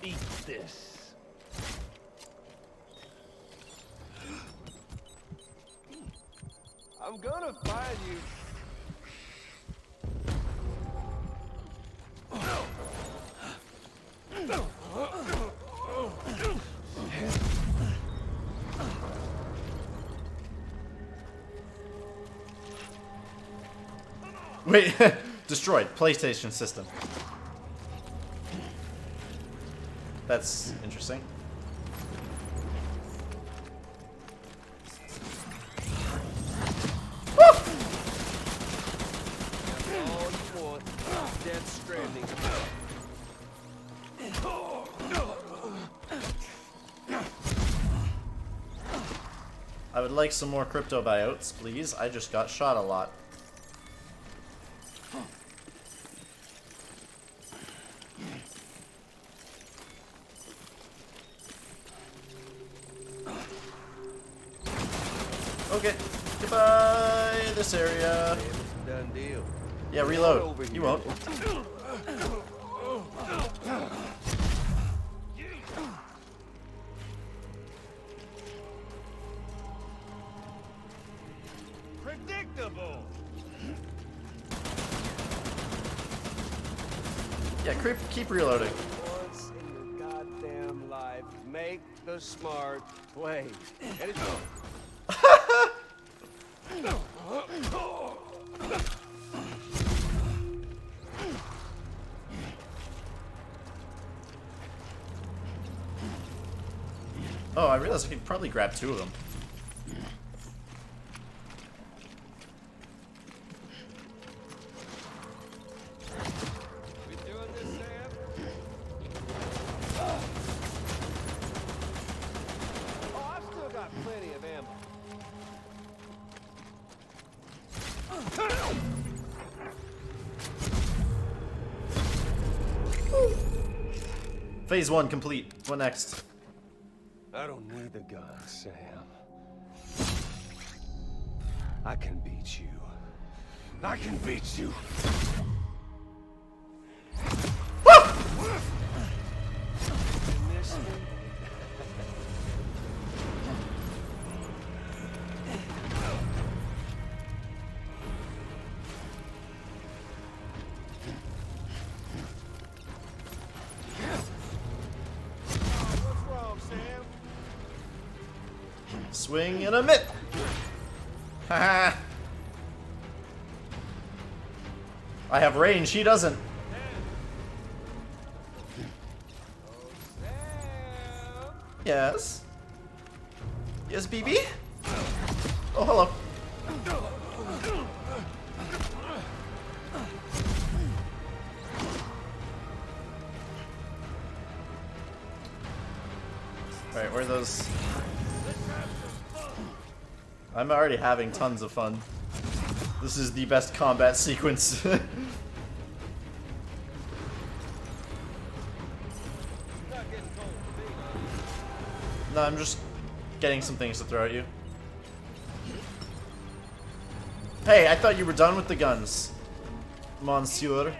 Eat this. I'm gonna find you. Wait, destroyed. PlayStation system. That's interesting. All you want, Death Stranding. I would like some more crypto buyouts, please. I just got shot a lot. Okay, goodbye this area. Done deal. Yeah, reload. You won't. Predictable. Yeah, keep reloading. Once in your goddamn life, make the smart play. Get it go. Oh, I realized I could probably grab 2 of them. We doing this, Sam? Oh, I've still got plenty of ammo. Phase 1 complete. What next? I don't need the gun, Sam. I can beat you. I can beat you. In this thing? What's wrong, Sam? Swing and a mitt. Haha. I have range, he doesn't. Yes. Yes, BB? Oh, hello. Alright, where are those? I'm already having tons of fun. This is the best combat sequence. No, I'm just getting some things to throw at you. Hey, I thought you were done with the guns, Monsieur. You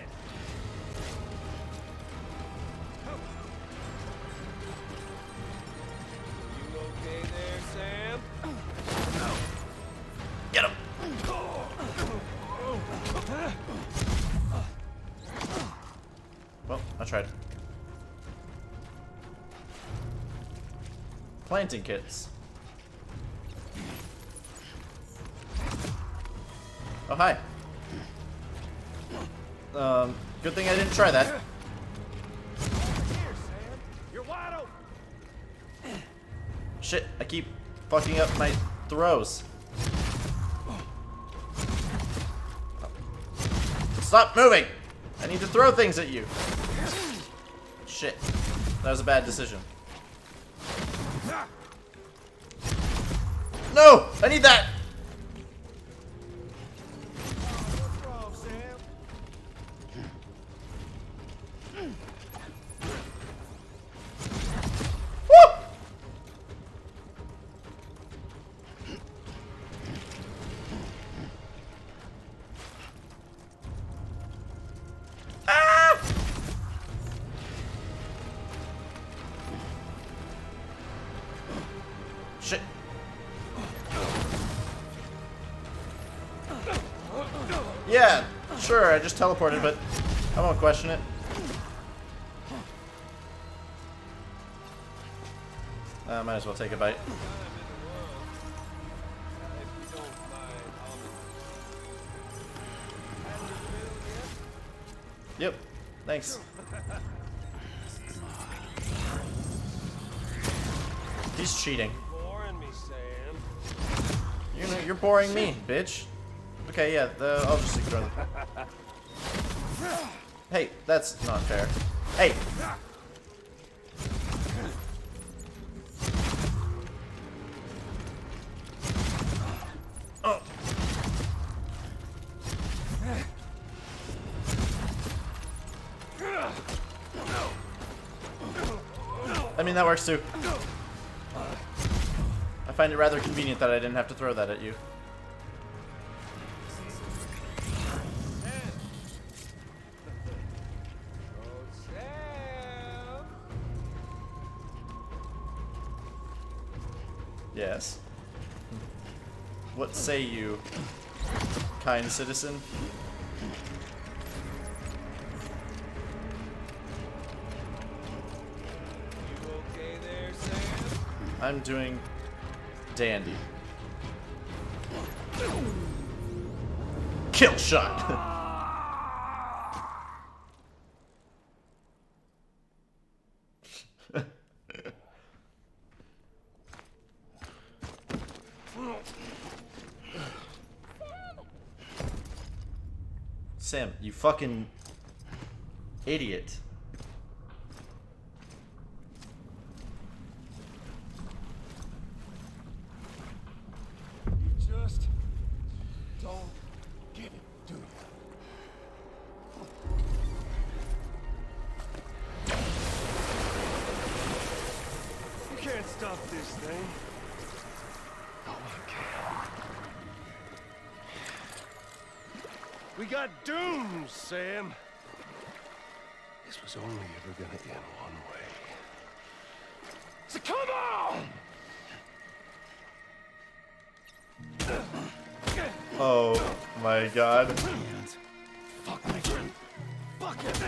okay there, Sam? Get him. Well, I tried. Planting kits. Oh, hi. Good thing I didn't try that. Here, Sam. You're wide open. Shit, I keep fucking up my throws. Stop moving! I need to throw things at you. Shit. That was a bad decision. No! I need that! What's wrong, Sam? Woo! Ah! Shit. Yeah, sure, I just teleported, but I won't question it. Might as well take a bite. Yep, thanks. He's cheating. Boring me, Sam. You're boring me, bitch. Okay, yeah, I'll just ignore them. Hey, that's not fair. Hey! Oh. I mean, that works too. I find it rather convenient that I didn't have to throw that at you. Oh, Yes. What say you, kind citizen? You okay there, Sam? I'm doing dandy. Kill shot. Sam, you fucking idiot. You just don't get it, do you? You can't stop this thing. No one can. We got dooms, Sam. This was only ever gonna end one way. So come on! Oh my god. Fuck me. Fuck it.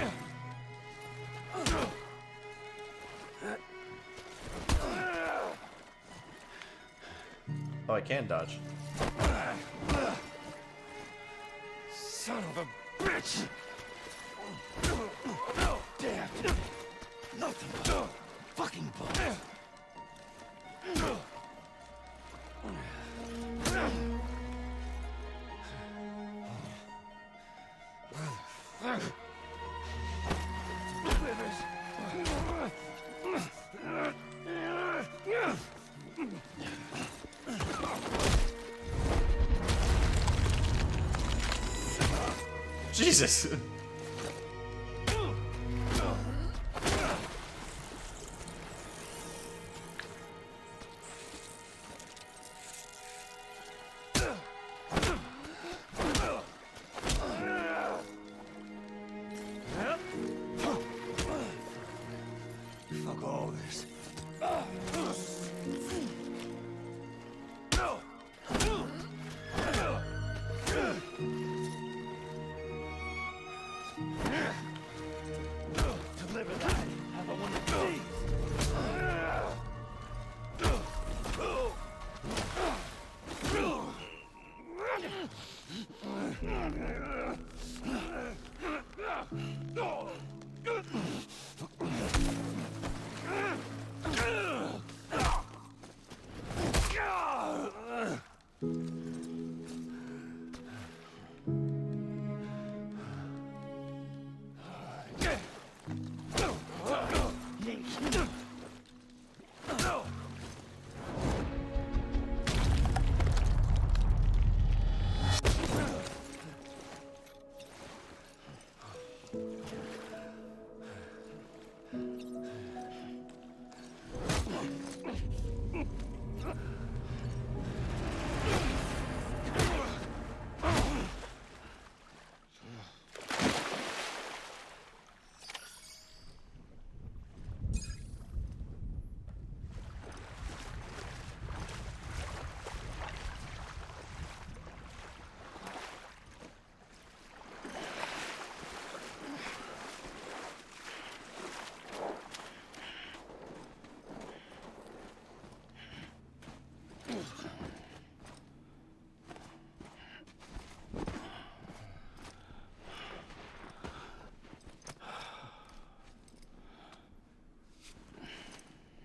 Oh, I can dodge. Son of a bitch! Damn. Nothing but fucking balls. Jesus. Fuck all this. Deliver that. Have a one of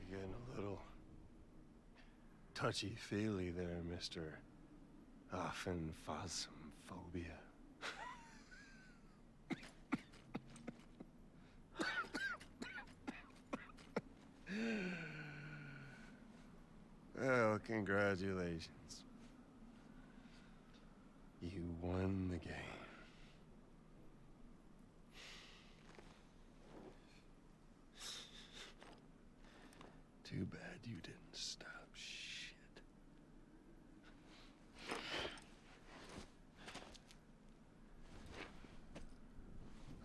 You're getting a little touchy-feely there, Mr. Aphenphasmophobia. Well, congratulations. You won the game. Too bad you didn't stop shit.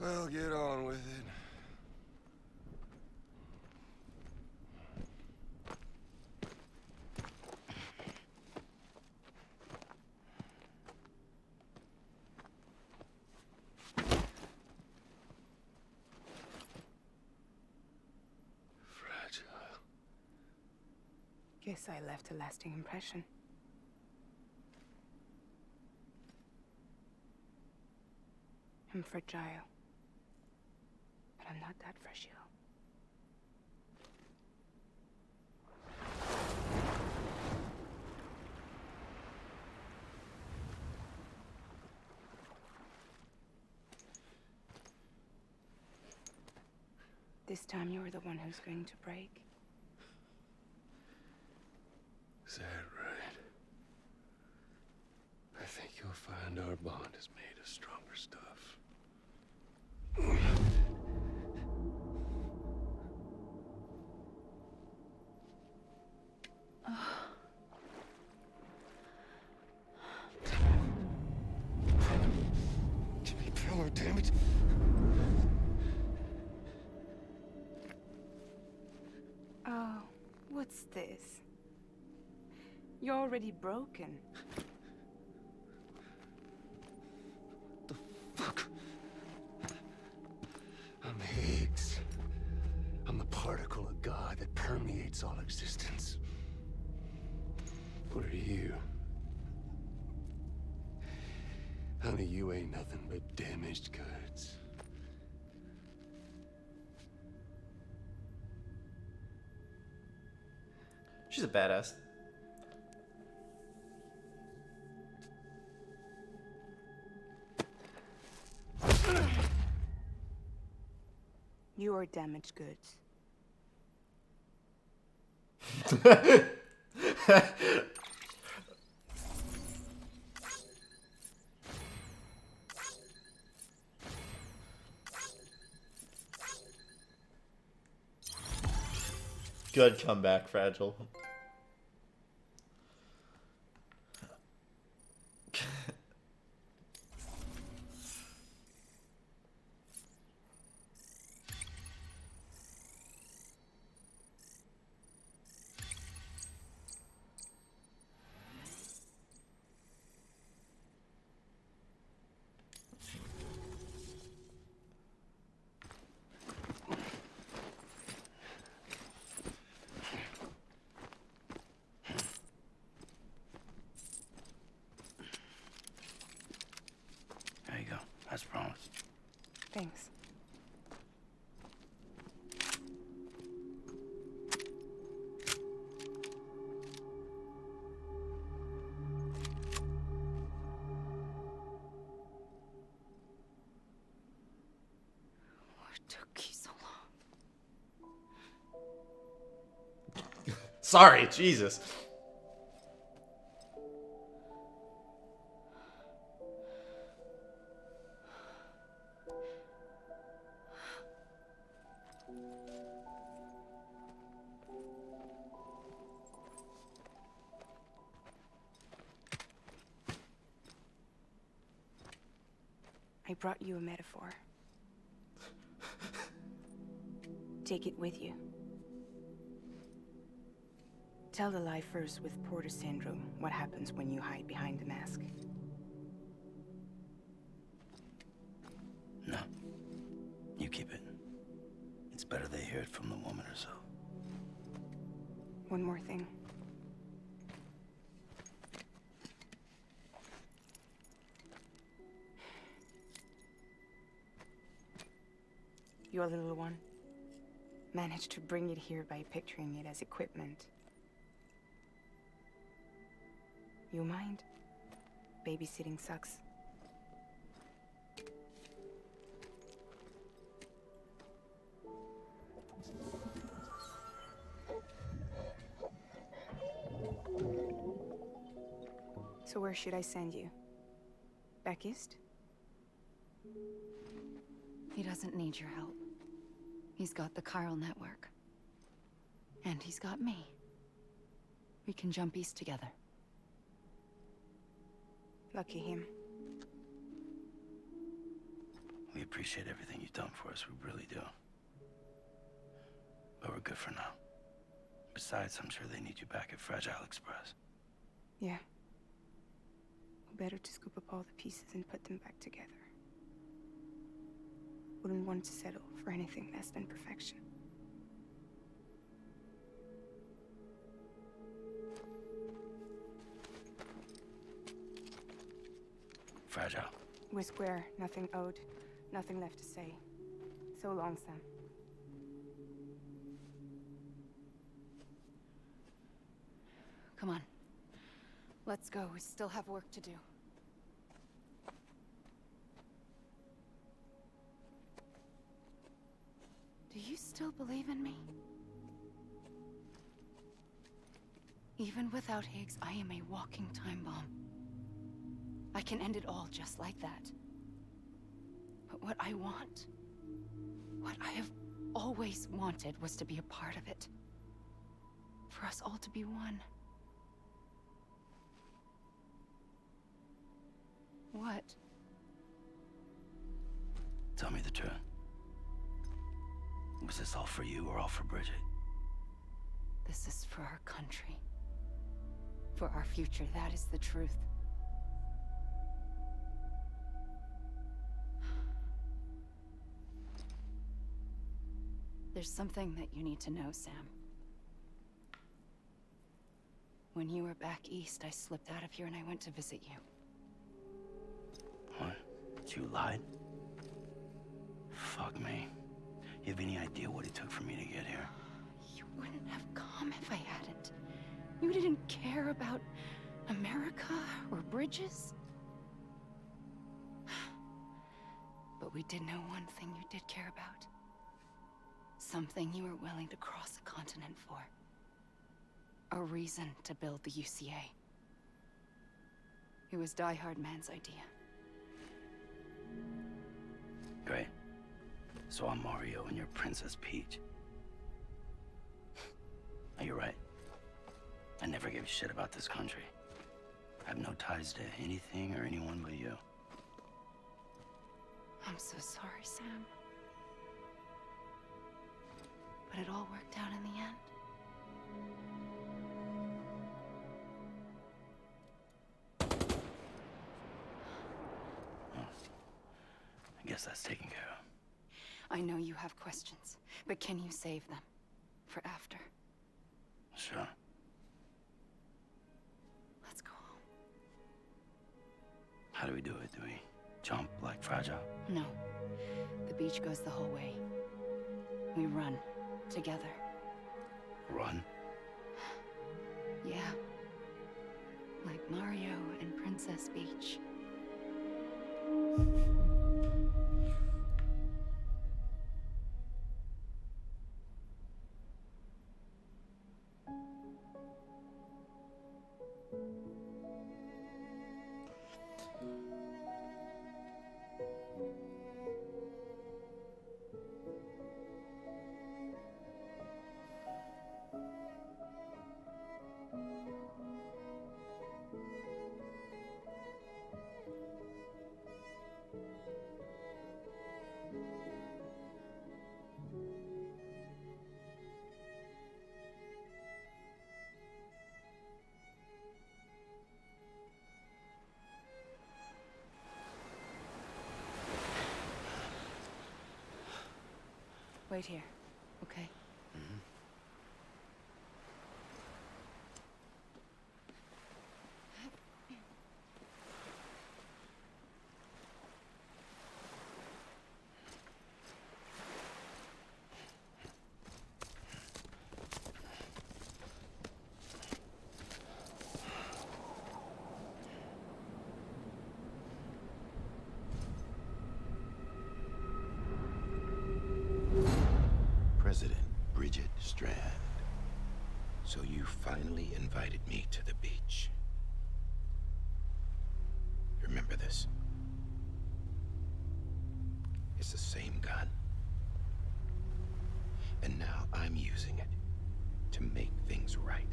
Well, get on with it. Guess I left a lasting impression. I'm fragile. But I'm not that fragile. This time you're the one who's going to break. Is that right? I think you'll find our bond is made of stronger stuff. Jimmy Pillar, damn it! Oh, what's this? You're already broken. Fuck. I'm Higgs. I'm the particle of God that permeates all existence. What are you? Honey, you ain't nothing but damaged goods. She's a badass. You are damaged goods. Good comeback, Fragile. There you go. As promised. Thanks. What took you so long? Sorry, Jesus. I brought you a metaphor. Take it with you. Tell the lifers with Porter syndrome what happens when you hide behind the mask. No. You keep it. It's better they hear it from the woman herself. One more thing. Your little one managed to bring it here by picturing it as equipment. You mind? Babysitting sucks. So where should I send you? Back east? He doesn't need your help. He's got the chiral network. And he's got me. We can jump east together. Lucky him. We appreciate everything you've done for us, we really do. But we're good for now. Besides, I'm sure they need you back at Fragile Express. Yeah. Better to scoop up all the pieces and put them back together. Wouldn't want to settle for anything less than perfection. Fragile. We're square. Nothing owed. Nothing left to say. So long, Sam. Come on. Let's go. We still have work to do. Do you still believe in me? Even without Higgs, I am a walking time bomb. I can end it all just like that. But what I want, what I have always wanted, was to be a part of it. For us all to be one. What? Tell me the truth. Was this all for you or all for Bridget? This is for our country. For our future, that is the truth. There's something that you need to know, Sam. When you were back east, I slipped out of here and I went to visit you. What? You lied? Fuck me. You have any idea what it took for me to get here? You wouldn't have come if I hadn't. You didn't care about America or bridges. But we did know one thing you did care about. Something you were willing to cross a continent for. A reason to build the UCA. It was Die Hard Man's idea. Great. So I'm Mario and you're Princess Peach. You're right. I never gave a shit about this country. I have no ties to anything or anyone but you. I'm so sorry, Sam. But it all worked out in the end. I guess that's taken care of. I know you have questions, but can you save them? For after? Sure. Let's go home. How do we do it? Do we jump like Fragile? No. The beach goes the whole way. We run. Together. Run? Yeah. Like Mario and Princess Peach. Wait here, okay? Mm-hmm. President Bridget Strand. So you finally invited me to the beach. Remember this? It's the same gun. And now I'm using it to make things right.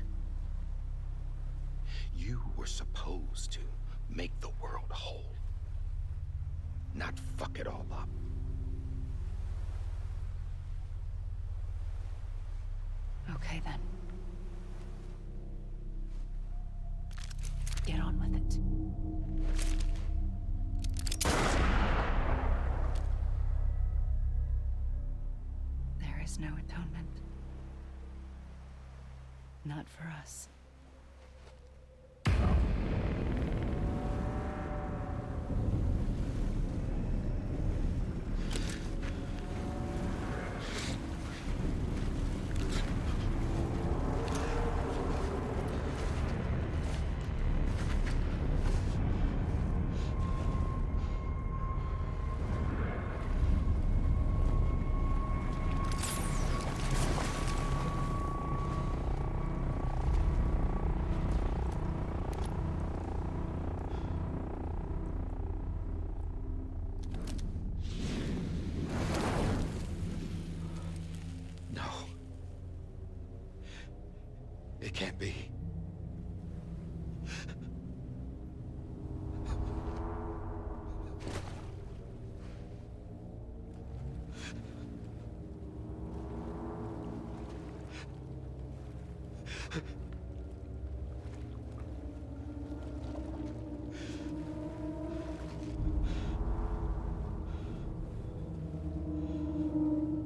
You were supposed to make the world whole, not fuck it all up. Okay, then. Get on with it. There is no atonement. Not for us.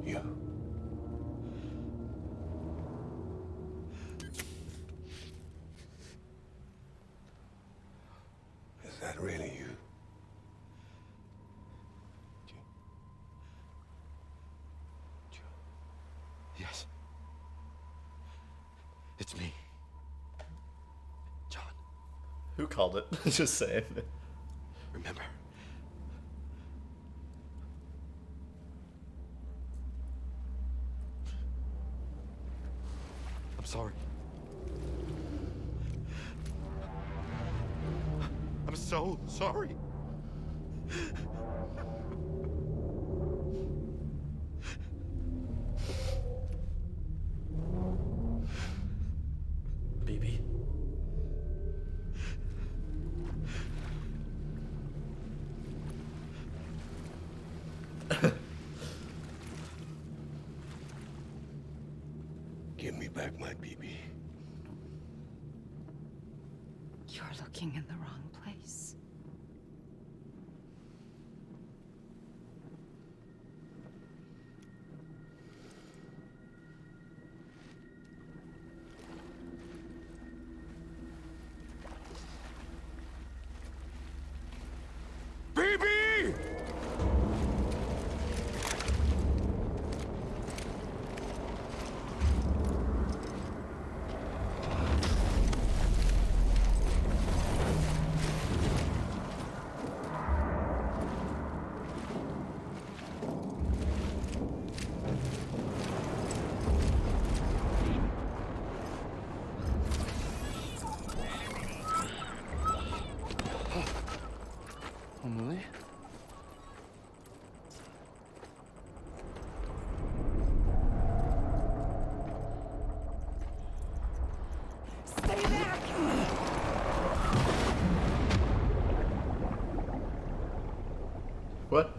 You. Is that really you? Yes. It's me. John. Who called it? Just saying. Remember? I'm sorry. I'm so sorry. BB. Give me back my BB. You're looking in the wrong place. BB! Emily? Stay back! What?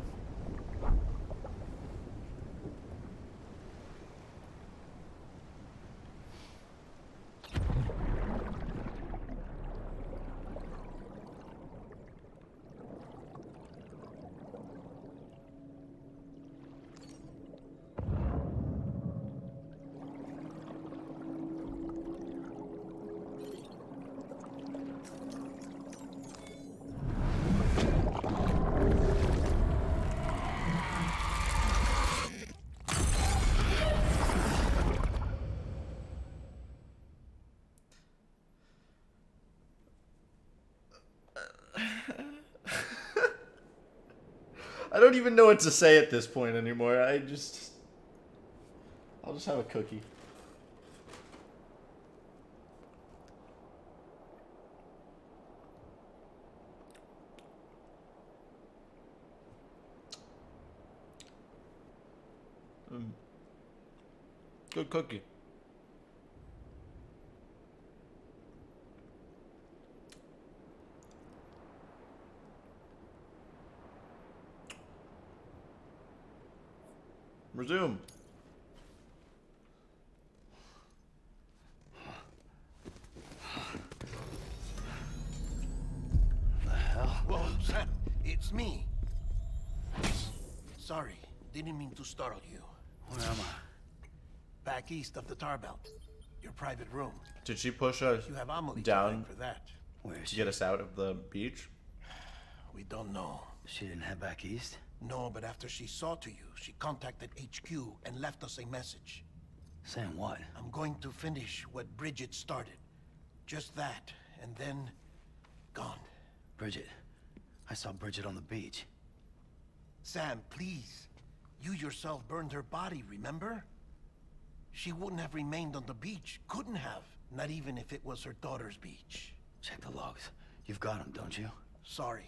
I don't even know what to say at this point anymore. I'll just have a cookie. Good cookie. Resume. The hell? Whoa, Sam, it's me. Sorry, didn't mean to startle you. Where am I? Back east of the tar belt. Your private room. Did she push us You have Amelie to down thank for that. Where is to she? get us out of the beach? We don't know. She didn't head back east? No, but after she saw to you, she contacted HQ and left us a message. Saying what? I'm going to finish what Bridget started. Just that, and then... gone. Bridget. I saw Bridget on the beach. Sam, please. You yourself burned her body, remember? She wouldn't have remained on the beach. Couldn't have. Not even if it was her daughter's beach. Check the logs. You've got them, don't you? Sorry.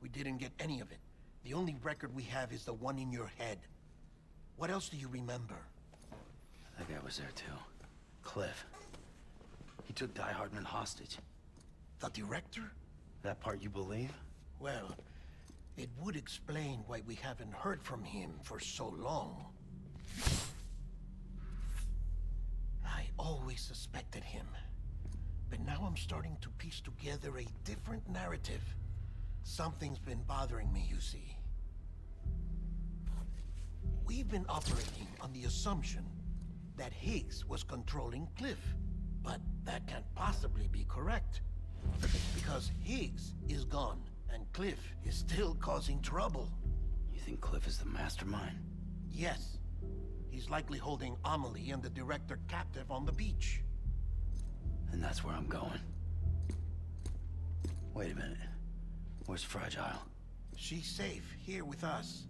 We didn't get any of it. The only record we have is the one in your head. What else do you remember? That guy was there too. Cliff. He took Die Hardman hostage. The director? That part you believe? Well, it would explain why we haven't heard from him for so long. I always suspected him. But now I'm starting to piece together a different narrative. Something's been bothering me, you see. We've been operating on the assumption that Higgs was controlling Cliff. But that can't possibly be correct. Because Higgs is gone, and Cliff is still causing trouble. You think Cliff is the mastermind? Yes. He's likely holding Amelie and the director captive on the beach. And that's where I'm going. Wait a minute. Where's Fragile? She's safe here with us.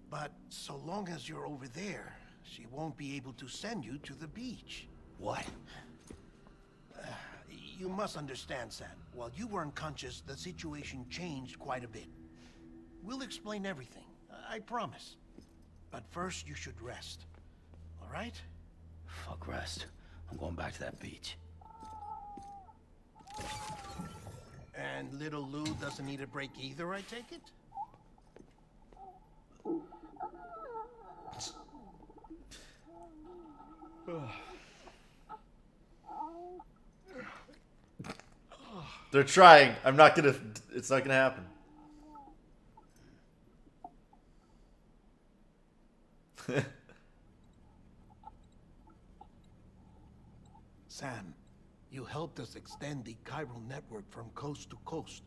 But so long as you're over there, she won't be able to send you to the beach. What? You must understand, Sam. While you were unconscious, the situation changed quite a bit. We'll explain everything, I promise. But first, you should rest. All right? Fuck rest. I'm going back to that beach. And little Lou doesn't need a break either, I take it? They're trying. I'm not gonna. It's not gonna happen. Sam, you helped us extend the chiral network from coast to coast.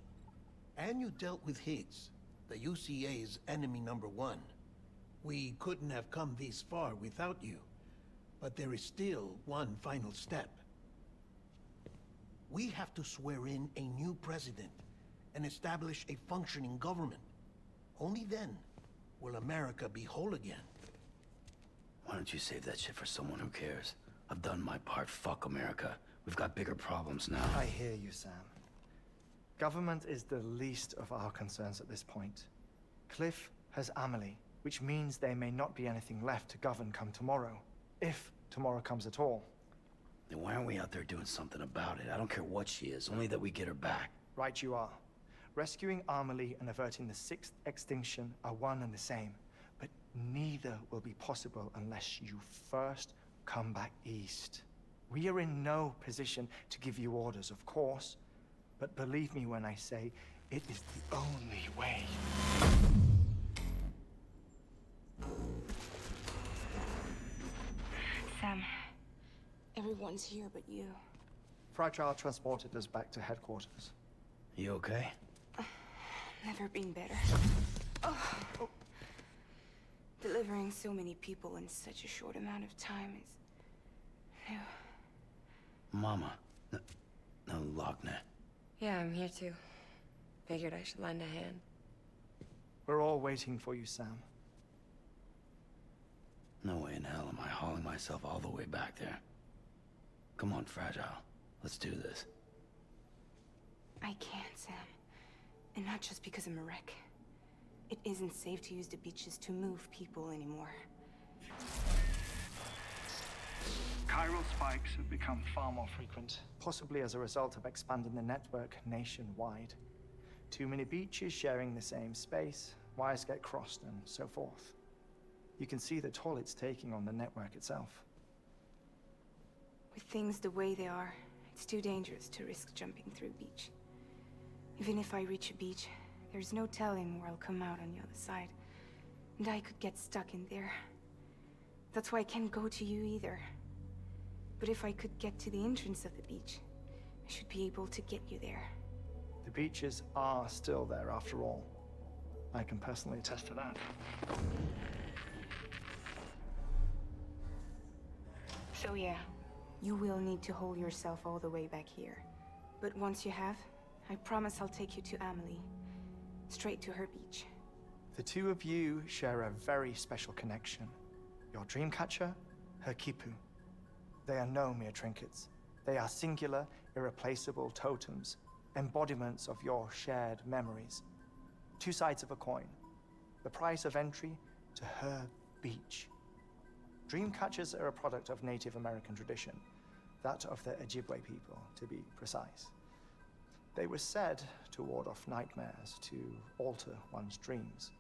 And you dealt with Higgs, the UCA's enemy #1. We couldn't have come this far without you. But there is still one final step. We have to swear in a new president and establish a functioning government. Only then will America be whole again. Why don't you save that shit for someone who cares? I've done my part. Fuck America. We've got bigger problems now. I hear you, Sam. Government is the least of our concerns at this point. Cliff has Amelie, which means there may not be anything left to govern come tomorrow. If tomorrow comes at all. Then why aren't we out there doing something about it? I don't care what she is, only that we get her back. Right you are. Rescuing Amelie and averting the 6th extinction are one and the same. But neither will be possible unless you first come back east. We are in no position to give you orders, of course. But believe me when I say, it is the only way. Sam, everyone's here but you. Fragile transported us back to headquarters. You okay? Never been better. Oh. Delivering so many people in such a short amount of time is new. Mama. No, Logne. Yeah, I'm here too. Figured I should lend a hand. We're all waiting for you, Sam. No way in hell am I hauling myself all the way back there. Come on, Fragile. Let's do this. I can't, Sam. And not just because I'm a wreck. It isn't safe to use the beaches to move people anymore. Chiral spikes have become far more frequent. Possibly as a result of expanding the network nationwide. Too many beaches sharing the same space, wires get crossed, and so forth. You can see the toll it's taking on the network itself. With things the way they are, it's too dangerous to risk jumping through a beach. Even if I reach a beach, there's no telling where I'll come out on the other side. And I could get stuck in there. That's why I can't go to you either. But if I could get to the entrance of the beach, I should be able to get you there. The beaches are still there after all. I can personally attest to that. So yeah, you will need to hold yourself all the way back here. But once you have, I promise I'll take you to Amelie. Straight to her beach. The two of you share a very special connection. Your dreamcatcher, her Kipu. They are no mere trinkets. They are singular, irreplaceable totems, embodiments of your shared memories. Two sides of a coin. The price of entry to her beach. Dreamcatchers are a product of Native American tradition, that of the Ojibwe people, to be precise. They were said to ward off nightmares, to alter one's dreams.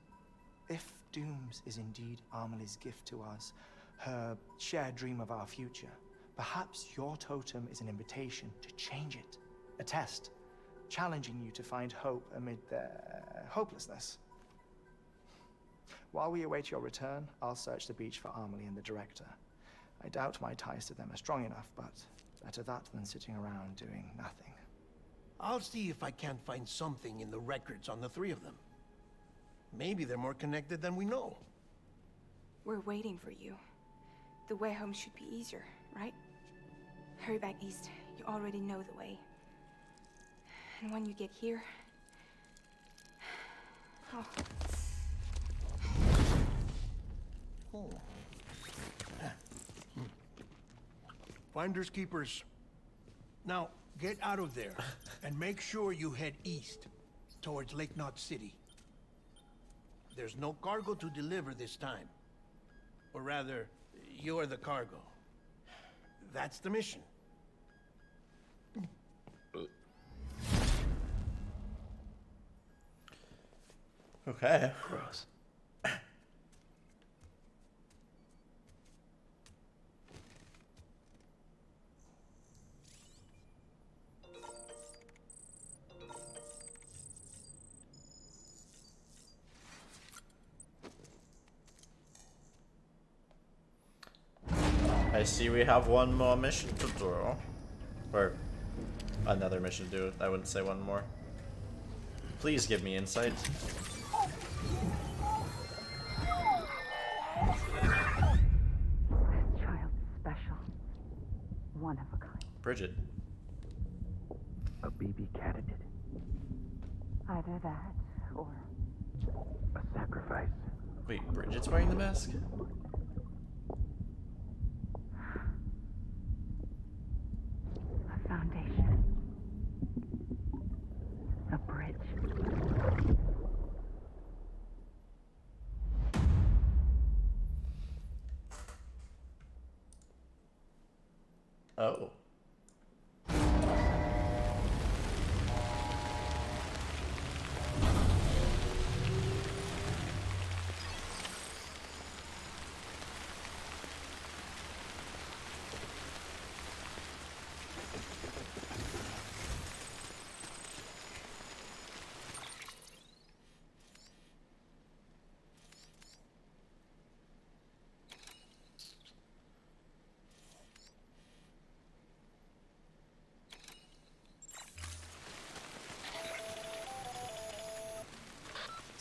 If Dooms is indeed Amelie's gift to us, her shared dream of our future, Perhaps your totem is an invitation to change it. A test, challenging you to find hope amid their hopelessness. While we await your return, I'll search the beach for Amelie and the director. I doubt my ties to them are strong enough, but better that than sitting around doing nothing. I'll see if I can't find something in the records on the three of them. Maybe they're more connected than we know. We're waiting for you. The way home should be easier, right? Hurry back east. You already know the way. And when you get here... Oh. Oh. Finders keepers. Now, get out of there and make sure you head east towards Lake Knot City. There's no cargo to deliver this time. Or rather, you're the cargo. That's the mission. Okay. Gross. I see we have one more mission to do. Or another mission to do. I wouldn't say one more. Please give me insight. This child is special. One of a kind. Bridget. A BB candidate. Either that, or... A sacrifice. Wait, Bridget's wearing the mask? a foundation. A bridge. Oh.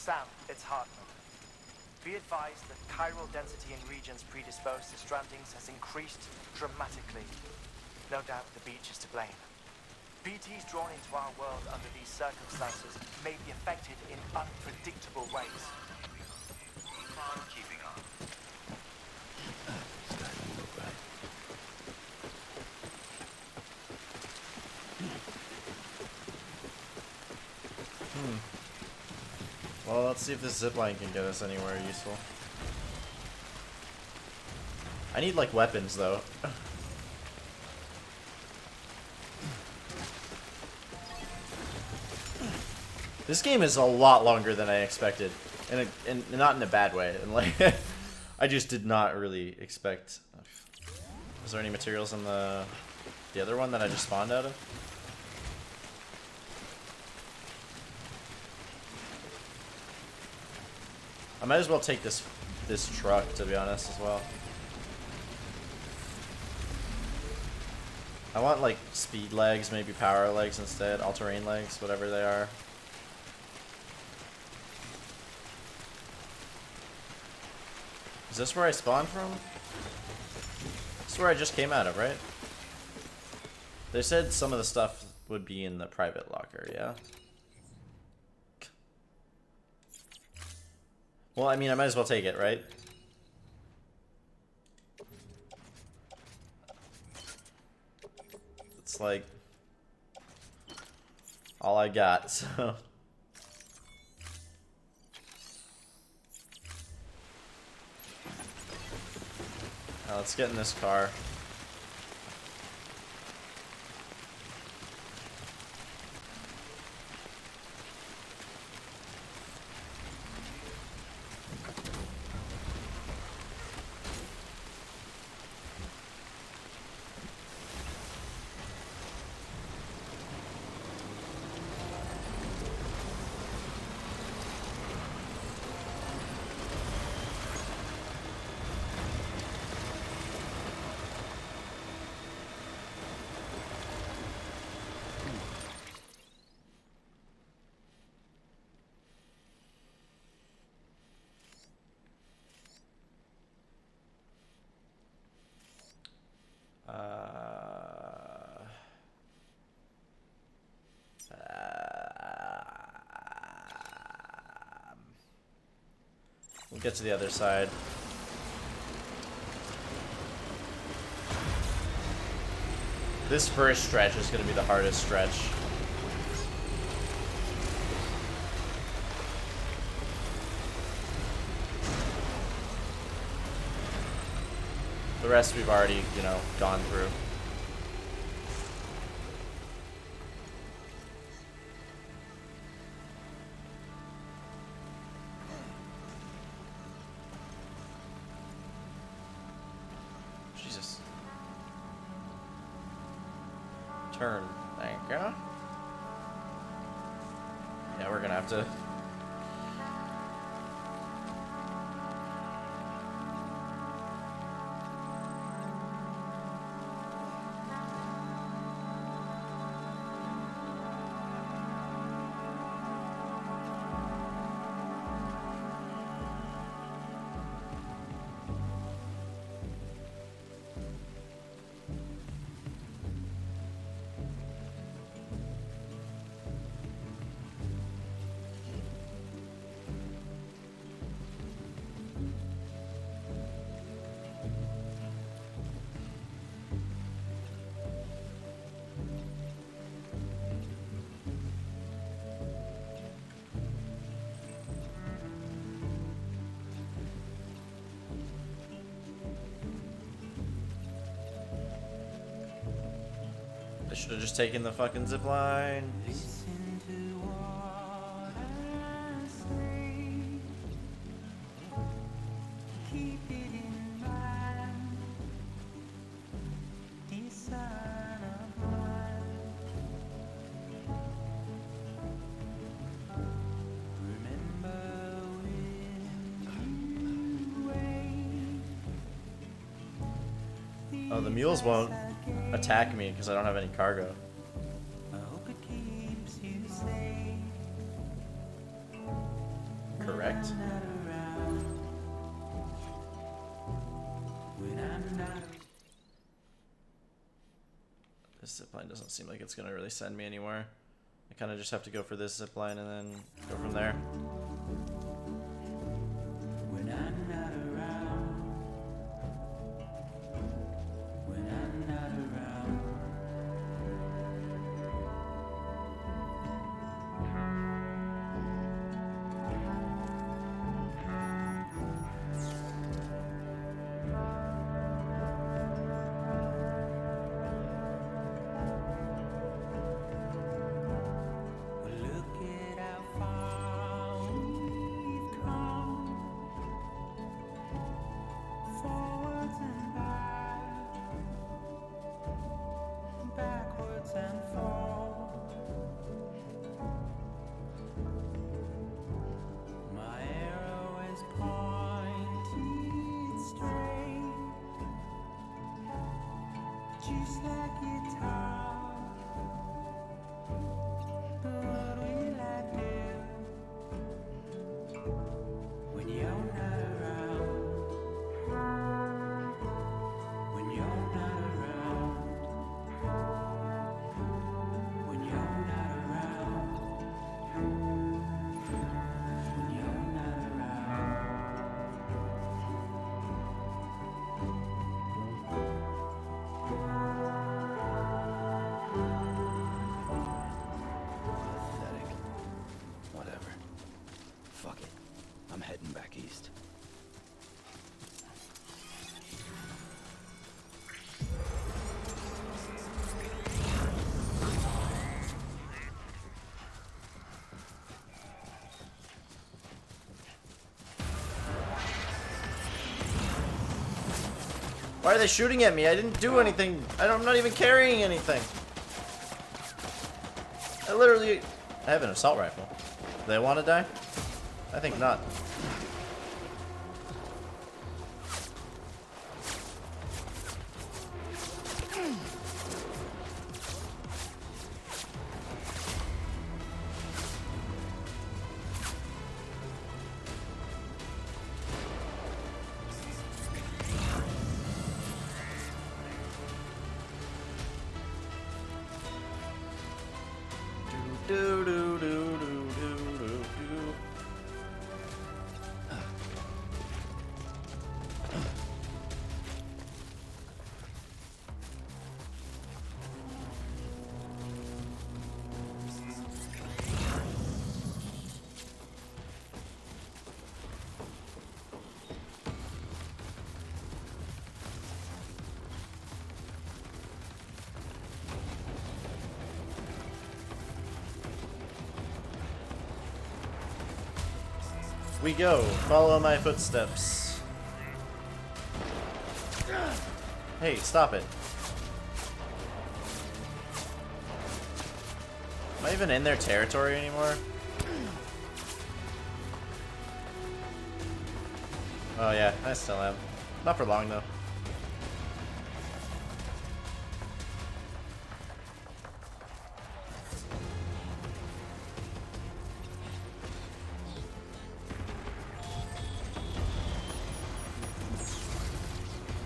Sam, it's Hartman. Be advised that chiral density in regions predisposed to strandings has increased dramatically. No doubt the beach is to blame. BTs drawn into our world under these circumstances may be affected in unpredictable ways. Keep on keeping on. Well, let's see if this zipline can get us anywhere useful. I need, like, weapons, though. This game is a lot longer than I expected. And not in a bad way. And, like, I just did not really expect... Was there any materials in the other one that I just spawned out of? I might as well take this truck, to be honest, as well. I want, like, speed legs, maybe power legs instead, all-terrain legs, whatever they are. Is this where I spawned from? This is where I just came out of, right? They said some of the stuff would be in the private locker, yeah? Well, I mean, I might as well take it, right? It's like all I got, so. Now let's get in this car. We'll get to the other side. This first stretch is going to be the hardest stretch. The rest we've already, you know, gone through. Jesus. Turn. Thank you. Yeah, we're gonna have to. I should have just taken the fucking zip line. Oh, the mules won't attack me because I don't have any cargo. Correct? This zipline doesn't seem like it's gonna really send me anywhere. I kind of just have to go for this zipline and then go from there. When I'm not around, when I'm not around. Look at how far we've come, forwards and back, backwards and forth. My arrow is pointed straight, just like guitar. But what will I do when you're not around? When you're not around? When you're not around? When you're not Pathetic. Whatever. Fuck it. I'm heading back east. Why are they shooting at me? I didn't do anything. I'm not even carrying anything. I have an assault rifle. Do they want to die? I think not. Do do do do do do do. we go. Follow my footsteps. Hey, stop it. Am I even in their territory anymore? Oh yeah, I still am. Not for long though.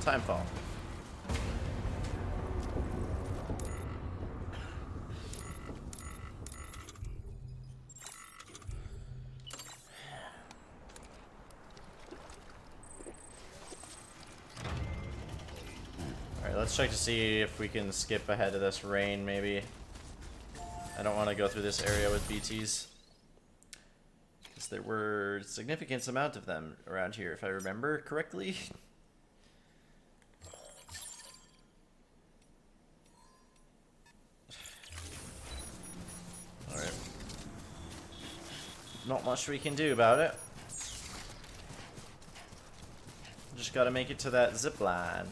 Timefall. Alright, let's check to see if we can skip ahead of this rain, maybe. I don't want to go through this area with BTs. Because there were a significant amount of them around here, if I remember correctly. Alright. Not much we can do about it. Just gotta make it to that zip line.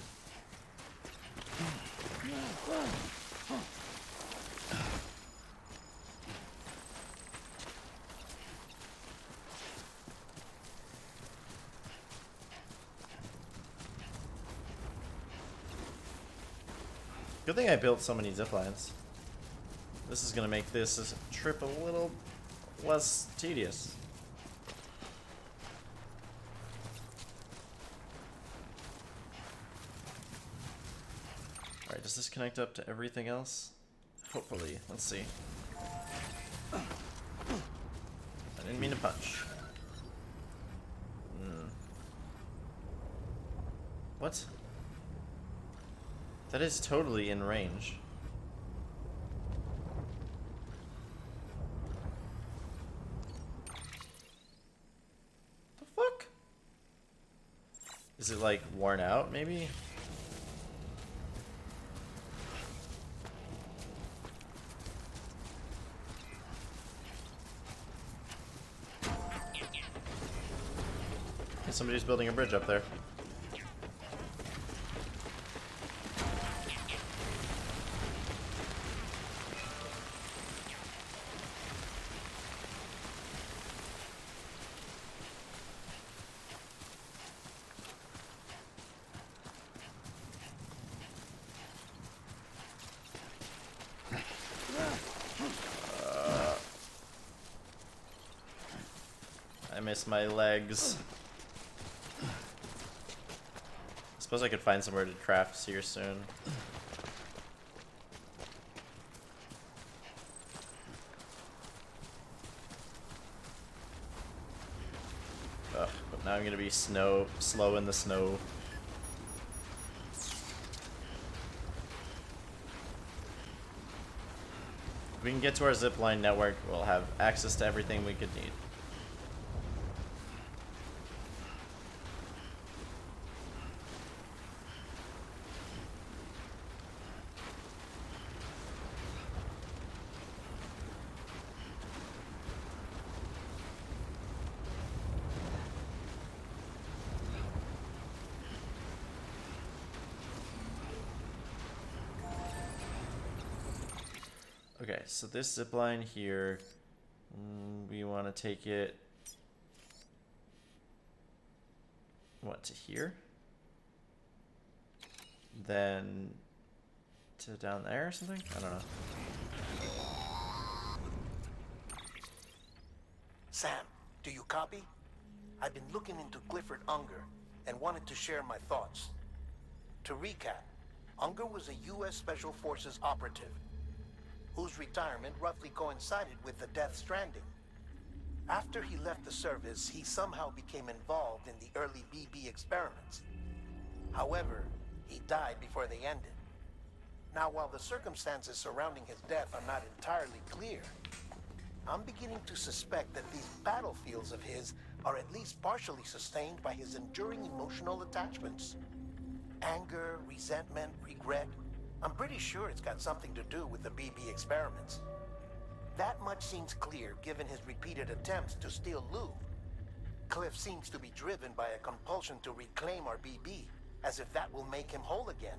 Good thing I built so many zip lines. This is gonna make this trip a little less tedious. Alright, does this connect up to everything else? Hopefully. Let's see. I didn't mean to punch. What? That is totally in range. The fuck? Is it like worn out, maybe? Somebody's building a bridge up there. I miss my legs. Suppose I could find somewhere to craft here soon. Ugh, but now I'm gonna be slow in the snow. If we can get to our zipline network, we'll have access to everything we could need. Okay, so this zip line here, we want to take it, what, to here? Then to down there or something? I don't know. Sam, do you copy? I've been looking into Clifford Unger and wanted to share my thoughts. To recap, Unger was a U.S. Special Forces operative whose retirement roughly coincided with the Death Stranding. After he left the service, he somehow became involved in the early BB experiments. However, he died before they ended. Now, while the circumstances surrounding his death are not entirely clear, I'm beginning to suspect that these battlefields of his are at least partially sustained by his enduring emotional attachments. Anger, resentment, regret. I'm pretty sure it's got something to do with the BB experiments. That much seems clear given his repeated attempts to steal loot. Cliff seems to be driven by a compulsion to reclaim our BB, as if that will make him whole again.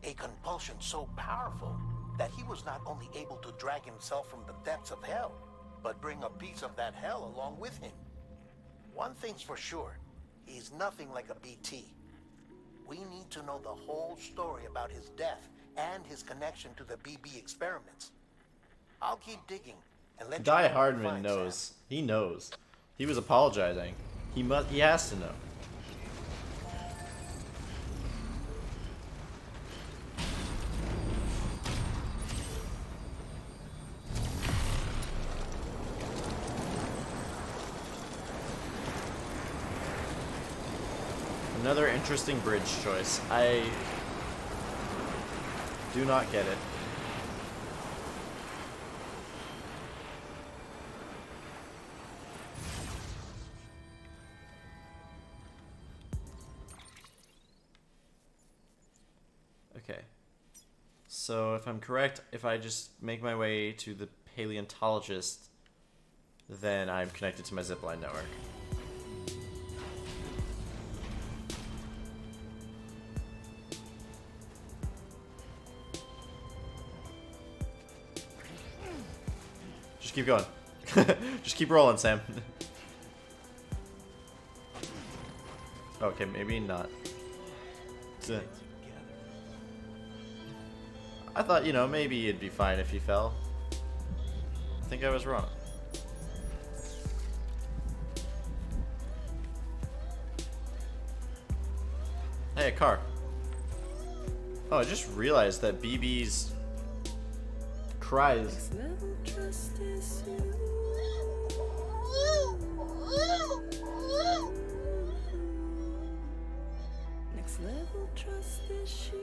A compulsion so powerful that he was not only able to drag himself from the depths of hell, but bring a piece of that hell along with him. One thing's for sure, he's nothing like a BT. We need to know the whole story about his death and his connection to the BB experiments. I'll keep digging and let you know Die what we Hardman find, knows. Sam. He knows. He was apologizing. He has to know. Another interesting bridge choice. I do not get it. Okay. So if I'm correct, if I just make my way to the paleontologist, then I'm connected to my zipline network. Just keep going. Just keep rolling, Sam. Okay, maybe not. I thought, you know, maybe it'd be fine if he fell. I think I was wrong. Hey, a car. Oh, I just realized that BB's cries. Next level trust issue.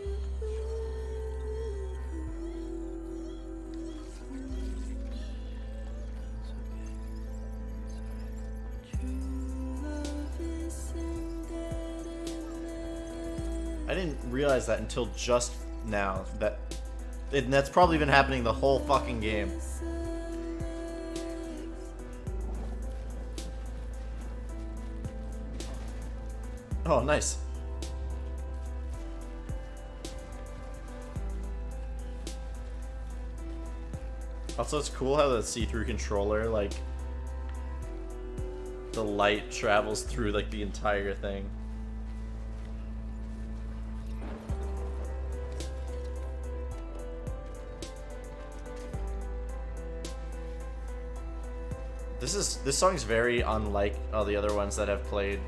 I didn't realize that until just now. That's probably been happening the whole fucking game. Oh, nice. Also, it's cool how the see-through controller, like, the light travels through, like, the entire thing. This song's very unlike all the other ones that have played.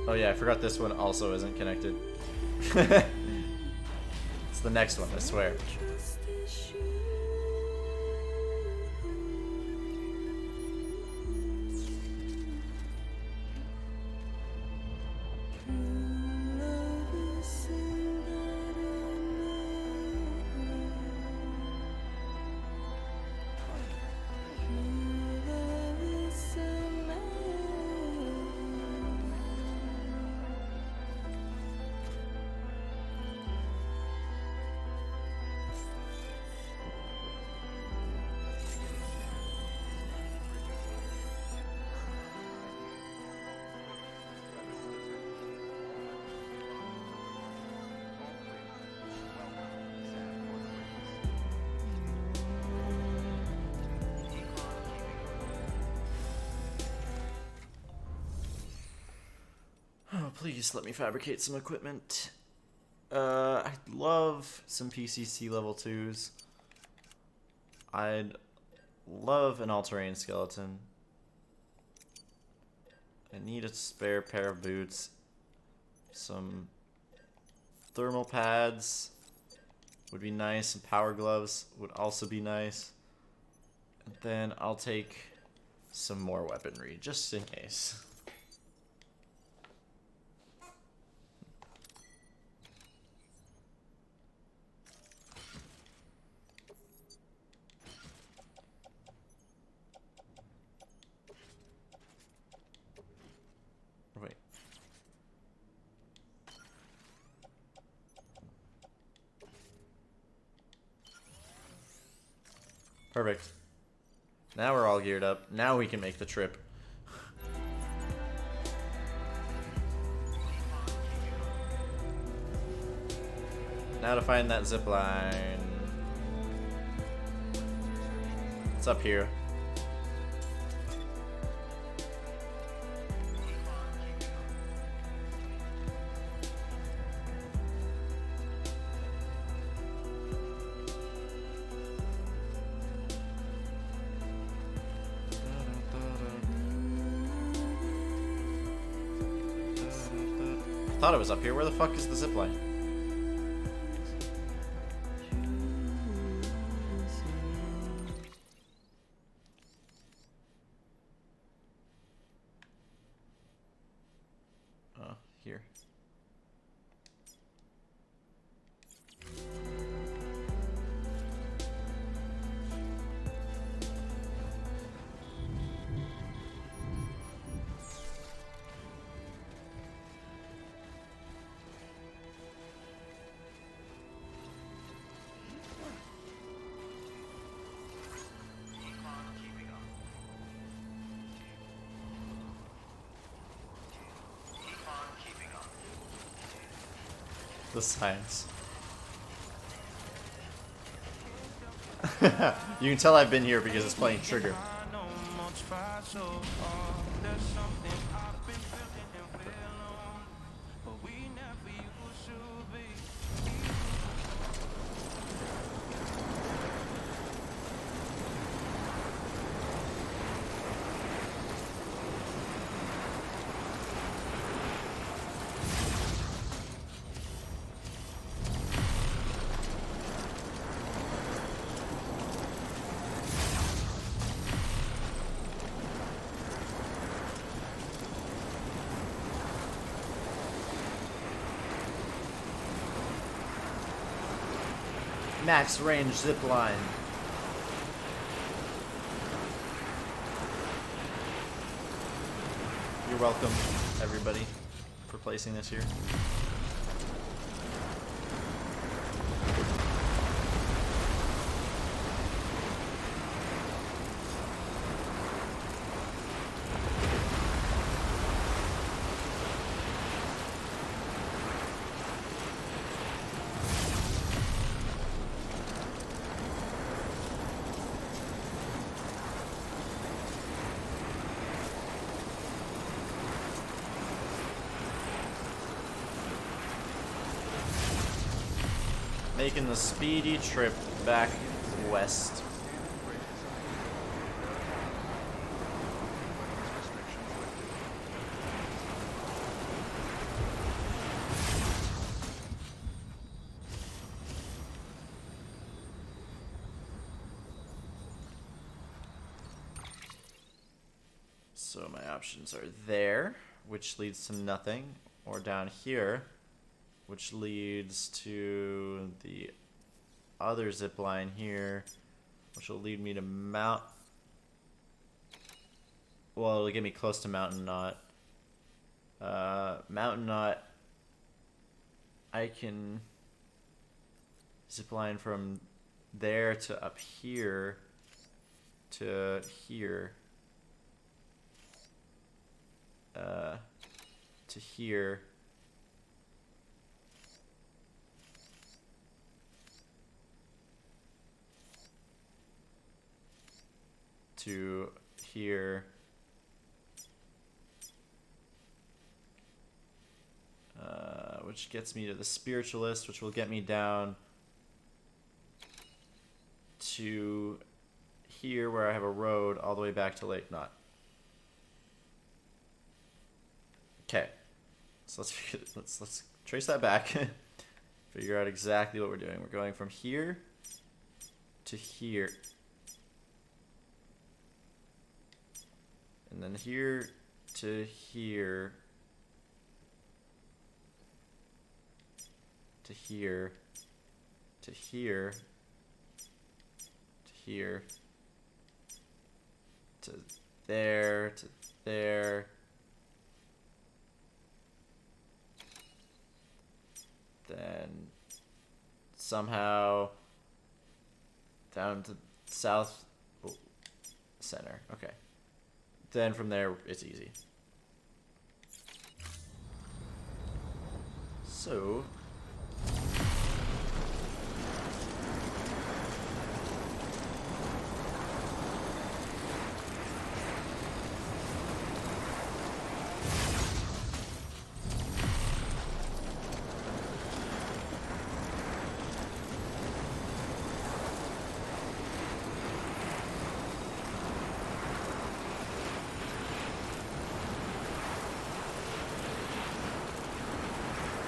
Oh yeah, I forgot this one also isn't connected. It's the next one, I swear. Oh, please let me fabricate some equipment. I'd love some PCC level 2s. I'd love an all-terrain skeleton. I need a spare pair of boots. Some thermal pads would be nice, and power gloves would also be nice. And then I'll take some more weaponry, just in case. Wait. Perfect. Now we're all geared up. Now we can make the trip. Now to find that zip line. It's up here. I thought it was up here. Where the fuck is the zip line? Oh, here. The science. You can tell I've been here because it's playing Trigger. Max range zip line. You're welcome, everybody, for placing this here. Making the speedy trip back west. So my options are there, which leads to nothing, or down here, which leads to the other zip line here, which will lead me to well, it'll get me close to Mountain Knot. Mountain Knot, I can zip line from there to up here to here. To here. To here. Which gets me to the Spiritualist, which will get me down to here where I have a road all the way back to Lake Knot. Okay. So let's trace that back. Figure out exactly what we're doing. We're going from here to here. And then here to here. To here. To here. To here. To there. To there. Then somehow down to south center. Okay. Then from there it's easy. So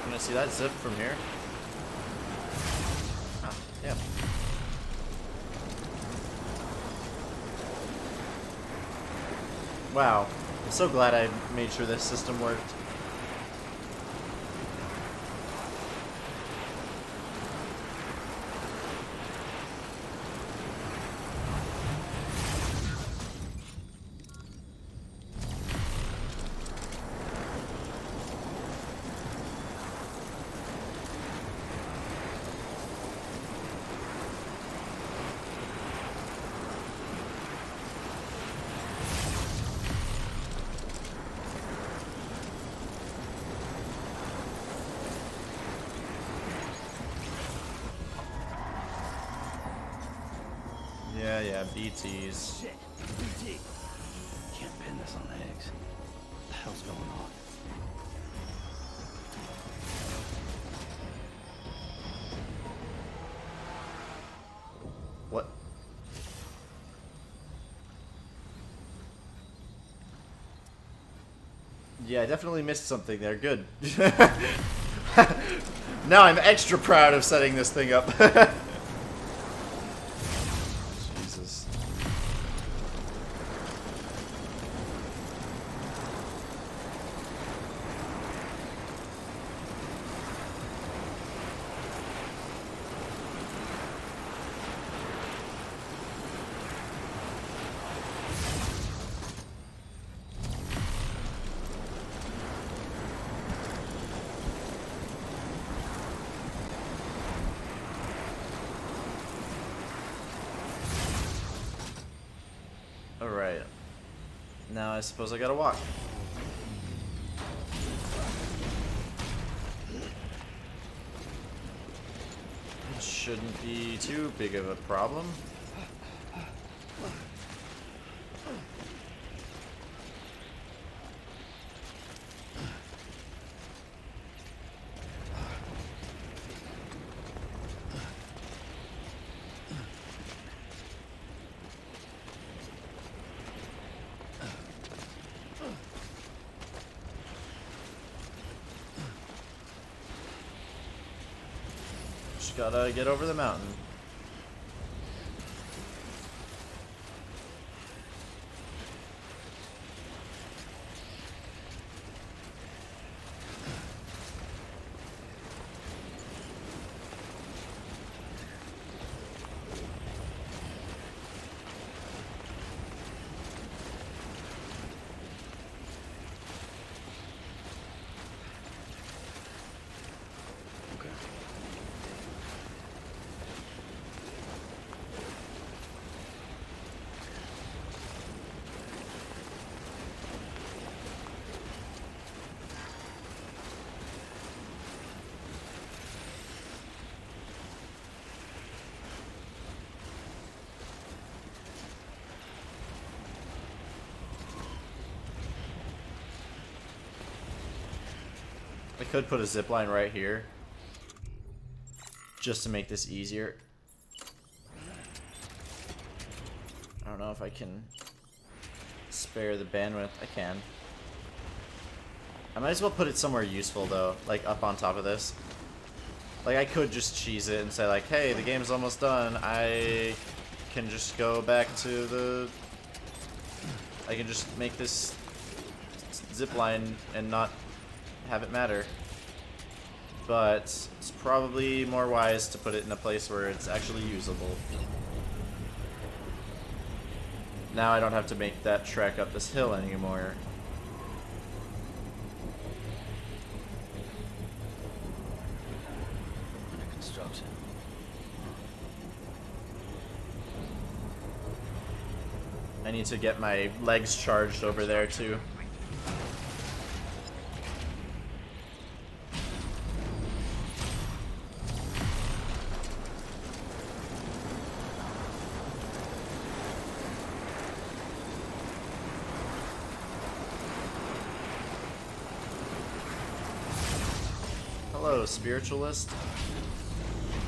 can I see that zip from here? Ah, yeah. Wow. I'm so glad I made sure this system worked. Yeah, BTs. Shit, BT. Can't pin this on the eggs. What the hell's going on? What? Yeah, I definitely missed something there. Good. Now I'm extra proud of setting this thing up. Jesus. Alright. Now I suppose I gotta walk. It shouldn't be too big of a problem. Just gotta get over the mountain. I could put a zip line right here just to make this easier. I don't know if I can spare the bandwidth. I can. I might as well put it somewhere useful though, like up on top of this. Like I could just cheese it and say like, hey, the game's almost done. I can just go back to the... I can just make this zip line and not have it matter. But it's probably more wise to put it in a place where it's actually usable. Now I don't have to make that trek up this hill anymore. Under construction. I need to get my legs charged over there too. Hello, spiritualist.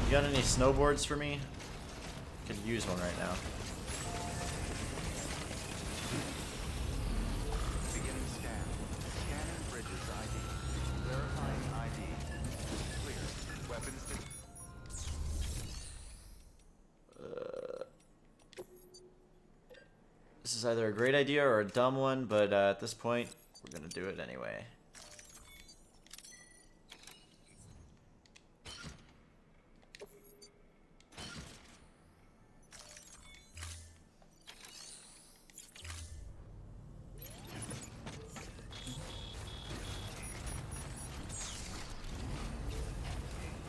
You got any snowboards for me? Could use one right now. Beginning scan. Scanning bridges ID. Verifying ID. Clear. Weapons This is either a great idea or a dumb one, but at this point, we're gonna do it anyway.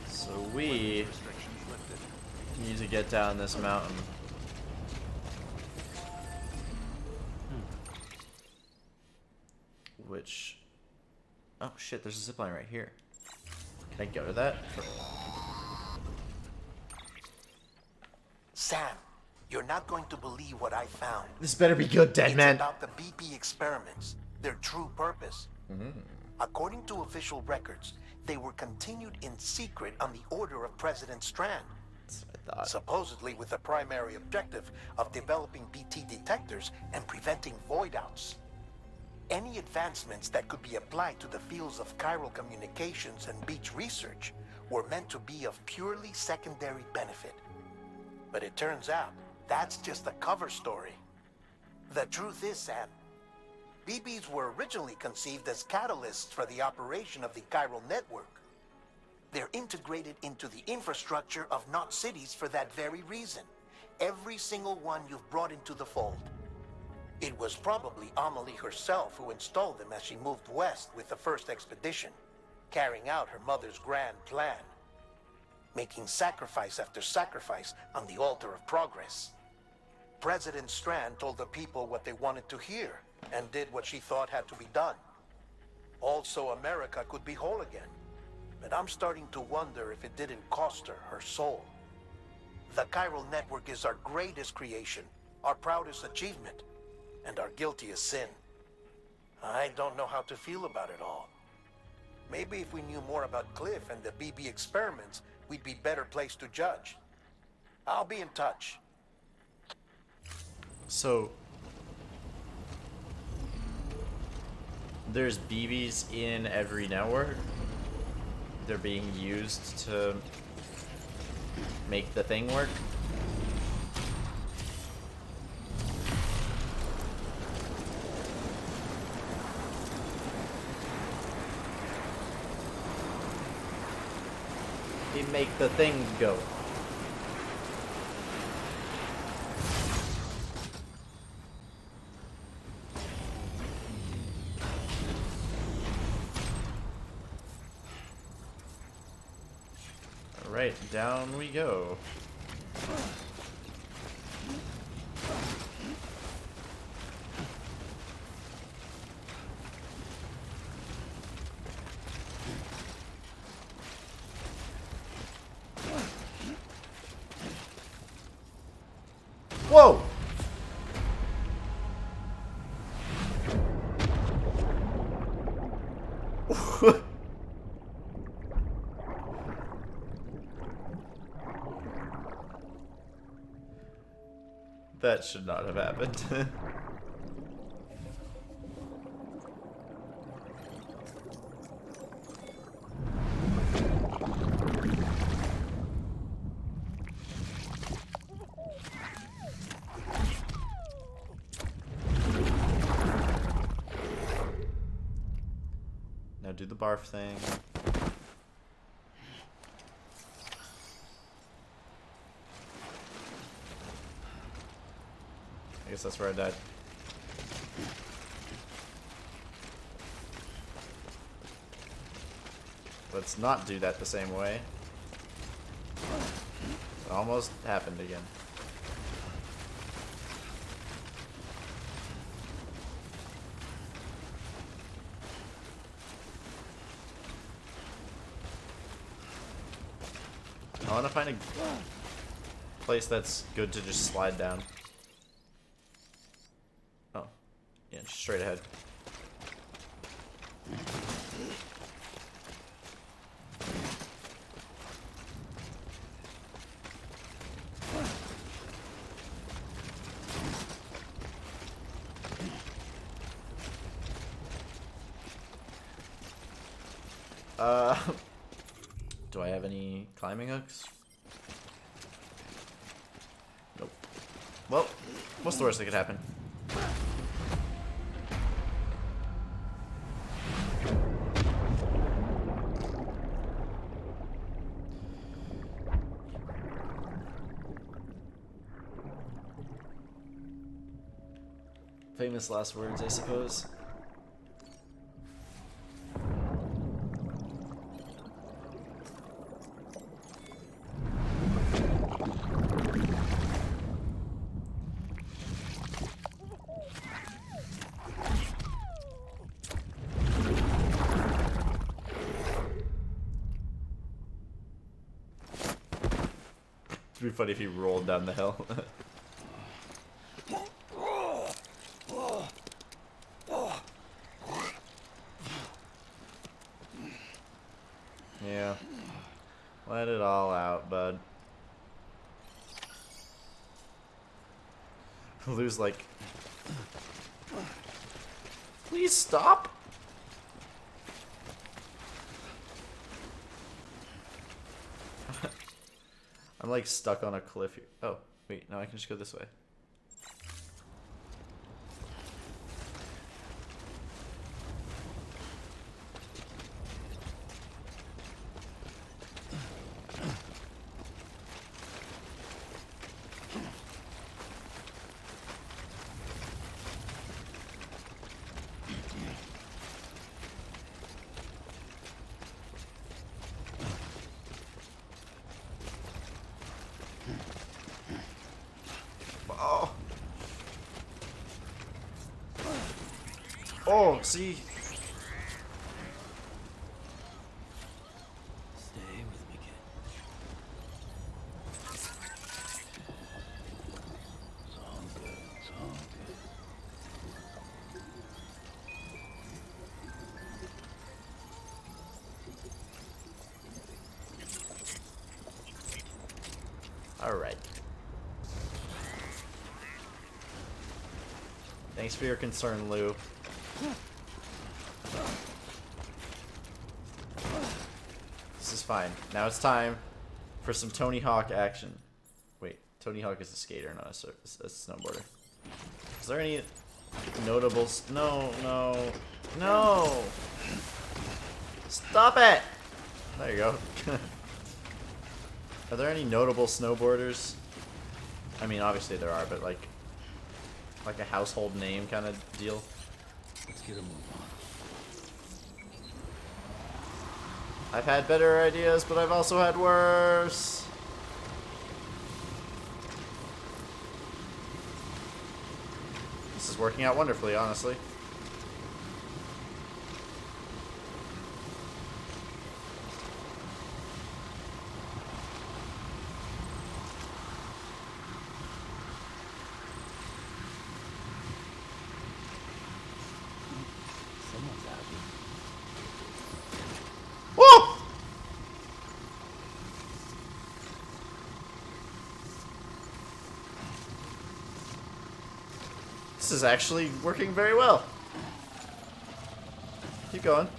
So we need to get down this mountain. Which... Oh shit, there's a zipline right here. Can I go to that? Sam, you're not going to believe what I found. This better be good, dead man. It's about the BP experiments, their true purpose. According to official records, they were continued in secret on the order of President Strand. Supposedly with the primary objective of developing BT detectors and preventing void-outs. Any advancements that could be applied to the fields of chiral communications and beach research were meant to be of purely secondary benefit. But it turns out, that's just a cover story. The truth is, Sam, BBs were originally conceived as catalysts for the operation of the chiral network. They're integrated into the infrastructure of not cities for that very reason. Every single one you've brought into the fold. It was probably Amelie herself who installed them as she moved west with the first expedition, carrying out her mother's grand plan, making sacrifice after sacrifice on the altar of progress. President Strand told the people what they wanted to hear, and did what she thought had to be done. Also, America could be whole again. But I'm starting to wonder if it didn't cost her her soul. The chiral network is our greatest creation, our proudest achievement, and our guiltiest sin. I don't know how to feel about it all. Maybe if we knew more about Cliff and the BB experiments, we'd be better placed to judge. I'll be in touch. So... there's BBs in every network? They're being used to make the thing work? They make the thing go. Alright, down we go. Whoa! That should not have happened. do the barf thing. I guess that's where I died. Let's not do that the same way. It almost happened again. I want to find a place that's good to just slide down. Oh, yeah, just straight ahead. Do I have any climbing hooks? Nope. Well, what's the worst that could happen? Famous last words, I suppose. It'd be funny if he rolled down the hill. Yeah. Let it all out, bud. Lou's like, please stop. I'm like stuck on a cliff here. Oh, wait, now I can just go this way. Oh, see? Stay with me, kid. It's all good. It's all good. All right. Thanks for your concern, Lou. This is fine. Now it's time for some Tony Hawk action. Wait, Tony Hawk is a skater, not a snowboarder. Is there any notables? No, no, no! Stop it! There you go. Are there any notable snowboarders? I mean, obviously there are, but like a household name kind of deal. Let's get a move on. I've had better ideas, but I've also had worse. This is working out wonderfully, honestly. Someone's out here. Whoa! This is actually working very well. Keep going.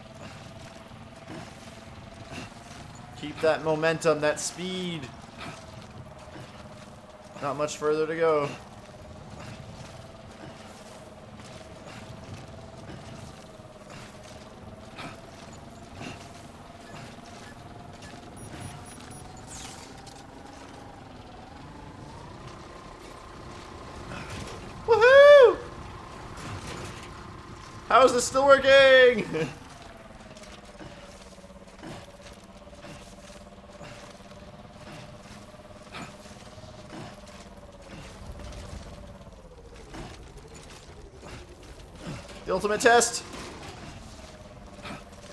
Keep that momentum, that speed. Not much further to go. How is this still working? The ultimate test.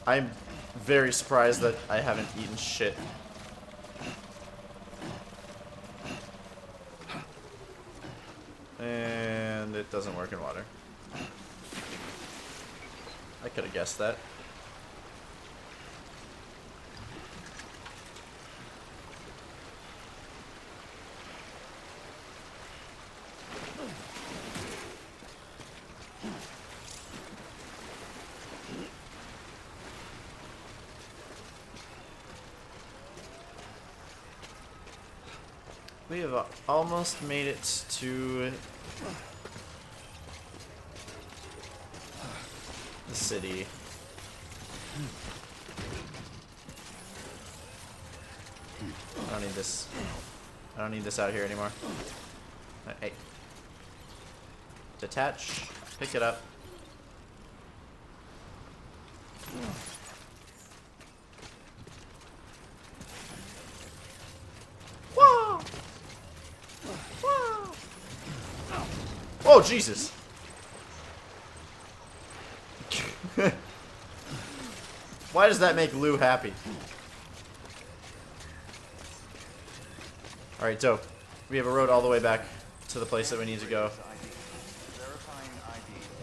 I'm very surprised that I haven't eaten shit. And it doesn't work in water. I could have guessed that. We have almost made it to the city. I don't need this. I don't need this out here anymore. Hey. Detach. Pick it up. Whoa! Whoa! Oh, Jesus! Why does that make Lou happy? Alright, dope. We have a road all the way back to the place that we need to go.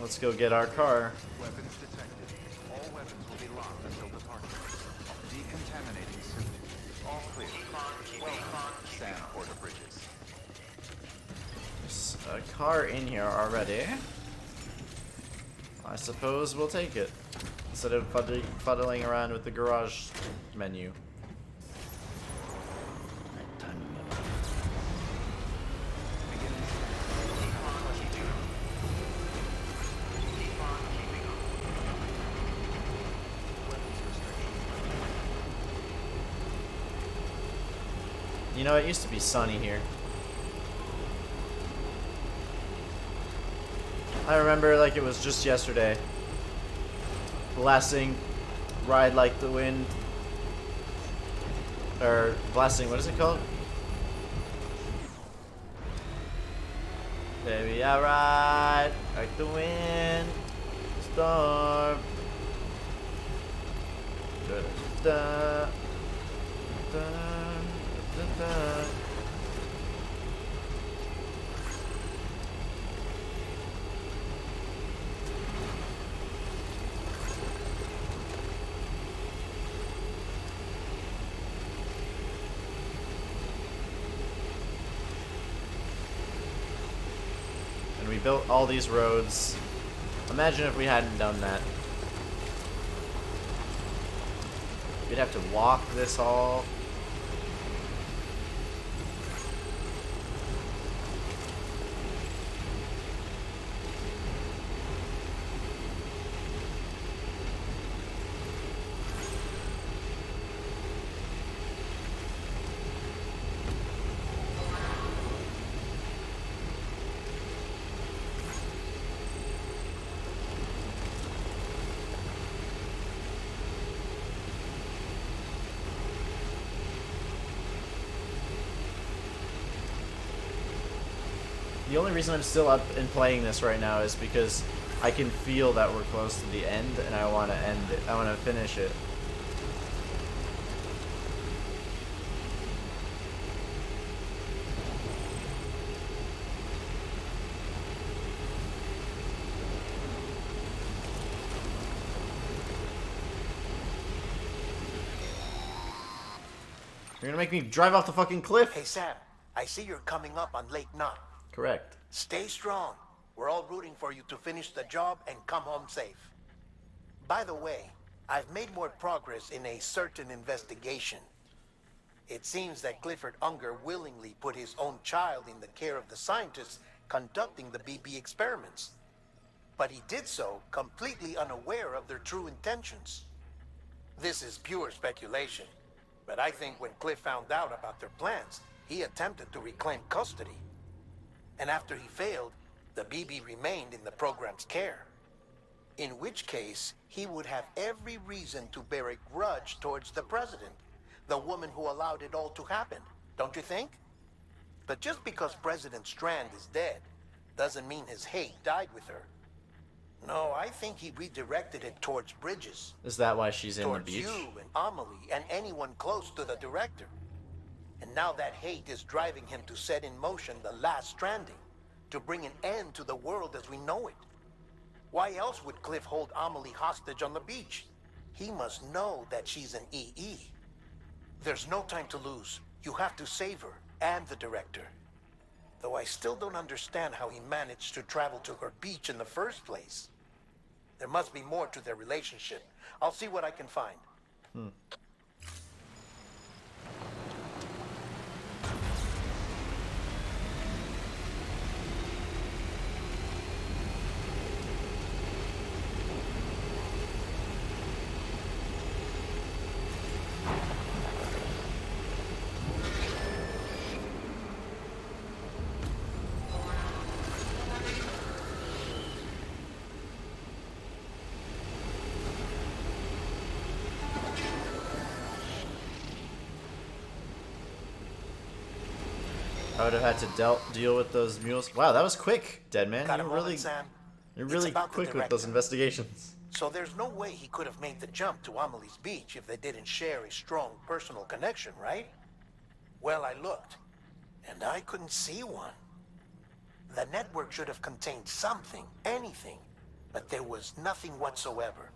Let's go get our car. Weapons detected. All weapons will be locked until departure. Decontaminating suit. All clear. Sam, order bridges. There's a car in here already. I suppose we'll take it. Instead of fuddling around with the garage menu. You know, it used to be sunny here. I remember like it was just yesterday. Blasting, ride like the wind. Or blasting, what is it called? Baby, I ride like the wind, storm. Da, da, da, da, da. And we built all these roads. Imagine if we hadn't done that. We'd have to walk this all. The only reason I'm still up and playing this right now is because I can feel that we're close to the end and I want to end it. I want to finish it. You're gonna make me drive off the fucking cliff? Hey, Sam, I see you're coming up on Lake Knot. Correct. Stay strong. We're all rooting for you to finish the job and come home safe. By the way, I've made more progress in a certain investigation. It seems that Clifford Unger willingly put his own child in the care of the scientists conducting the BB experiments. But he did so completely unaware of their true intentions. This is pure speculation, but I think when Cliff found out about their plans, he attempted to reclaim custody. And after he failed, the BB remained in the program's care. In which case, he would have every reason to bear a grudge towards the president, the woman who allowed it all to happen, don't you think? But just because President Strand is dead, doesn't mean his hate died with her. No, I think he redirected it towards Bridges. Is that why she's in the Towards beach? you and Amelie and anyone close to the director. And now that hate is driving him to set in motion the last stranding, to bring an end to the world as we know it. Why else would Cliff hold Amelie hostage on the beach? He must know that she's an EE. There's no time to lose. You have to save her and the director. Though I still don't understand how he managed to travel to her beach in the first place. There must be more to their relationship. I'll see what I can find. I would have had to deal with those mules. Wow, that was quick, Dead Man. Got a moment, Sam? You're It's really about the quick with those director. investigations. So there's no way he could have made the jump to Amelie's beach if they didn't share a strong personal connection, right? Well, I looked, and I couldn't see one. The network should have contained something, anything, but there was nothing whatsoever.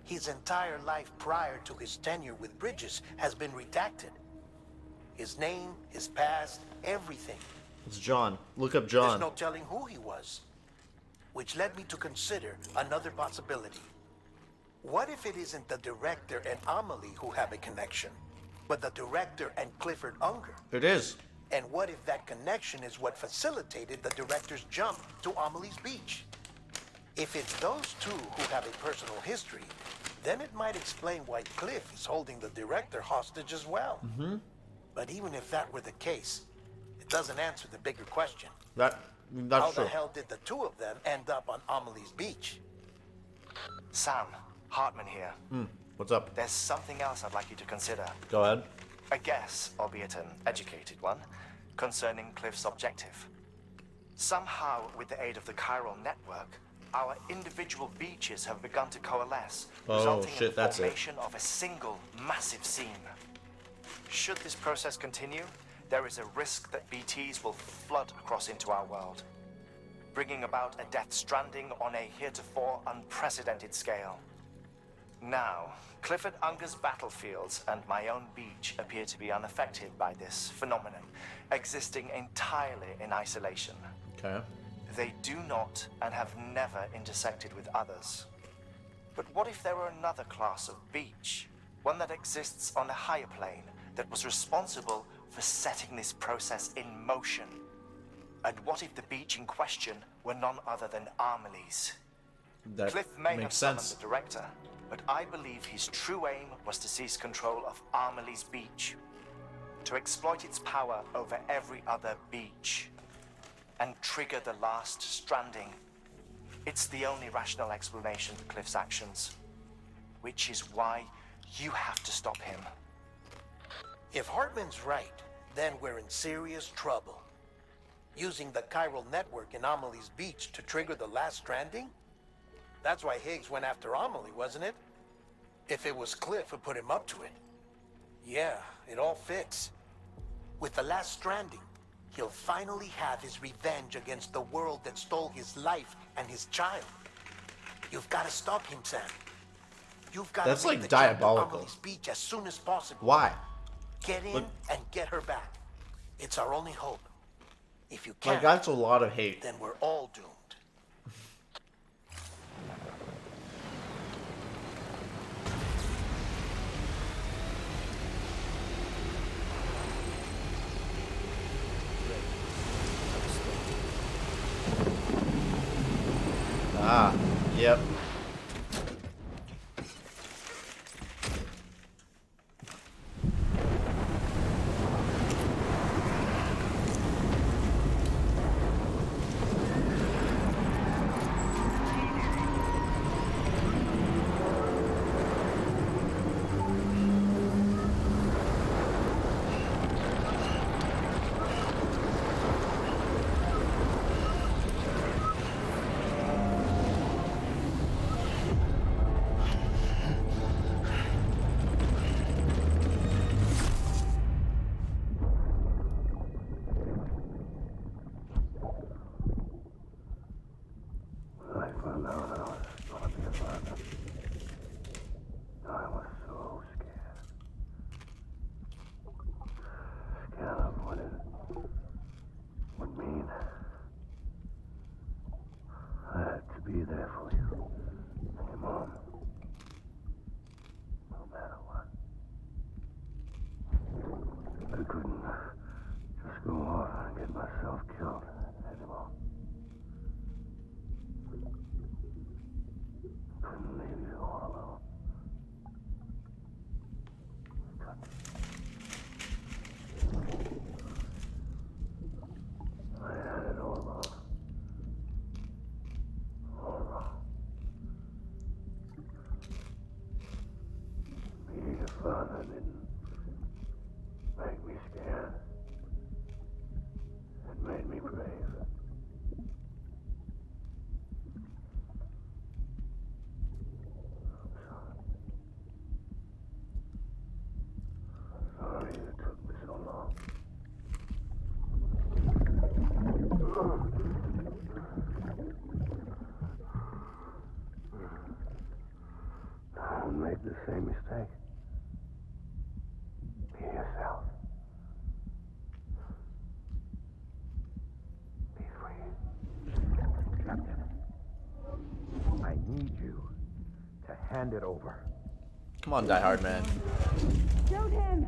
His entire life prior to his tenure with Bridges has been redacted. His name, his past, everything. It's John. Look up There's John. no telling who he was. Which led me to consider another possibility. What if it isn't the director and Amelie who have a connection, but the director and Clifford Unger? It is. And what if that connection is what facilitated the director's jump to Amelie's beach? If it's those two who have a personal history, then it might explain why Cliff is holding the director hostage as well. But even if that were the case, it doesn't answer the bigger question. That's How true. the hell did the two of them end up on Amelie's beach? Sam, Hartman here. What's up? There's something else I'd like you to consider. Go ahead. A guess, albeit an educated one, concerning Cliff's objective. Somehow, with the aid of the chiral network, our individual beaches have begun to coalesce, Oh, resulting in shit, the that's it. formation of a single massive seam. Should this process continue, there is a risk that BTs will flood across into our world, bringing about a death stranding on a heretofore unprecedented scale. Now, Clifford Unger's battlefields and my own beach appear to be unaffected by this phenomenon, existing entirely in isolation. Okay. They do not and have never intersected with others. But what if there were another class of beach, one that exists on a higher plane, that was responsible for setting this process in motion? And what if the beach in question were none other than Amelie's? That Cliff may have makes summoned sense. the director, but I believe his true aim was to seize control of Amelie's beach, to exploit its power over every other beach, and trigger the last stranding. It's the only rational explanation for Cliff's actions, which is why you have to stop him. If Hartman's right, then we're in serious trouble. Using the chiral network in Amelie's beach to trigger the last stranding? That's why Higgs went after Amelie, wasn't it? If it was Cliff who put him up to it. Yeah, it all fits. With the last stranding, he'll finally have his revenge against the world that stole his life and his child. You've got to stop him, Sam. You've got That's to make like the jump to diabolical. Amelie's beach as soon as possible. Why? Get in Look- and get her back. It's our only hope. If you Like, can't, that's a lot of hate. then we're all doomed. Ah, yep. I had it all wrong. All wrong. Being a father didn't make me scared. It made me brave. Sorry it took me so long. Don't make the same mistake. Be yourself. Be free. Captain, I need you to hand it over. Come on, Die Hard man. Shoot him!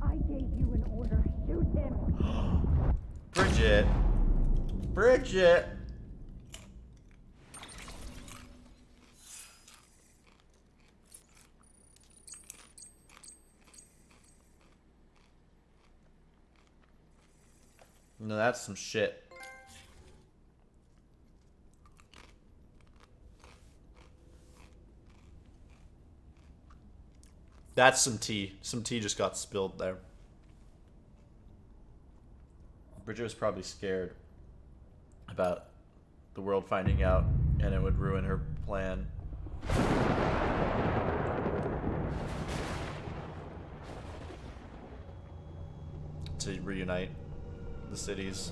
I gave you an order. Shoot him! Bridget. Bridget. No, that's some shit. That's some tea. Some tea just got spilled there. Bridget was probably scared about the world finding out and it would ruin her plan. To reunite the cities.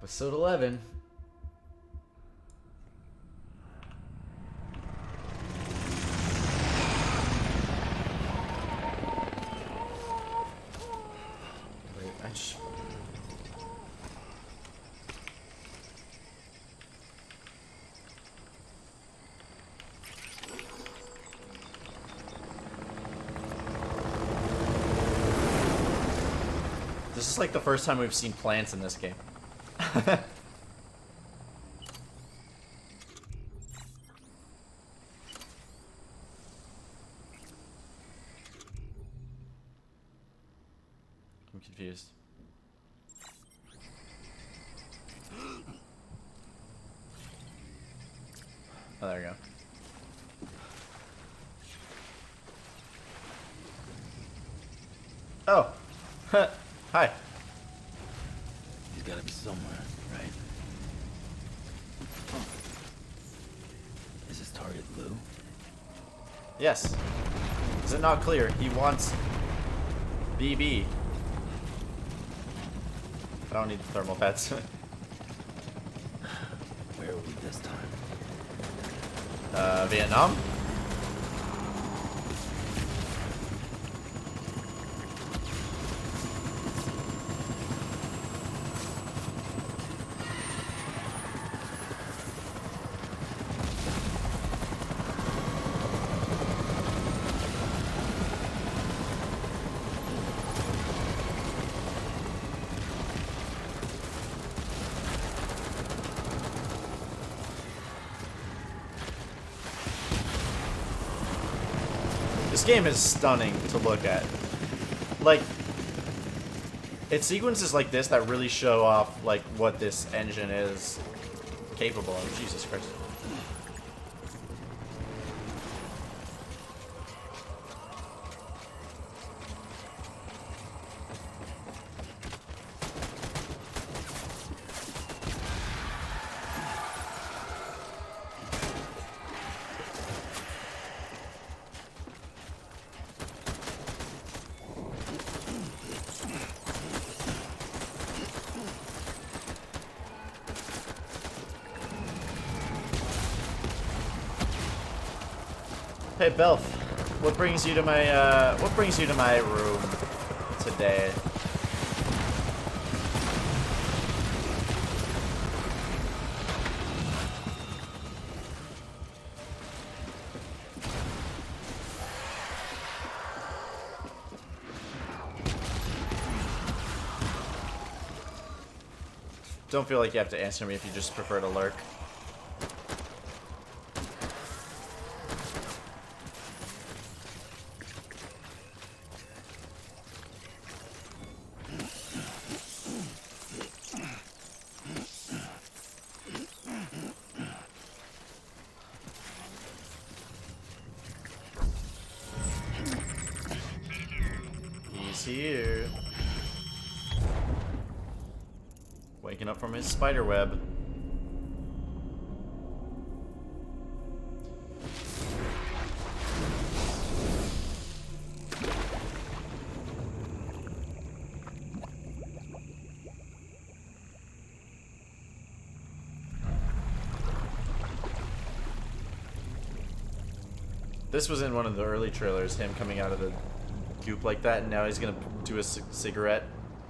Episode 11. Wait, I just... This is like the first time we've seen plants in this game. I'm confused. Oh, there we go. Oh. Hi. He's gotta be somewhere, right? Is his target blue? Yes. Is it not clear? He wants BB. I don't need the thermal pets. Where are we this time? Vietnam? This game is stunning to look at. Like, it's sequences like this that really show off like what this engine is capable of. Jesus Christ. Hey Belf, what brings you to my room today? Don't feel like you have to answer me if you just prefer to lurk. He's here. Waking up from his spider web. This was in one of the early trailers, him coming out of the goop like that, and now he's gonna do a cigarette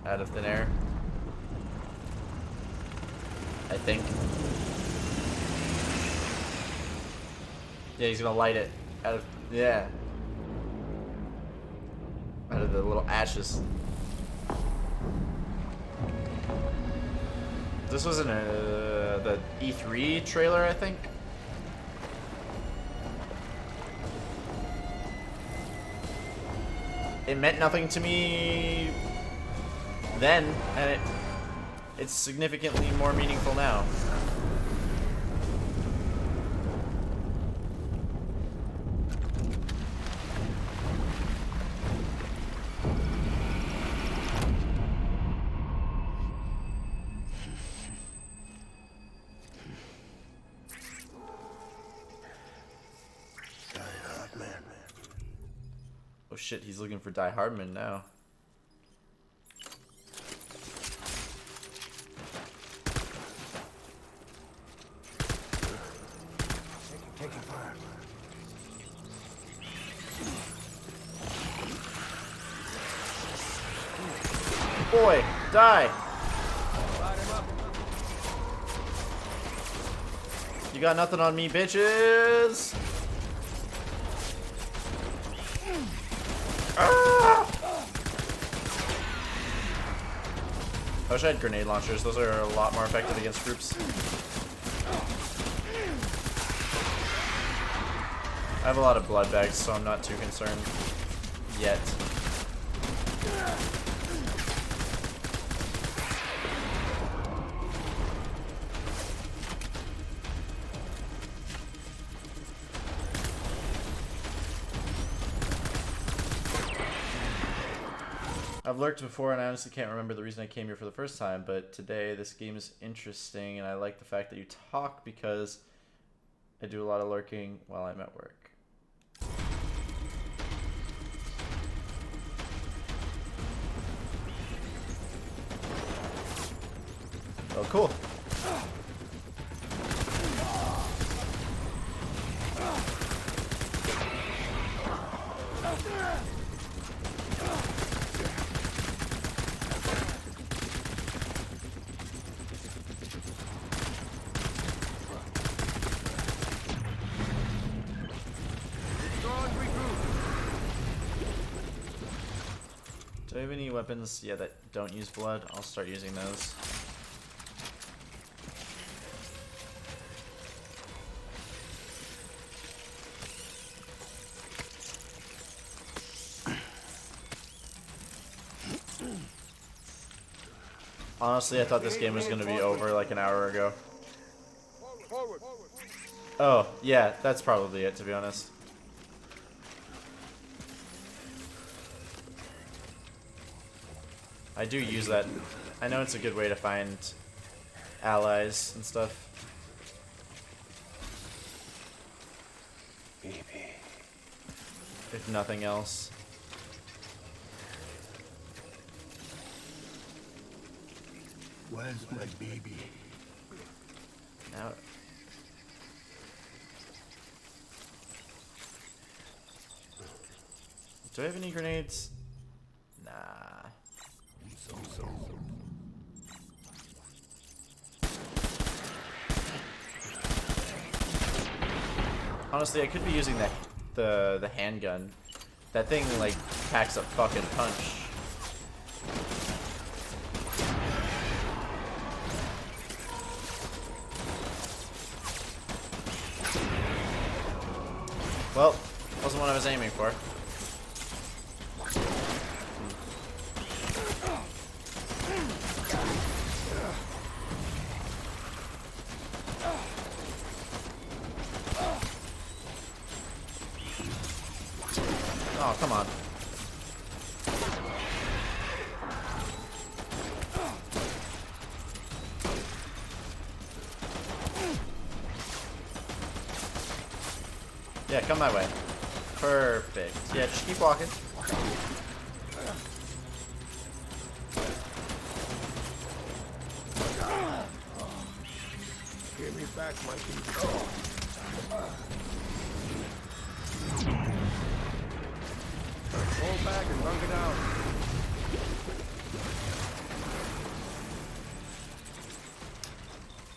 out of thin air. I think. Yeah, he's gonna light it out of, yeah, out of the little ashes. This was in the E3 trailer, I think. It meant nothing to me then, and it's significantly more meaningful now. Oh shit, he's looking for Die Hardman now. Taking fire. Boy, die! You got nothing on me, bitches! Ah! I wish I had grenade launchers. Those are a lot more effective against groups. I have a lot of blood bags, so I'm not too concerned yet. I've lurked before and I honestly can't remember the reason I came here for the first time, but today this game is interesting and I like the fact that you talk because I do a lot of lurking while I'm at work. Oh, cool. Do I have any weapons, yeah, that don't use blood? I'll start using those. Honestly, I thought this game was going to be over like an hour ago. Oh, yeah, that's probably it, to be honest. I do use that. I know it's a good way to find allies and stuff. If nothing else. Where's my baby? Now. Do I have any grenades? Nah. Honestly, I could be using the handgun. That thing like packs a fucking punch. Well, wasn't what I was aiming for. Oh, come on. Yeah, come my way. Perfect. Yeah, just keep walking. Give me back my control. Hold back and bunk it out.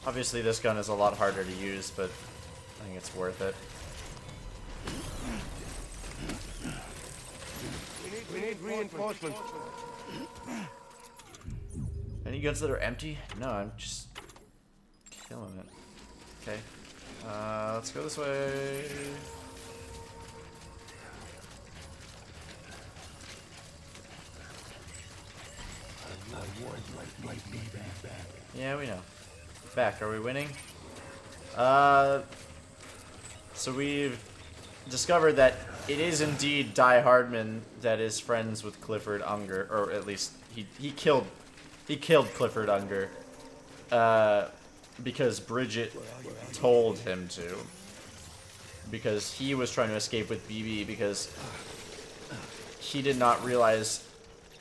Obviously, this gun is a lot harder to use, but I think it's worth it. We need reinforcements. Any guns that are empty? No, I'm just killing it. Okay. Let's go this way. Yeah, we know. Back, are we winning? So we've discovered that it is indeed Die Hardman that is friends with Clifford Unger, or at least he killed Clifford Unger because Bridget told him to, because he was trying to escape with BB because he did not realize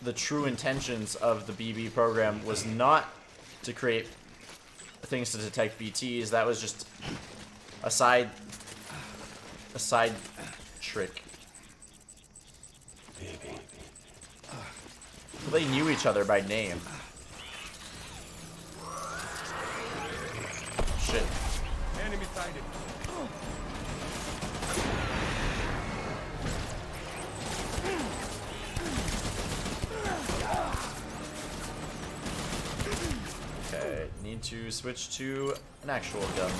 the true intentions of the BB program was not to create things to detect BTs. That was just a side trick. They knew each other by name. Shit. Enemy sighted. Okay, need to switch to an actual gun.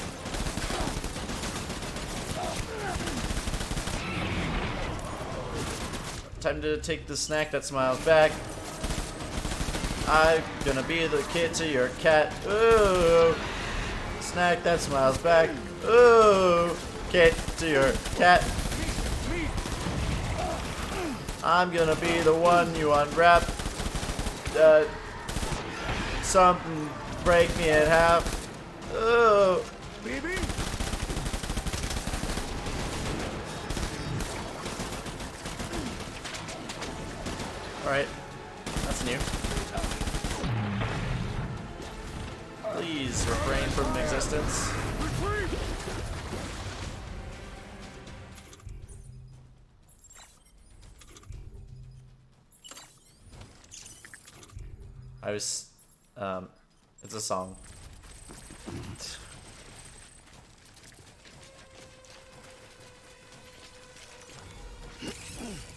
Time to take the snack that smiles back. I'm gonna be the kid to your cat. Ooh. Snack that smiles back. Ooh. Kid to your cat. I'm gonna be the one you unwrap. Something break me in half. Ooh. Baby. Alright. That's new. Please refrain from existence. It's a song.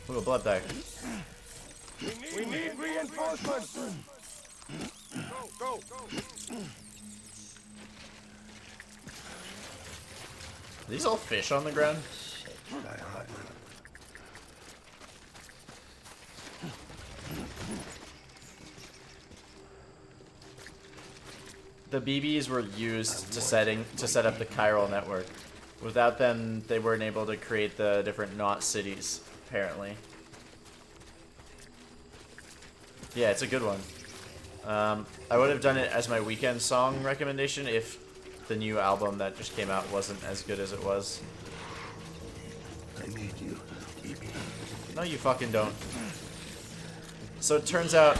Ooh, a blood bag. We need reinforcements. Go. Are these all fish on the ground? The BBs were used to set up the chiral network. Without them, they weren't able to create the different knot cities, apparently. Yeah, it's a good one. I would have done it as my weekend song recommendation if the new album that just came out wasn't as good as it was. I need you, BB. No, you fucking don't. So it turns out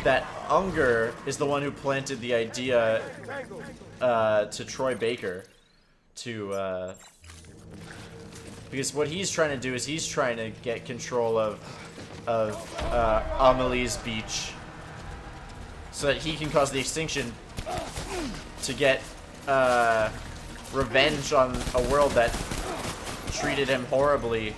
that Unger is the one who planted the idea to Troy Baker to Because what he's trying to do is he's trying to get control of Amelie's beach so that he can cause the extinction to get revenge on a world that treated him horribly.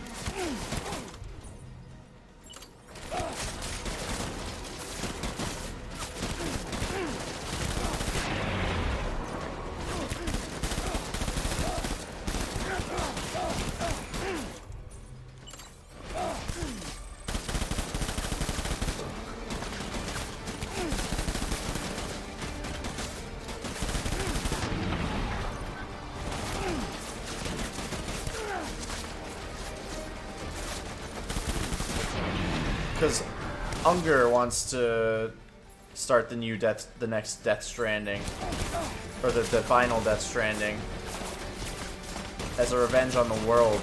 Because Unger wants to start the next Death Stranding, or the final Death Stranding, as a revenge on the world.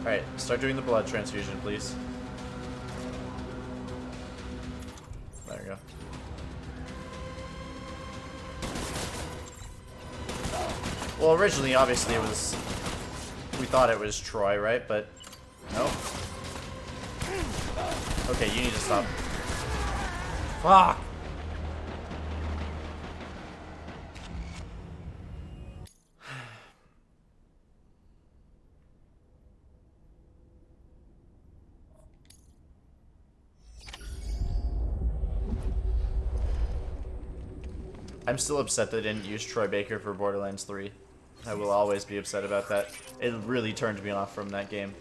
Alright, start doing the blood transfusion, please. There we go. Well, originally, obviously, it was... we thought it was Troy, right? But... no. Okay, you need to stop. Fuck! I'm still upset they didn't use Troy Baker for Borderlands 3. I will always be upset about that. It really turned me off from that game.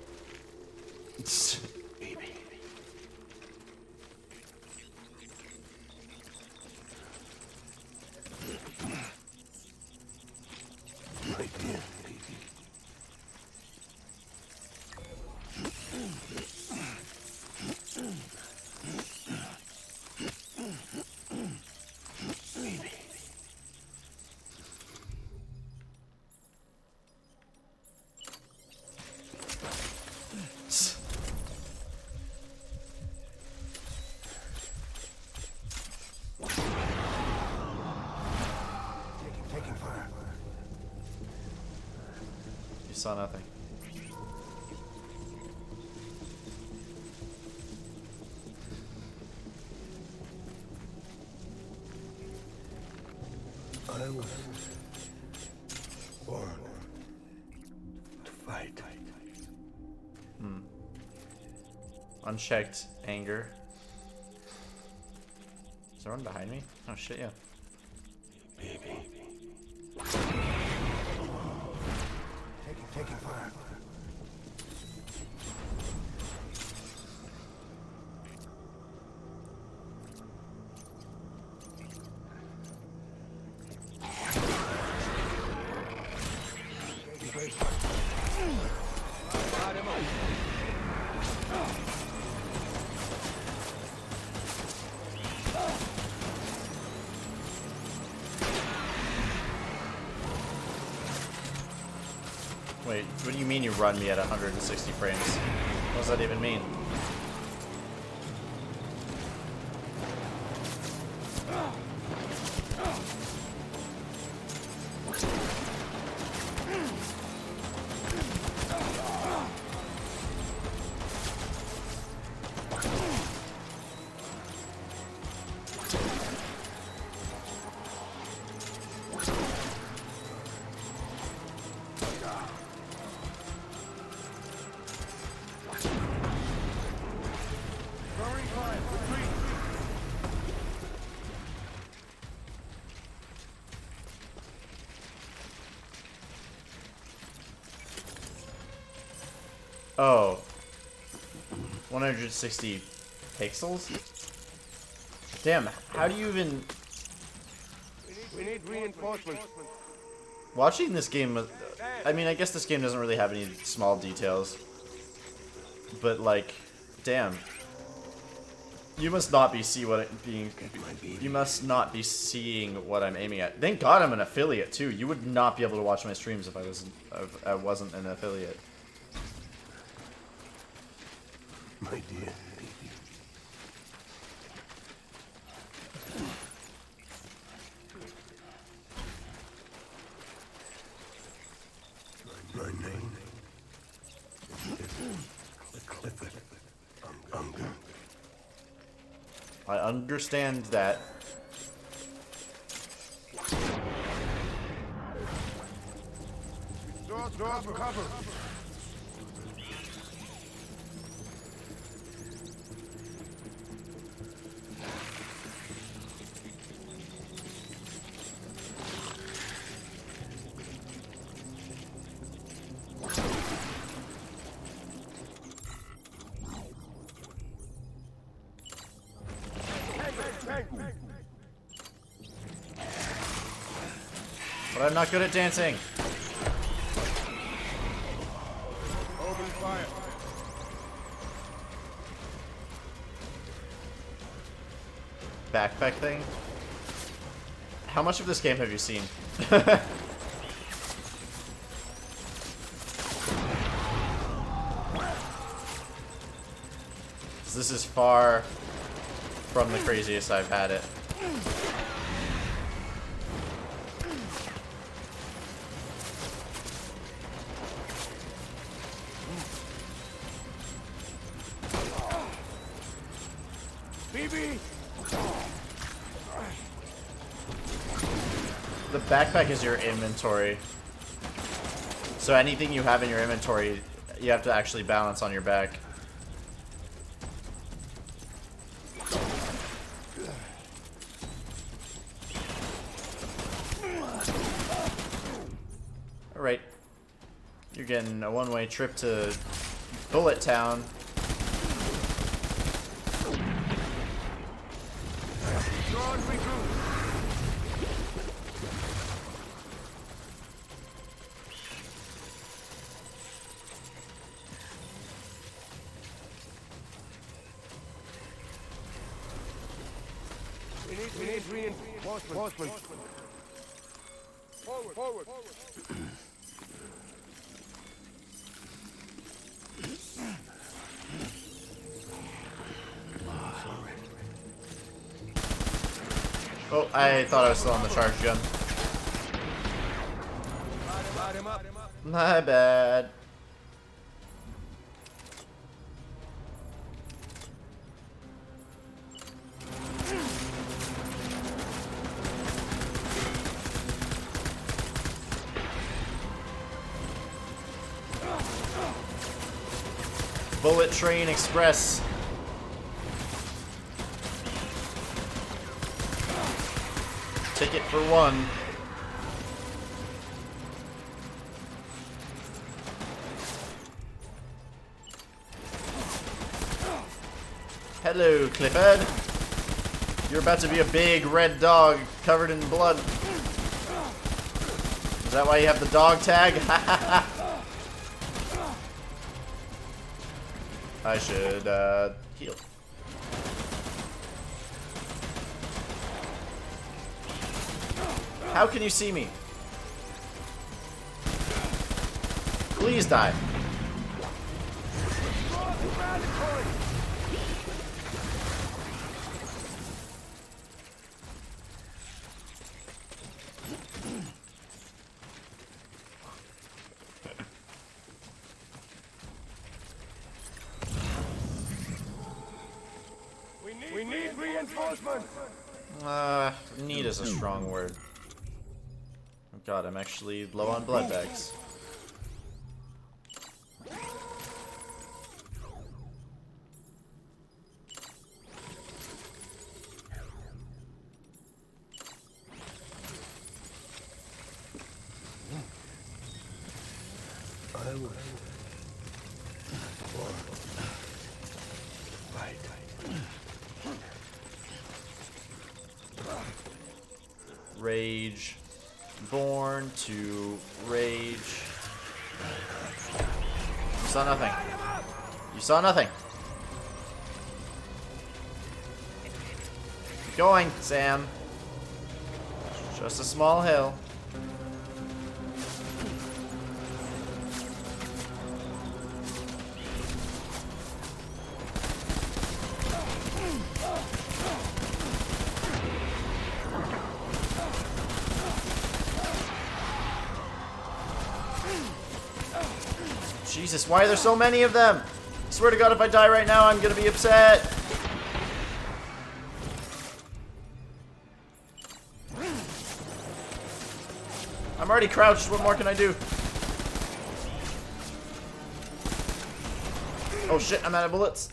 Saw nothing. I was born to fight. Unchecked anger. Is there one behind me? Oh shit, yeah. Baby. Taking fire. Wait, what do you mean you run me at 160 frames? What does that even mean? Oh. 160 pixels? Damn, how do you even... We need reinforcements. Watching this game... I mean, I guess this game doesn't really have any small details. But, like, damn. You must not be you must not be seeing what I'm aiming at. Thank God I'm an affiliate, too. You would not be able to watch my streams if I wasn't an affiliate. My dear. My name is Clifford Unger. I understand that. Draw for cover. But I'm not good at dancing. Open fire. Backpack thing. How much of this game have you seen? This is far from the craziest I've had it. The backpack is your inventory. So anything you have in your inventory, you have to actually balance on your back. Alright. You're getting a one-way trip to Bullet Town. We need reinforcements. Forward. Oh, I thought I was still on the charge gun. My bad. Bullet Train Express. Ticket for one. Hello, Clifford. You're about to be a big red dog covered in blood. Is that why you have the dog tag? I should heal. How can you see me? Please die. We need reinforcements. Need is a strong word. Oh god, I'm actually low on blood bags. I will fight. Rage. Born to rage. You saw nothing. You saw nothing. Keep going, Sam. Just a small hill. Jesus, why are there so many of them? I swear to God, if I die right now, I'm gonna be upset. I'm already crouched. What more can I do? Oh shit, I'm out of bullets.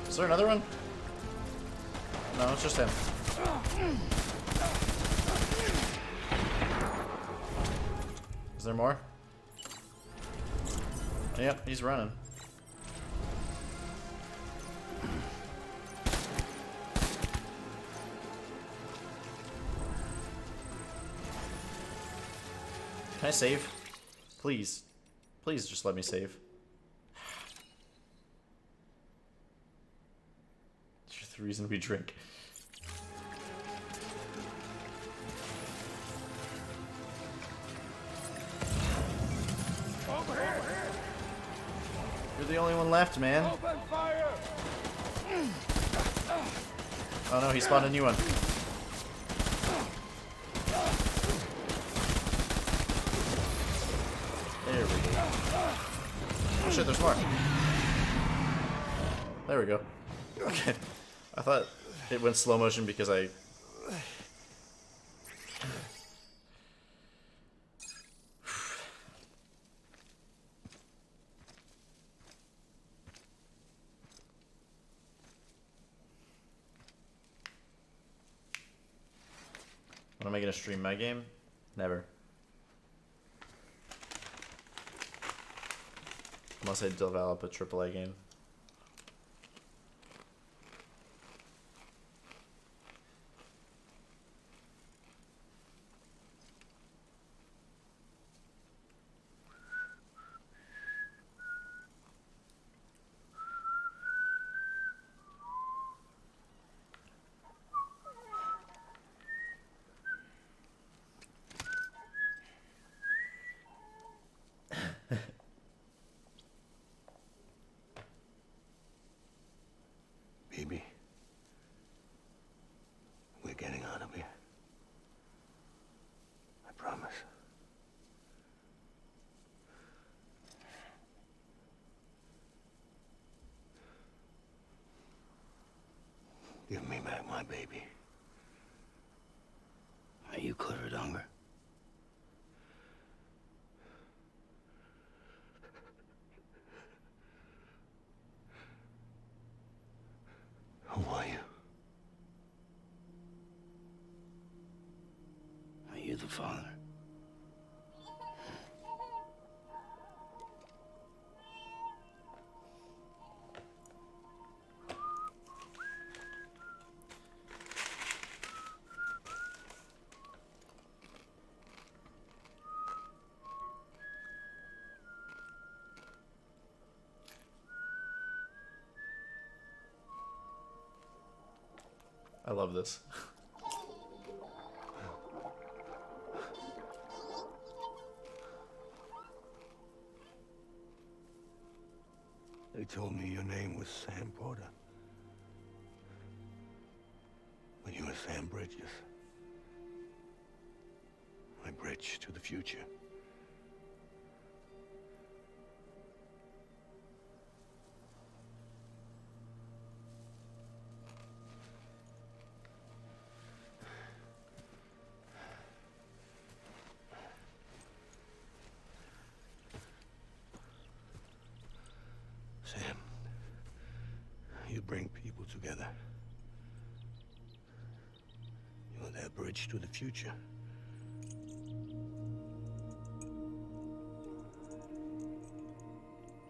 Is there another one? No, it's just him. Is there more? Yep, he's running. Can I save? Please. Please just let me save. It's the reason we drink. You're the only one left, man. Open fire! Oh no, he spawned a new one. There we go. Oh shit, there's more. There we go. Okay. I thought it went slow motion because I... When am I gonna stream my game? Never. Unless I develop a AAA game. Baby, we're getting out of here. I promise. Give me back my baby. Are you cleared, Unger? Who are you? Are you the father? I love this. They told me your name was Sam Porter. But you were Sam Bridges. My bridge to the future. Sam, you bring people together. You're their bridge to the future.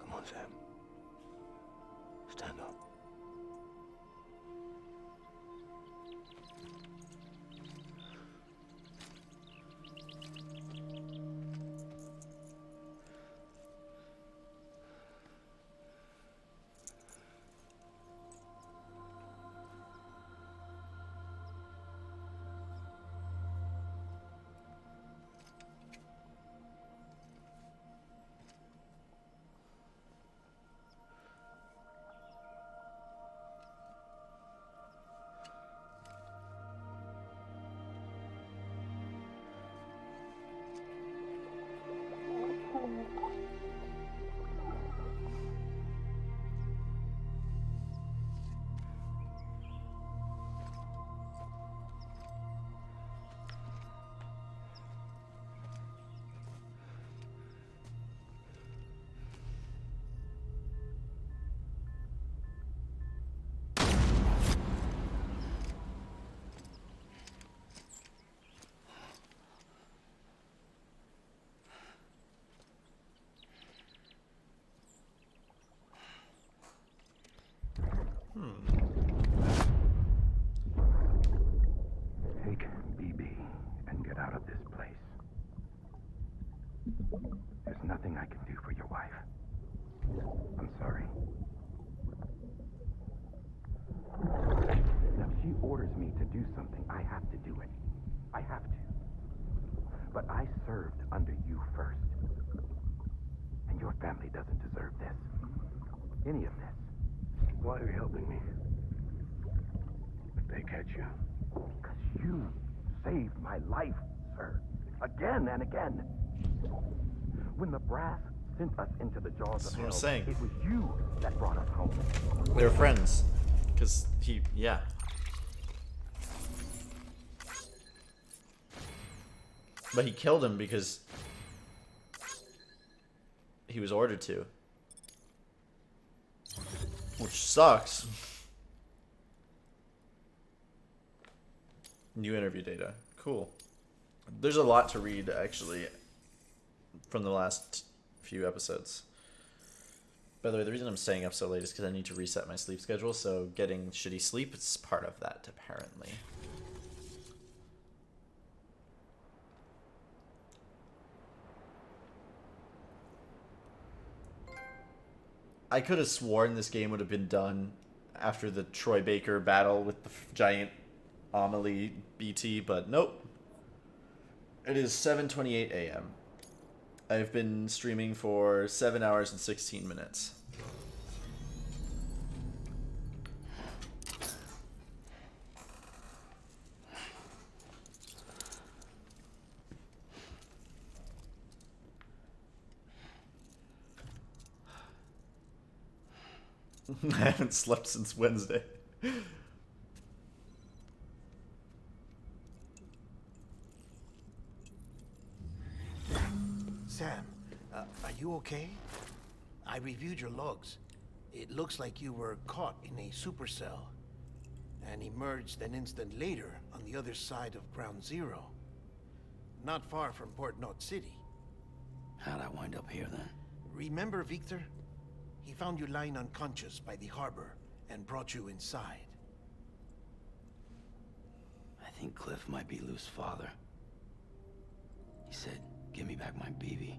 Come on, Sam. Stand up. wife. I'm sorry. Now, if she orders me to do something, I have to do it. I have to. But I served under you first. And your family doesn't deserve this. Any of this. Why are you helping me? If they catch you. Because you saved my life, sir. Again and again. When the brass sent us into the jaws That's of what I'm hell, saying. it was you that brought us home. They were friends. Because yeah. But he killed him because he was ordered to. Which sucks. New interview data. Cool. There's a lot to read, actually, from the last few episodes. By the way, the reason I'm staying up so late is because I need to reset my sleep schedule, so getting shitty sleep is part of that, apparently. I could have sworn this game would have been done after the Troy Baker battle with the giant Amelie BT, but nope. It is 7:28 a.m. I've been streaming for 7 hours and 16 minutes. I haven't slept since Wednesday. Sam, are you okay? I reviewed your logs. It looks like you were caught in a supercell and emerged an instant later on the other side of Ground Zero. Not far from Port Knot City. How'd I wind up here then? Remember Victor? He found you lying unconscious by the harbor and brought you inside. I think Cliff might be Lou's father. He said, give me back my BB.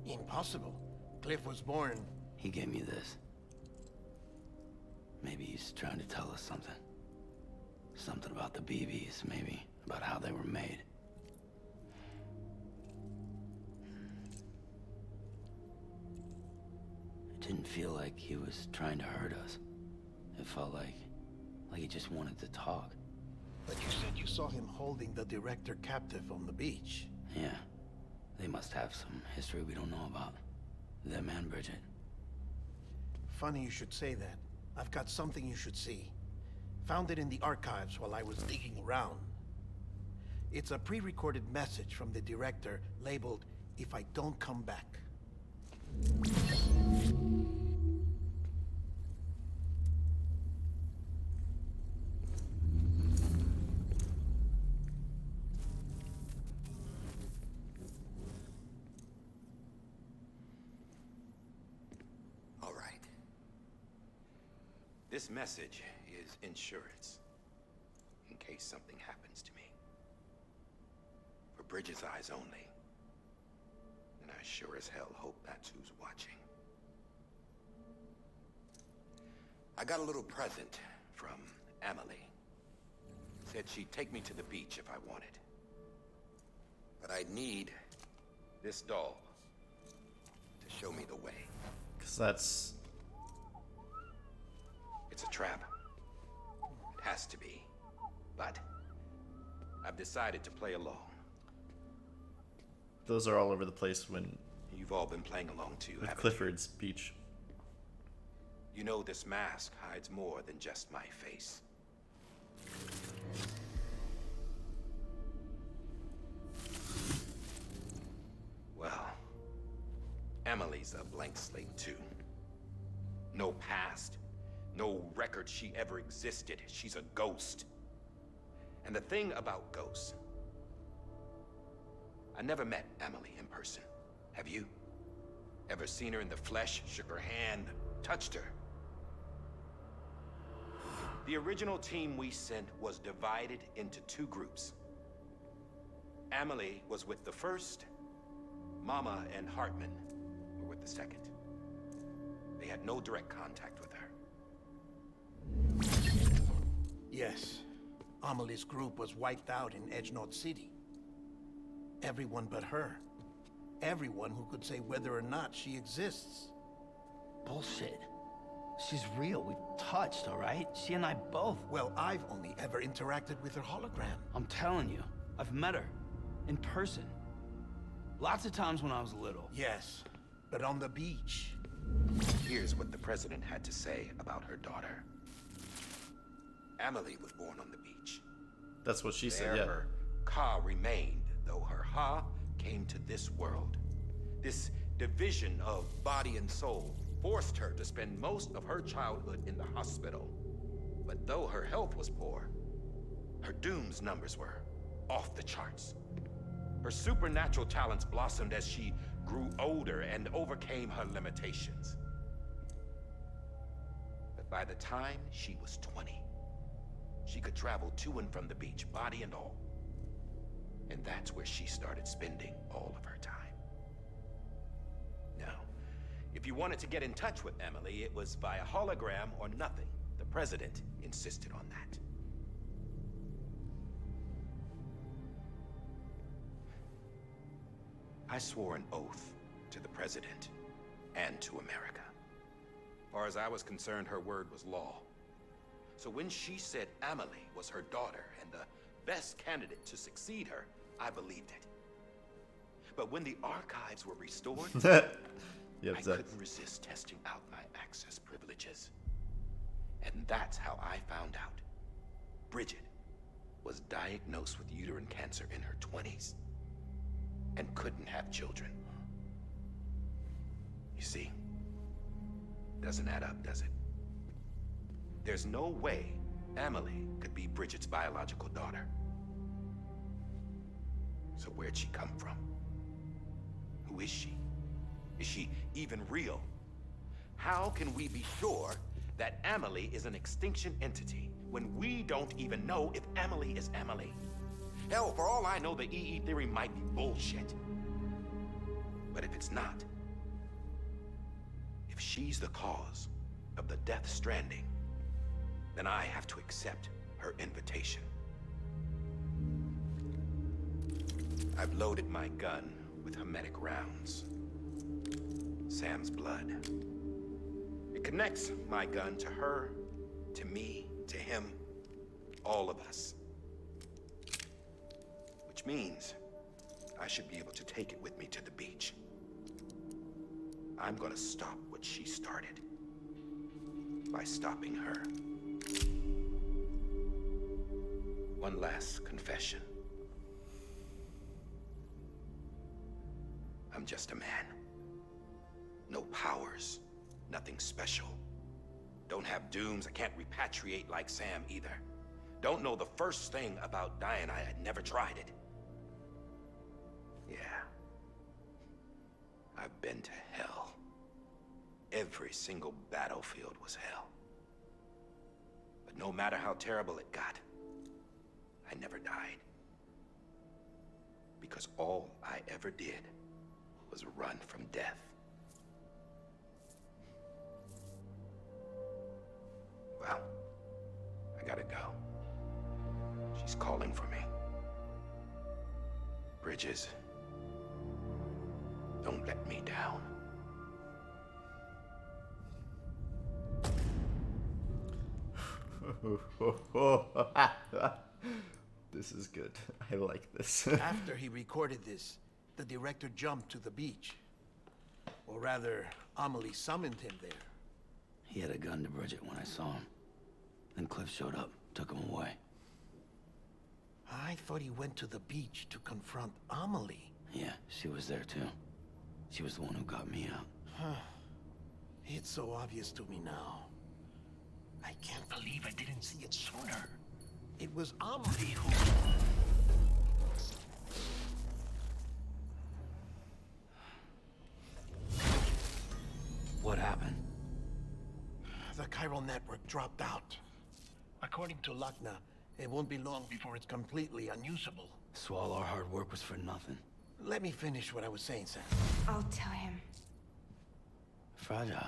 Impossible. Cliff was born... He gave me this. Maybe he's trying to tell us something. Something about the BBs, maybe. About how they were made. It didn't feel like he was trying to hurt us. It felt like he just wanted to talk. But you said you saw him holding the director captive on the beach. Yeah. They must have some history we don't know about. Them and Bridget. Funny you should say that. I've got something you should see. Found it in the archives while I was digging around. It's a pre-recorded message from the director labeled, "If I don't come back." All right. This message is insurance. In case something happens to me. For Bridget's eyes only. And I sure as hell hope that's who's watching. I got a little present from Amelie. Said she'd take me to the beach if I wanted. But I'd need this doll to show me the way. Because that's... It's a trap. It has to be. But I've decided to play along. Those are all over the place when... You've all been playing along too, with haven't Clifford's beach. you? You know this mask hides more than just my face. Well, Emily's a blank slate too. No past, no record she ever existed. She's a ghost. And the thing about ghosts, I never met Emily in person. Have you? Ever seen her in the flesh, shook her hand, touched her? The original team we sent was divided into two groups. Amelie was with the first, Mama and Hartman the second. They had no direct contact with her. Yes. Amelie's group was wiped out in Edgenord City. Everyone but her. Everyone who could say whether or not she exists. Bullshit. She's real. We've touched, all right? She and I both. Well, I've only ever interacted with her hologram. I'm telling you, I've met her. In person. Lots of times when I was little. Yes, but on the beach. Here's what the president had to say about her daughter. Amelie was born on the beach. That's what she said, There yeah. her Ka remained, though her Ha came to this world. This division of body and soul forced her to spend most of her childhood in the hospital. But though her health was poor, her Doom's numbers were off the charts. Her supernatural talents blossomed as she grew older and overcame her limitations. But by the time she was 20, she could travel to and from the beach, body and all. And that's where she started spending all of her time. Now, if you wanted to get in touch with Emily, it was via hologram or nothing. The president insisted on that. I swore an oath to the president and to America. As far as I was concerned, her word was law. So when she said Amelie was her daughter and the best candidate to succeed her, I believed it. But when the archives were restored, I couldn't resist testing out my access privileges. And that's how I found out. Bridget was diagnosed with uterine cancer in her 20s and couldn't have children. You see, doesn't add up, does it? There's no way Amelie could be Bridget's biological daughter. So where'd she come from? Who is she? Is she even real? How can we be sure that Amelie is an extinction entity when we don't even know if Amelie is Amelie? Hell, for all I know, the EE theory might be bullshit. But if it's not, if she's the cause of the death stranding, then I have to accept her invitation. I've loaded my gun with hermetic rounds. Sam's blood. It connects my gun to her, to me, to him, all of us. Which means I should be able to take it with me to the beach. I'm gonna stop what she started by stopping her. One last confession. I'm just a man. No powers, nothing special. Don't have dooms, I can't repatriate like Sam either. Don't know the first thing about dying, I had never tried it. Yeah. I've been to hell. Every single battlefield was hell. But no matter how terrible it got, I never died. Because all I ever did was run from death. Well, I gotta go. She's calling for me. Bridges, don't let me down. This is good. I like this. After he recorded this, the director jumped to the beach. Or rather, Amelie summoned him there. He had a gun to Bridget when I saw him. Then Cliff showed up, took him away. I thought he went to the beach to confront Amelie. Yeah, she was there too. She was the one who got me out. Huh. It's so obvious to me now. I can't believe I didn't see it sooner. It was Amelie who... What happened? The chiral network dropped out. According to Lakna, it won't be long before it's completely unusable. So all our hard work was for nothing. Let me finish what I was saying, Sam. I'll tell him. fragile.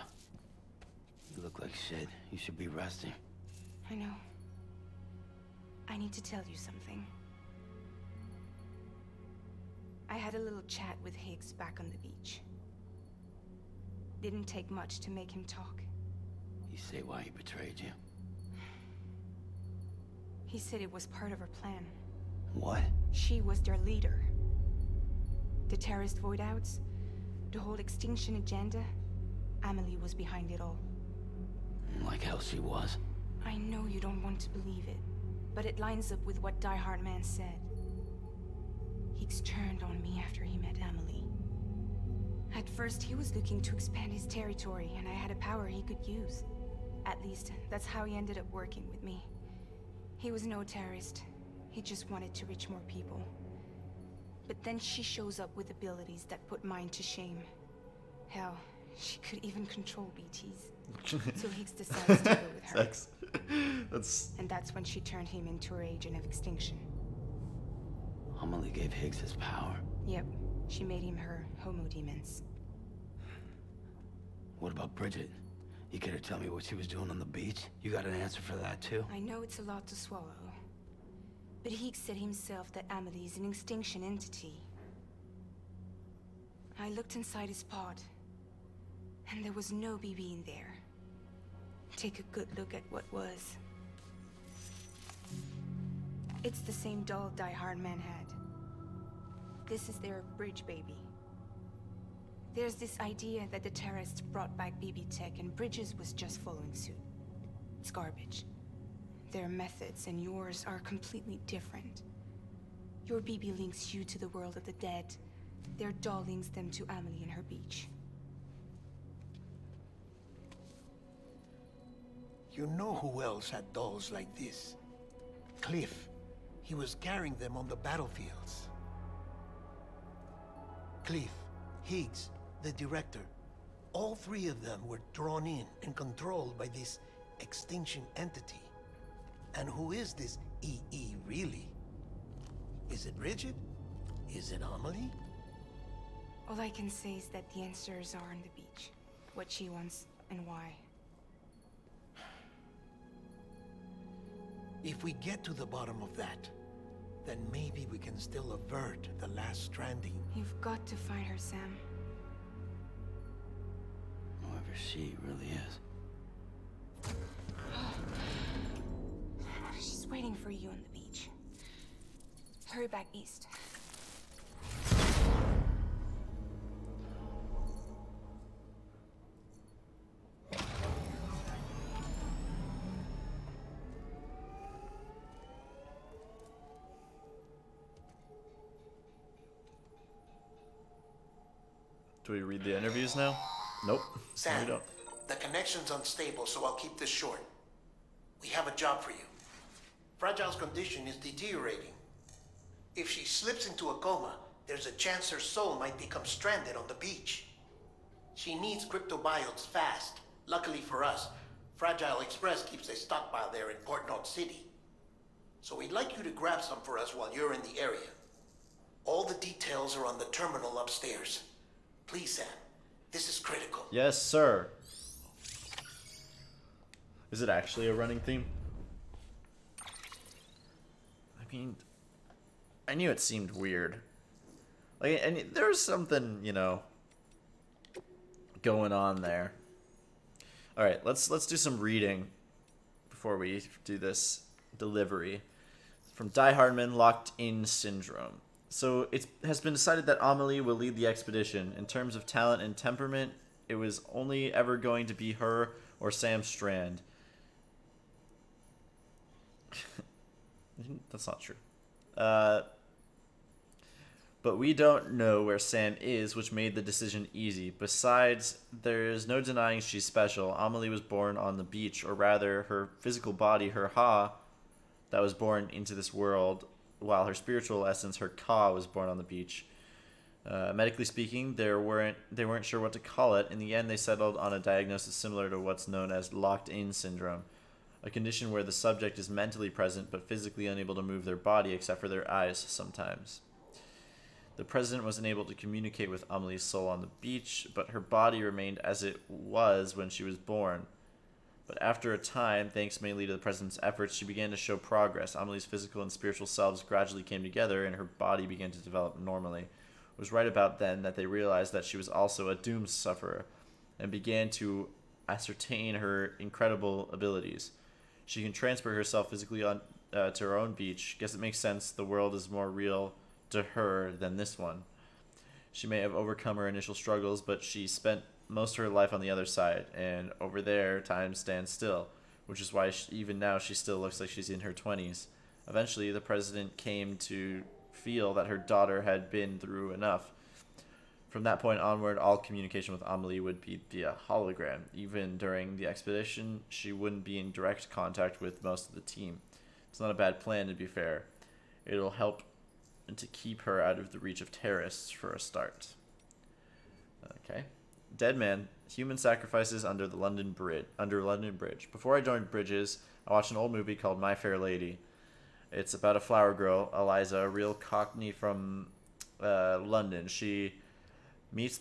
You look like shit. You should be resting. I know. I need to tell you something. I had a little chat with Higgs back on the beach. Didn't take much to make him talk. You say why he betrayed you? He said it was part of her plan. What? She was their leader. The terrorist void outs, the whole extinction agenda, Amelie was behind it all. Like hell she was. I know you don't want to believe it, but it lines up with what Die Hard Man said. Higgs turned on me after he met Amelie. At first, he was looking to expand his territory, and I had a power he could use. At least, that's how he ended up working with me. He was no terrorist. He just wanted to reach more people. But then she shows up with abilities that put mine to shame. Hell, she could even control BTs. So Higgs decides to go with her. And that's when she turned him into her agent of extinction. Amelie gave Higgs his power. Yep, she made him her homo demens. What about Bridget? You care to tell me what she was doing on the beach? You got an answer for that too? I know it's a lot to swallow. But Higgs said himself that Amelie is an extinction entity. I looked inside his pod, and there was no BB in there. Take a good look at what was. It's the same doll Die Hard Man had. This is their bridge baby. There's this idea that the terrorists brought back BB tech and Bridges was just following suit. It's garbage. Their methods and yours are completely different. Your BB links you to the world of the dead. Their doll links them to Amelie and her beach. You know who else had dolls like this? Cliff. He was carrying them on the battlefields. Cliff, Higgs, the director. All three of them were drawn in and controlled by this extinction entity. And who is this EE really? Is it Bridget? Is it Amelie? All I can say is that the answers are on the beach. What she wants and why. If we get to the bottom of that, then maybe we can still avert the last stranding. You've got to find her, Sam. Whoever she really is. She's waiting for you on the beach. Hurry back east. Do we read the interviews now? Nope. Sam, No, we don't. the connection's unstable, so I'll keep this short. We have a job for you. Fragile's condition is deteriorating. If she slips into a coma, there's a chance her soul might become stranded on the beach. She needs cryptobiotes fast. Luckily for us, Fragile Express keeps a stockpile there in Port North City. So we'd like you to grab some for us while you're in the area. All the details are on the terminal upstairs. Please, Sam. This is critical. Yes, sir. Is it actually a running theme? I mean, I knew it seemed weird. Like, and there was something, you know, going on there. All right, let's do some reading before we do this delivery. From Die Hardman, Locked In Syndrome. So it has been decided that Amelie will lead the expedition. In terms of talent and temperament, it was only ever going to be her or Sam Strand. That's not true. But we don't know where Sam is, which made the decision easy. Besides, there is no denying she's special. Amelie was born on the beach, or rather, her physical body, her Ha, that was born into this world, while her spiritual essence, her Ka, was born on the beach. Medically speaking, they weren't sure what to call it. In the end, they settled on a diagnosis similar to what's known as locked-in syndrome, a condition where the subject is mentally present but physically unable to move their body except for their eyes sometimes. The president was unable to communicate with Amelie's soul on the beach, but her body remained as it was when she was born. But after a time, thanks mainly to the president's efforts, she began to show progress. Amelie's physical and spiritual selves gradually came together, and her body began to develop normally. It was right about then that they realized that she was also a doom sufferer, and began to ascertain her incredible abilities. She can transport herself physically on to her own beach. Guess it makes sense. The world is more real to her than this one. She may have overcome her initial struggles, but she spent most of her life on the other side, and over there, time stands still, which is why even now she still looks like she's in her 20s. Eventually, the president came to feel that her daughter had been through enough. From that point onward, all communication with Amelie would be via hologram. Even during the expedition, she wouldn't be in direct contact with most of the team. It's not a bad plan, to be fair. It'll help to keep her out of the reach of terrorists for a start. Okay. Dead Man, human sacrifices under London Bridge. Before I joined Bridges, I watched an old movie called My Fair Lady. It's about a flower girl, Eliza, a real cockney from London. She meets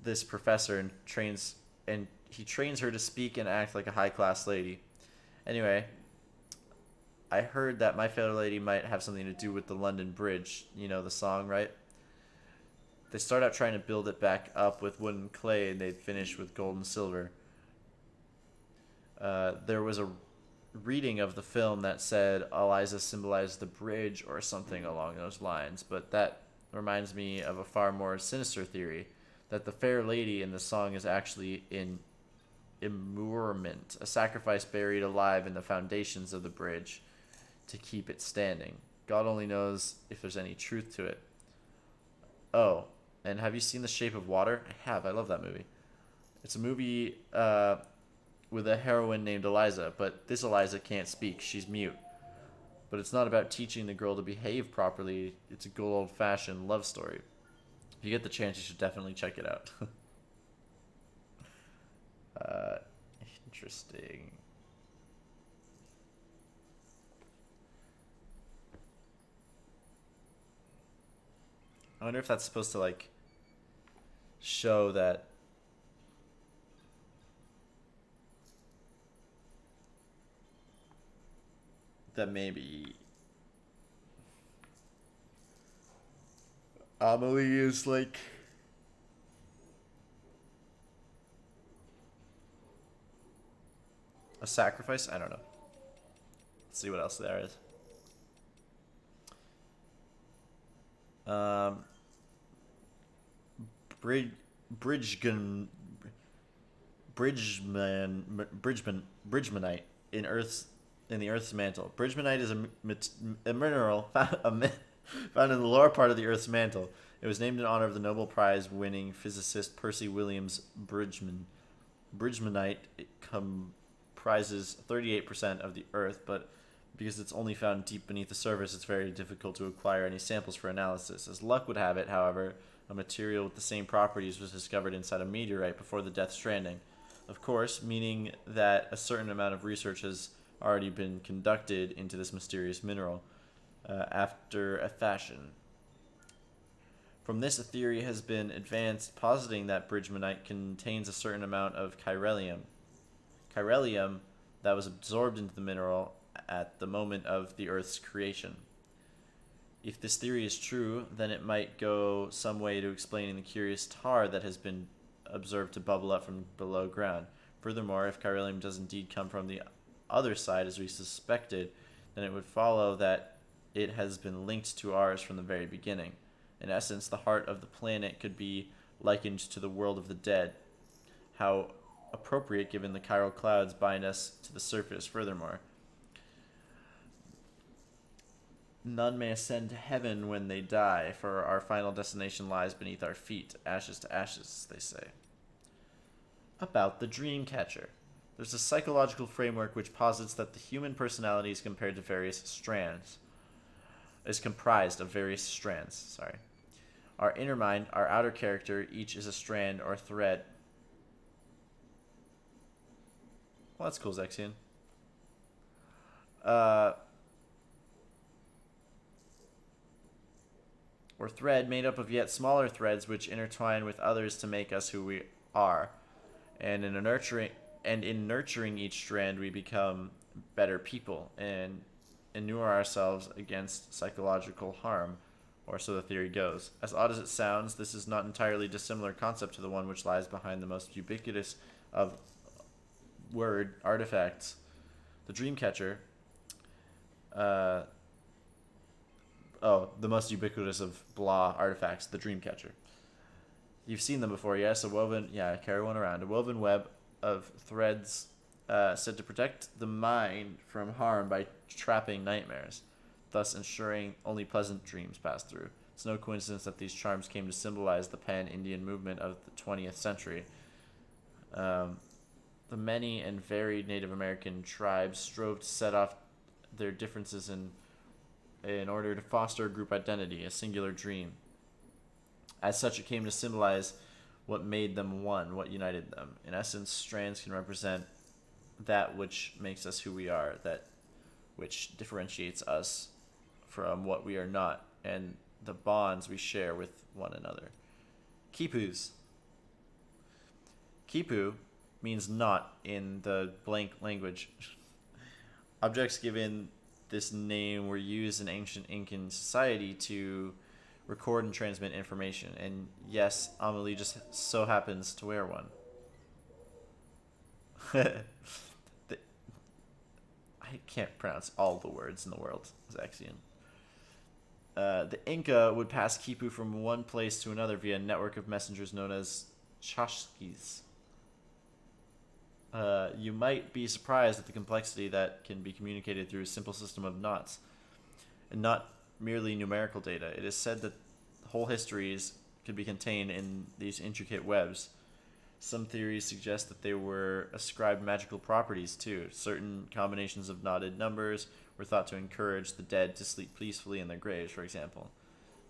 this professor and he trains her to speak and act like a high-class lady. Anyway, I heard that My Fair Lady might have something to do with the London Bridge. You know the song, right? They start out trying to build it back up with wood and clay, and they'd finish with gold and silver. There was a reading of the film that said Eliza symbolized the bridge or something along those lines, but that reminds me of a far more sinister theory, that the Fair Lady in the song is actually an immurement, a sacrifice buried alive in the foundations of the bridge to keep it standing. God only knows if there's any truth to it. Oh, and have you seen The Shape of Water? I have. I love that movie. It's a movie with a heroine named Eliza, but this Eliza can't speak. She's mute. But it's not about teaching the girl to behave properly. It's a good old-fashioned love story. If you get the chance, you should definitely check it out. Interesting. I wonder if that's supposed to, like, show that maybe Amelie is like a sacrifice. I don't know. Let's see what else there is. Bridgmanite in the Earth's mantle. Bridgmanite is a mineral found in the lower part of the Earth's mantle. It was named in honor of the Nobel Prize-winning physicist Percy Williams Bridgman. Bridgmanite comprises 38% of the Earth, but because it's only found deep beneath the surface, it's very difficult to acquire any samples for analysis. As luck would have it, however, a material with the same properties was discovered inside a meteorite before the Death Stranding. Of course, meaning that a certain amount of research has already been conducted into this mysterious mineral, after a fashion. From this, a theory has been advanced positing that Bridgmanite contains a certain amount of chiralium. Chiralium that was absorbed into the mineral at the moment of the Earth's creation. If this theory is true, then it might go some way to explaining the curious tar that has been observed to bubble up from below ground. Furthermore, if chiralium does indeed come from the other side as we suspected, then it would follow that it has been linked to ours from the very beginning. In essence, the heart of the planet could be likened to the world of the dead. How appropriate given the chiral clouds bind us to the surface. Furthermore, none may ascend to heaven when they die, for our final destination lies beneath our feet, ashes to ashes, they say. About the Dreamcatcher. There's a psychological framework which posits that the human personality is compared to various strands. Is comprised of various strands, sorry. Our inner mind, our outer character, each is a strand or thread. Well, that's cool, Zexion. or thread made up of yet smaller threads which intertwine with others to make us who we are. And in nurturing each strand, we become better people and inure ourselves against psychological harm, or so the theory goes. As odd as it sounds, this is not entirely dissimilar concept to the one which lies behind the most ubiquitous of word artifacts, the Dreamcatcher. The most ubiquitous of blah artifacts, the Dreamcatcher. You've seen them before, yes? Carry one around. A woven web of threads said to protect the mind from harm by trapping nightmares, thus ensuring only pleasant dreams pass through. It's no coincidence that these charms came to symbolize the pan-Indian movement of the 20th century. The many and varied Native American tribes strove to set off their differences in order to foster a group identity, a singular dream. As such, it came to symbolize what made them one, what united them. In essence, strands can represent that which makes us who we are, that which differentiates us from what we are not, and the bonds we share with one another. Quipus. Quipu means knot in the blank language. Objects given this name were used in ancient Incan society to record and transmit information, and yes, Amelie just so happens to wear one. I can't pronounce all the words in the world, Zaxian. The Inca would pass Quipu from one place to another via a network of messengers known as chasquis. You might be surprised at the complexity that can be communicated through a simple system of knots, and not merely numerical data. It is said that whole histories could be contained in these intricate webs. Some theories suggest that they were ascribed magical properties too. Certain combinations of knotted numbers were thought to encourage the dead to sleep peacefully in their graves, for example.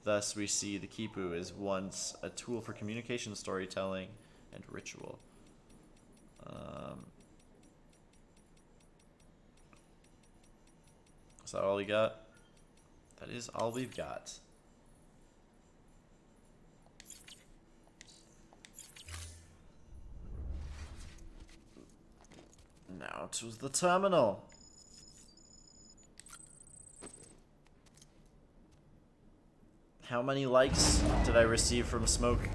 Thus, we see the Quipu as once a tool for communication, storytelling, and ritual. Is that all we got? That is all we've got. Now to the terminal. How many likes did I receive from Smoke?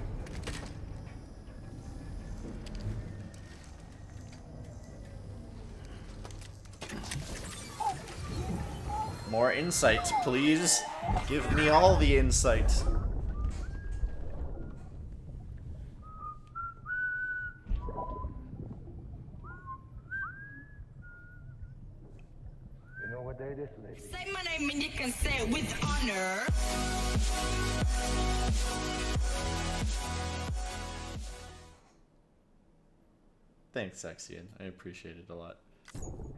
More insight, please. Give me all the insight. You know what day it is today? Say my name and you can say it with honor. Thanks, Zaxian. I appreciate it a lot.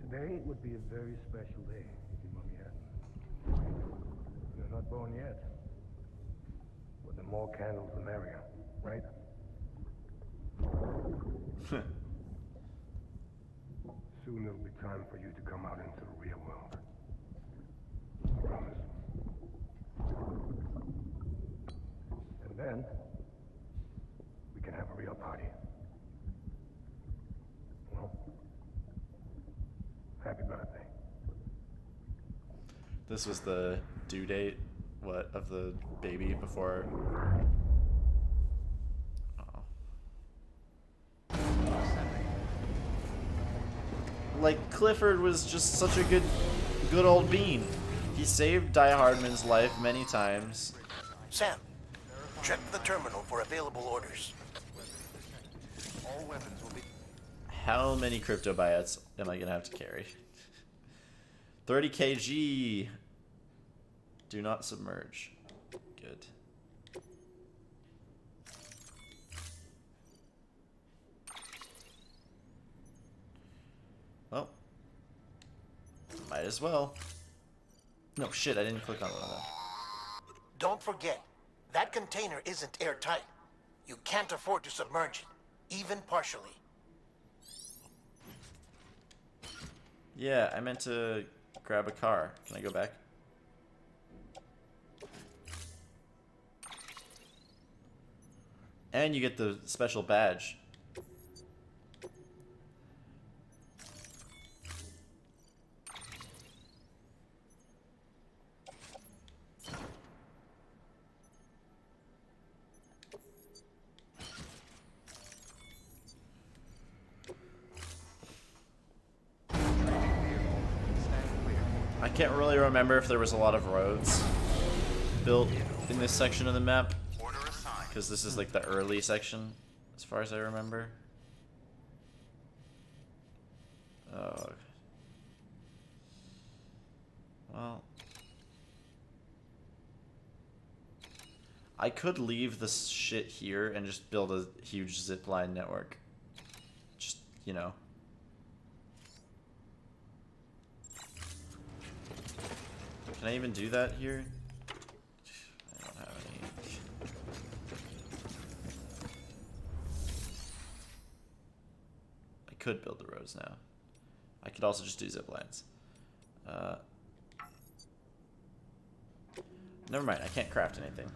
Today would be a very special day if your mommy hadn't. You're not born yet. But the more candles, the merrier, right? Soon it'll be time for you to come out into the real world. I promise. And then, we can have a real party. Well, happy birthday. This was the due date, of the baby before. Oh. Like, Clifford was just such a good old bean. He saved Die Hardman's life many times. Sam, check the terminal for available orders. All weapons will be... How many crypto buyouts am I gonna have to carry? 30 kg. Do not submerge. Good. Well, might as well. No, shit, I didn't click on one of them. Don't forget, that container isn't airtight. You can't afford to submerge it, even partially. Yeah, I meant to grab a car. Can I go back? And you get the special badge. I can't really remember if there was a lot of roads built in this section of the map, because this is like the early section, as far as I remember. Oh. Well. I could leave this shit here and just build a huge zipline network. Just, you know. Can I even do that here? I don't have any. I could build the roads now. I could also just do zip lines. Never mind, I can't craft anything.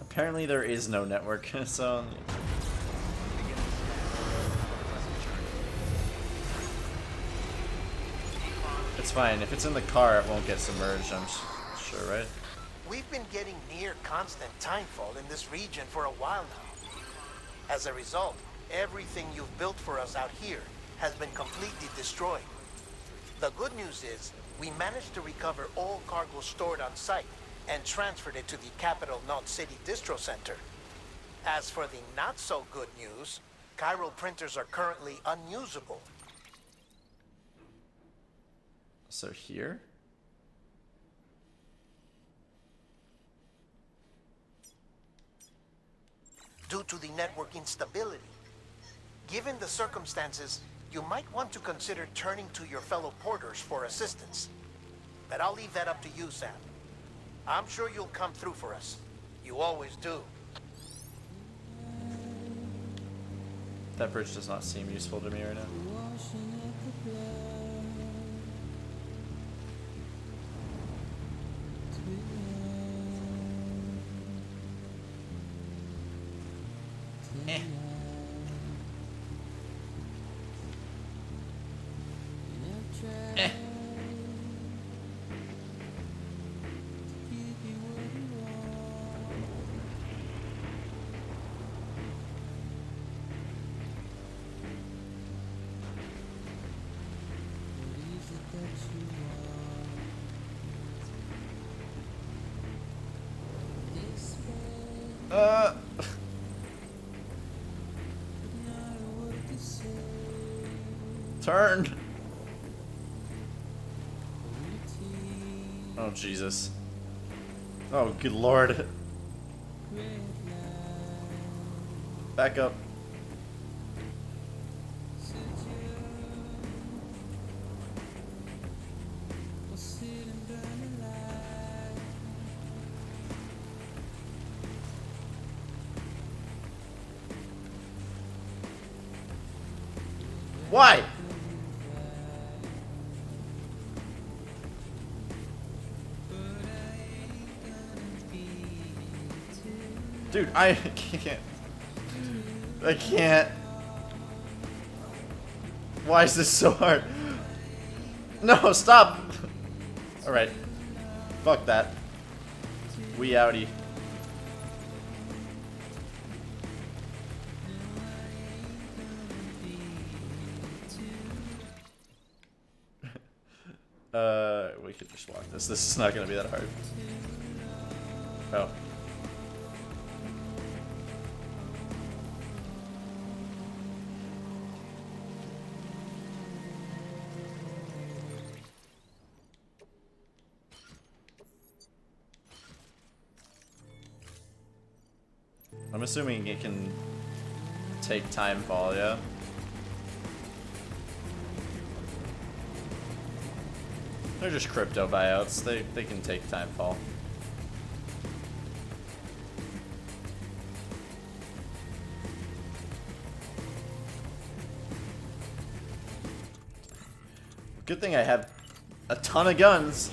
Apparently there is no network, so... It's fine. If it's in the car, it won't get submerged, I'm sure, right? We've been getting near constant timefall in this region for a while now. As a result, everything you've built for us out here has been completely destroyed. The good news is, we managed to recover all cargo stored on site and transferred it to the Capital Knot City Distro Center. As for the not-so-good news, chiral printers are currently unusable. So here? Due to the network instability. Given the circumstances, you might want to consider turning to your fellow porters for assistance. But I'll leave that up to you, Sam. I'm sure you'll come through for us. You always do. That bridge does not seem useful to me right now. Eh. Eh. Turn. Oh, Jesus. Oh, good Lord. Back up. Why? Dude, I can't. I can't. Why is this so hard? No, stop! Alright. Fuck that. We outie. We could just walk this. This is not gonna be that hard. Oh. I'm assuming it can take time fall, yeah? They're just crypto buyouts. They can take time fall. Good thing I have a ton of guns.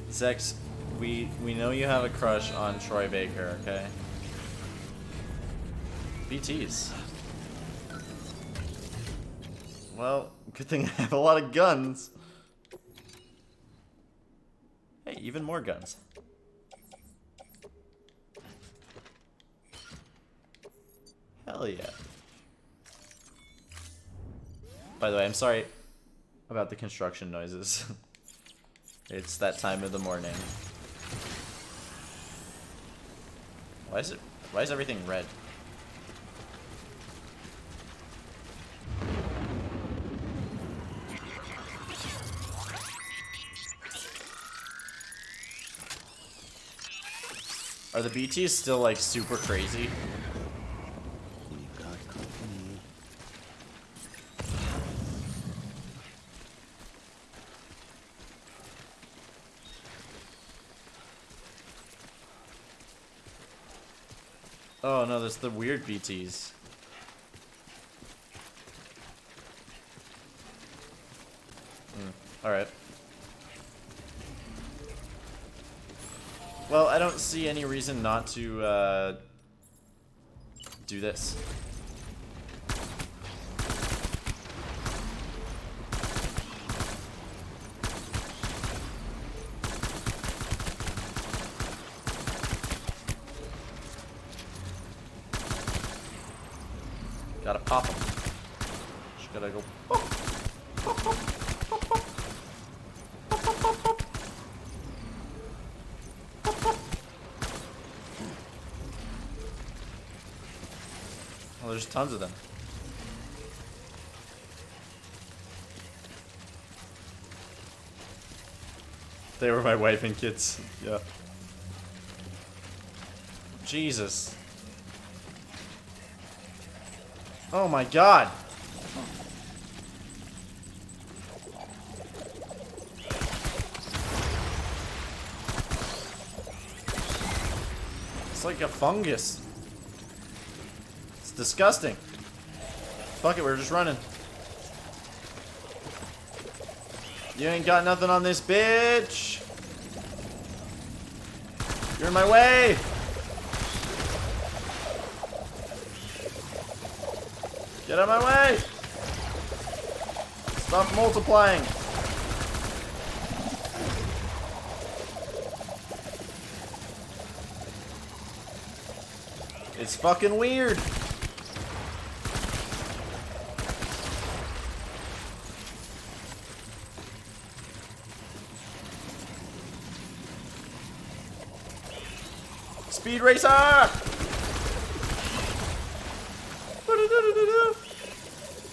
Zex, we know you have a crush on Troy Baker, okay? BTs. Well, good thing I have a lot of guns. Hey, even more guns. Hell yeah. By the way, I'm sorry about the construction noises. It's that time of the morning. Why is everything red? Are the BTs still like super crazy? Oh no, there's the weird BTs. Alright. Well, I don't see any reason not to do this. Gotta pop them. Just gotta go. Well, there's tons of them. They were my wife and kids. Yeah. Jesus. Oh my god. It's like a fungus. It's disgusting. Fuck it, we're just running. You ain't got nothing on this bitch. You're in my way. Get out of my way! Stop multiplying! It's fucking weird! Speed racer!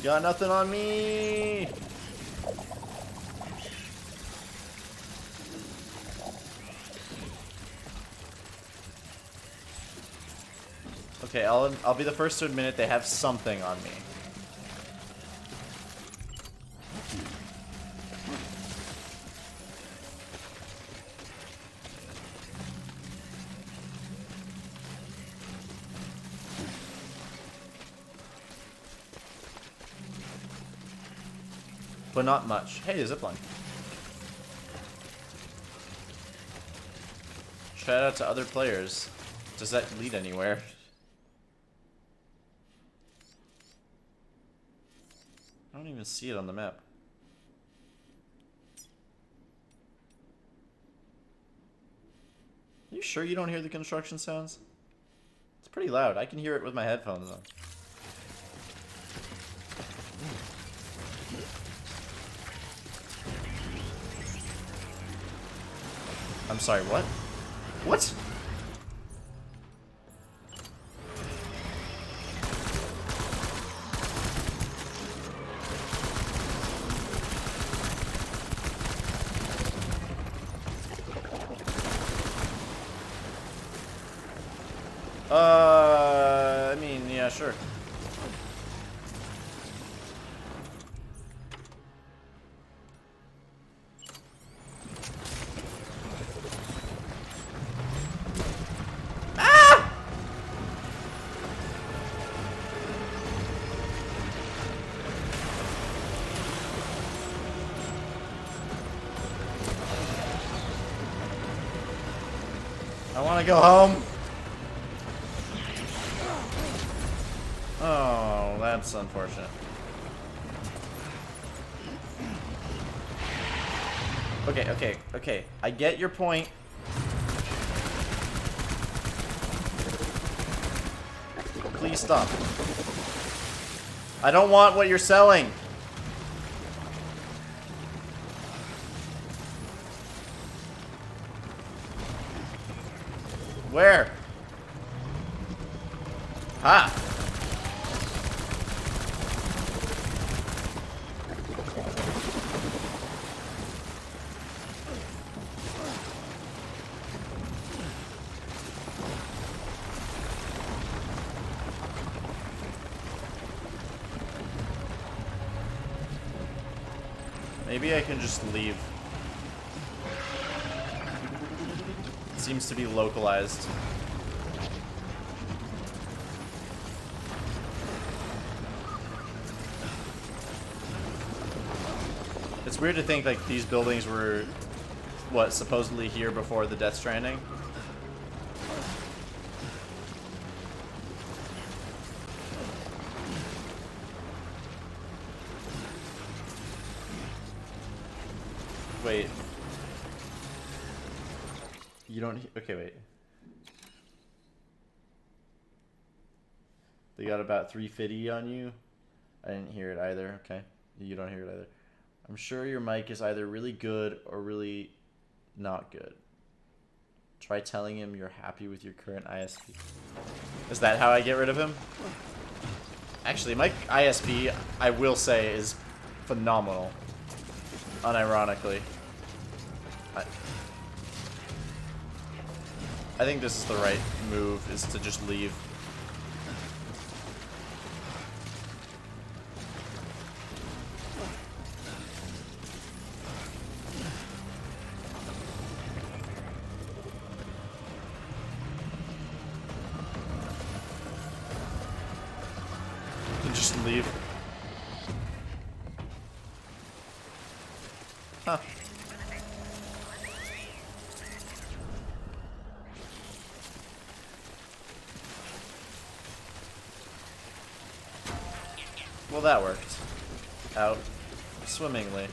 Got nothing on me. Okay, I'll be the first to admit it. They have something on me. But not much. Hey, zipline. Shout out to other players. Does that lead anywhere? I don't even see it on the map. Are you sure you don't hear the construction sounds? It's pretty loud. I can hear it with my headphones on. I'm sorry, what? What? I mean, yeah, sure. I want to go home. Oh, that's unfortunate. Okay. I get your point. Please stop. I don't want what you're selling. Where? Ha! Maybe I can just leave. It seems to be localized. It's weird to think like these buildings were, what, supposedly here before the Death Stranding? Wait. You don't... Okay, wait. They got about 350 on you? I didn't hear it either. Okay. You don't hear it either. I'm sure your mic is either really good or really not good. Try telling him you're happy with your current ISP. Is that how I get rid of him? Actually, my ISP, I will say, is phenomenal. Unironically. I think this is the right move, is to just leave. Just leave. Huh. Well, that worked out swimmingly.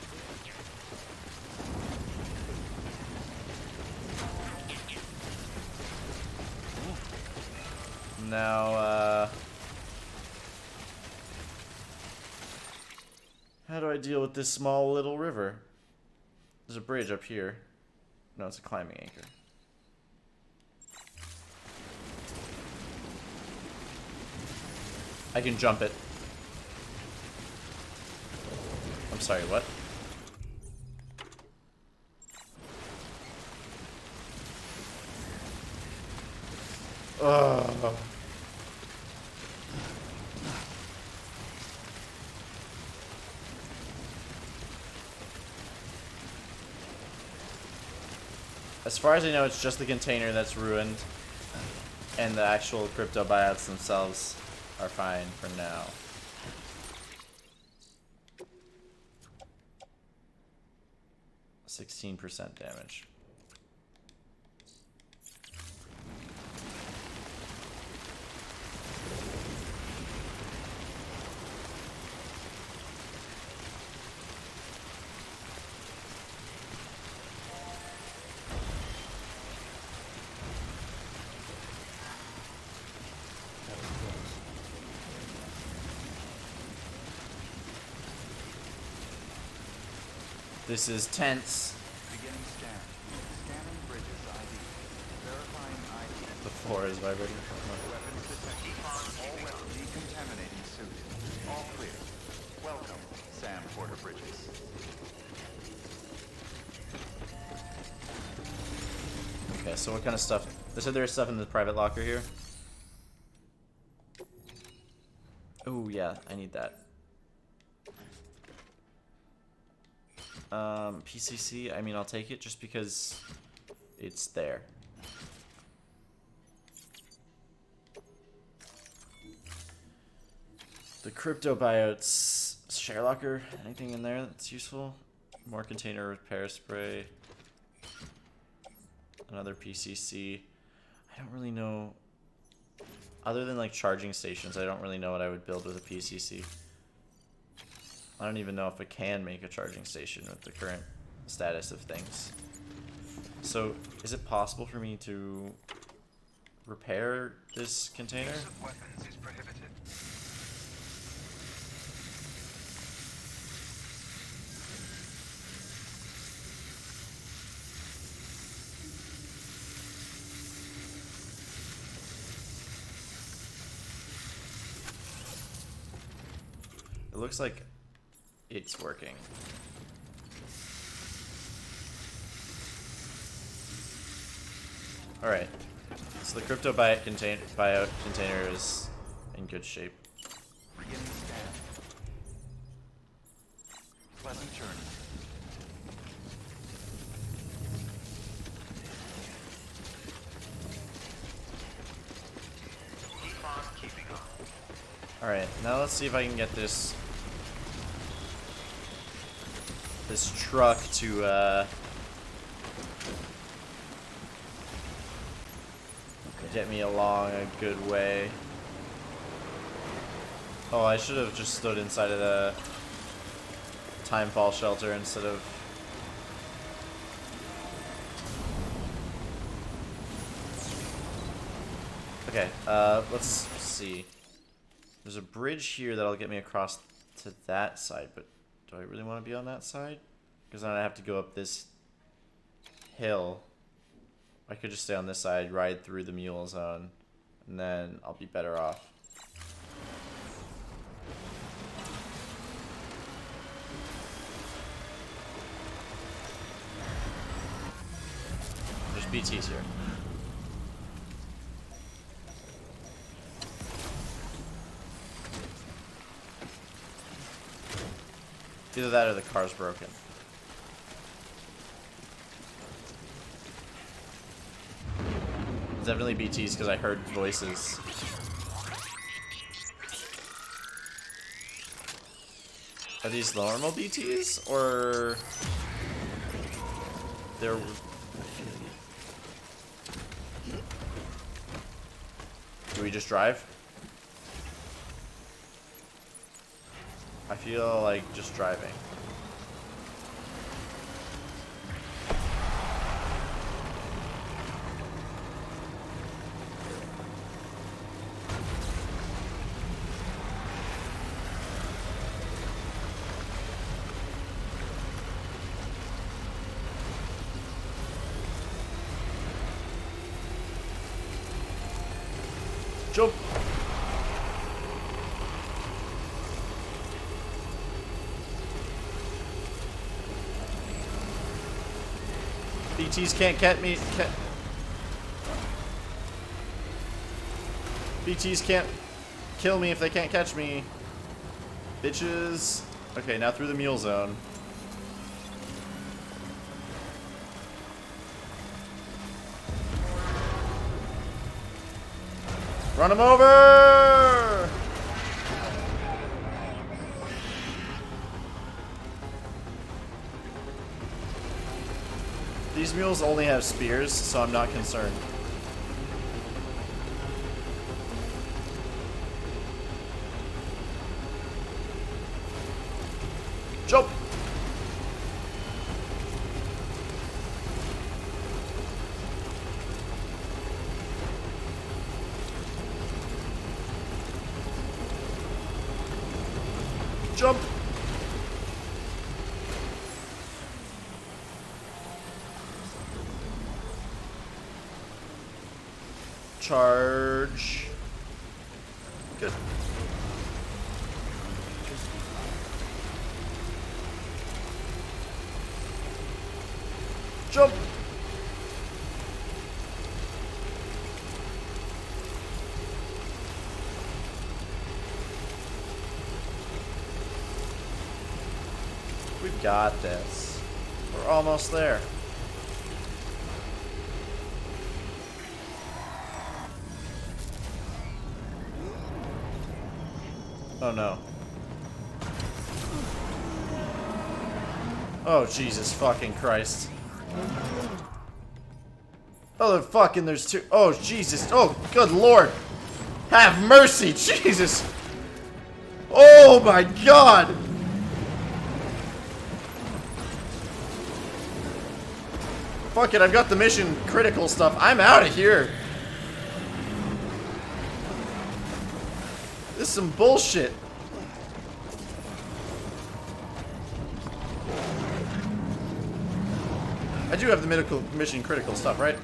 Now, how do I deal with this small little river? There's a bridge up here. No, it's a climbing anchor. I can jump it. I'm sorry, what? Ugh. As far as I know, it's just the container that's ruined, and the actual crypto buyouts themselves are fine for now. %16 damage. This is tense. Beginning scan. Scanning bridges ID. Verifying ID. The floor is vibrating. Weapons detected. All weapons decontaminating suit. All clear. Welcome, Sam Porter Bridges. Okay, so what kind of stuff? They said there's stuff in the private locker here. Oh yeah, I need that. PCC, I mean, I'll take it just because it's there. The crypto buyouts, share locker, anything in there that's useful? More container repair spray. Another PCC. I don't really know. Other than like charging stations, I don't really know what I would build with a PCC. I don't even know if I can make a charging station with the current status of things. So, is it possible for me to repair this container? Use of weapons is prohibited. It looks like it's working. Alright. So the crypto buyout container is in good shape. Beginning scan. Pleasant journey. Keep on keeping on. Alright, now let's see if I can get this truck to get me along a good way. Oh, I should have just stood inside of the timefall shelter instead of... Okay, let's see. There's a bridge here that'll get me across to that side, but do I really want to be on that side? Because then I have to go up this hill. I could just stay on this side, ride through the mule zone, and then I'll be better off. There's BTs here. Either that or the car's broken. It's definitely BTs because I heard voices. Are these normal BTs or they're... Do we just drive? I feel like just driving. Jump! BTs can't get me. BTs can't kill me if they can't catch me. Bitches. Okay, now through the mule zone. Run him over! These mules only have spears, so I'm not concerned. Jump! Jump! Charge. Good. Jump. got this. We're almost there. Oh no. Oh Jesus fucking Christ. Oh fucking there's two. Oh Jesus. Oh good lord. Have mercy, Jesus. Oh my god. Fuck it, I've got the mission critical stuff. I'm out of here. This is some bullshit. I do have the medical mission critical stuff, right?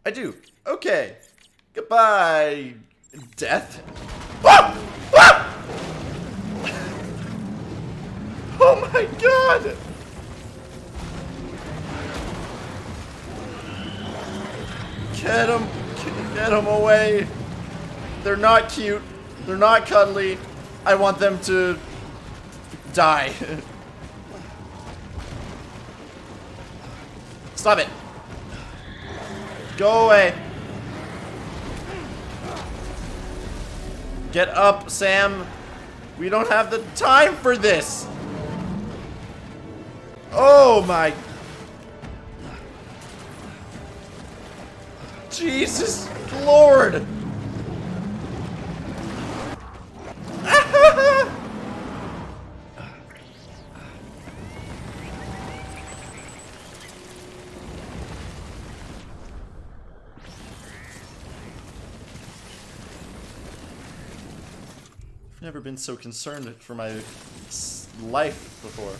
I do. Okay. Goodbye, death. Ah! Ah! Oh my god! Get him! Get him away! They're not cute. They're not cuddly. I want them to die. Stop it. Go away. Get up, Sam. We don't have the time for this. Oh my. Jesus Lord. I've never been so concerned for my life before.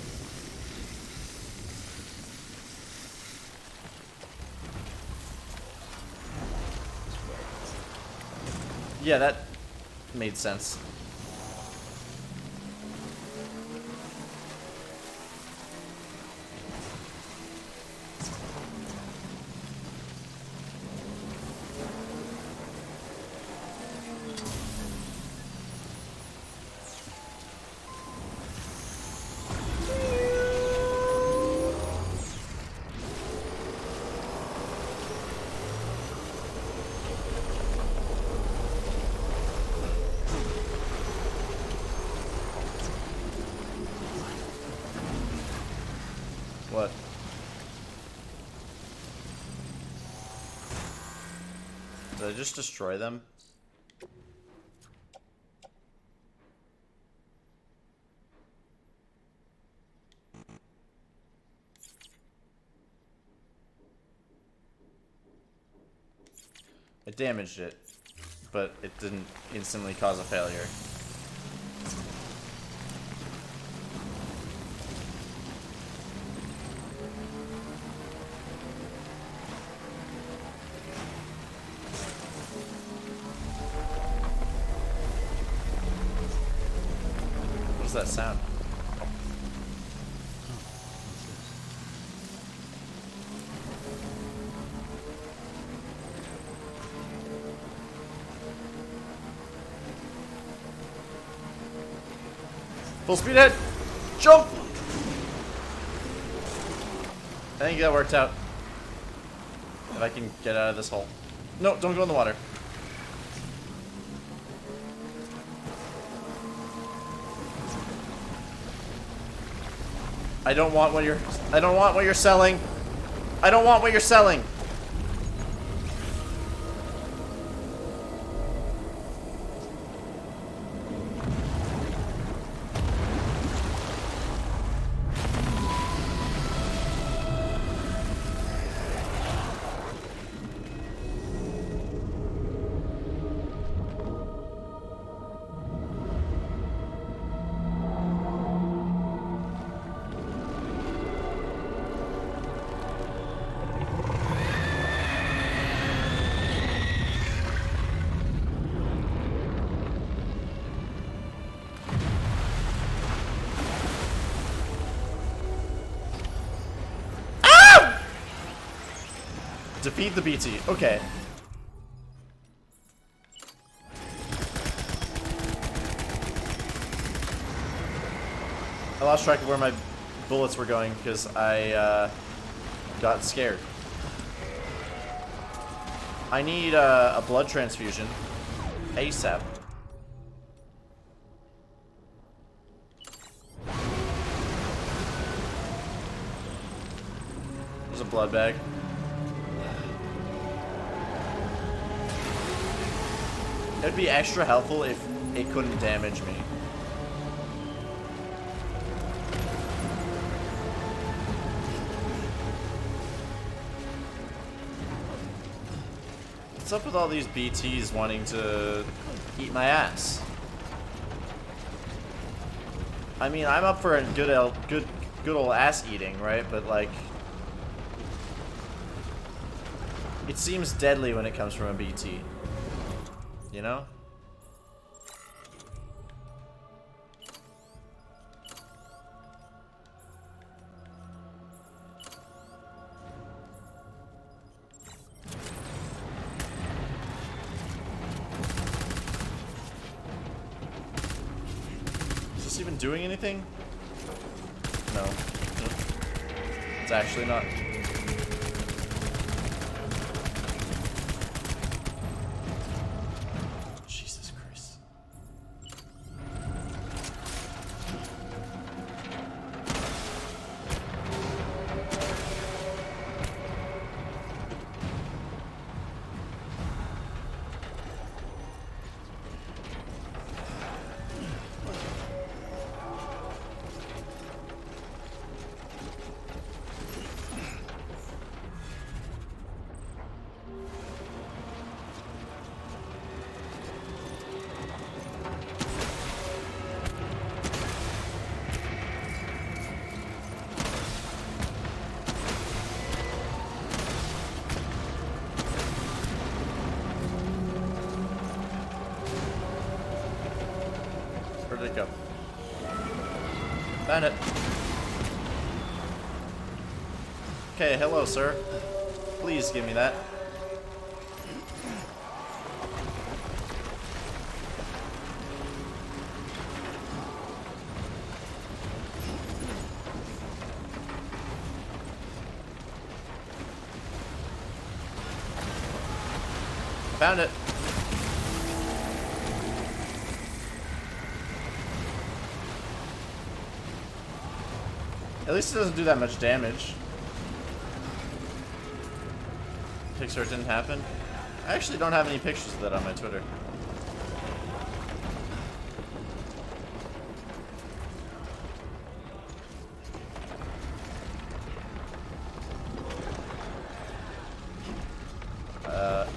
Yeah, that made sense. What? Did I just destroy them? I damaged it, but it didn't instantly cause a failure. What does that sound? Full speed ahead! Jump! I think that worked out. If I can get out of this hole. No, don't go in the water. I don't want what you're selling. I don't want what you're selling. Defeat the BT. Okay. lost track of where my bullets were going because I got scared. I need a blood transfusion ASAP. There's a blood bag. It'd be extra helpful if it couldn't damage me. What's up with all these BTs wanting to eat my ass? I mean, I'm up for a good old ass eating, right? But like, it seems deadly when it comes from a BT. You know? Is this even doing anything? No. It's actually not. Jesus Christ. Where did it go? Found it. Okay, hello, sir. Please give me that. Found it. At least it doesn't do that much damage. Pixar didn't happen. I actually don't have any pictures of that on my Twitter. Oh.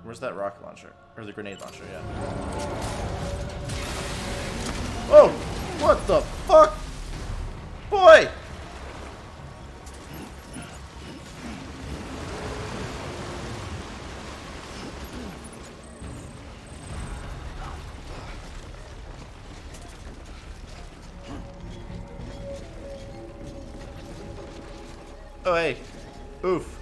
Where's that rocket launcher? Or the grenade launcher, yeah. Oh! What the fuck? Boy! Oh, hey. Oof.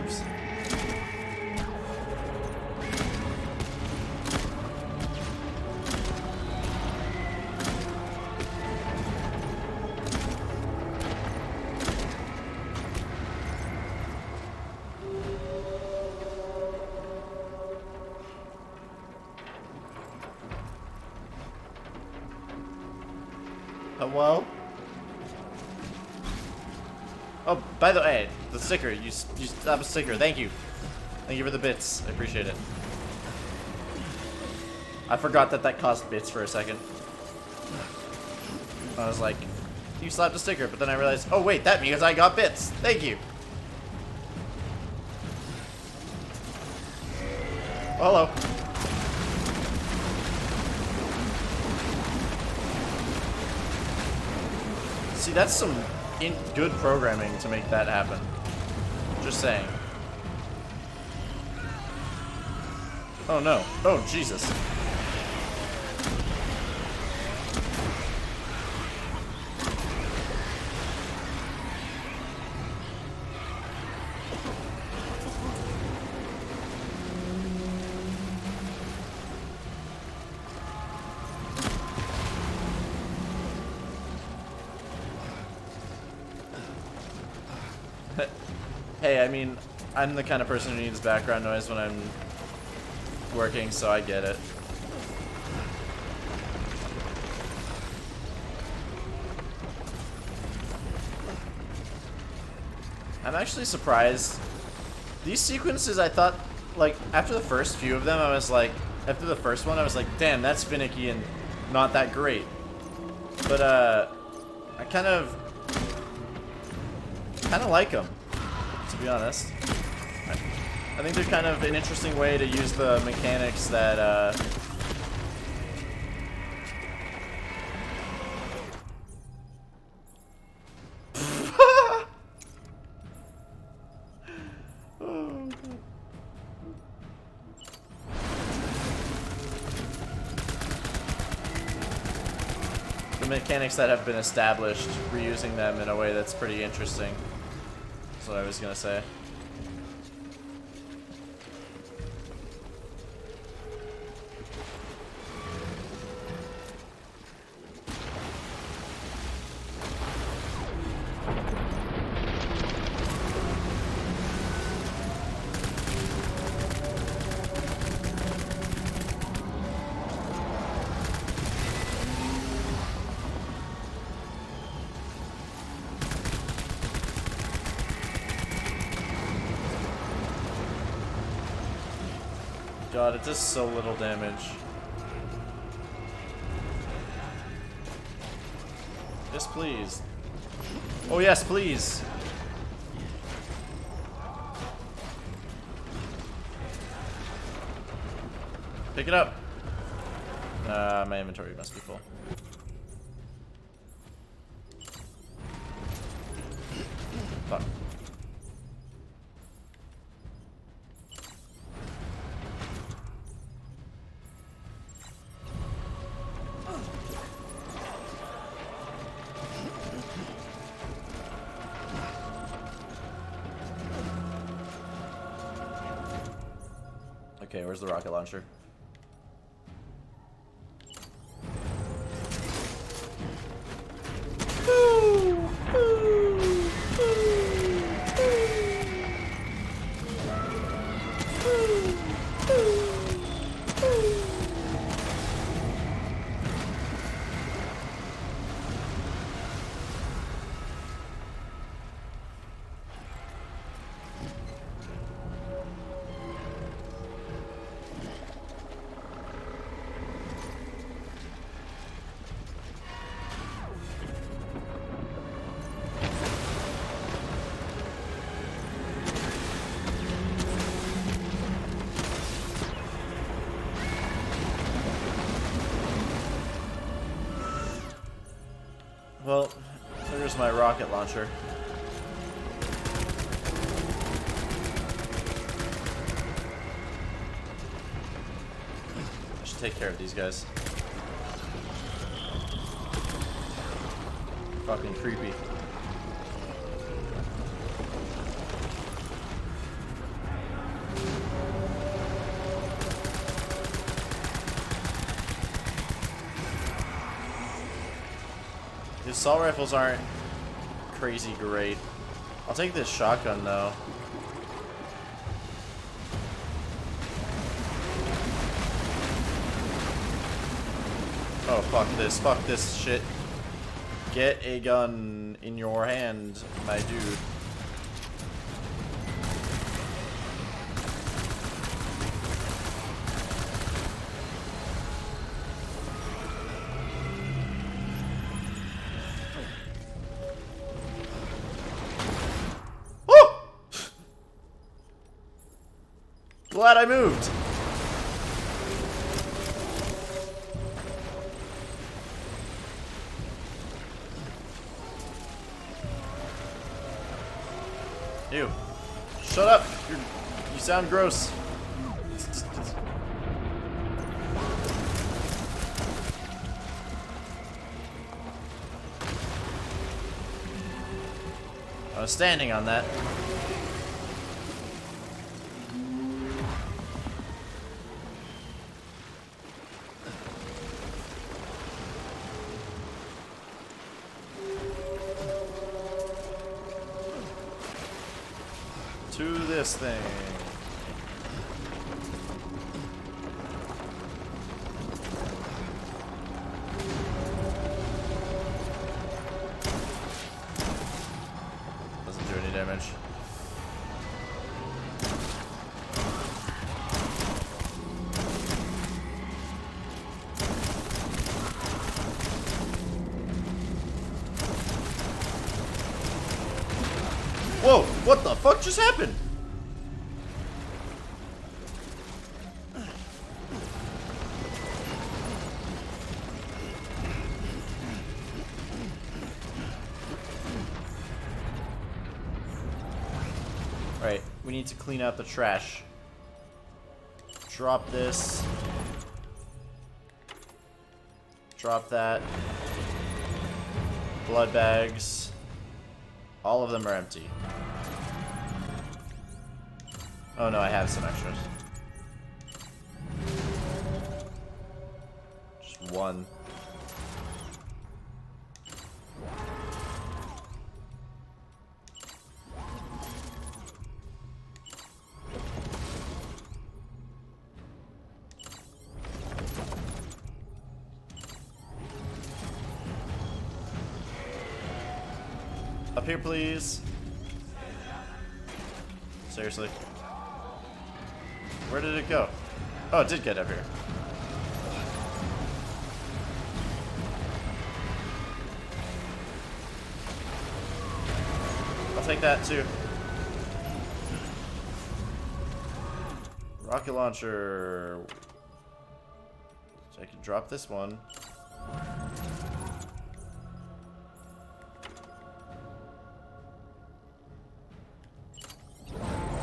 Oops. Hello? Oh, by the way, the sticker. You have a sticker. Thank you. Thank you for the bits. I appreciate it. I forgot that cost bits for a second. I was like, you slapped a sticker, but then I realized, oh wait, that means I got bits. Thank you. Oh, hello. See, that's some good programming to make that happen. Just saying. Oh no. Oh, Jesus. Hey, I mean, I'm the kind of person who needs background noise when I'm working, so I get it. I'm actually surprised. These sequences, I thought, like, after the first few of them, I was like, after the first one, I was like, damn, that's finicky and not that great. But, I kind of like them, to be honest. I think they're kind of an interesting way to use the mechanics that, the mechanics that have been established, reusing them in a way that's pretty interesting. That's what I was gonna say. God, it does so little damage. Yes, please. Oh, yes, please. Pick it up. My inventory must be full. Fuck. Okay, where's the rocket launcher? Well, there's my rocket launcher. I should take care of these guys. Fucking creepy. The assault rifles aren't crazy great. I'll take this shotgun though. Oh, fuck this shit. Get a gun in your hand, my dude. Glad I moved. you. Shut up. You sound gross. I was standing on that. To this thing. Doesn't do any damage. Whoa, what the fuck just happened? Alright, we need to clean out the trash. Drop this. Drop that. Blood bags. All of them are empty. Oh no, I have some extras. Just one. Up here, please. Seriously. Where did it go? Oh, it did get up here. I'll take that too. Rocket launcher. So I can drop this one.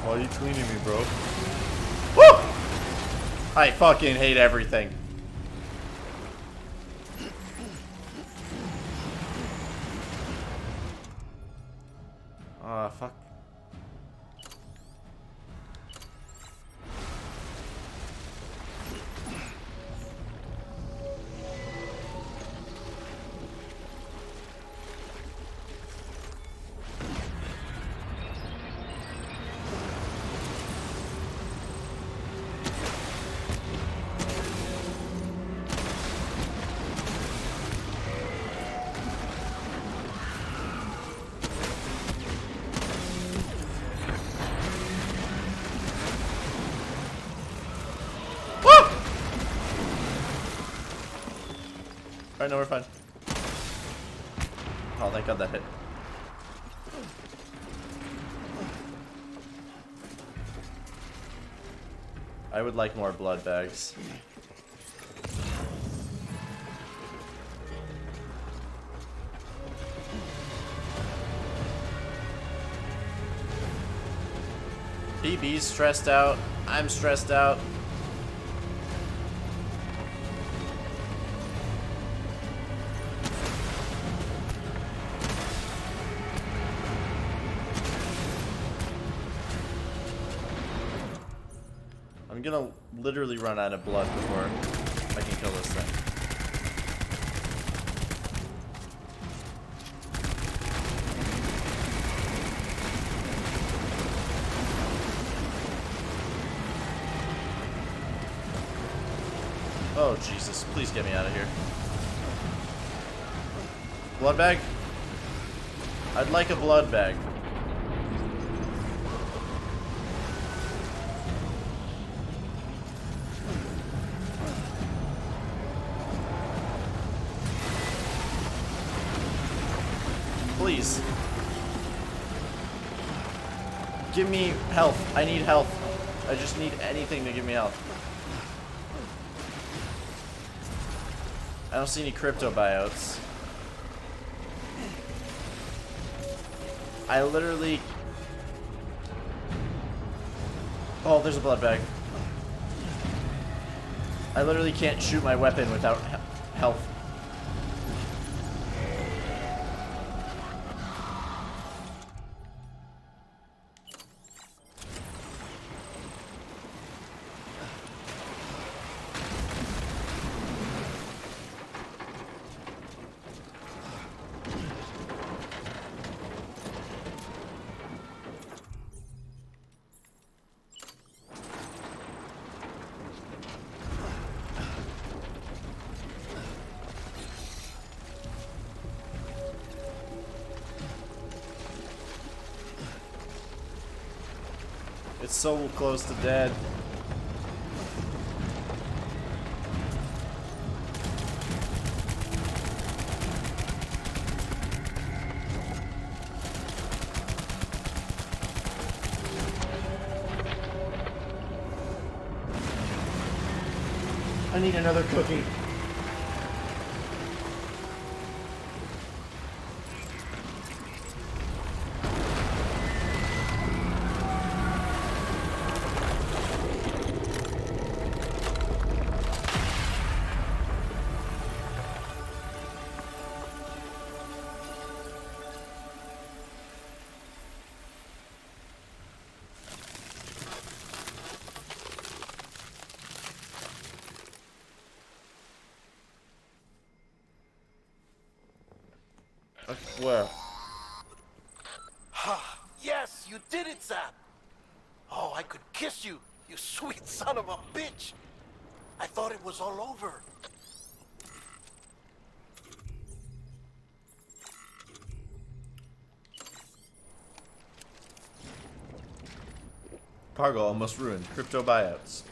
Why are you cleaning me, bro? Woo! I fucking hate everything. Ah, fuck. Alright, no, we're fine. Oh, thank God that hit. I would like more blood bags. BB's stressed out. I'm stressed out. I'm gonna literally run out of blood before I can kill this thing. Oh Jesus, please get me out of here. Blood bag? I'd like a blood bag. Please. Give me health. I need health. I just need anything to give me health. I don't see any crypto buyouts. I literally Oh, there's a blood bag. I literally can't shoot my weapon without health. It's so close to dead. I need another cookie. Where? Yes, you did it, Sam. Oh, I could kiss you, you sweet son of a bitch. I thought it was all over. Cargo almost ruined. Crypto buyouts.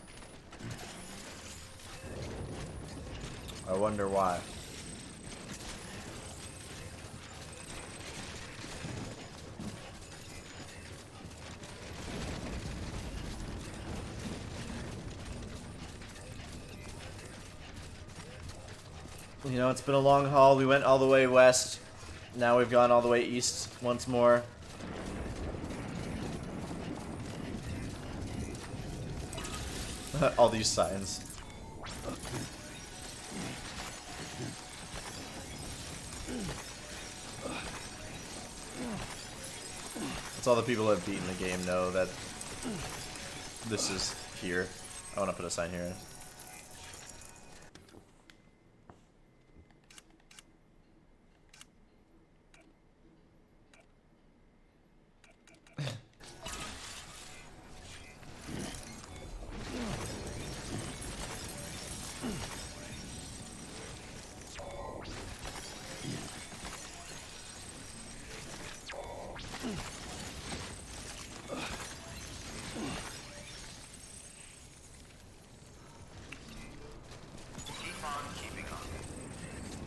I wonder why. You know, it's been a long haul. We went all the way west. Now we've gone all the way east once more. All these signs. That's all the people who have beaten the game know that this is here. I want to put a sign here.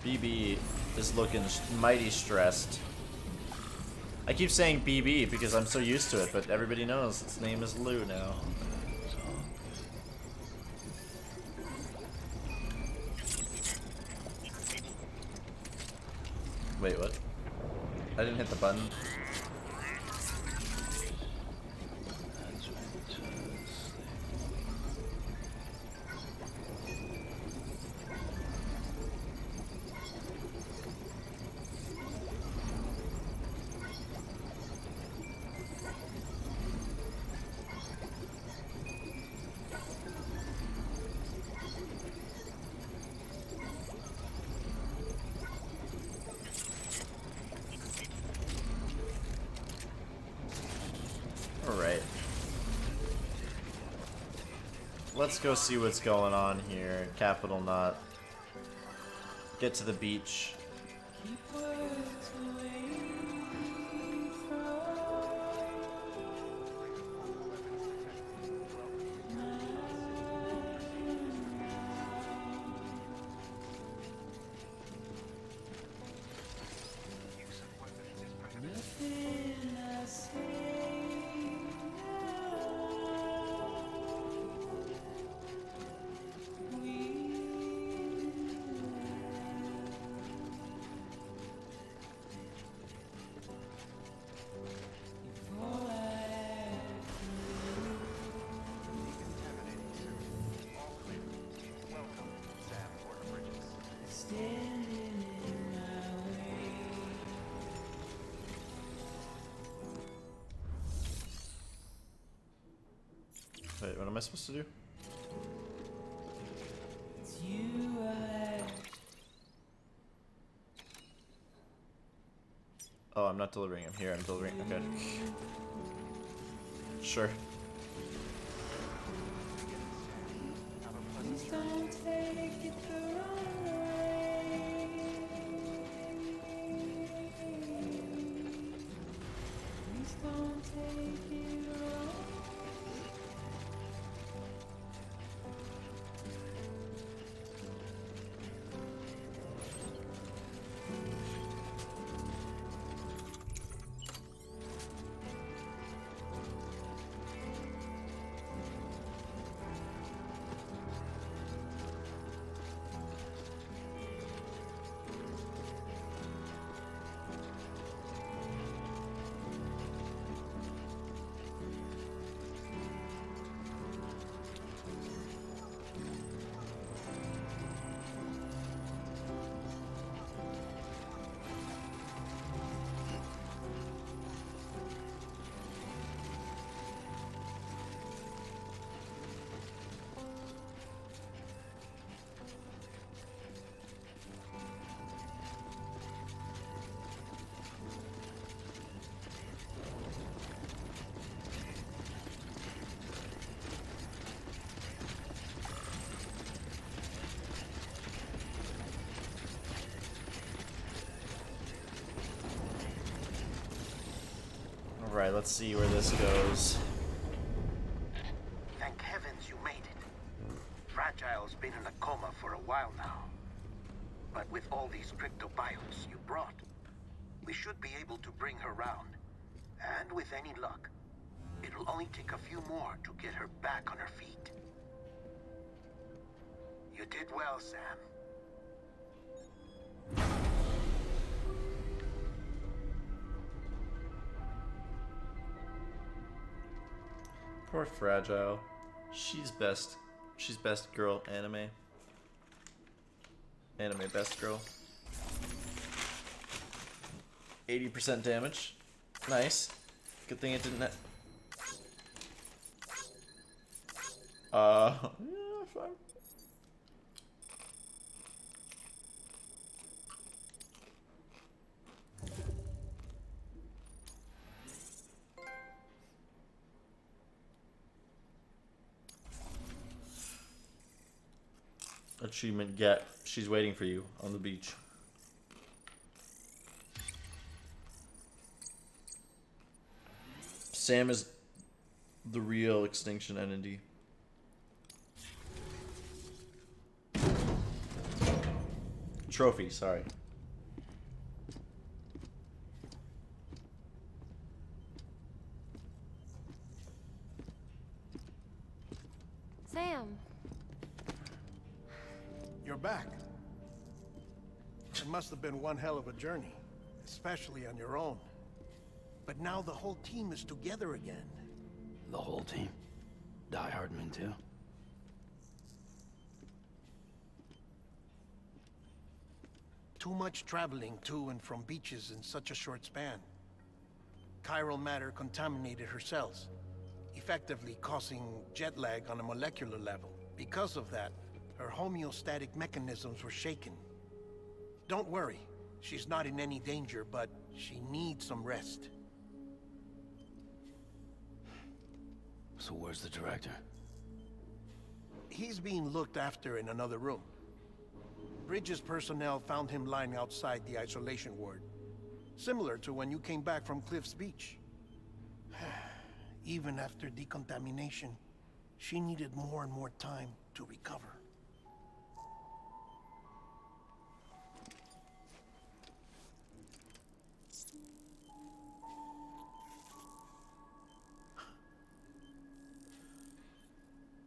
BB is looking mighty stressed. I keep saying BB because I'm so used to it, but everybody knows its name is Lou now. Wait, what? I didn't hit the button. Alright. Let's go see what's going on here. Capital Knot. Get to the beach. Wait, what am I supposed to do? It's you I... Oh, I'm not delivering. I'm here. I'm delivering. Okay. Sure. Please don't take it the wrong way. Please don't take it wrong. Alright, let's see where this goes. Thank heavens you made it. Fragile's been in a coma for a while now. But with all these cryptobiotes you brought, we should be able to bring her round. And with any luck, it'll only take a few more to get her back on her feet. You did well, Sam. Poor Fragile. She's best. She's best girl anime. Anime best girl. 80% damage. Nice. Good thing it didn't. Yeah, fine. Achievement get. She's waiting for you on the beach. Sam is the real extinction entity. Trophy, sorry. Sam. You're back. It must have been one hell of a journey, especially on your own. But now the whole team is together again. The whole team? Die Hardman too? Too much traveling to and from beaches in such a short span. Chiral matter contaminated her cells, effectively causing jet lag on a molecular level. Because of that, her homeostatic mechanisms were shaken. Don't worry, she's not in any danger, but she needs some rest. So where's the director? He's being looked after in another room. Bridges personnel found him lying outside the isolation ward. Similar to when you came back from Cliff's Beach. Even after decontamination, she needed more and more time to recover.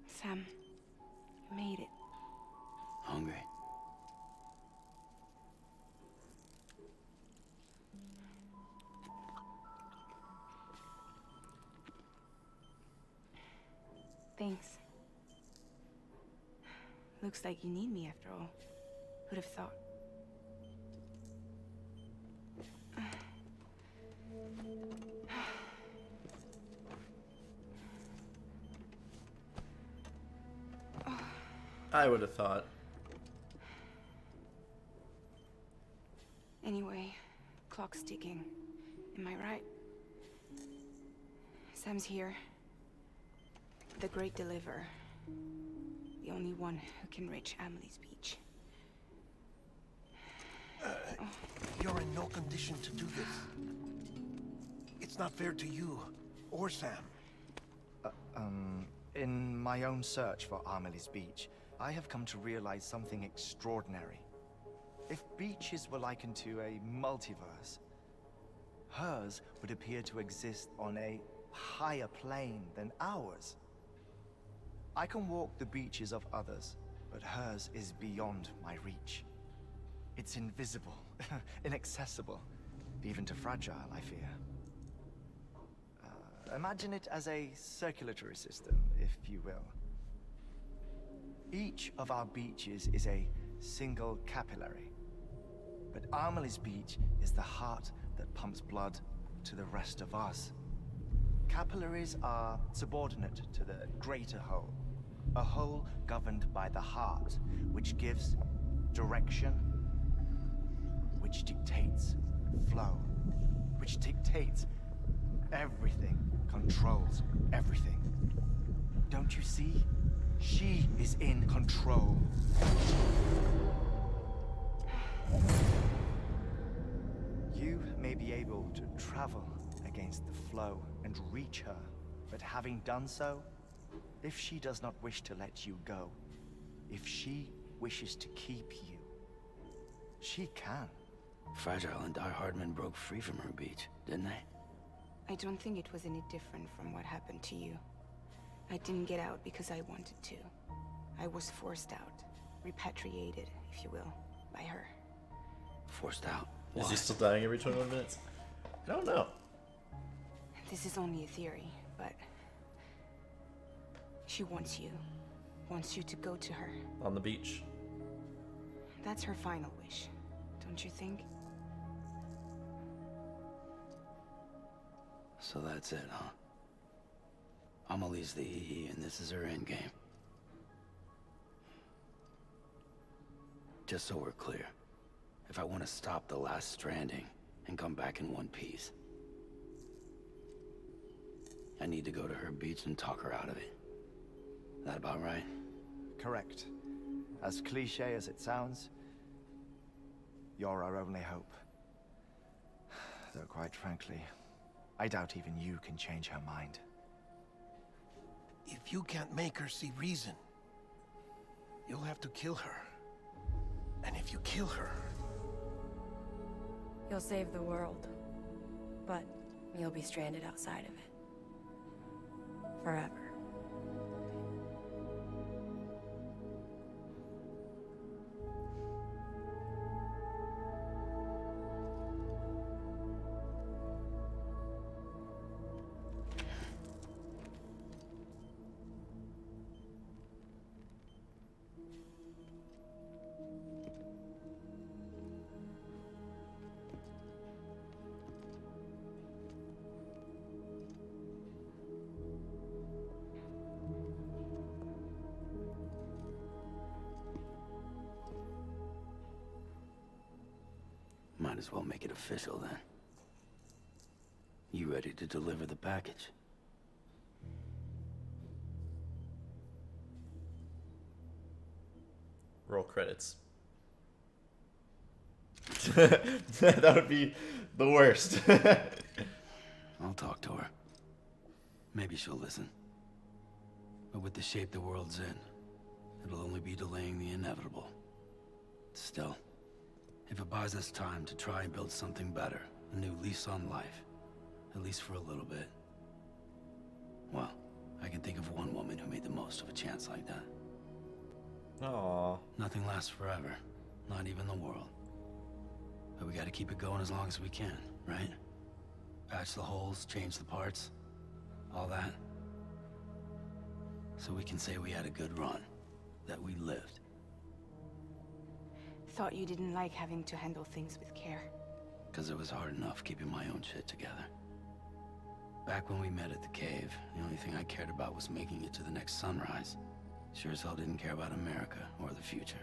Sam, you made it. Hungry? Thanks. Looks like you need me after all. Who'd have thought? I would have thought. Anyway, clock's ticking. Am I right? Sam's here. The Great Deliverer. The only one who can reach Amelie's beach. You're in no condition to do this. It's not fair to you or Sam. In my own search for Amelie's beach, I have come to realize something extraordinary. If beaches were likened to a multiverse, hers would appear to exist on a higher plane than ours. I can walk the beaches of others, but hers is beyond my reach. It's invisible, inaccessible, even to fragile, I fear. Imagine it as a circulatory system, if you will. Each of our beaches is a single capillary. But Amelie's beach is the heart that pumps blood to the rest of us. Capillaries are subordinate to the greater whole. A whole governed by the heart, which gives direction, which dictates flow, which dictates everything, controls everything. Don't you see? She is in control. You may be able to travel against the flow and reach her, but having done so, if she does not wish to let you go, if she wishes to keep you, she can. Fragile and Die Hardman broke free from her beach, didn't they? I don't think it was any different from what happened to you. I didn't get out because I wanted to. I was forced out, repatriated, if you will, by her. Forced out? Is he still dying every 21 minutes? I don't know. This is only a theory, but she wants you to go to her. On the beach. That's her final wish, don't you think? So that's it, huh? Amelie's the EE, and this is her endgame. Just so we're clear, if I want to stop the last stranding and come back in one piece, I need to go to her beach and talk her out of it. That about right? Correct. As cliche as it sounds, you're our only hope. Though quite frankly, I doubt even you can change her mind. If you can't make her see reason, you'll have to kill her. And if you kill her... You'll save the world, but you'll be stranded outside of it. Forever. Might as well make it official then. You ready to deliver the package? Roll credits. That would be the worst. I'll talk to her. Maybe she'll listen. But with the shape the world's in, it'll only be delaying the inevitable. Still, if it buys us time to try and build something better, a new lease on life, at least for a little bit, well, I can think of one woman who made the most of a chance like that. Aww. Nothing lasts forever, not even the world. But we gotta keep it going as long as we can, right? Patch the holes, change the parts, all that. So we can say we had a good run, that we lived. Thought you didn't like having to handle things with care. Because it was hard enough keeping my own shit together. Back when we met at the cave, the only thing I cared about was making it to the next sunrise. Sure as hell didn't care about America or the future.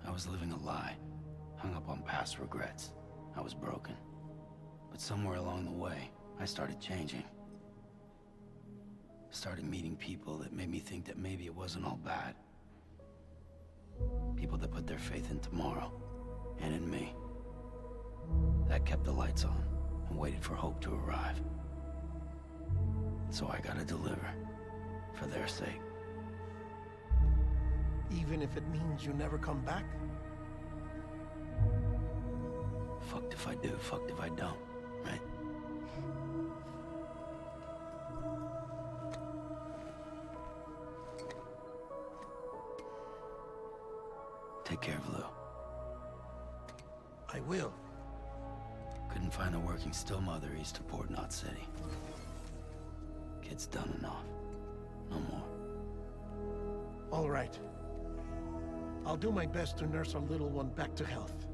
I was living a lie, hung up on past regrets. I was broken. But somewhere along the way, I started changing. Started meeting people that made me think that maybe it wasn't all bad. People that put their faith in tomorrow, and in me. That kept the lights on, and waited for hope to arrive. So I gotta deliver, for their sake. Even if it means you never come back? Fucked if I do, fucked if I don't, right? Take care of Lou. I will. Couldn't find a working still mother east of Port Knot City. Kid's done enough. No more. All right. I'll do my best to nurse our little one back to health.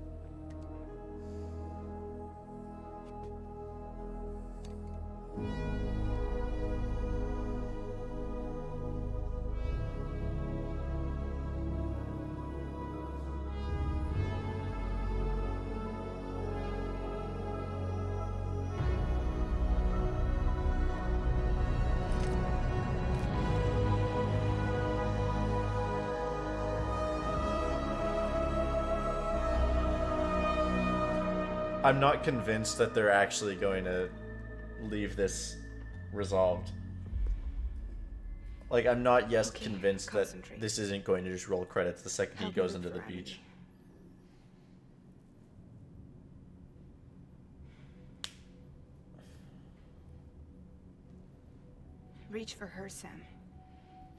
I'm not convinced that they're actually going to leave this resolved. Like, I'm not yet convinced that this isn't going to just roll credits the second he goes into the beach. Reach for her, Sam.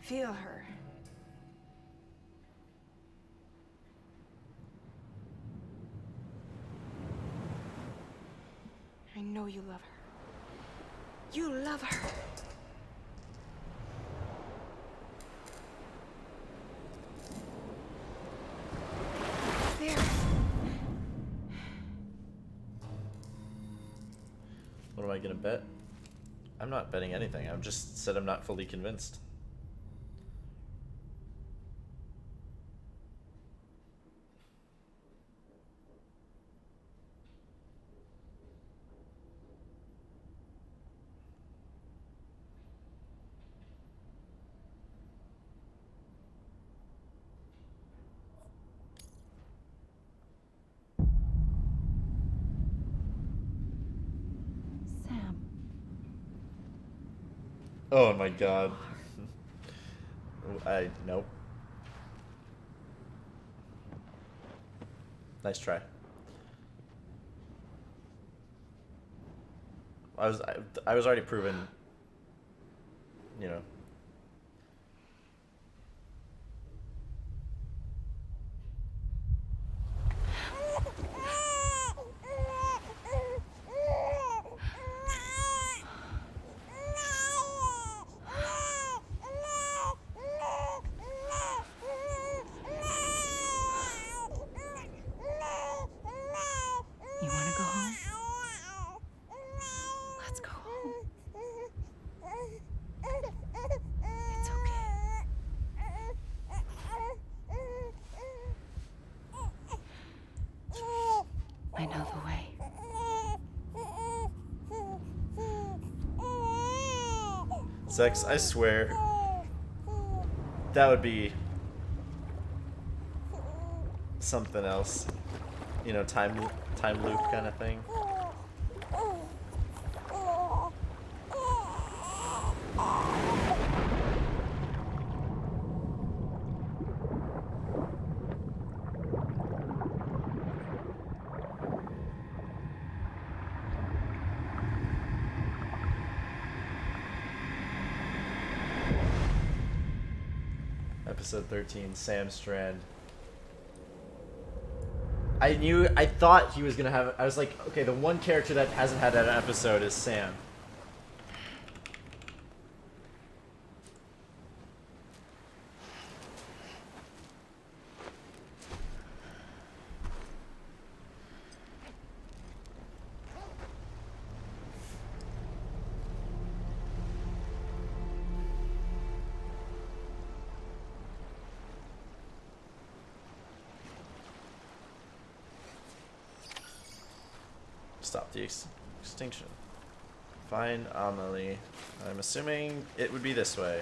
Feel her. I know you love her. You love her. There. What am I gonna bet? I'm not betting anything. I've just said I'm not fully convinced. Oh my god. Nope. Nice try. I was already proven, you know. You want to go home? Let's go home. It's okay. I know the way. Sex, I swear. That would be something else. You know, time loop kind of thing. Episode 13, Sam Strand. I thought he was gonna have, I was like, okay, the one character that hasn't had an episode is Sam. stop the extinction. Find Amelie. I'm assuming it would be this way.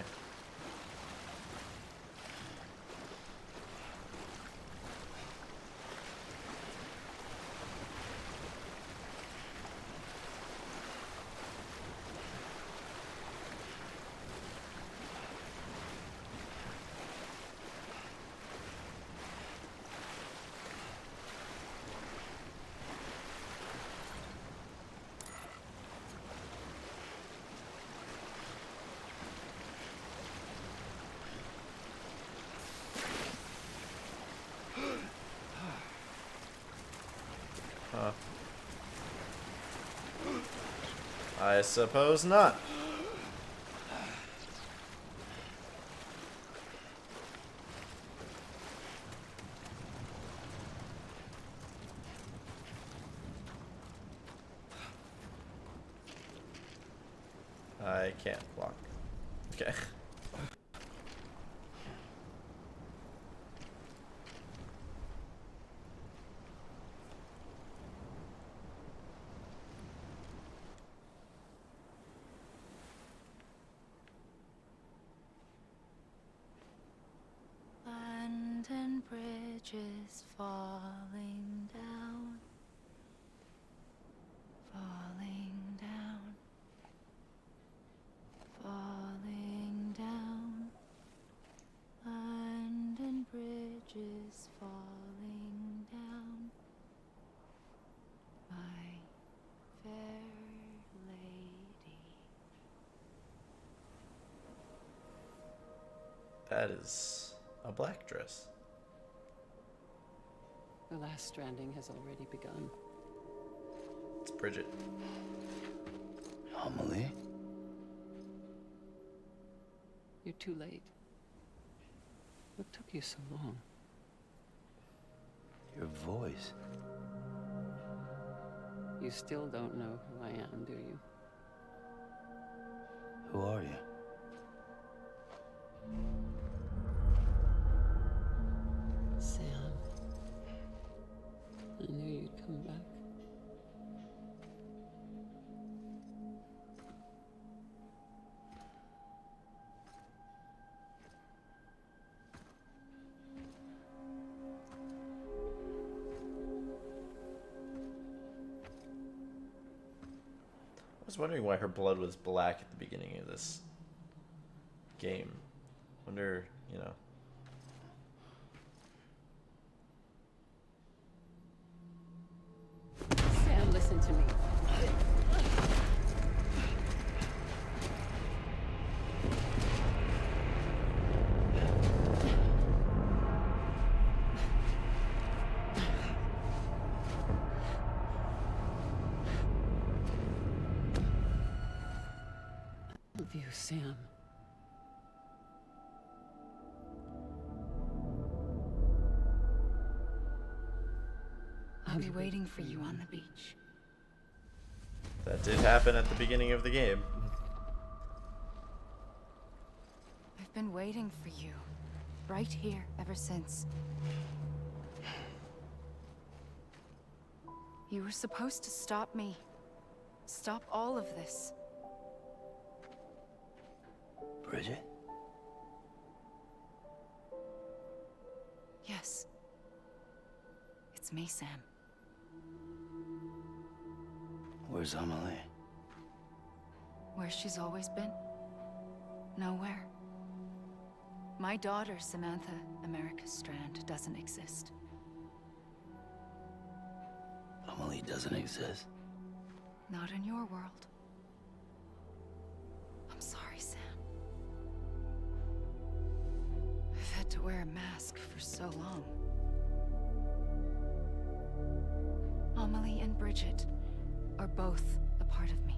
I suppose not. I can't walk. Okay. London Bridge is falling down, falling down, falling down. London Bridge is falling down, my fair lady. That is a black dress. The last stranding has already begun. It's Bridget. Amelie? You're too late. What took you so long? Your voice. You still don't know who I am, do you? Who are you? Sam. I knew you'd come back. I was wondering why her blood was black at the beginning of this game. Wonder, you know. Sam, listen to me. I love you, Sam. I'll be waiting for you on the beach. That did happen at the beginning of the game. I've been waiting for you, right here, ever since. You were supposed to stop me. Stop all of this. Bridget? Yes. It's me, Sam. Where's Amelie? Where she's always been? Nowhere. My daughter, Samantha America Strand, doesn't exist. Amelie doesn't exist? Not in your world. I'm sorry, Sam. I've had to wear a mask for so long. Amelie and Bridget are both a part of me.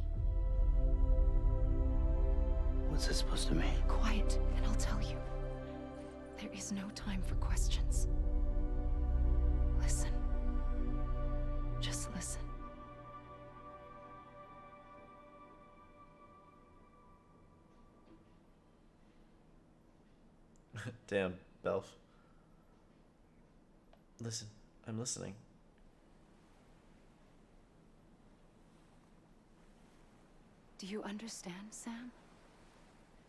What's this supposed to mean? Quiet, and I'll tell you. There is no time for questions. Listen. Just listen. Damn, Belf. Listen, I'm listening. Do you understand, Sam?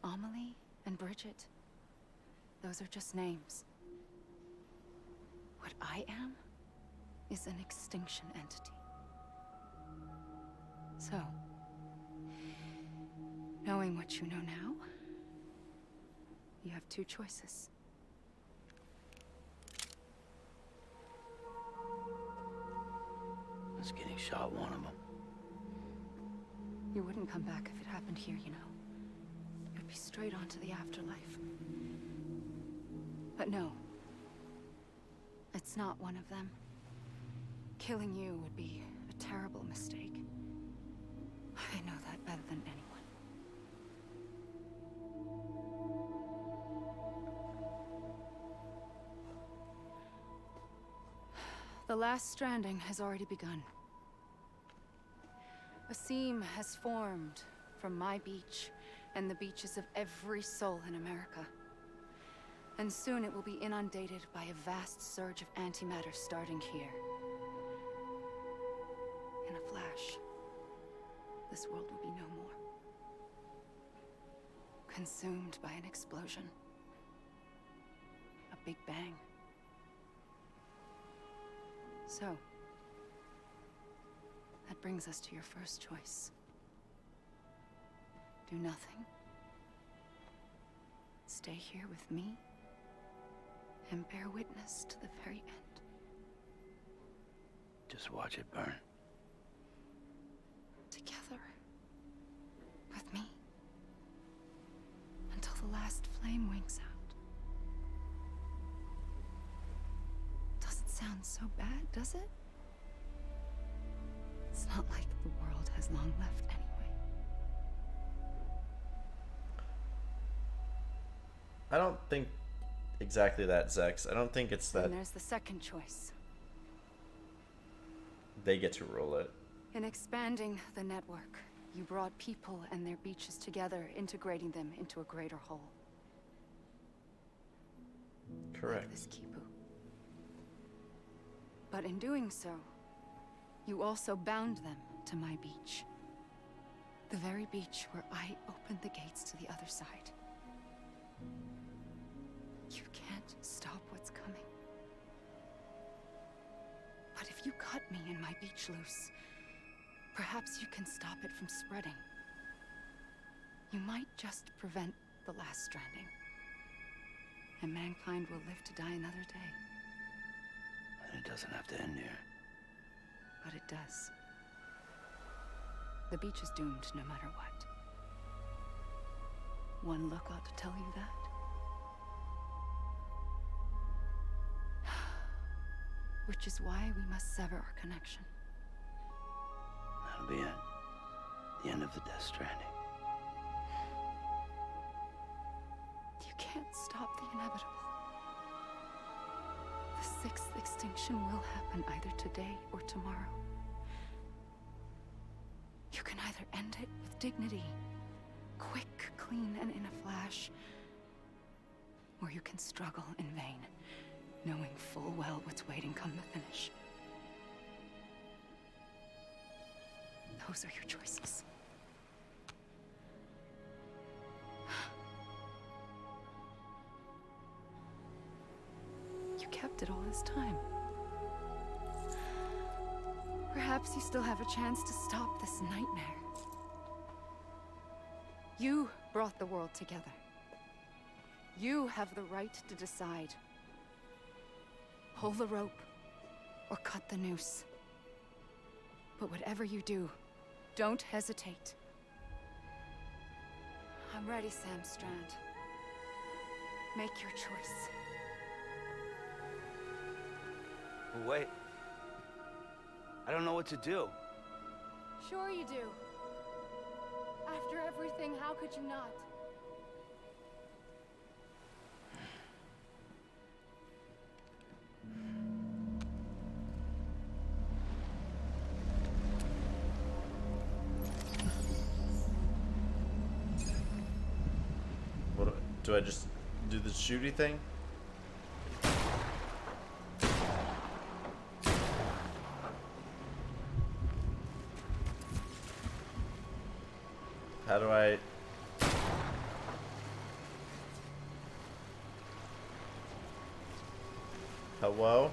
Amelie and Bridget, those are just names. What I am is an extinction entity. So, knowing what you know now, you have two choices. Was getting shot one of them. You wouldn't come back if it happened here, you know. You'd be straight onto the afterlife. But no. It's not one of them. Killing you would be a terrible mistake. I know that better than anyone. The last stranding has already begun. A seam has formed from my beach and the beaches of every soul in America. And soon it will be inundated by a vast surge of antimatter starting here. In a flash, this world will be no more. Consumed by an explosion. A big bang. So, that brings us to your first choice. Do nothing. Stay here with me, and bear witness to the very end. Just watch it burn. Together. With me. Until the last flame winks out. Doesn't sound so bad, does it? It's not like the world has long left anyway. I don't think exactly that, Zex. I don't think it's that And there's the second choice. they get to rule it. In expanding the network, you brought people and their beaches together, integrating them into a greater whole. Correct. Like this Kipu. But in doing so, you also bound them to my beach. The very beach where I opened the gates to the other side. You can't stop what's coming. But if you cut me and my beach loose, perhaps you can stop it from spreading. You might just prevent the last stranding. And mankind will live to die another day. And it doesn't have to end here. But it does. The beach is doomed no matter what. One look ought to tell you that. Which is why we must sever our connection. That'll be it. The end of the Death Stranding. You can't stop the inevitable. The sixth extinction will happen either today or tomorrow. You can either end it with dignity, quick, clean, and in a flash, or you can struggle in vain, knowing full well what's waiting come the finish. Those are your choices. You kept it all this time. Perhaps you still have a chance to stop this nightmare. You brought the world together. You have the right to decide. Pull the rope or cut the noose. But whatever you do, don't hesitate. I'm ready, Sam Strand. Make your choice. Wait. I don't know what to do. Sure you do. After everything, how could you not? What do I just do the shooty thing? How do I... Hello?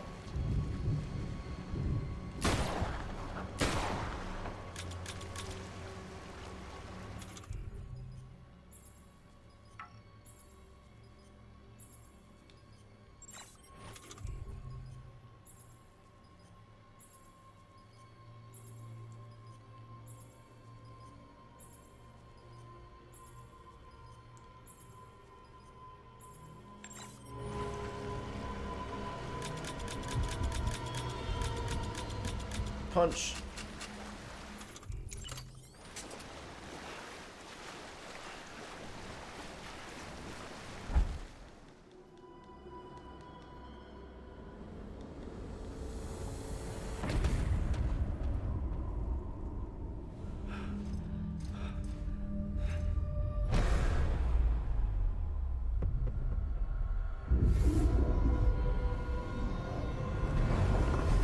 Punch.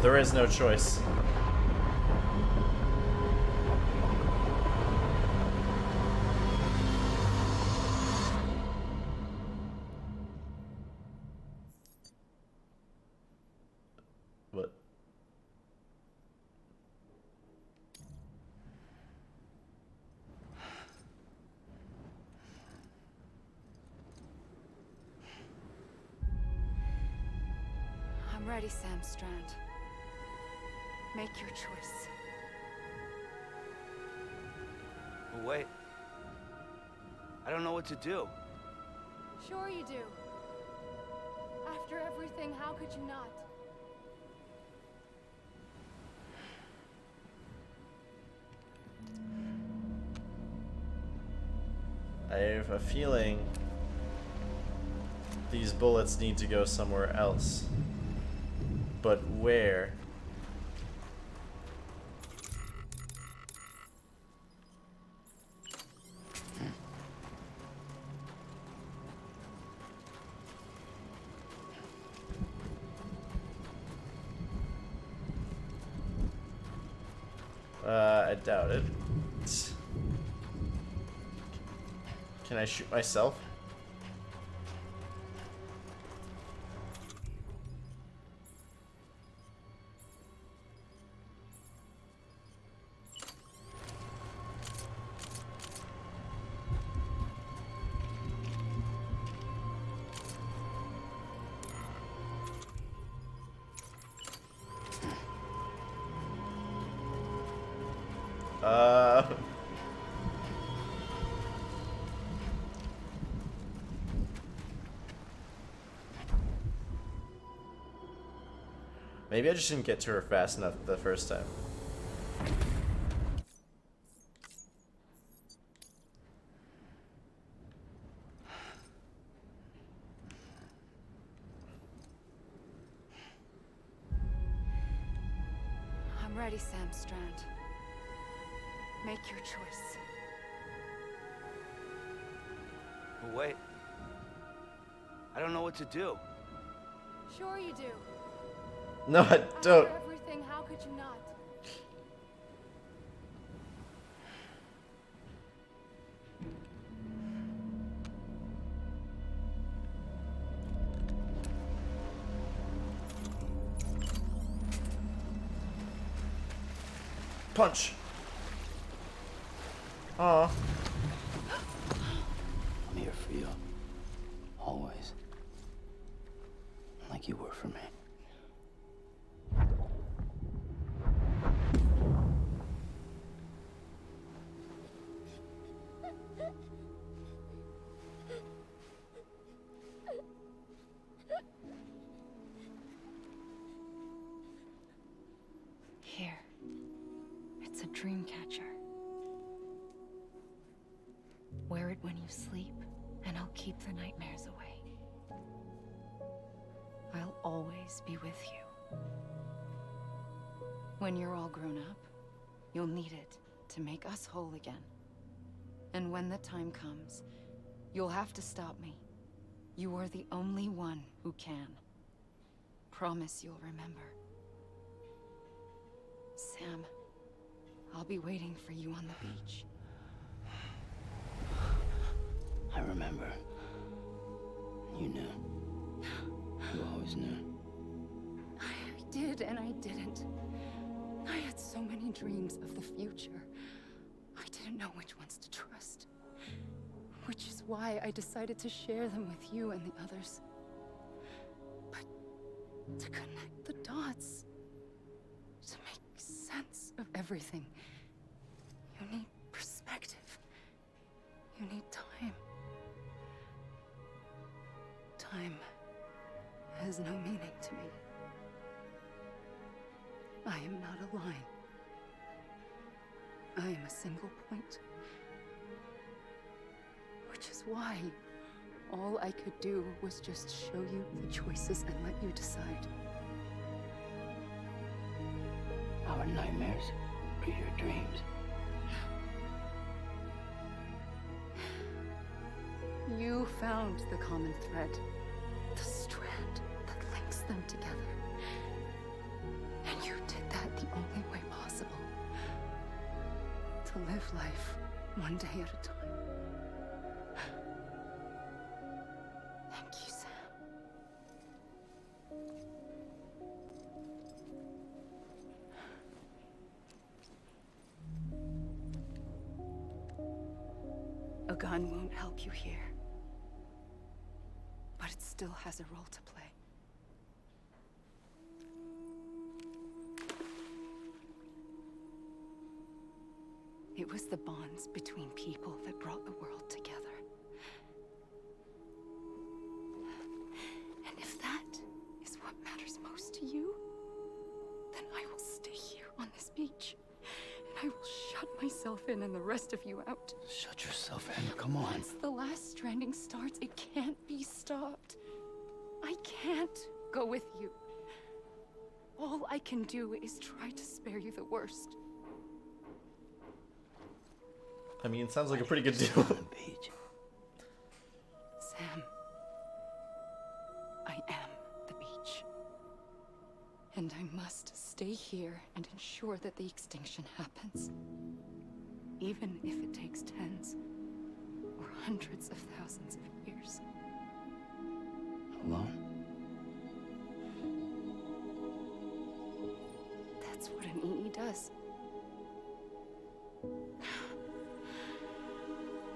There is no choice. What? I'm ready, Sam Strand. Make your choice. But wait. I don't know what to do. Sure you do. After everything, how could you not? I have a feeling these bullets need to go somewhere else. But where? I doubt it. Can I shoot myself? Maybe I just didn't get to her fast enough the first time. I'm ready, Sam Strand. Make your choice. But wait. I don't know what to do. Sure you do. No, I don't. After everything, how could you not? Punch. Aw. I'm here for you. Always. Like you were for me. Here. It's a dream catcher. Wear it when you sleep, and I'll keep the nightmares away. I'll always be with you. When you're all grown up, you'll need it to make us whole again. And when the time comes, you'll have to stop me. You are the only one who can. Promise you'll remember. Sam, I'll be waiting for you on the beach. remember. You knew. You always knew. I did and I didn't. I had so many dreams of the future. I didn't know which ones to trust. Which is why I decided to share them with you and the others. But to connect the dots, to make sense of everything, you need perspective. You need time. Time has no meaning to me. I am not a line. I am a single point. Which is why all I could do was just show you the choices and let you decide. Our nightmares are your dreams. You found the common thread, the strand that links them together. And you did that the only way possible. To live life one day at a time. Thank you, Sam. A gun won't help you here. But it still has a role to play. It was the bonds between people that brought the world together. And if that is what matters most to you, then I will stay here on this beach. And I will shut myself in and the rest of you out. Shut yourself in, come on. Once the last stranding starts, it can't be stopped. I can't go with you. All I can do is try to spare you the worst. I mean, it sounds like a pretty good deal. Sam, I am the beach. And I must stay here and ensure that the extinction happens. Even if it takes tens or hundreds of thousands of years. Alone? That's what an EE does.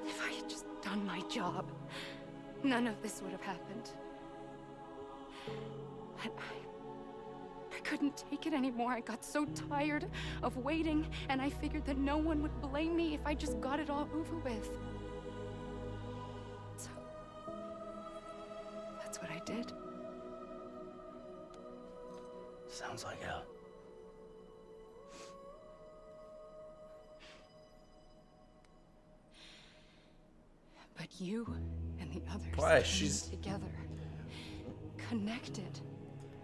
If I had just done my job, none of this would have happened. But I couldn't take it anymore. I got so tired of waiting, and I figured that no one would blame me if I just got it all over with. So, that's what I did. Sounds like hell. But you and the others Why? came She's together, connected.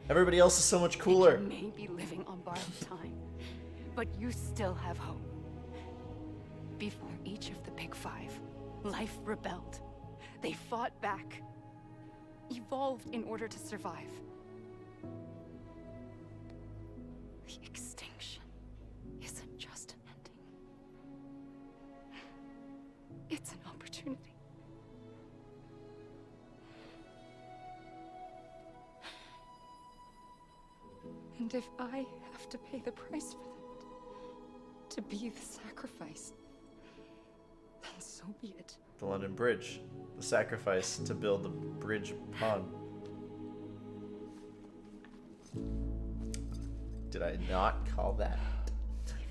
Everybody else is so much cooler. You may be living on borrowed time, but you still have hope. Before each of the Big Five, life rebelled. They fought back, evolved in order to survive. The extinction isn't just an ending. It's an opportunity. And if I have to pay the price for that, to be the sacrifice, then so be it. The London Bridge. The sacrifice to build the bridge upon. Did I not call that?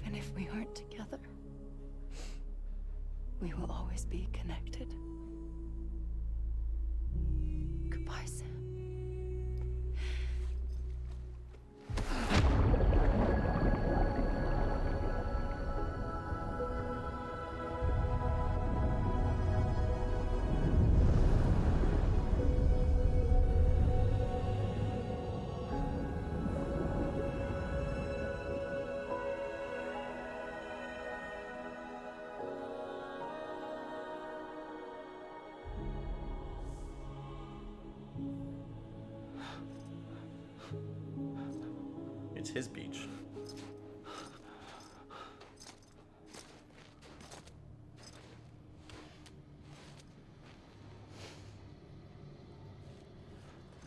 Even if we aren't together, we will always be connected. Goodbye, Sam. It's his beach.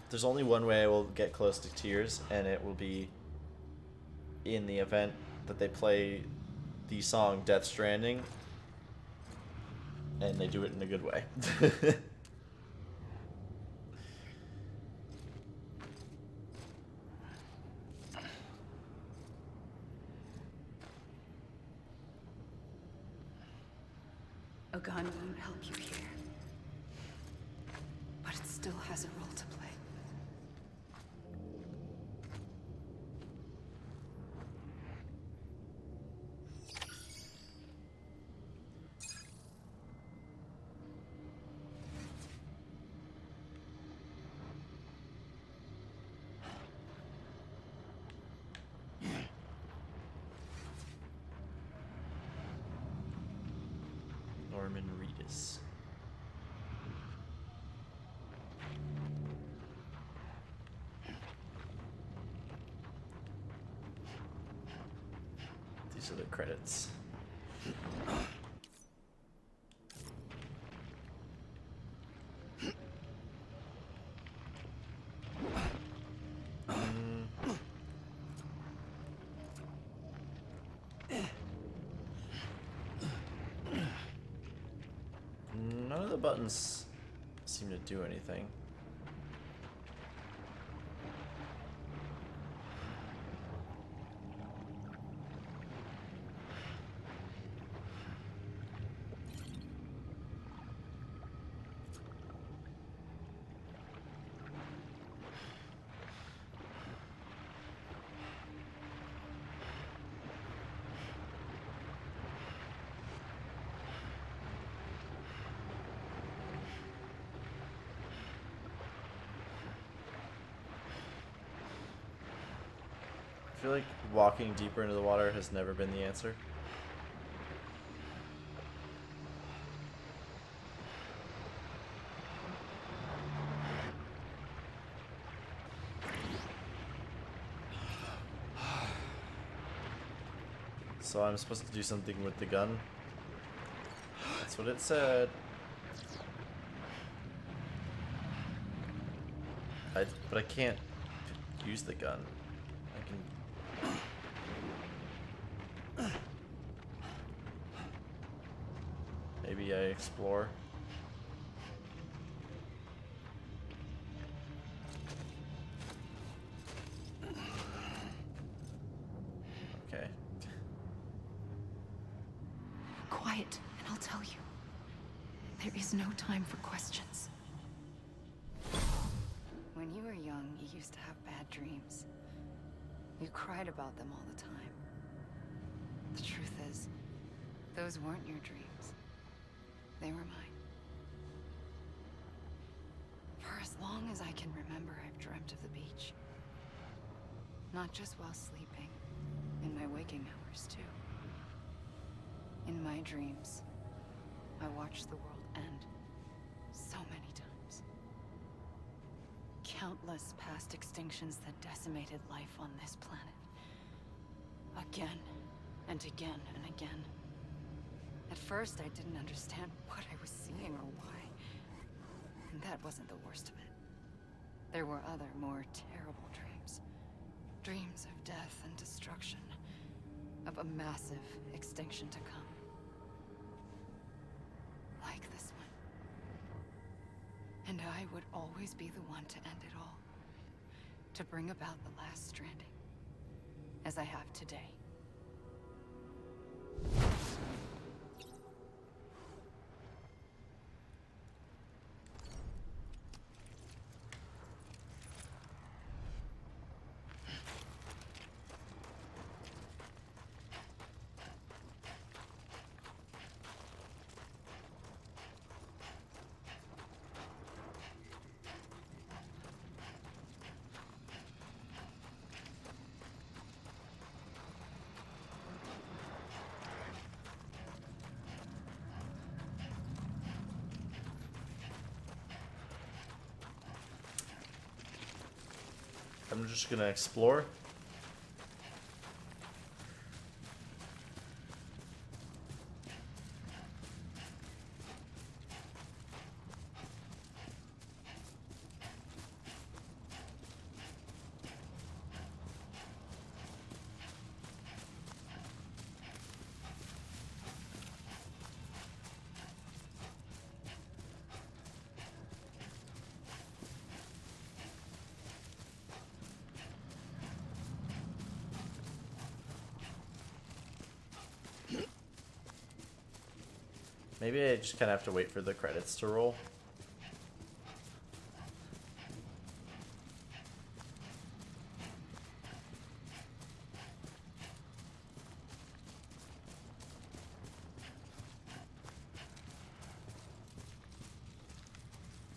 there's only one way I will get close to tears, and it will be in the event that they play the song Death Stranding, and they do it in a good way. A gun won't help you here. But it still has a role to play. Norman Reedus. These are the credits. None of the buttons seem to do anything. I feel like walking deeper into the water has never been the answer. So I'm supposed to do something with the gun? That's what it said. But I can't use the gun. I can... Maybe I explore. Okay. Quiet, and I'll tell you. There is no time for questions. When you were young, you used to have bad dreams. You cried about them all the time. The truth is, those weren't your dreams. They were mine. For as long as I can remember, I've dreamt of the beach. Not just while sleeping, in my waking hours too. In my dreams, I watched the world end so many times. Countless past extinctions that decimated life on this planet. Again and again and again. At first, I didn't understand what I was seeing or why. And that wasn't the worst of it. There were other, more terrible dreams. Dreams of death and destruction. Of a massive extinction to come. Like this one. And I would always be the one to end it all. To bring about the last stranding. As I have today. I'm just gonna explore. Maybe I just kind of have to wait for the credits to roll.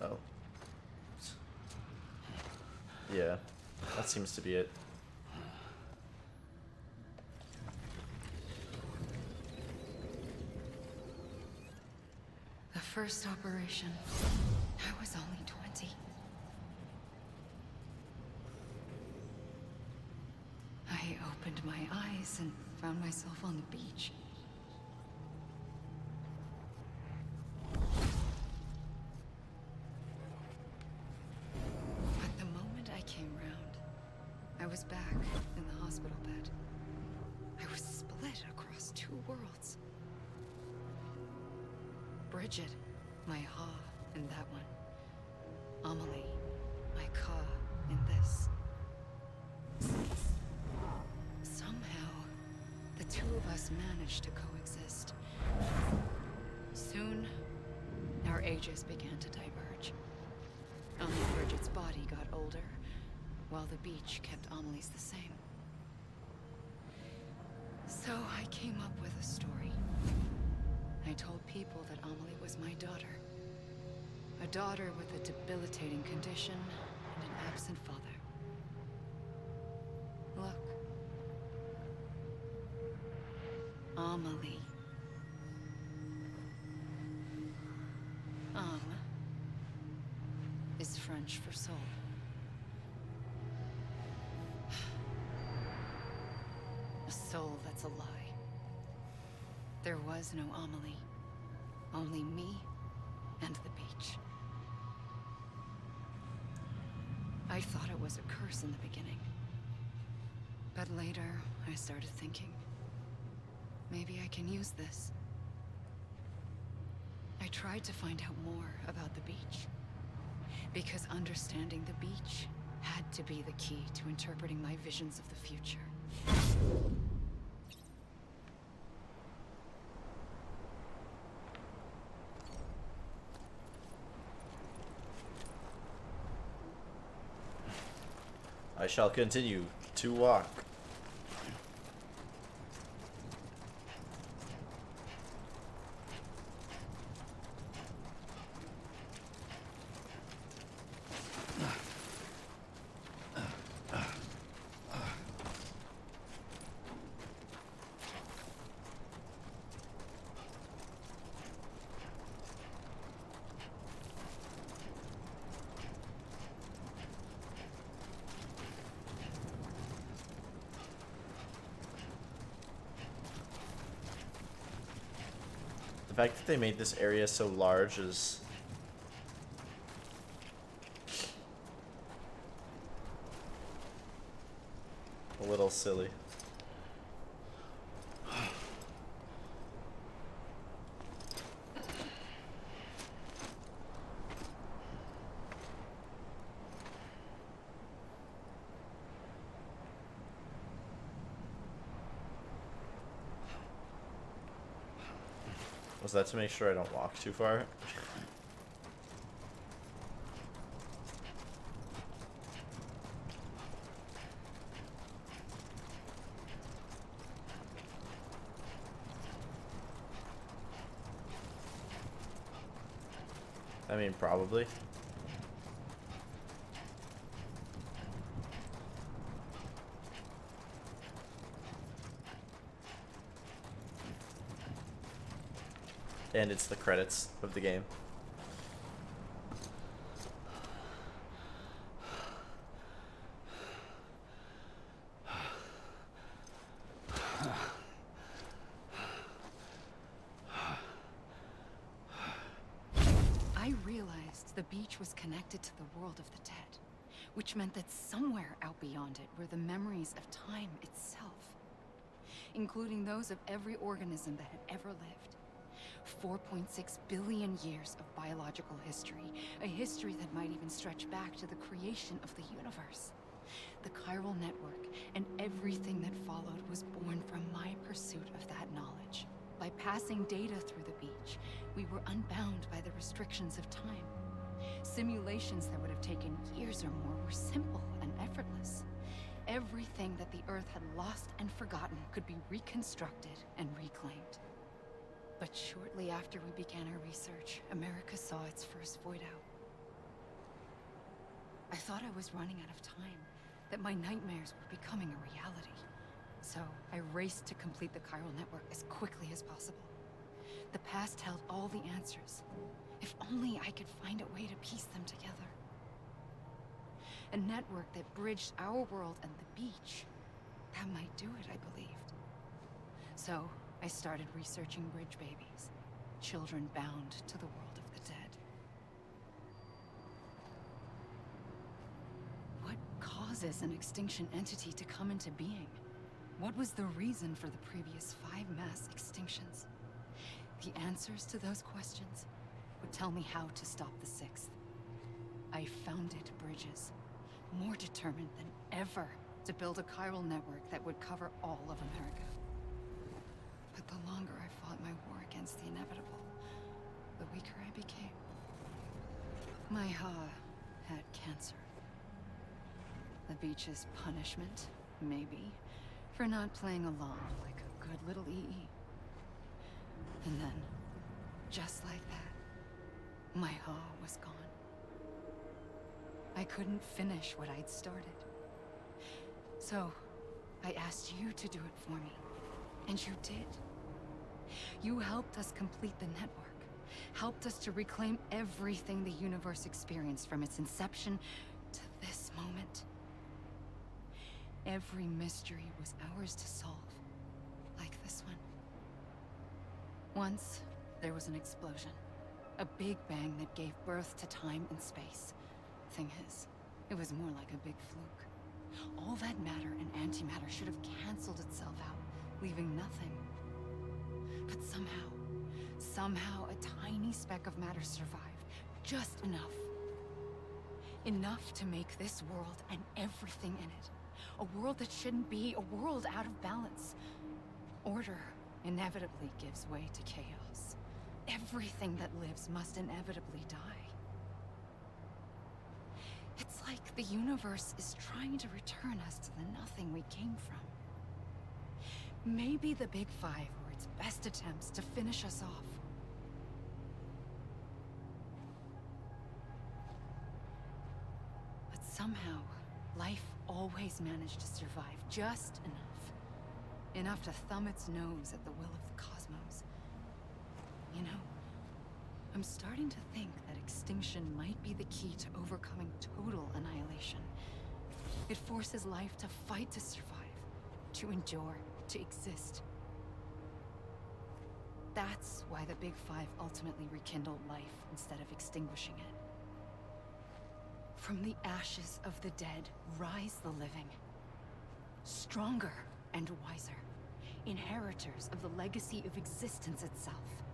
Oh. Yeah, that seems to be it. The first operation, I was only 20. I opened my eyes and found myself on the beach. But the moment I came round, I was back in the hospital bed. I was split across two worlds. Bridget, my Ha in that one. Amelie, my Ka in this. Somehow, the two of us managed to coexist. Soon, our ages began to diverge. Only Bridget's body got older, while the beach kept Amelie's the same. So I came up with a story. I told people that Amelie was my daughter. A daughter with a debilitating condition and an absent father. Look. Amelie. Is French for soul. A soul that's a lie. There was no Amelie. Only me and the beach. I thought it was a curse in the beginning. But later, I started thinking, maybe I can use this. I tried to find out more about the beach. Because understanding the beach had to be the key to interpreting my visions of the future. I shall continue to walk. The fact that they made this area so large is a little silly. Was that to make sure I don't walk too far? I mean, probably. And it's the credits of the game. I realized the beach was connected to the world of the dead, which meant that somewhere out beyond it were the memories of time itself, including those of every organism that had ever lived. 4.6 billion years of biological history, a history that might even stretch back to the creation of the universe. The chiral network and everything that followed was born from my pursuit of that knowledge. By passing data through the beach, we were unbound by the restrictions of time. Simulations that would have taken years or more were simple and effortless. Everything that the Earth had lost and forgotten could be reconstructed and reclaimed. But shortly after we began our research, America saw its first void out. I thought I was running out of time, that my nightmares were becoming a reality. So I raced to complete the chiral network as quickly as possible. The past held all the answers. If only I could find a way to piece them together. A network that bridged our world and the beach. That might do it, I believed. So I started researching bridge babies, children bound to the world of the dead. What causes an extinction entity to come into being? What was the reason for the previous 5 mass extinctions? The answers to those questions would tell me how to stop the 6th. I founded bridges, more determined than ever to build a chiral network that would cover all of America. But the longer I fought my war against the inevitable, the weaker I became. My Ha had cancer. The beach's punishment, maybe, for not playing along like a good little EE. And then, just like that, my Ha was gone. I couldn't finish what I'd started. So, I asked you to do it for me. And you did. You helped us complete the network. Helped us to reclaim everything the universe experienced from its inception to this moment. Every mystery was ours to solve. Like this one. Once, there was an explosion. A big bang that gave birth to time and space. Thing is, it was more like a big fluke. All that matter and antimatter should have canceled itself out, leaving nothing. But somehow a tiny speck of matter survived. Just enough. Enough to make this world and everything in it. A world that shouldn't be, a world out of balance. Order inevitably gives way to chaos. Everything that lives must inevitably die. It's like the universe is trying to return us to the nothing we came from. Maybe the Big Five were its best attempts to finish us off. But somehow, life always managed to survive just enough. Enough to thumb its nose at the will of the cosmos. You know, I'm starting to think that extinction might be the key to overcoming total annihilation. It forces life to fight to survive, to endure, to exist. That's why the Big Five ultimately rekindled life instead of extinguishing it. From the ashes of the dead rise the living. Stronger and wiser. Inheritors of the legacy of existence itself.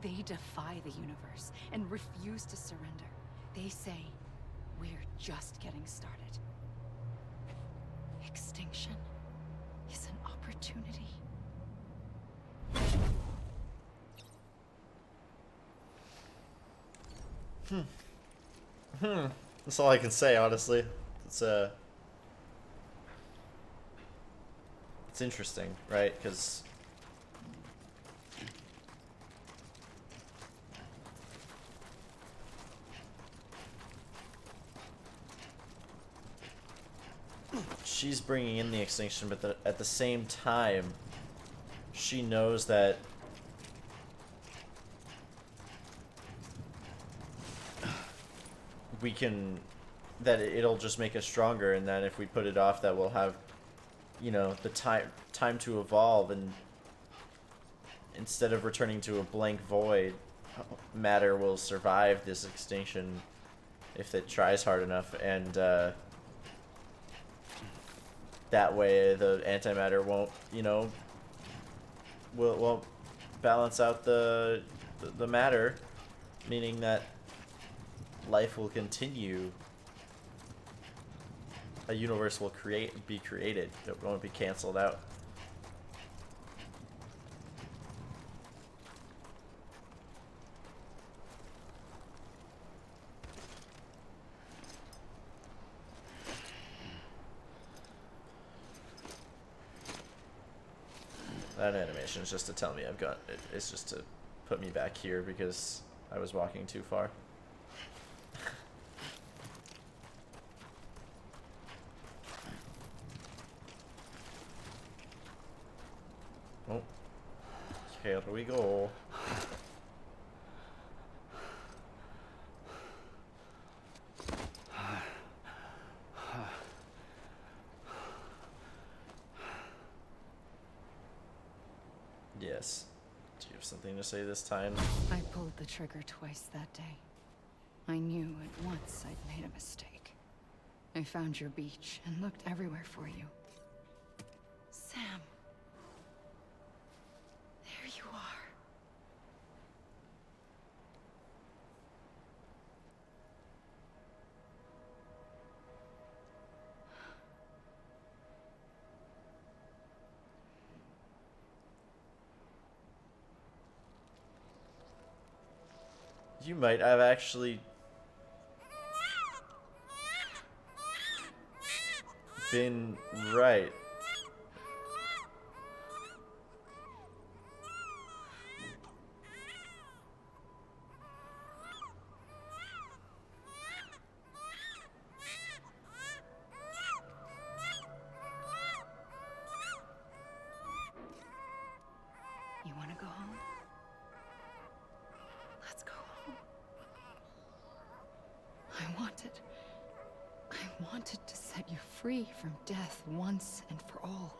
They defy the universe and refuse to surrender. They say, we're just getting started. Extinction is an opportunity. That's all I can say, honestly. It's interesting, right? Because she's bringing in the extinction, but at the same time, she knows that that it'll just make us stronger, and that if we put it off, that we'll have, you know, the time to evolve, and instead of returning to a blank void, matter will survive this extinction if it tries hard enough, and that way the antimatter won't, you know, won't balance out the matter, meaning that life will continue. A universe will be created. It won't be canceled out. That animation is just to tell me I've got it. It's just to put me back here because I was walking too far. Oh, here we go. Yes. Do you have something to say this time? I pulled the trigger twice that day. I knew at once I'd made a mistake. I found your beach and looked everywhere for you. Sam. There you are. You might have actually been right. You want to go home? Let's go home. I wanted to set you free from death once and for all.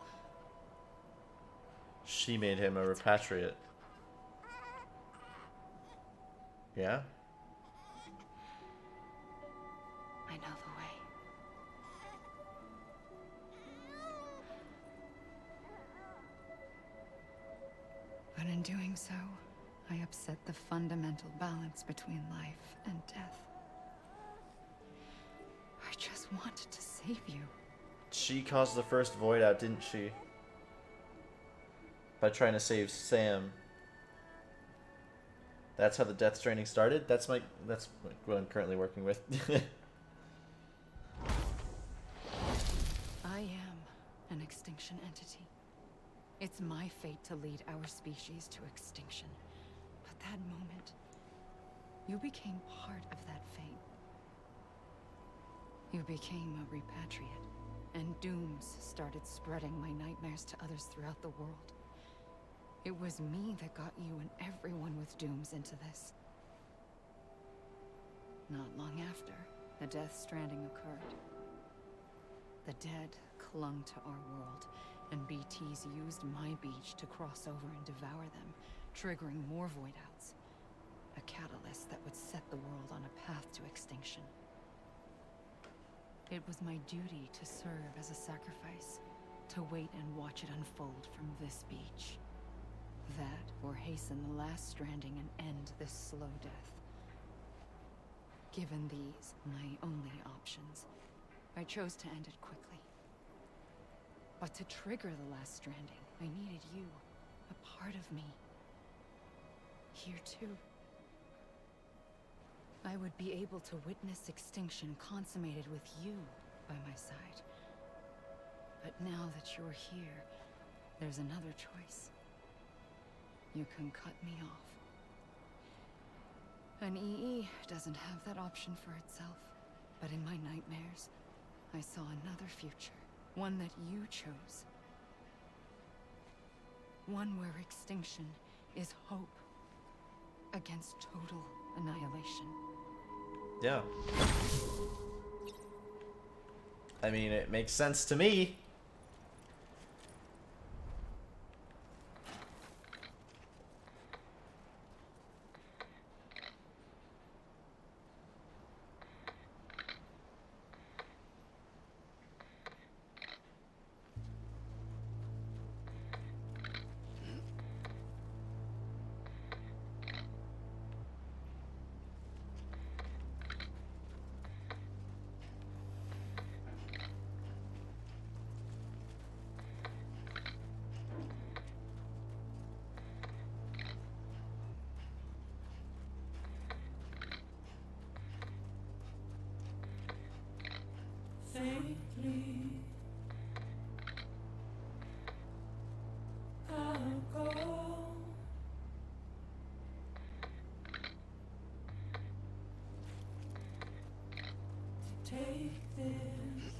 She made him a repatriate. Yeah? I know the way. But in doing so, I upset the fundamental balance between life and death. I just wanted to save you. She caused the first void out, didn't she? By trying to save Sam. That's how the Death Stranding started? That's what I'm currently working with. I am an extinction entity. It's my fate to lead our species to extinction. But that moment, you became part of that fate. You became a repatriate, and dooms started spreading my nightmares to others throughout the world. It was me that got you and everyone with dooms into this. Not long after, the Death Stranding occurred. The dead clung to our world, and BTs used my beach to cross over and devour them, triggering more void outs. A catalyst that would set the world on a path to extinction. It was my duty to serve as a sacrifice, to wait and watch it unfold from this beach. That, or hasten the last stranding and end this slow death. Given these, my only options, I chose to end it quickly. But to trigger the last stranding, I needed you, a part of me. Here too. I would be able to witness extinction consummated with you by my side. But now that you're here, there's another choice. You can cut me off. An EE doesn't have that option for itself. But in my nightmares, I saw another future. One that you chose. One where extinction is hope against total annihilation. Yeah. I mean, it makes sense to me. Faintly, I Take this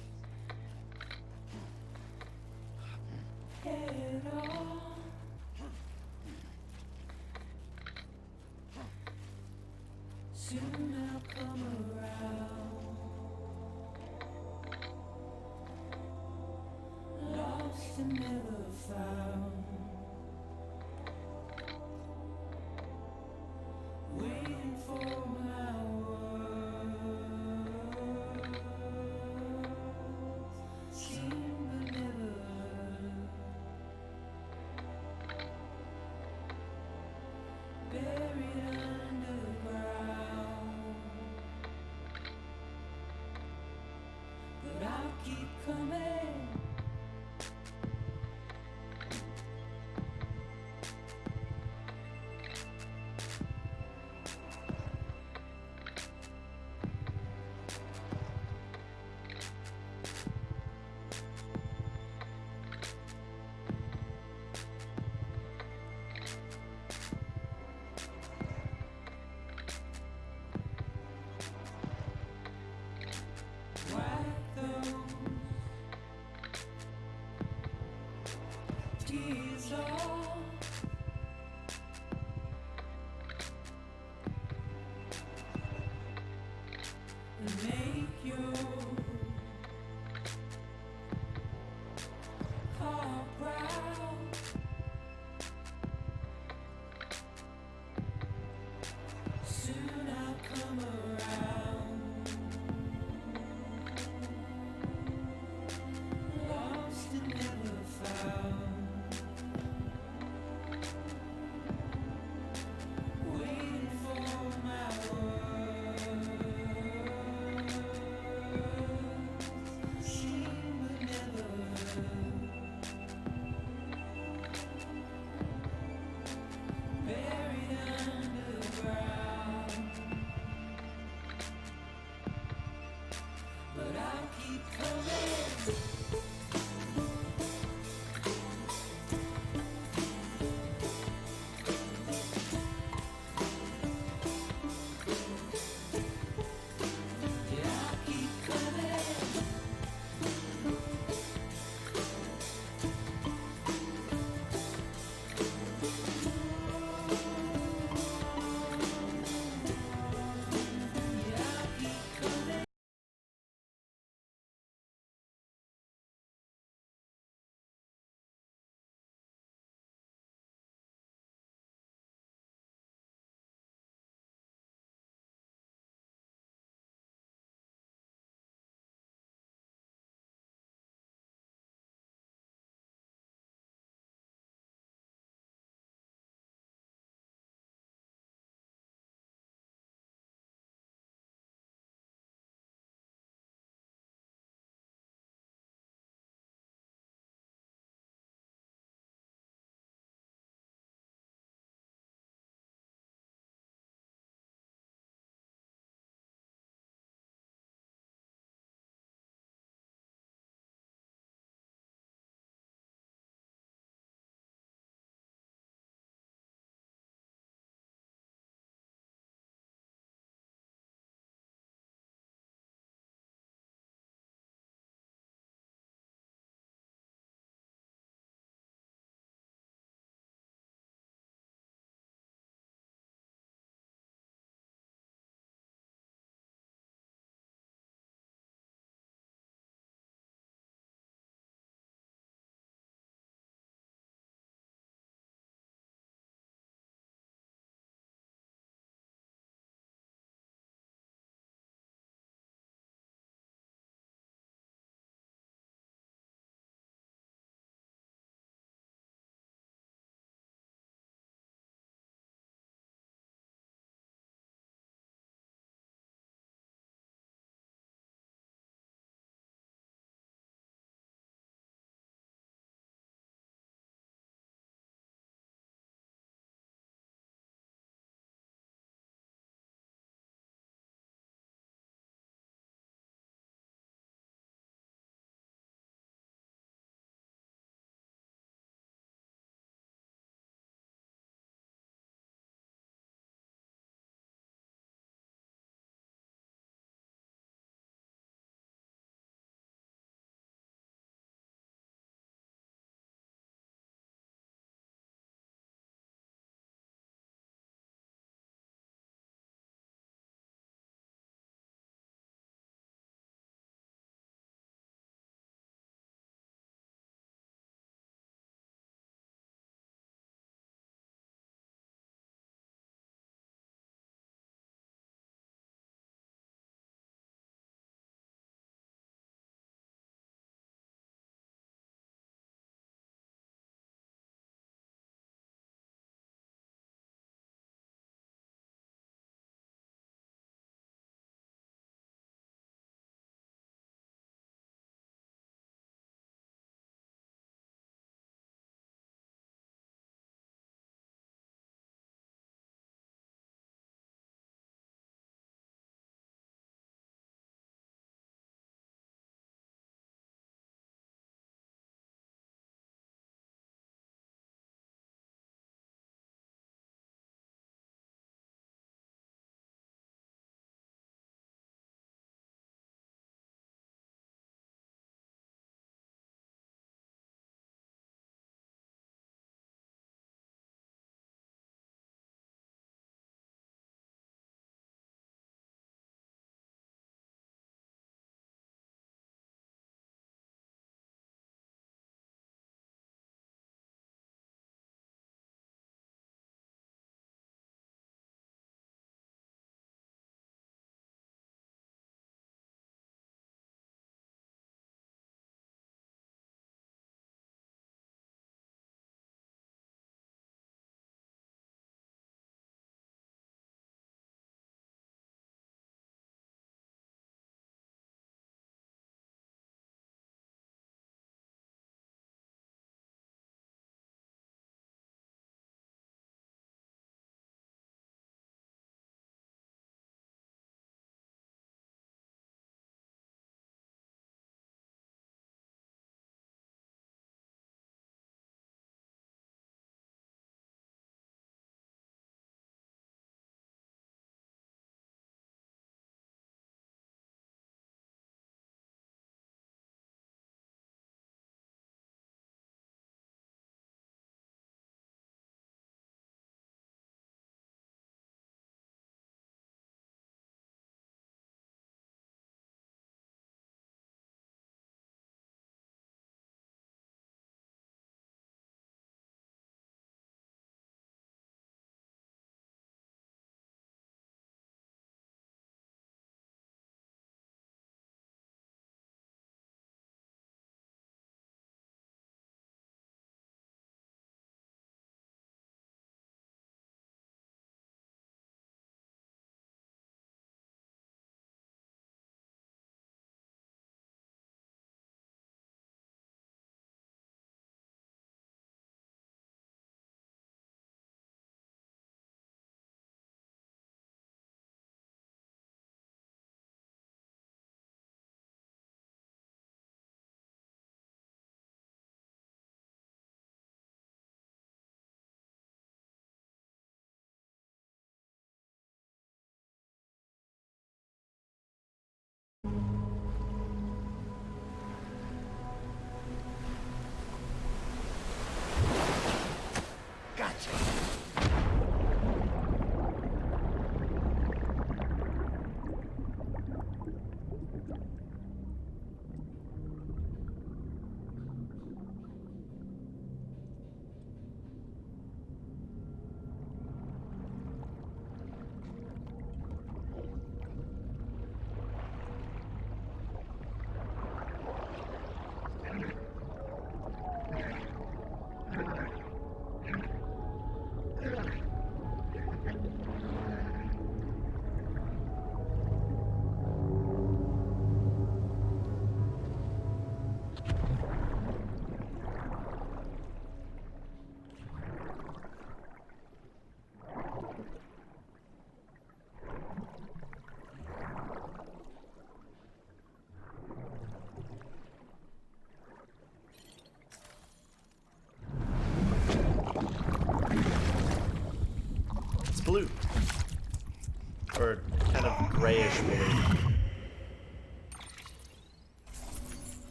head on. Soon I'll come around. Lost and never found. Waiting for my words. Seen but never heard. Buried underground. But I'll keep coming. Wipe those tears off. And make your heart proud. Soon I'll come around. Lost and never found. Waiting for my words. Seen but never heard. Buried underground. But I'll keep coming.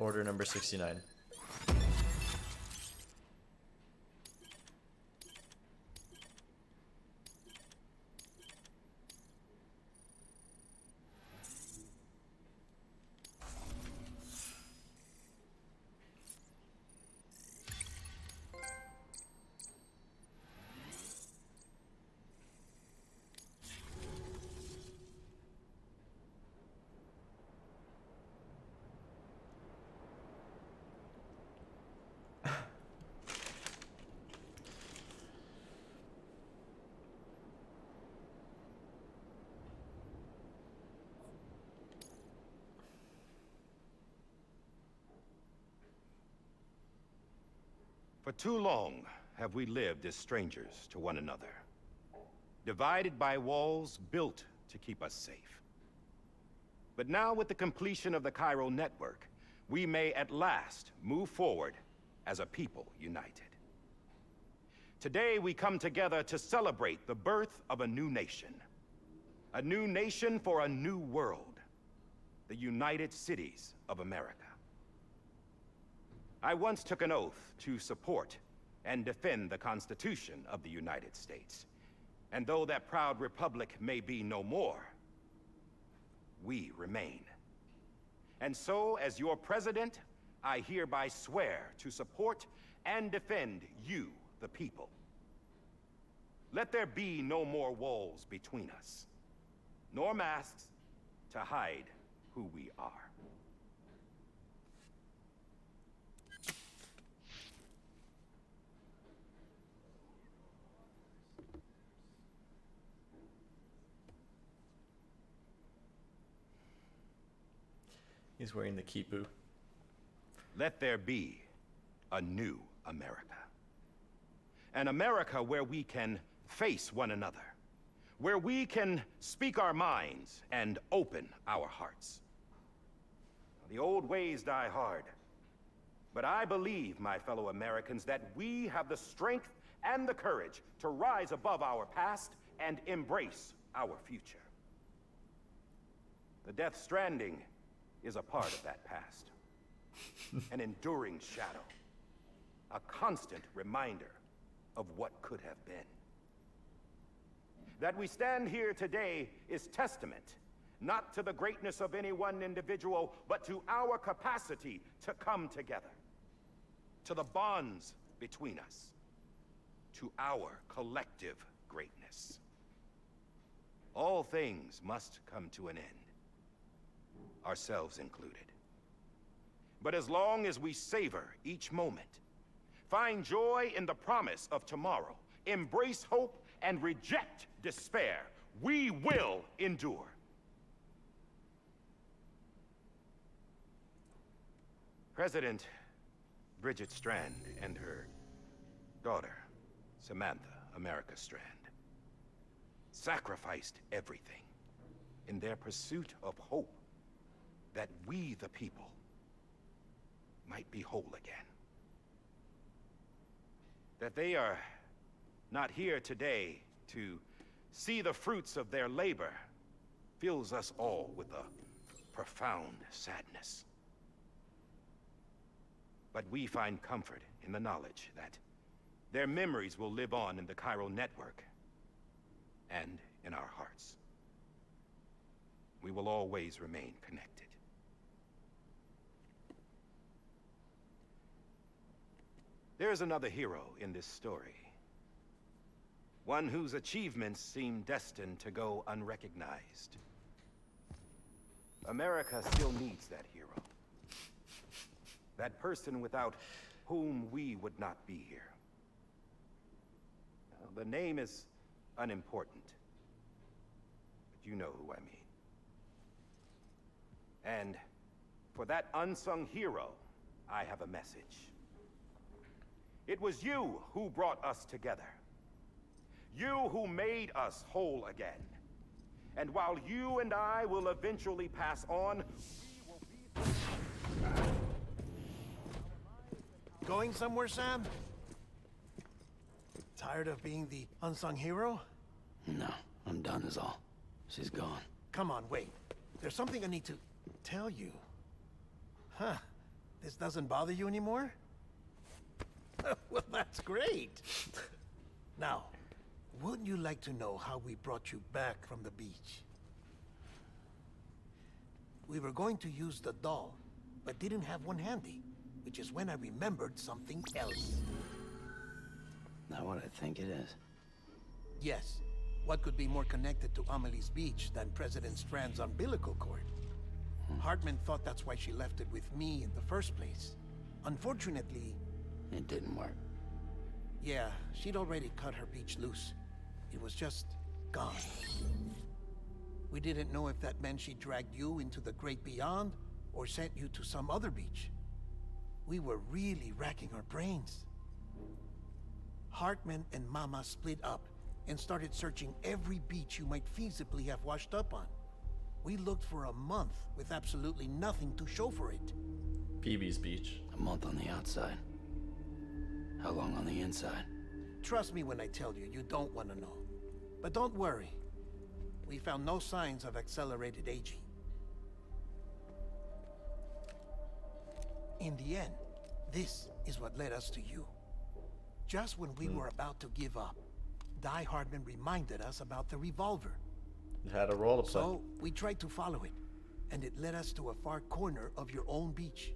Order number 69. For too long have we lived as strangers to one another, divided by walls built to keep us safe. But now, with the completion of the Cairo network, we may at last move forward as a people united. Today, we come together to celebrate the birth of a new nation for a new world, the United Cities of America. I once took an oath to support and defend the Constitution of the United States. And though that proud republic may be no more, we remain. And so, as your president, I hereby swear to support and defend you, the people. Let there be no more walls between us, nor masks to hide who we are. He's wearing the kipu. Let there be a new America. An America where we can face one another, where we can speak our minds and open our hearts. The old ways die hard, but I believe, my fellow Americans, that we have the strength and the courage to rise above our past and embrace our future. The Death Stranding is a part of that past. An enduring shadow. A constant reminder of what could have been. That we stand here today is testament, not to the greatness of any one individual, but to our capacity to come together. To the bonds between us. To our collective greatness. All things must come to an end. Ourselves included. But as long as we savor each moment, find joy in the promise of tomorrow, embrace hope, and reject despair, we will endure. President Bridget Strand and her daughter, Samantha America Strand, sacrificed everything in their pursuit of hope that we, the people, might be whole again. That they are not here today to see the fruits of their labor fills us all with a profound sadness. But we find comfort in the knowledge that their memories will live on in the Cairo network and in our hearts. We will always remain connected. There's another hero in this story. One whose achievements seem destined to go unrecognized. America still needs that hero. That person without whom we would not be here. Now, the name is unimportant, but you know who I mean. And for that unsung hero, I have a message. It was you who brought us together. You who made us whole again. And while you and I will eventually pass on, we will be... Going somewhere, Sam? Tired of being the unsung hero? No, I'm done is all. She's gone. Come on, wait. There's something I need to tell you. Huh. This doesn't bother you anymore? Well, that's great. Now, wouldn't you like to know how we brought you back from the beach? We were going to use the doll, but didn't have one handy, which is when I remembered something else. Not what I think it is. Yes. What could be more connected to Amelie's beach than President Strand's umbilical cord? Hartman thought that's why she left it with me in the first place. Unfortunately... It didn't work. Yeah, she'd already cut her beach loose. It was just gone. We didn't know if that meant she dragged you into the great beyond, or sent you to some other beach. We were really racking our brains. Hartman and Mama split up and started searching every beach you might feasibly have washed up on. We looked for a month with absolutely nothing to show for it. PB's beach. A month on the outside. How long on the inside? Trust me when I tell you, you don't want to know. But don't worry. We found no signs of accelerated aging. In the end, this is what led us to you. Just when we were about to give up, Die Hardman reminded us about the revolver. It had a role to play. So we tried to follow it, and it led us to a far corner of your own beach.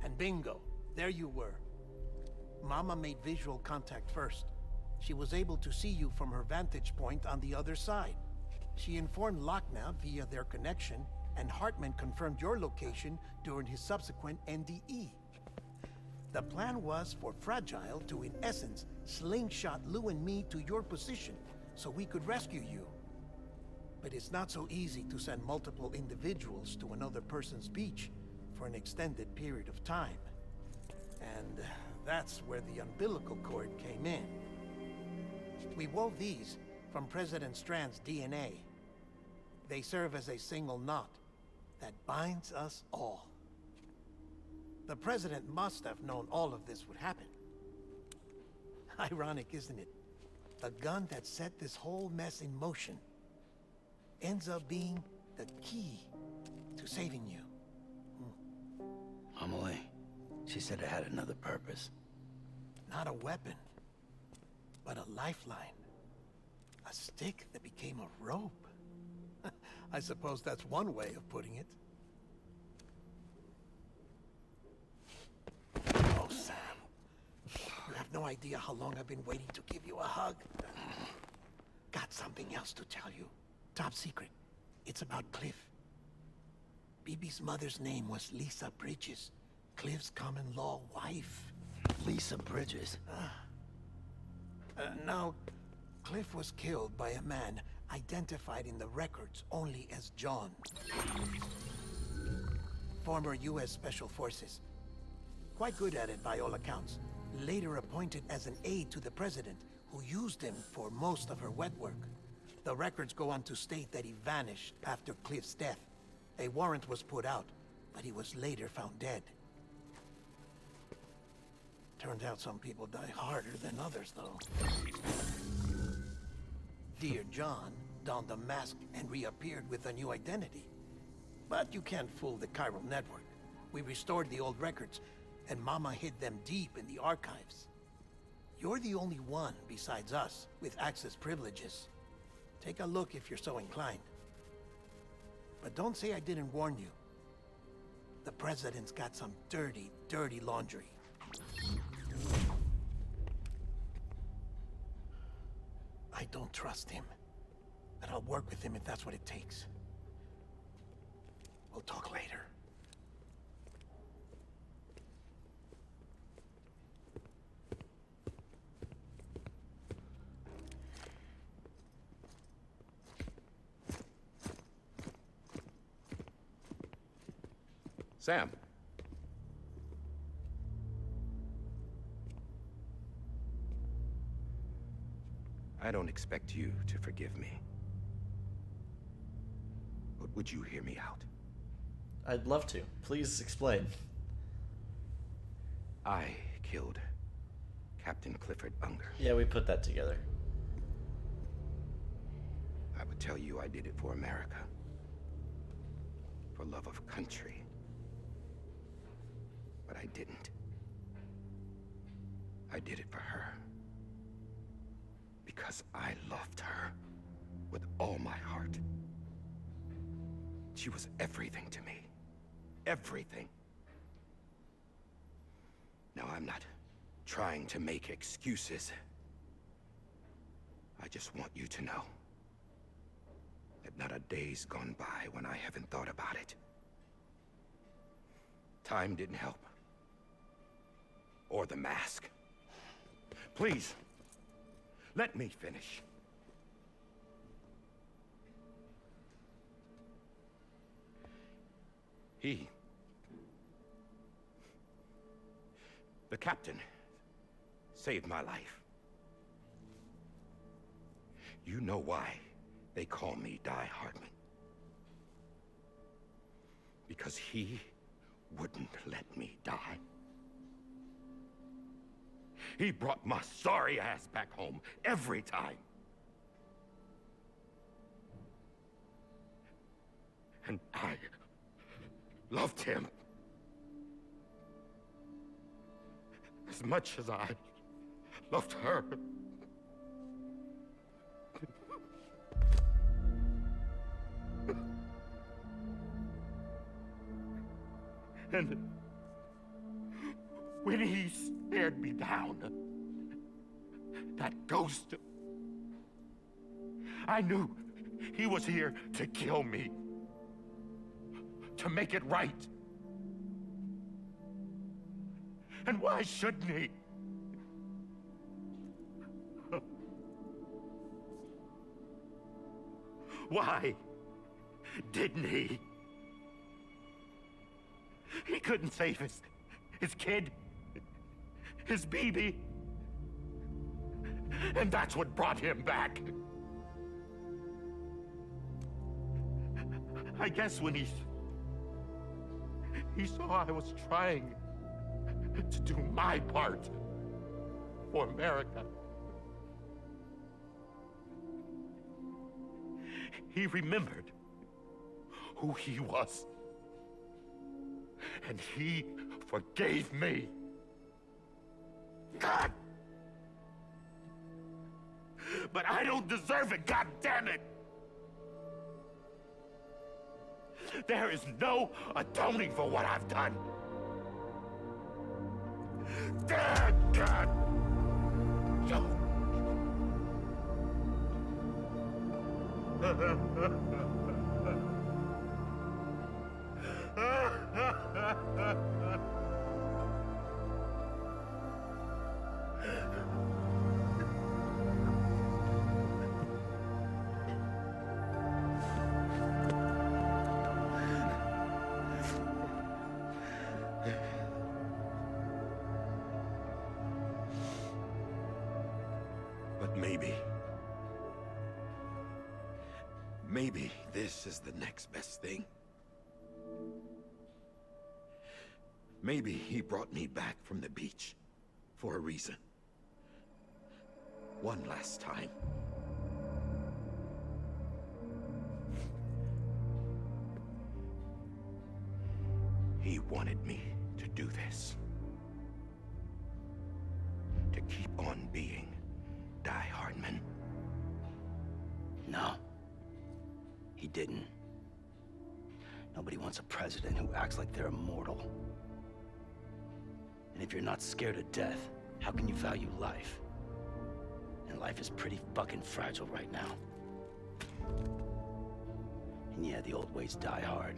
And bingo, there you were. Mama made visual contact first. She was able to see you from her vantage point on the other side. She informed Lochna via their connection, and Hartman confirmed your location during his subsequent NDE. The plan was for Fragile to, in essence, slingshot Lou and me to your position so we could rescue you. But it's not so easy to send multiple individuals to another person's beach for an extended period of time. And that's where the umbilical cord came in. We wove these from President Strand's DNA. They serve as a single knot that binds us all. The President must have known all of this would happen. Ironic, isn't it? The gun that set this whole mess in motion ends up being the key to saving you. Amelie, she said it had another purpose. Not a weapon, but a lifeline. A stick that became a rope. I suppose that's one way of putting it. Oh, Sam. You have no idea how long I've been waiting to give you a hug. Got something else to tell you. Top secret. It's about Cliff. BB's mother's name was Lisa Bridges, Cliff's common-law wife. Lisa Bridges? Now, Cliff was killed by a man identified in the records only as John. Former U.S. Special Forces. Quite good at it by all accounts. Later appointed as an aide to the president, who used him for most of her wet work. The records go on to state that he vanished after Cliff's death. A warrant was put out, but he was later found dead. Turned out some people die harder than others, though. Dear John donned a mask and reappeared with a new identity. But you can't fool the chiral network. We restored the old records, and Mama hid them deep in the archives. You're the only one, besides us, with access privileges. Take a look if you're so inclined. But don't say I didn't warn you. The President's got some dirty, dirty laundry. I don't trust him, but I'll work with him if that's what it takes. We'll talk later. Sam. I don't expect you to forgive me. But would you hear me out? I'd love to. Please explain. I killed Captain Clifford Unger. Yeah, we put that together. I would tell you I did it for America. For love of country. But I didn't. I did it for her. Because I loved her with all my heart. She was everything to me. Everything. Now, I'm not trying to make excuses. I just want you to know that not a day's gone by when I haven't thought about it. Time didn't help. Or the mask. Please, let me finish. The captain, saved my life. You know why they call me Die Hardman. Because he wouldn't let me die. He brought my sorry ass back home every time. And I loved him as much as I loved her. And when he stared me down, that ghost, I knew he was here to kill me, to make it right. And why shouldn't he? Why didn't he? He couldn't save his kid, his baby. And that's what brought him back. I guess when he saw I was trying to do my part for America, he remembered who he was. And he forgave me. God! But I don't deserve it, God damn it! There is no atoning for what I've done. Damn, God! But maybe this is the next best thing. Maybe he brought me back from the beach for a reason. One last time. He wanted me to do this. To keep on being Die Hardman. No. He didn't. Nobody wants a president who acts like they're immortal. And if you're not scared of death, how can you value life? And life is pretty fucking fragile right now. And yeah, the old ways die hard.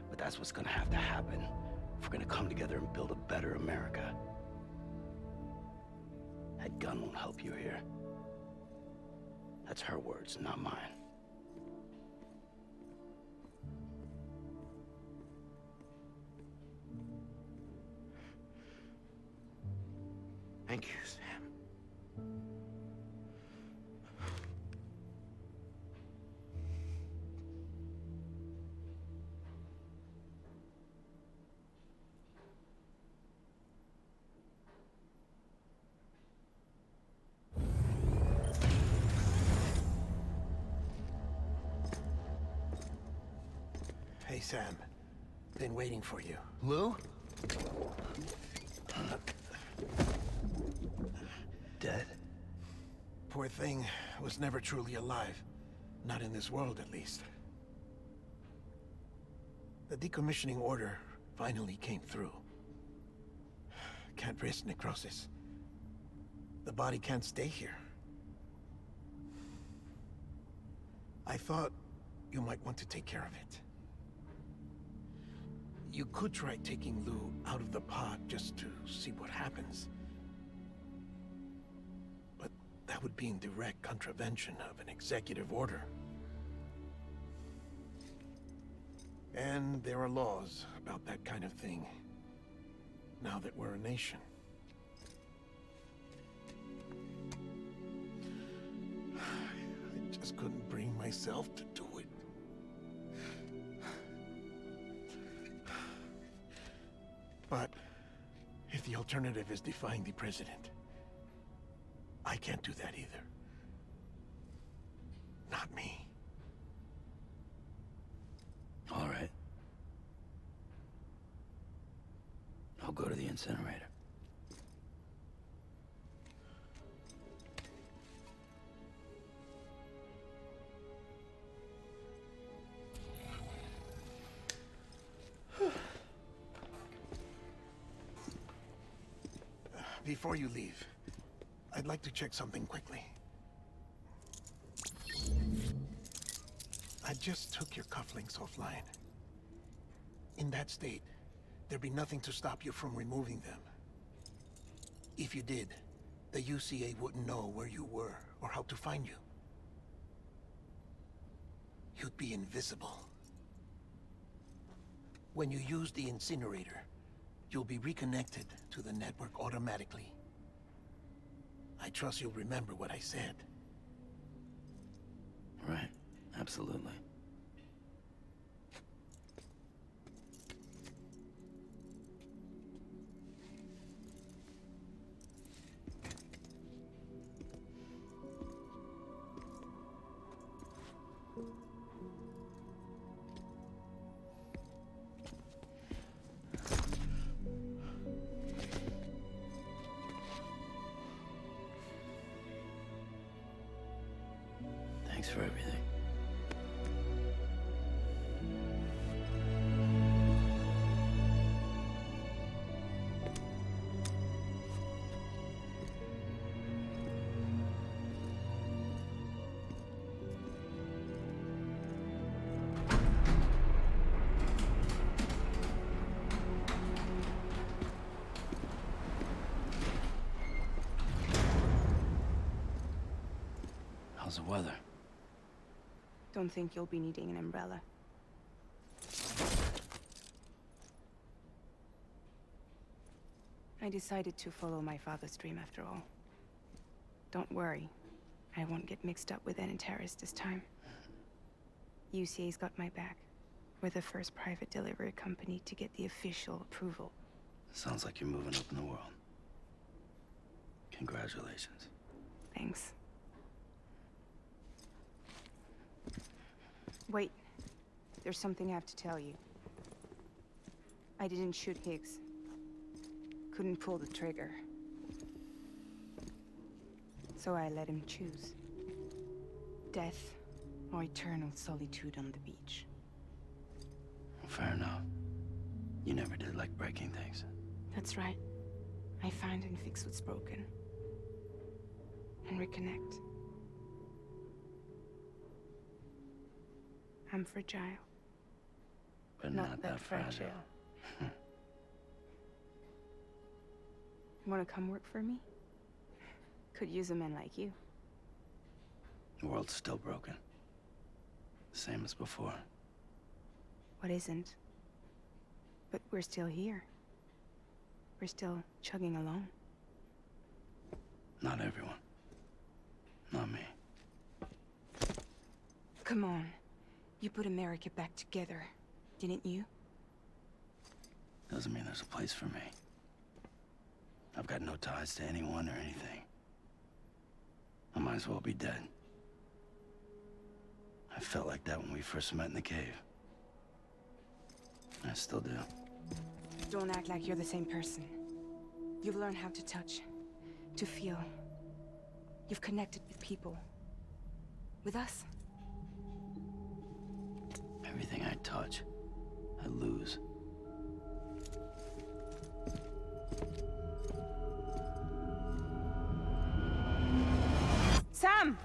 But that's what's gonna have to happen if we're gonna come together and build a better America. That gun won't help you here. That's her words, not mine. Thank you, Sam. Hey, Sam. Been waiting for you. Lou? Dead? Poor thing was never truly alive. Not in this world, at least. The decommissioning order finally came through. Can't risk necrosis. The body can't stay here. I thought you might want to take care of it. You could try taking Lou out of the pod just to see what happens. But that would be in direct contravention of an executive order. And there are laws about that kind of thing, now that we're a nation. I just couldn't bring myself to do it. But if the alternative is defying the president, I can't do that either. Not me. All right. I'll go to the incinerator. Before you leave, I'd like to check something quickly. I just took your cufflinks offline. In that state, there'd be nothing to stop you from removing them. If you did, the UCA wouldn't know where you were or how to find you. You'd be invisible. When you use the incinerator, you'll be reconnected to the network automatically. I trust you'll remember what I said. Right. Absolutely. Thanks for everything. How's the weather? Don't think you'll be needing an umbrella. I decided to follow my father's dream after all. Don't worry. I won't get mixed up with any terrorists this time. UCA's got my back. We're the first private delivery company to get the official approval. Sounds like you're moving up in the world. Congratulations. Thanks. Wait. There's something I have to tell you. I didn't shoot Higgs. Couldn't pull the trigger. So I let him choose. Death or eternal solitude on the beach. Fair enough. You never did like breaking things. That's right. I find and fix what's broken. And reconnect. I'm fragile. But not that fragile. Wanna come work for me? Could use a man like you. The world's still broken. Same as before. What isn't? But we're still here. We're still chugging along. Not everyone. Not me. Come on. You put America back together, didn't you? Doesn't mean there's a place for me. I've got no ties to anyone or anything. I might as well be dead. I felt like that when we first met in the cave. I still do. Don't act like you're the same person. You've learned how to touch, to feel. You've connected with people. With us. Everything I touch, I lose. Sam!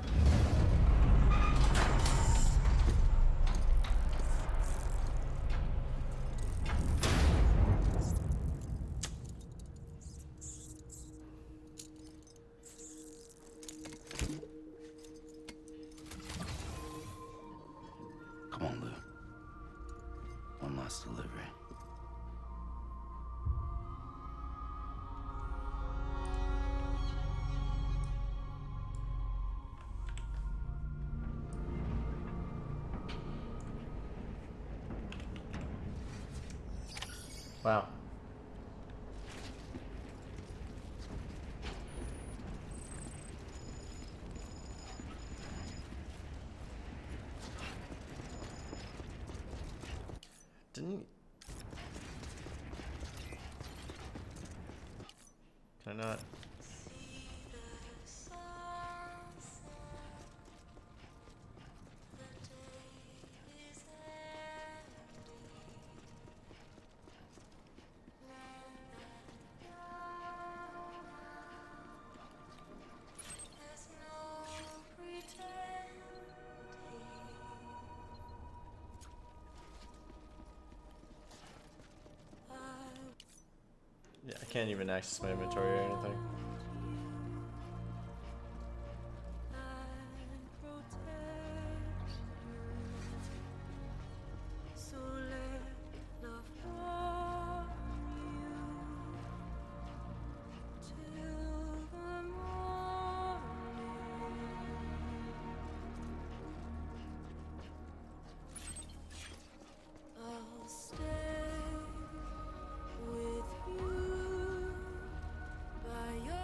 Come on, Lou. One last delivery. Wow. Didn't... Can I not? Yeah, I can't even access my inventory or anything. By your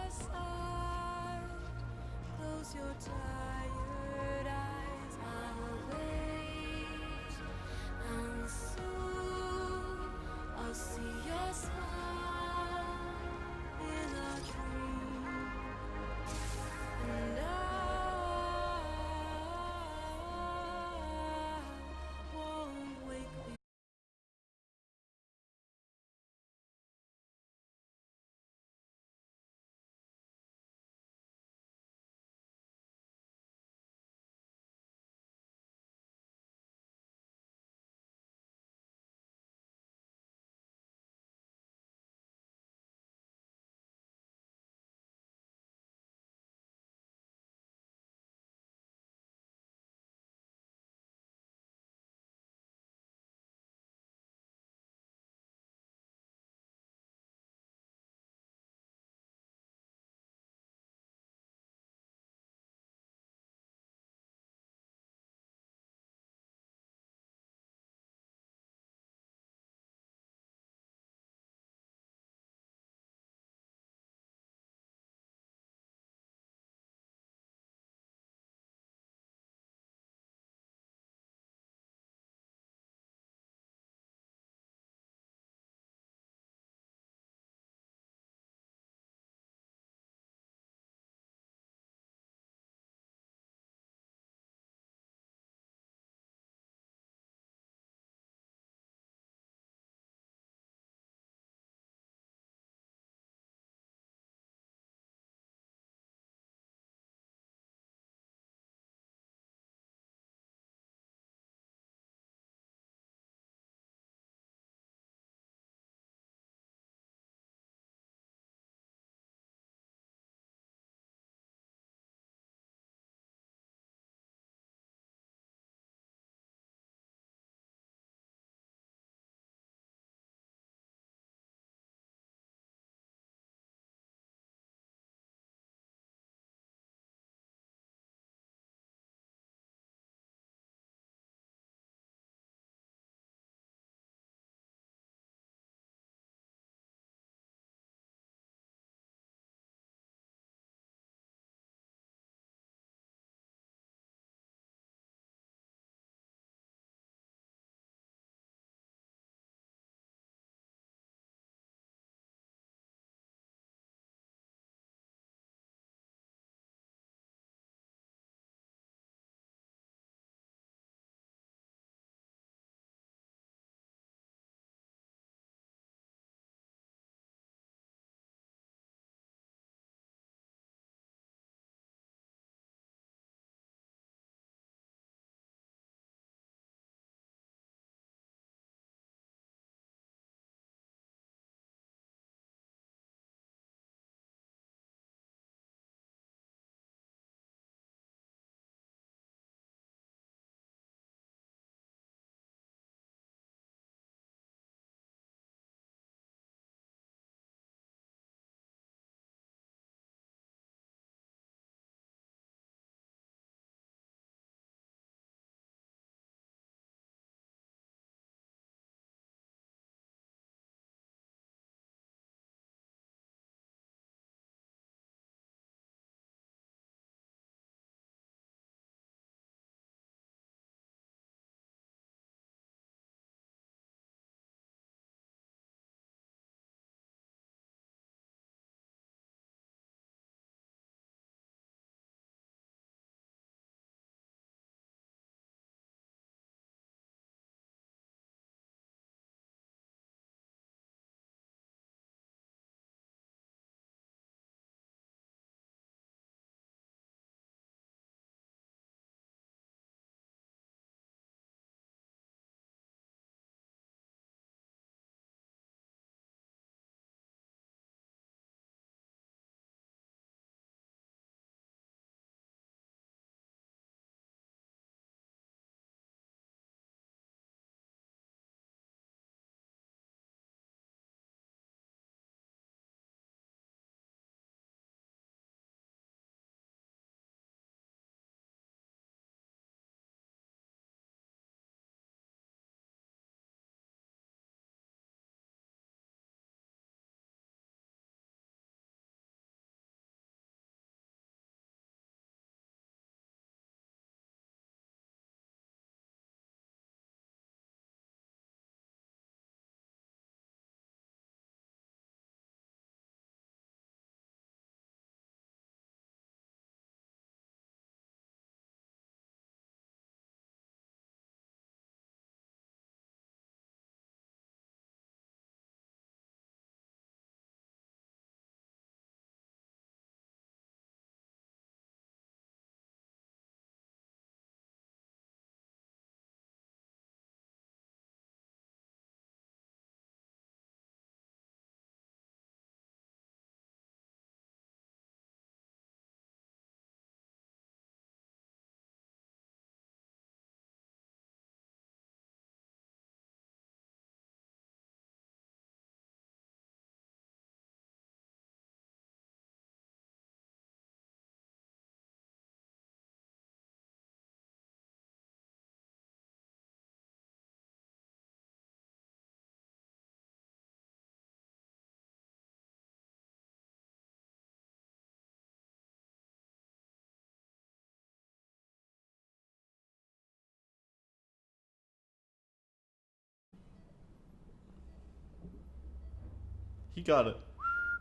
He got it.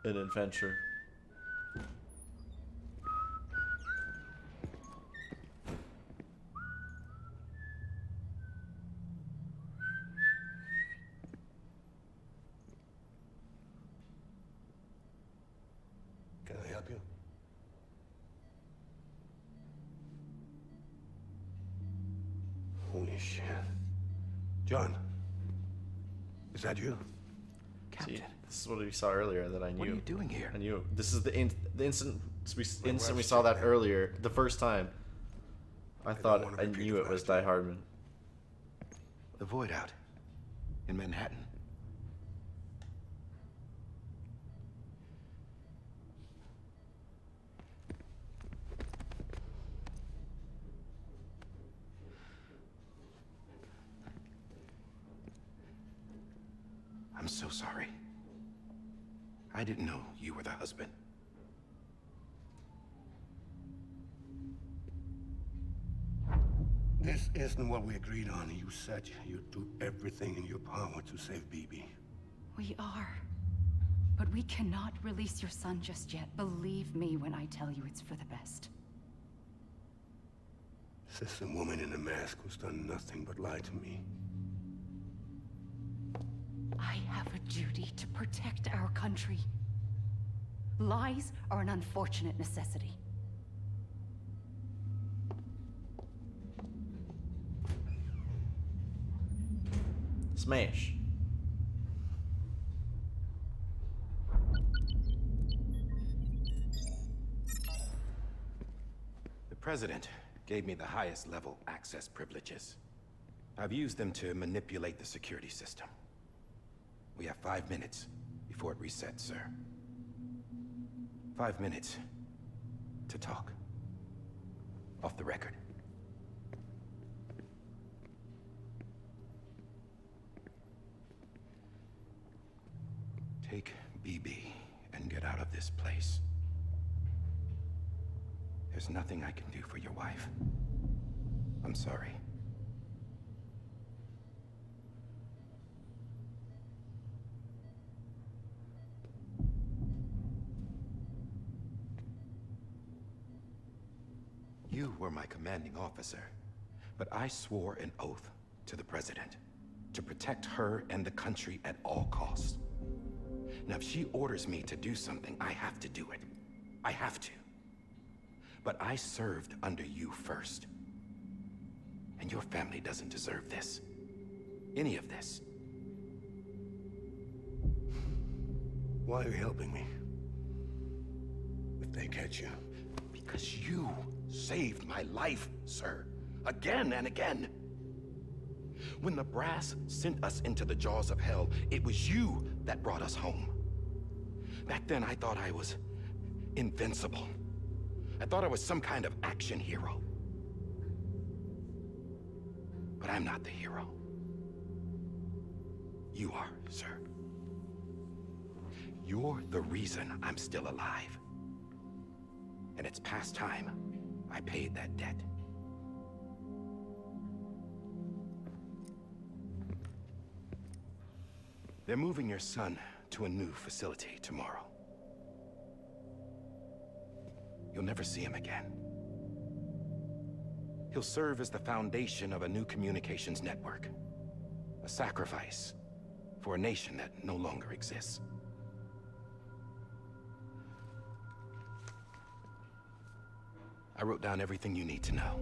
An adventure. Can I help you? Holy shit. John, is that you? Captain. See, this is what we saw earlier that I knew. What are you doing here? I knew. This is the instant we saw that earlier, the first time. I thought I knew it was Die Hardman. The Void Out in Manhattan. I'm so sorry. I didn't know you were the husband. This isn't what we agreed on. You said you'd do everything in your power to save BB. We are. But we cannot release your son just yet. Believe me when I tell you it's for the best. This is a woman in a mask who's done nothing but lie to me. I have a duty to protect our country. Lies are an unfortunate necessity. Smash. The President gave me the highest level access privileges. I've used them to manipulate the security system. We have 5 minutes before it resets, sir. 5 minutes to talk. Off the record. Take BB and get out of this place. There's nothing I can do for your wife. I'm sorry. You were my commanding officer, but I swore an oath to the President to protect her and the country at all costs. Now, if she orders me to do something, I have to do it. I have to. But I served under you first. And your family doesn't deserve this. Any of this. Why are you helping me? If they catch you. Because you saved my life, sir. Again and again. When the brass sent us into the jaws of hell, it was you that brought us home. Back then, I thought I was invincible. I thought I was some kind of action hero. But I'm not the hero. You are, sir. You're the reason I'm still alive. And it's past time I paid that debt. They're moving your son to a new facility tomorrow. You'll never see him again. He'll serve as the foundation of a new communications network. A sacrifice for a nation that no longer exists. I wrote down everything you need to know.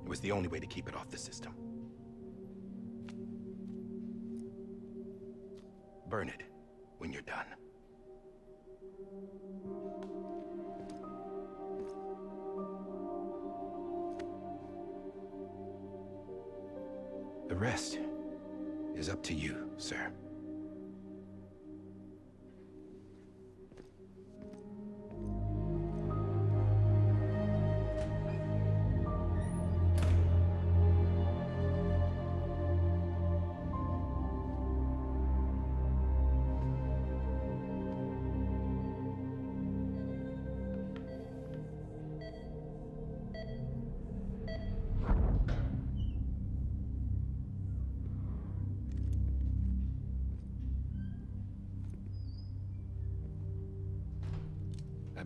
It was the only way to keep it off the system. Burn it when you're done. The rest is up to you, sir.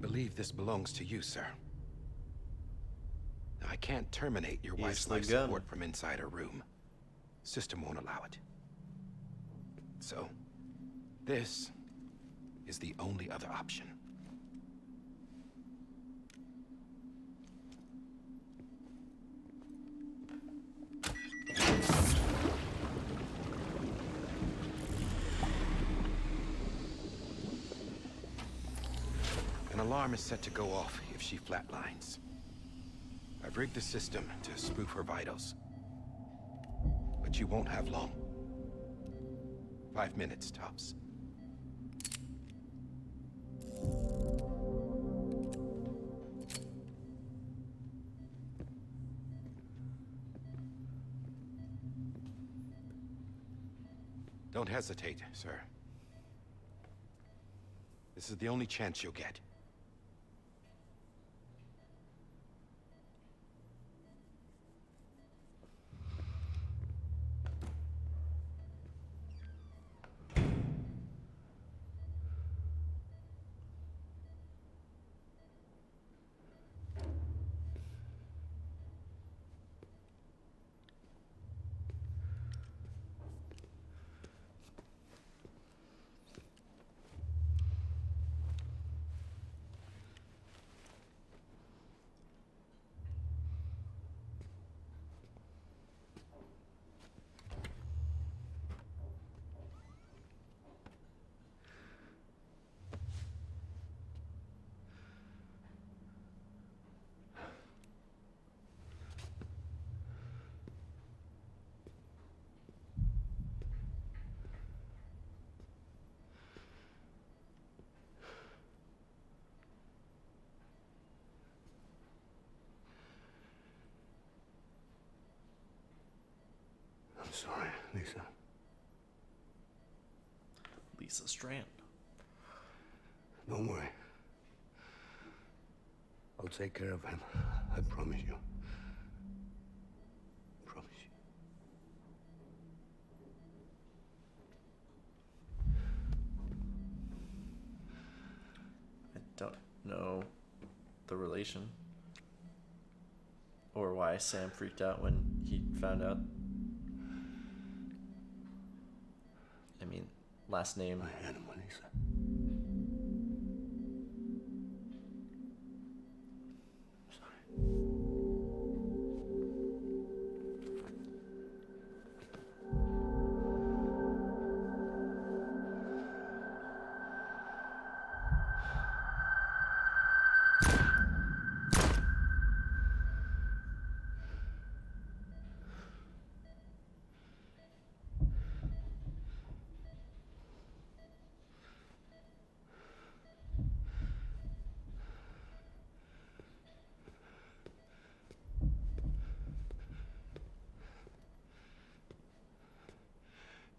believe this belongs to you, sir. I can't terminate your He's wife's the life gun. support from inside her room. System won't allow it. So, this is the only other option. An alarm is set to go off if she flatlines. I've rigged the system to spoof her vitals. But you won't have long. 5 minutes, tops. Don't hesitate, sir. This is the only chance you'll get. I'm sorry, Lisa. Lisa Strand. Don't worry. I'll take care of him. I promise you. Promise you. I don't know the relation. Or why Sam freaked out when he found out. I mean, last name. I had him, Lisa.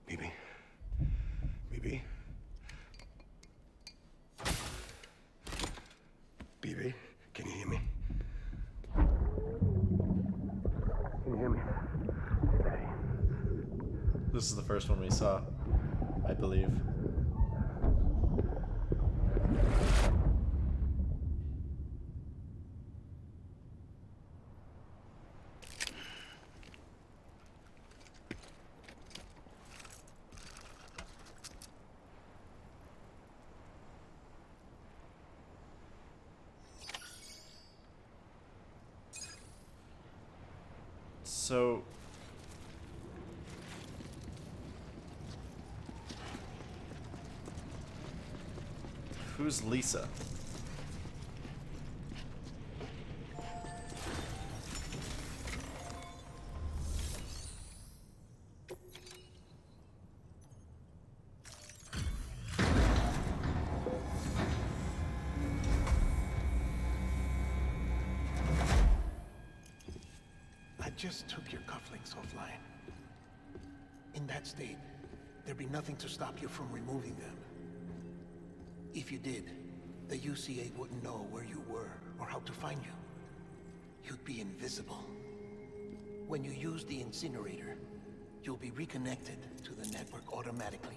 BB? BB? BB? Can you hear me? Can you hear me? Steady. This is the first one we saw, I believe. So who's Lisa? I just took your cufflinks offline. In that state, there'd be nothing to stop you from removing them. If you did, the UCA wouldn't know where you were or how to find you. You'd be invisible. When you use the incinerator, you'll be reconnected to the network automatically.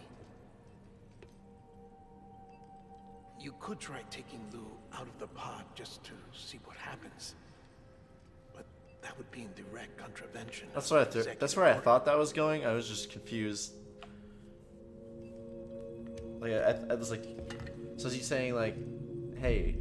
You could try taking Lou out of the pod just to see what happens. But that would be in direct contravention. That's what that's where I thought that was going. I was just confused. Like I was like, so is he saying like, hey?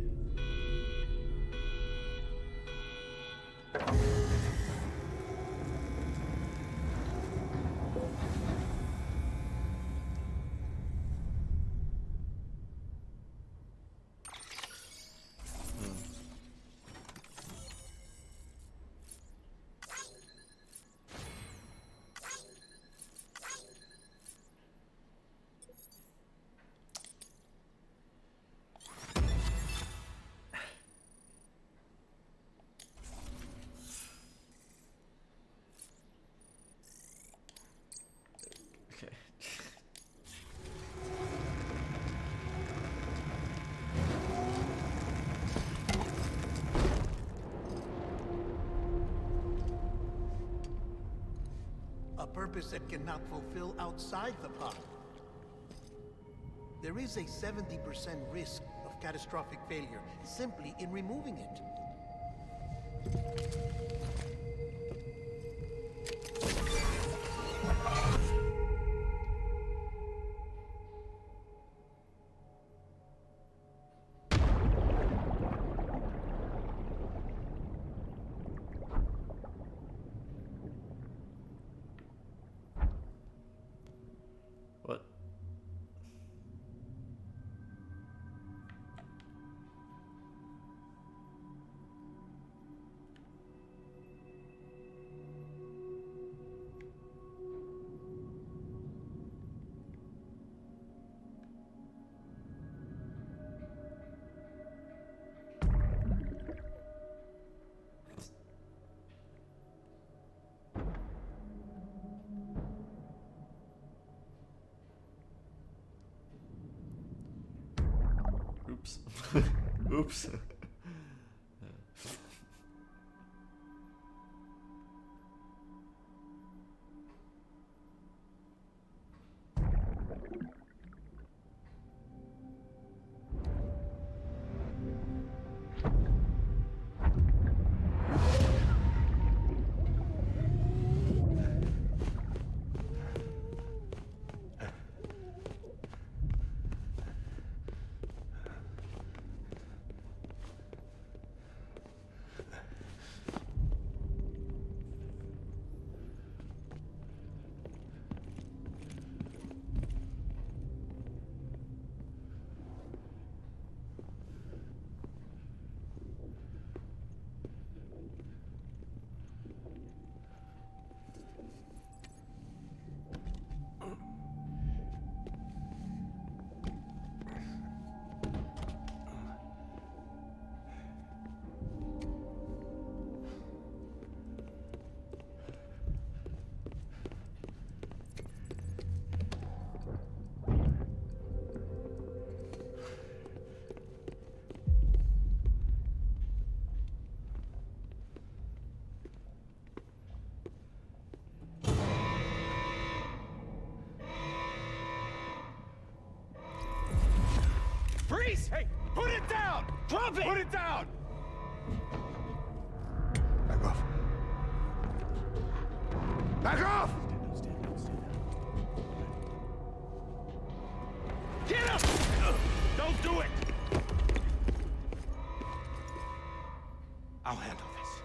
Okay. A purpose that cannot fulfill outside the pod. There is a 70% risk of catastrophic failure simply in removing it. What? Oops. Oops. Freeze! Hey, put it down! Drop it! Put it down! Back off. Back off! Get him! Don't do it! I'll handle this.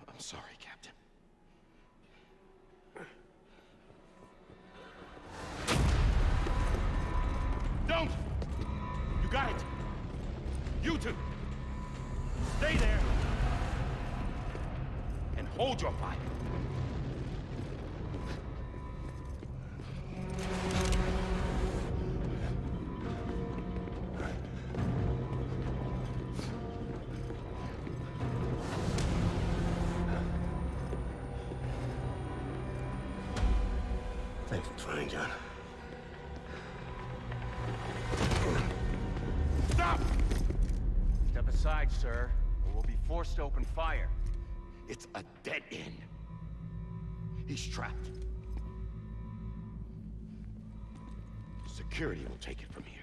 I'm sorry, Captain. Don't! You got it! You two! Stay there! And hold your fire. Thanks for trying, John. Stop! Step aside, sir, or we'll be forced to open fire. It's a dead end. He's trapped. Security will take it from here.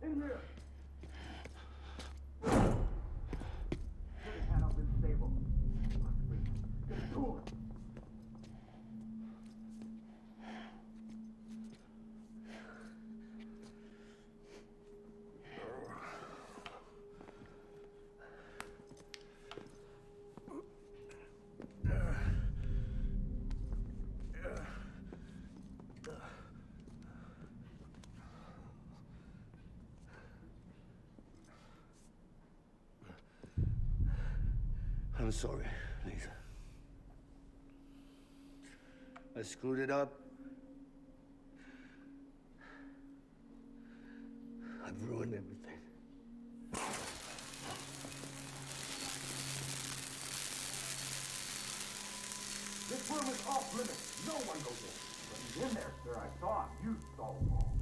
In here! Get his hand up in the stable. Get to him! I'm sorry, Lisa. I screwed it up. I've ruined everything. This room is off limits. No one goes in. But he's in there, sir. I saw him. You saw him all.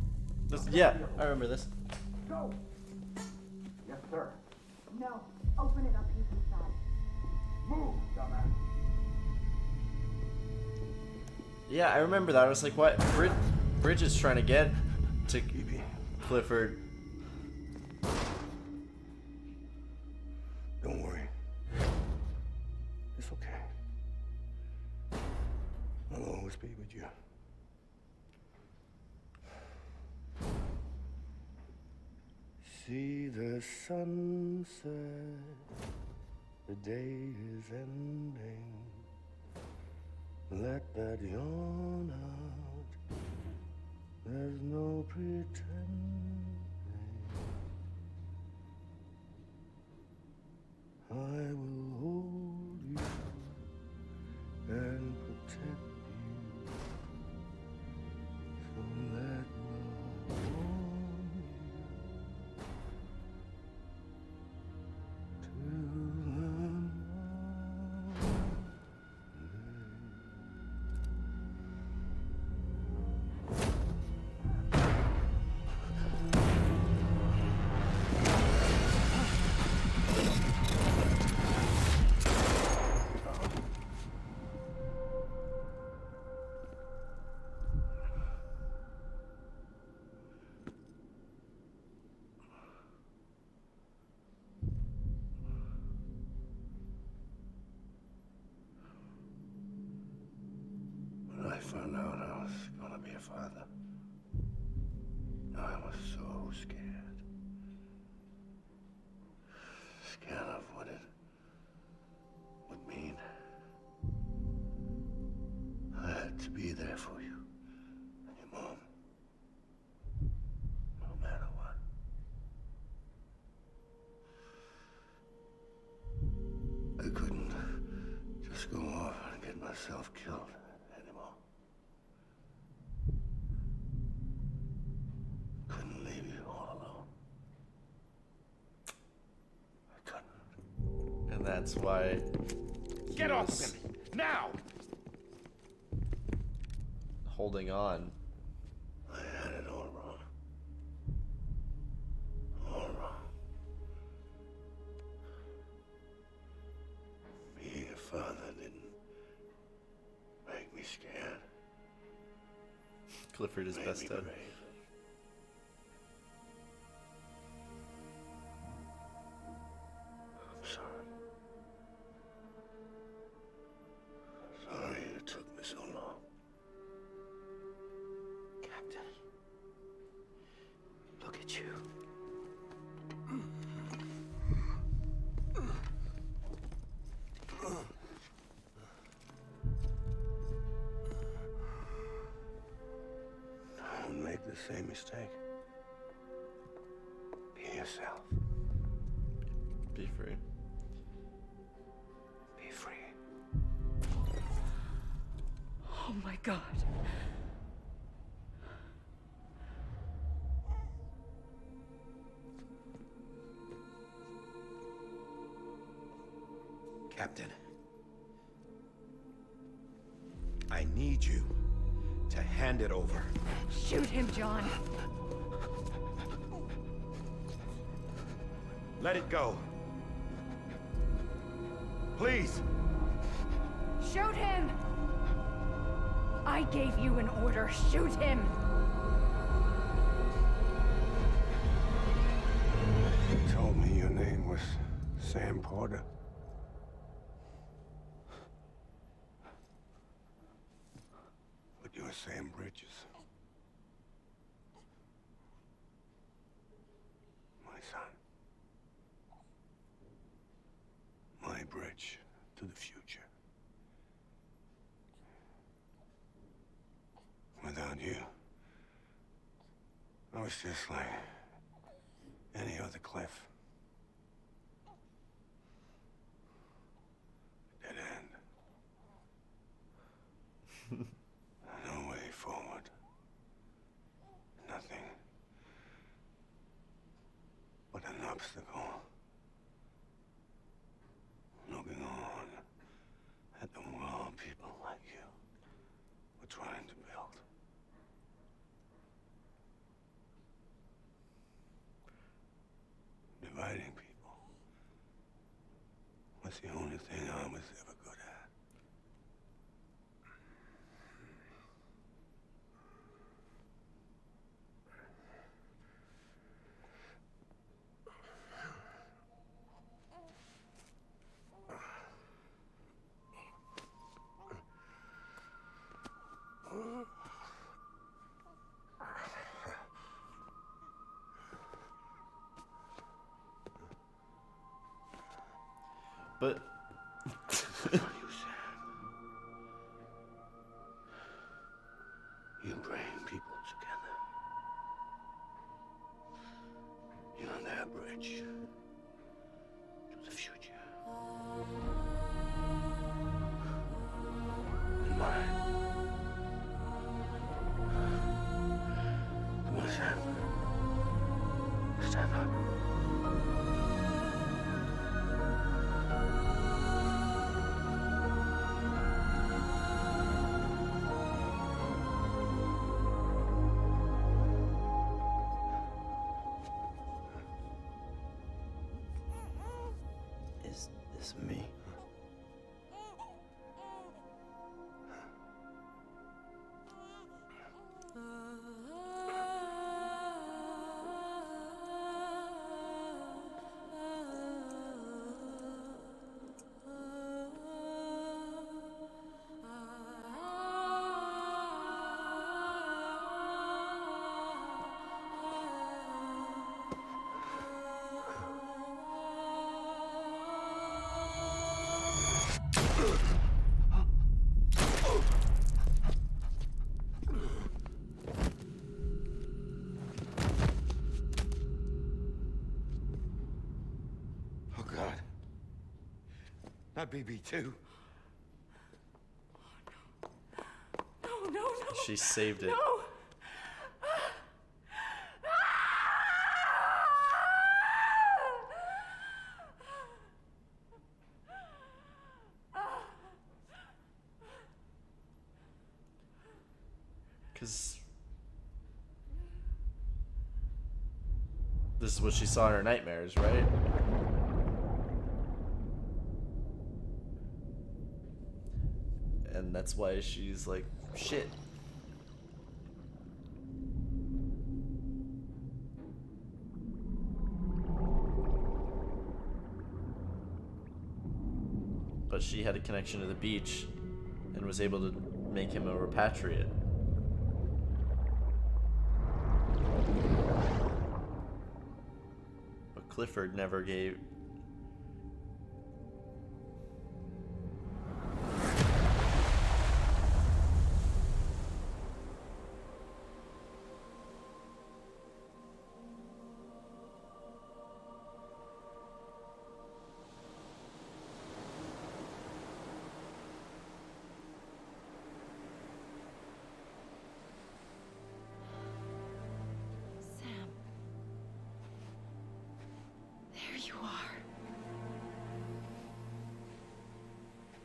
Yeah, I remember this. Go! Yes, sir. No. Open it up. He's inside. Move, dumbass. Yeah, I remember that. I was like, what? Bridge is trying to get to Clifford. Don't worry. It's okay. I'll always be with you. See the sunset. The day is ending. Let that yawn out. There's no pretending. I will hold you and protect you. So let love warm you till the When I found out I was gonna be a father, I was so scared. Scared of what it would mean. I had to be there for you and your mom, no matter what. I couldn't just go off and get myself killed anymore. that's why. Get off of him now! Holding on. I had it all wrong. All wrong. Being a father didn't make me scared. Clifford is Made best me dead. brave. I'm sorry. Sorry it took me so long. Captain, look at you. Don't make the same mistake. Be yourself. Be free. Be free. Oh my God. Captain, I need you to hand it over. Shoot him, John. Let it go. Please. Shoot him! I gave you an order. Shoot him! You told me your name was Sam Porter. But you're Sam Bridges. My son. My bridge to the future. Without you, I was just like any other Cliff. Dead end. No way forward. Nothing but an obstacle. Looking on at the world people like you were trying to build. Dividing people was the only thing I was ever good at. But You bring people together. You're their bridge to the future. And mine. Come on, Sam. Stand up. is this me? Oh, God. Not BB2. No, no, no. She saved it. No. Because this is what she saw in her nightmares, right? And that's why she's like, shit. But she had a connection to the beach and was able to make him a repatriate. But Clifford never gave...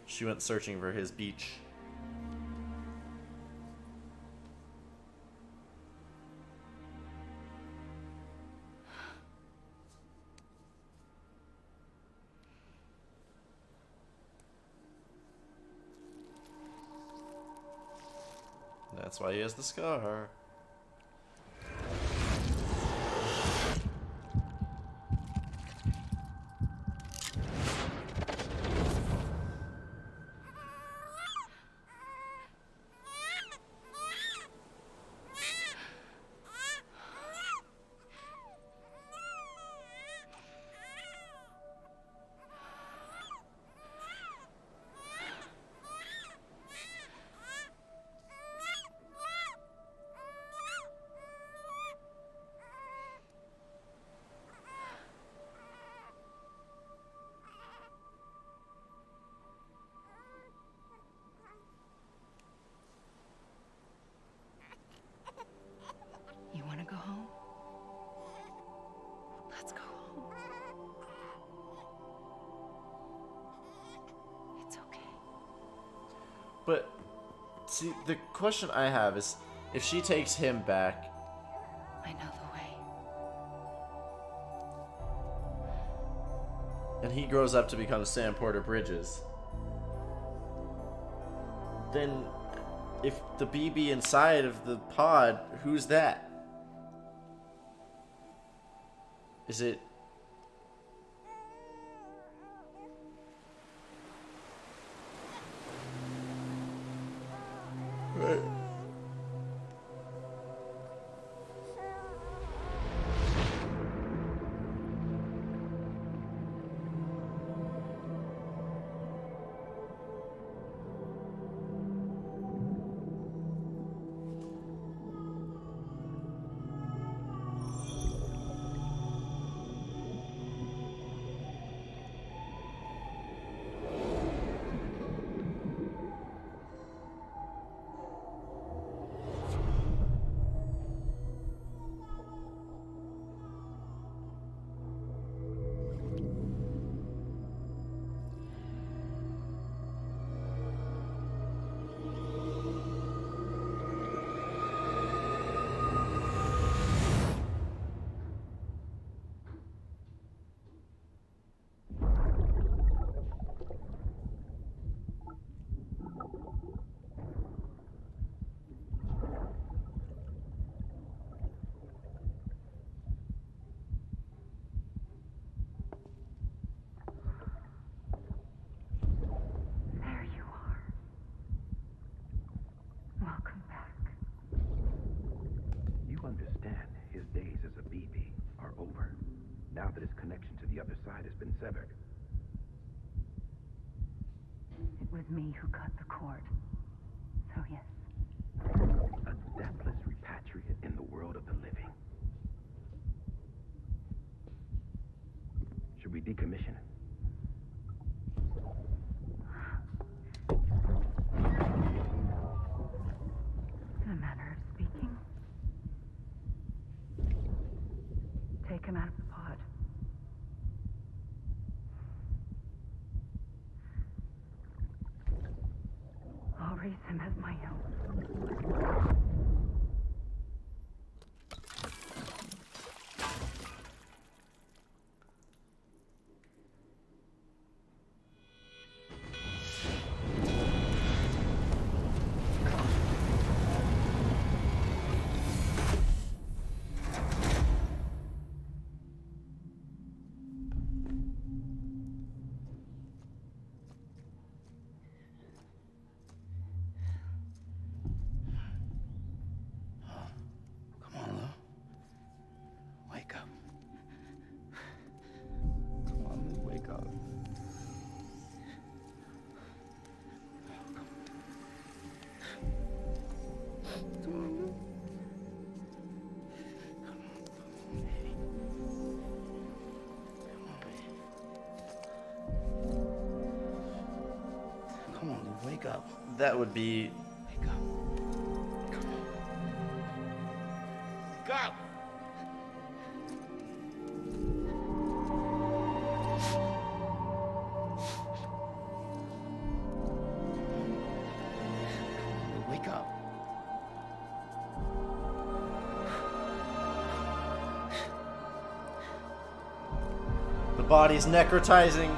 She went searching for his beach. That's why he has the scar. You want to go home? Let's go home. It's okay. But, see, the question I have is, if she takes him back... I know the way. And he grows up to become Sam Porter Bridges, then if the BB inside of the pod, who's that? Is it... Right. There you are. Welcome back. You understand his days as a BB are over, now that his connection to the other side has been severed. It was me who cut the cord. So yes. A deathless repatriate in the world of the living. Should we decommission it? In a manner of speaking. Take him out of the pod. I'll raise him as my own. that would be. Wake up. Come on. Go! Wake up. The body's necrotizing.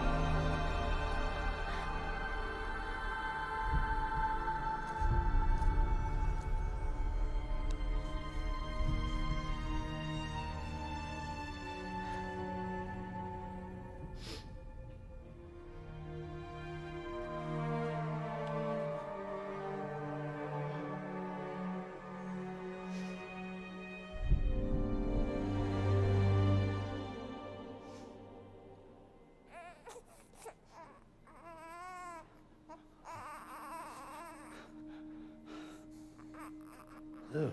Ew.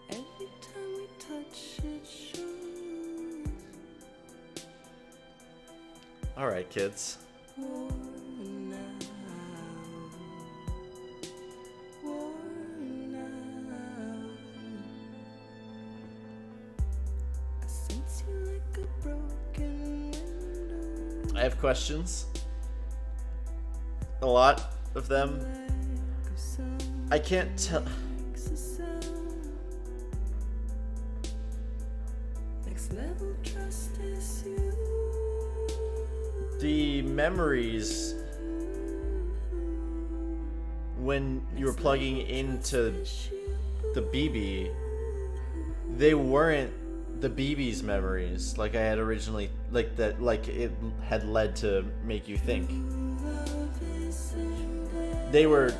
Every time we touch it shows. All right, kids. Worn out. I sense you like a broken window. I have questions. A lot of them. I can't tell. Next level trust is you. The memories when you were plugging into the BB, they weren't the BB's memories like I had originally, like that, like it had led to make you think. They were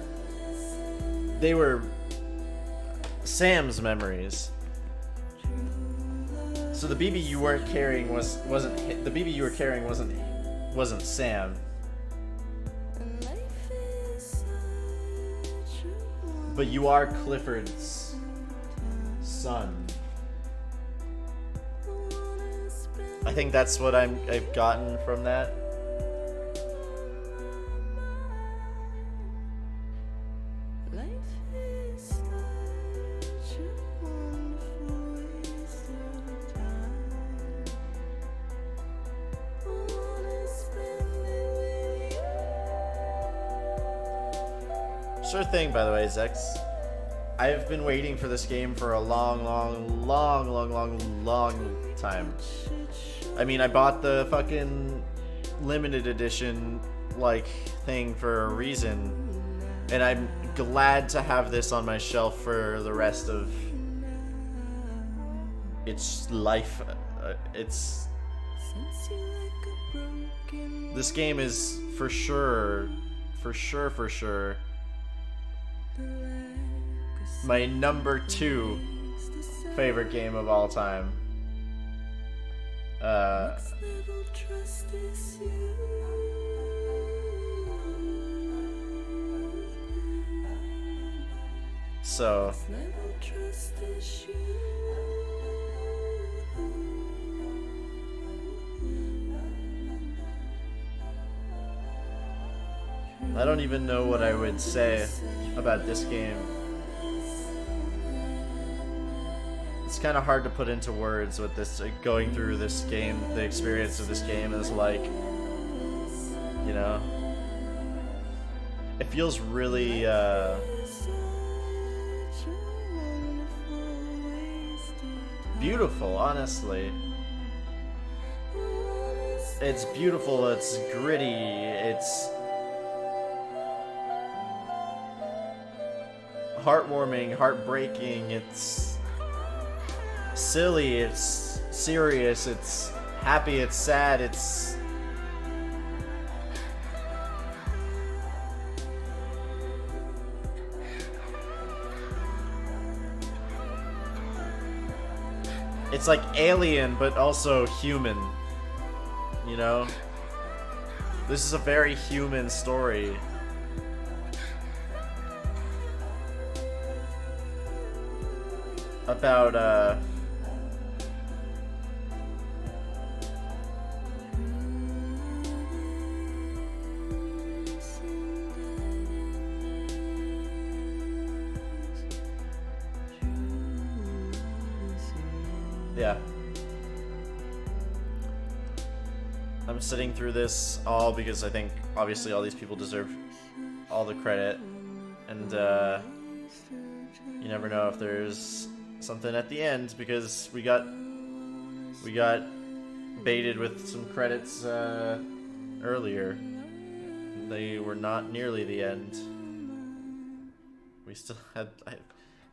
Sam's memories. So the BB you weren't carrying wasn't the BB you were carrying wasn't Sam. But you are Clifford's son. I think that's what I've gotten from that. Sure thing, by the way, Zex. I've been waiting for this game for a long time. I mean, I bought the fucking limited edition, like, thing for a reason. And I'm glad to have this on my shelf for the rest of its life. This game is for sure my number 2 favorite game of all time. So I don't even know what I would say about this game. It's kind of hard to put into words what this going through this game, the experience of this game is like. You know, it feels really beautiful, honestly. It's beautiful, it's gritty, it's heartwarming, heartbreaking, it's silly, it's serious, it's happy, it's sad, it's like alien, but also human, you know? This is a very human story. About, yeah. I'm sitting through this all because I think obviously all these people deserve all the credit, and you never know if there's something at the end because we got baited with some credits earlier. They were not nearly the end. We still had.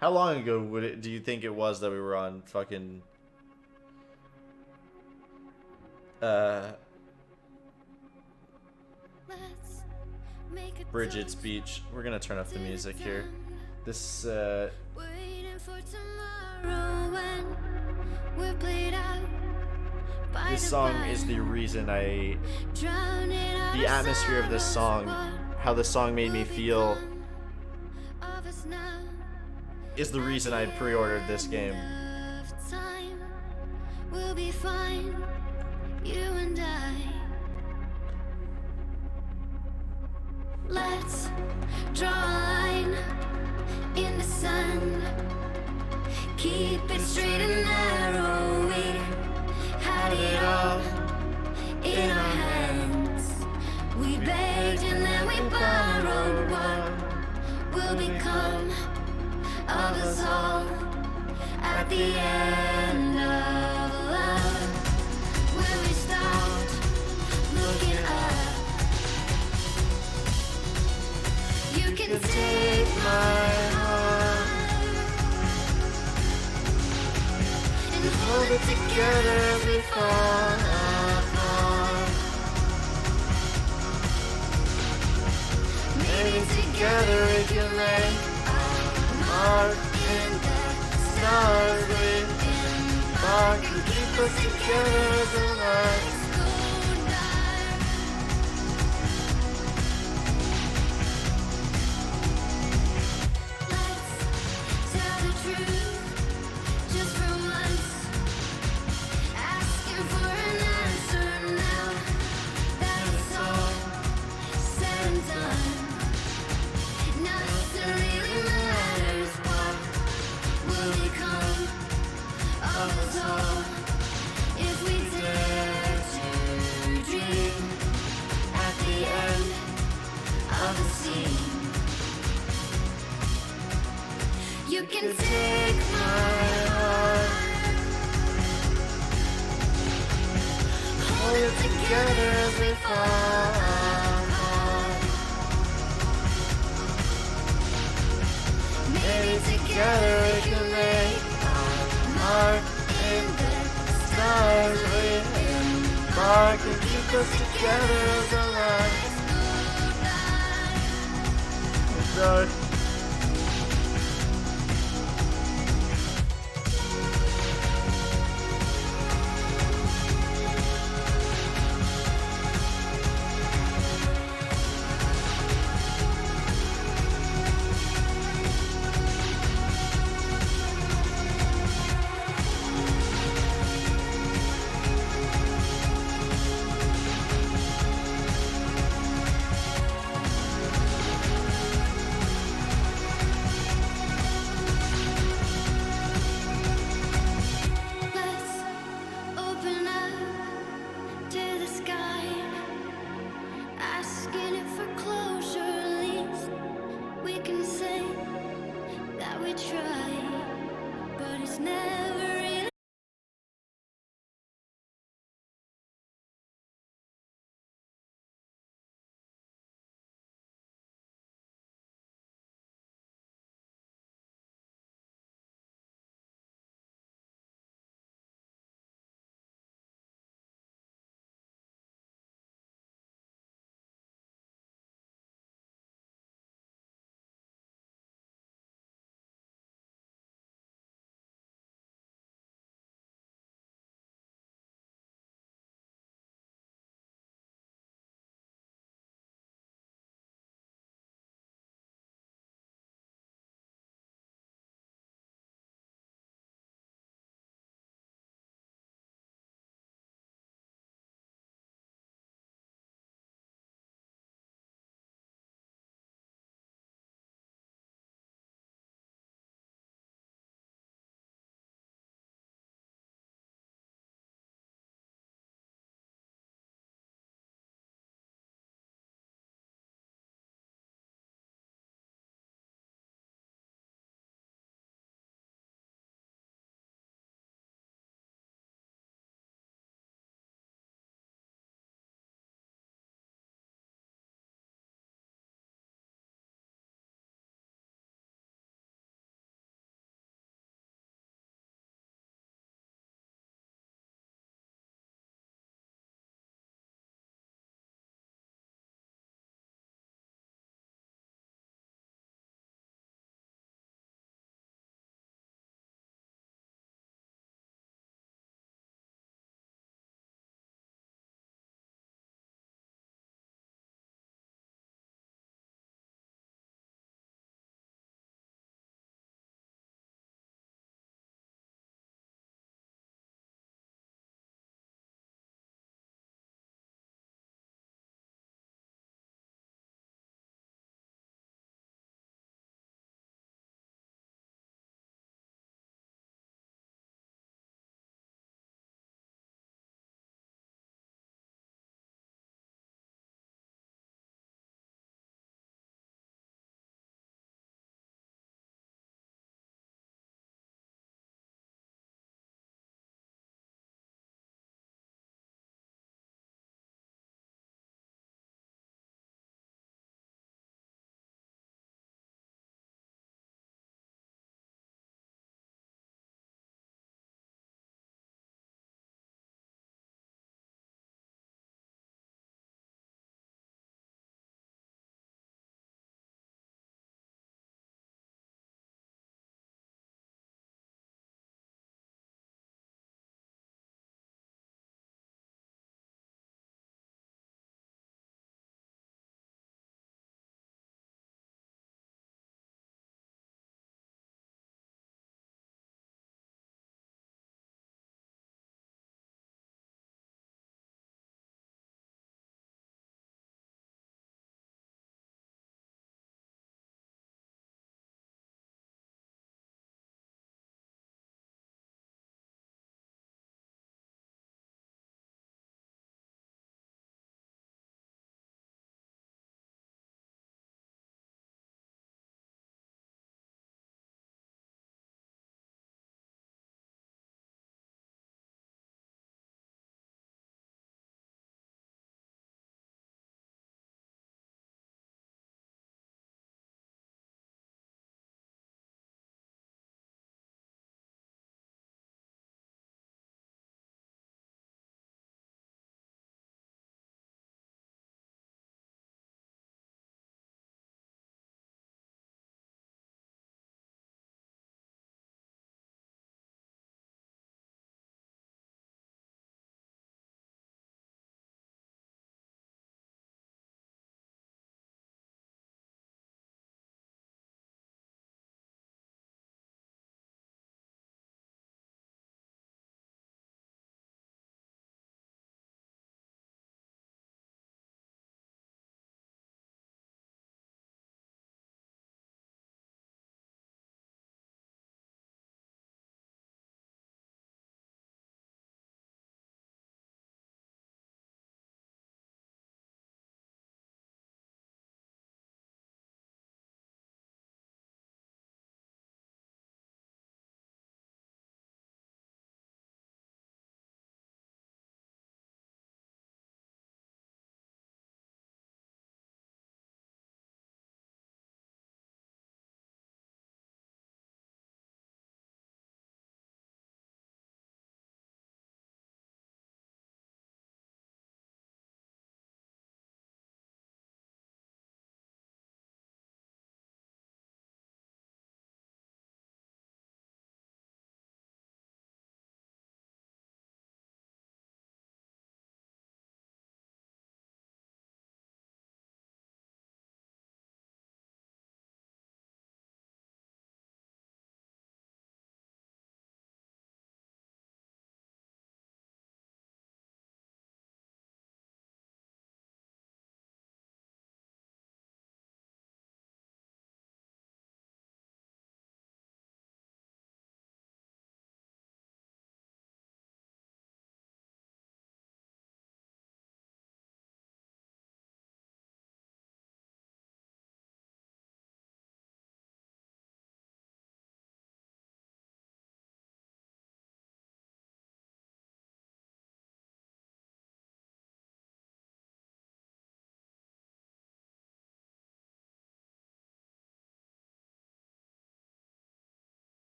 How long ago do you think it was that we were on fucking Bridget's Beach? We're gonna turn up the music here. This this song is the reason the atmosphere of this song, how this song made me feel, is the reason I pre-ordered this game. We'll be fine, you and I. Let's draw a line in the sun. Keep it straight and narrow. We had it all in our hands. We begged and then we borrowed. What will become of us all at the end of love? When we stopped looking up, you can take my heart and hold it together as we fall apart. Maybe together we can make our mark in the stars. We embark and keep us together as the lights go dark. Let's tell the truth just for once. Asking for an answer now that it's all said and done. Nothing really matters. What will become of us all if we dare to dream at the end of the scene? You can take my heart, hold it together as we fall apart. Maybe together we can make our mark in the stars. We embark and keep us together as the lights go dark.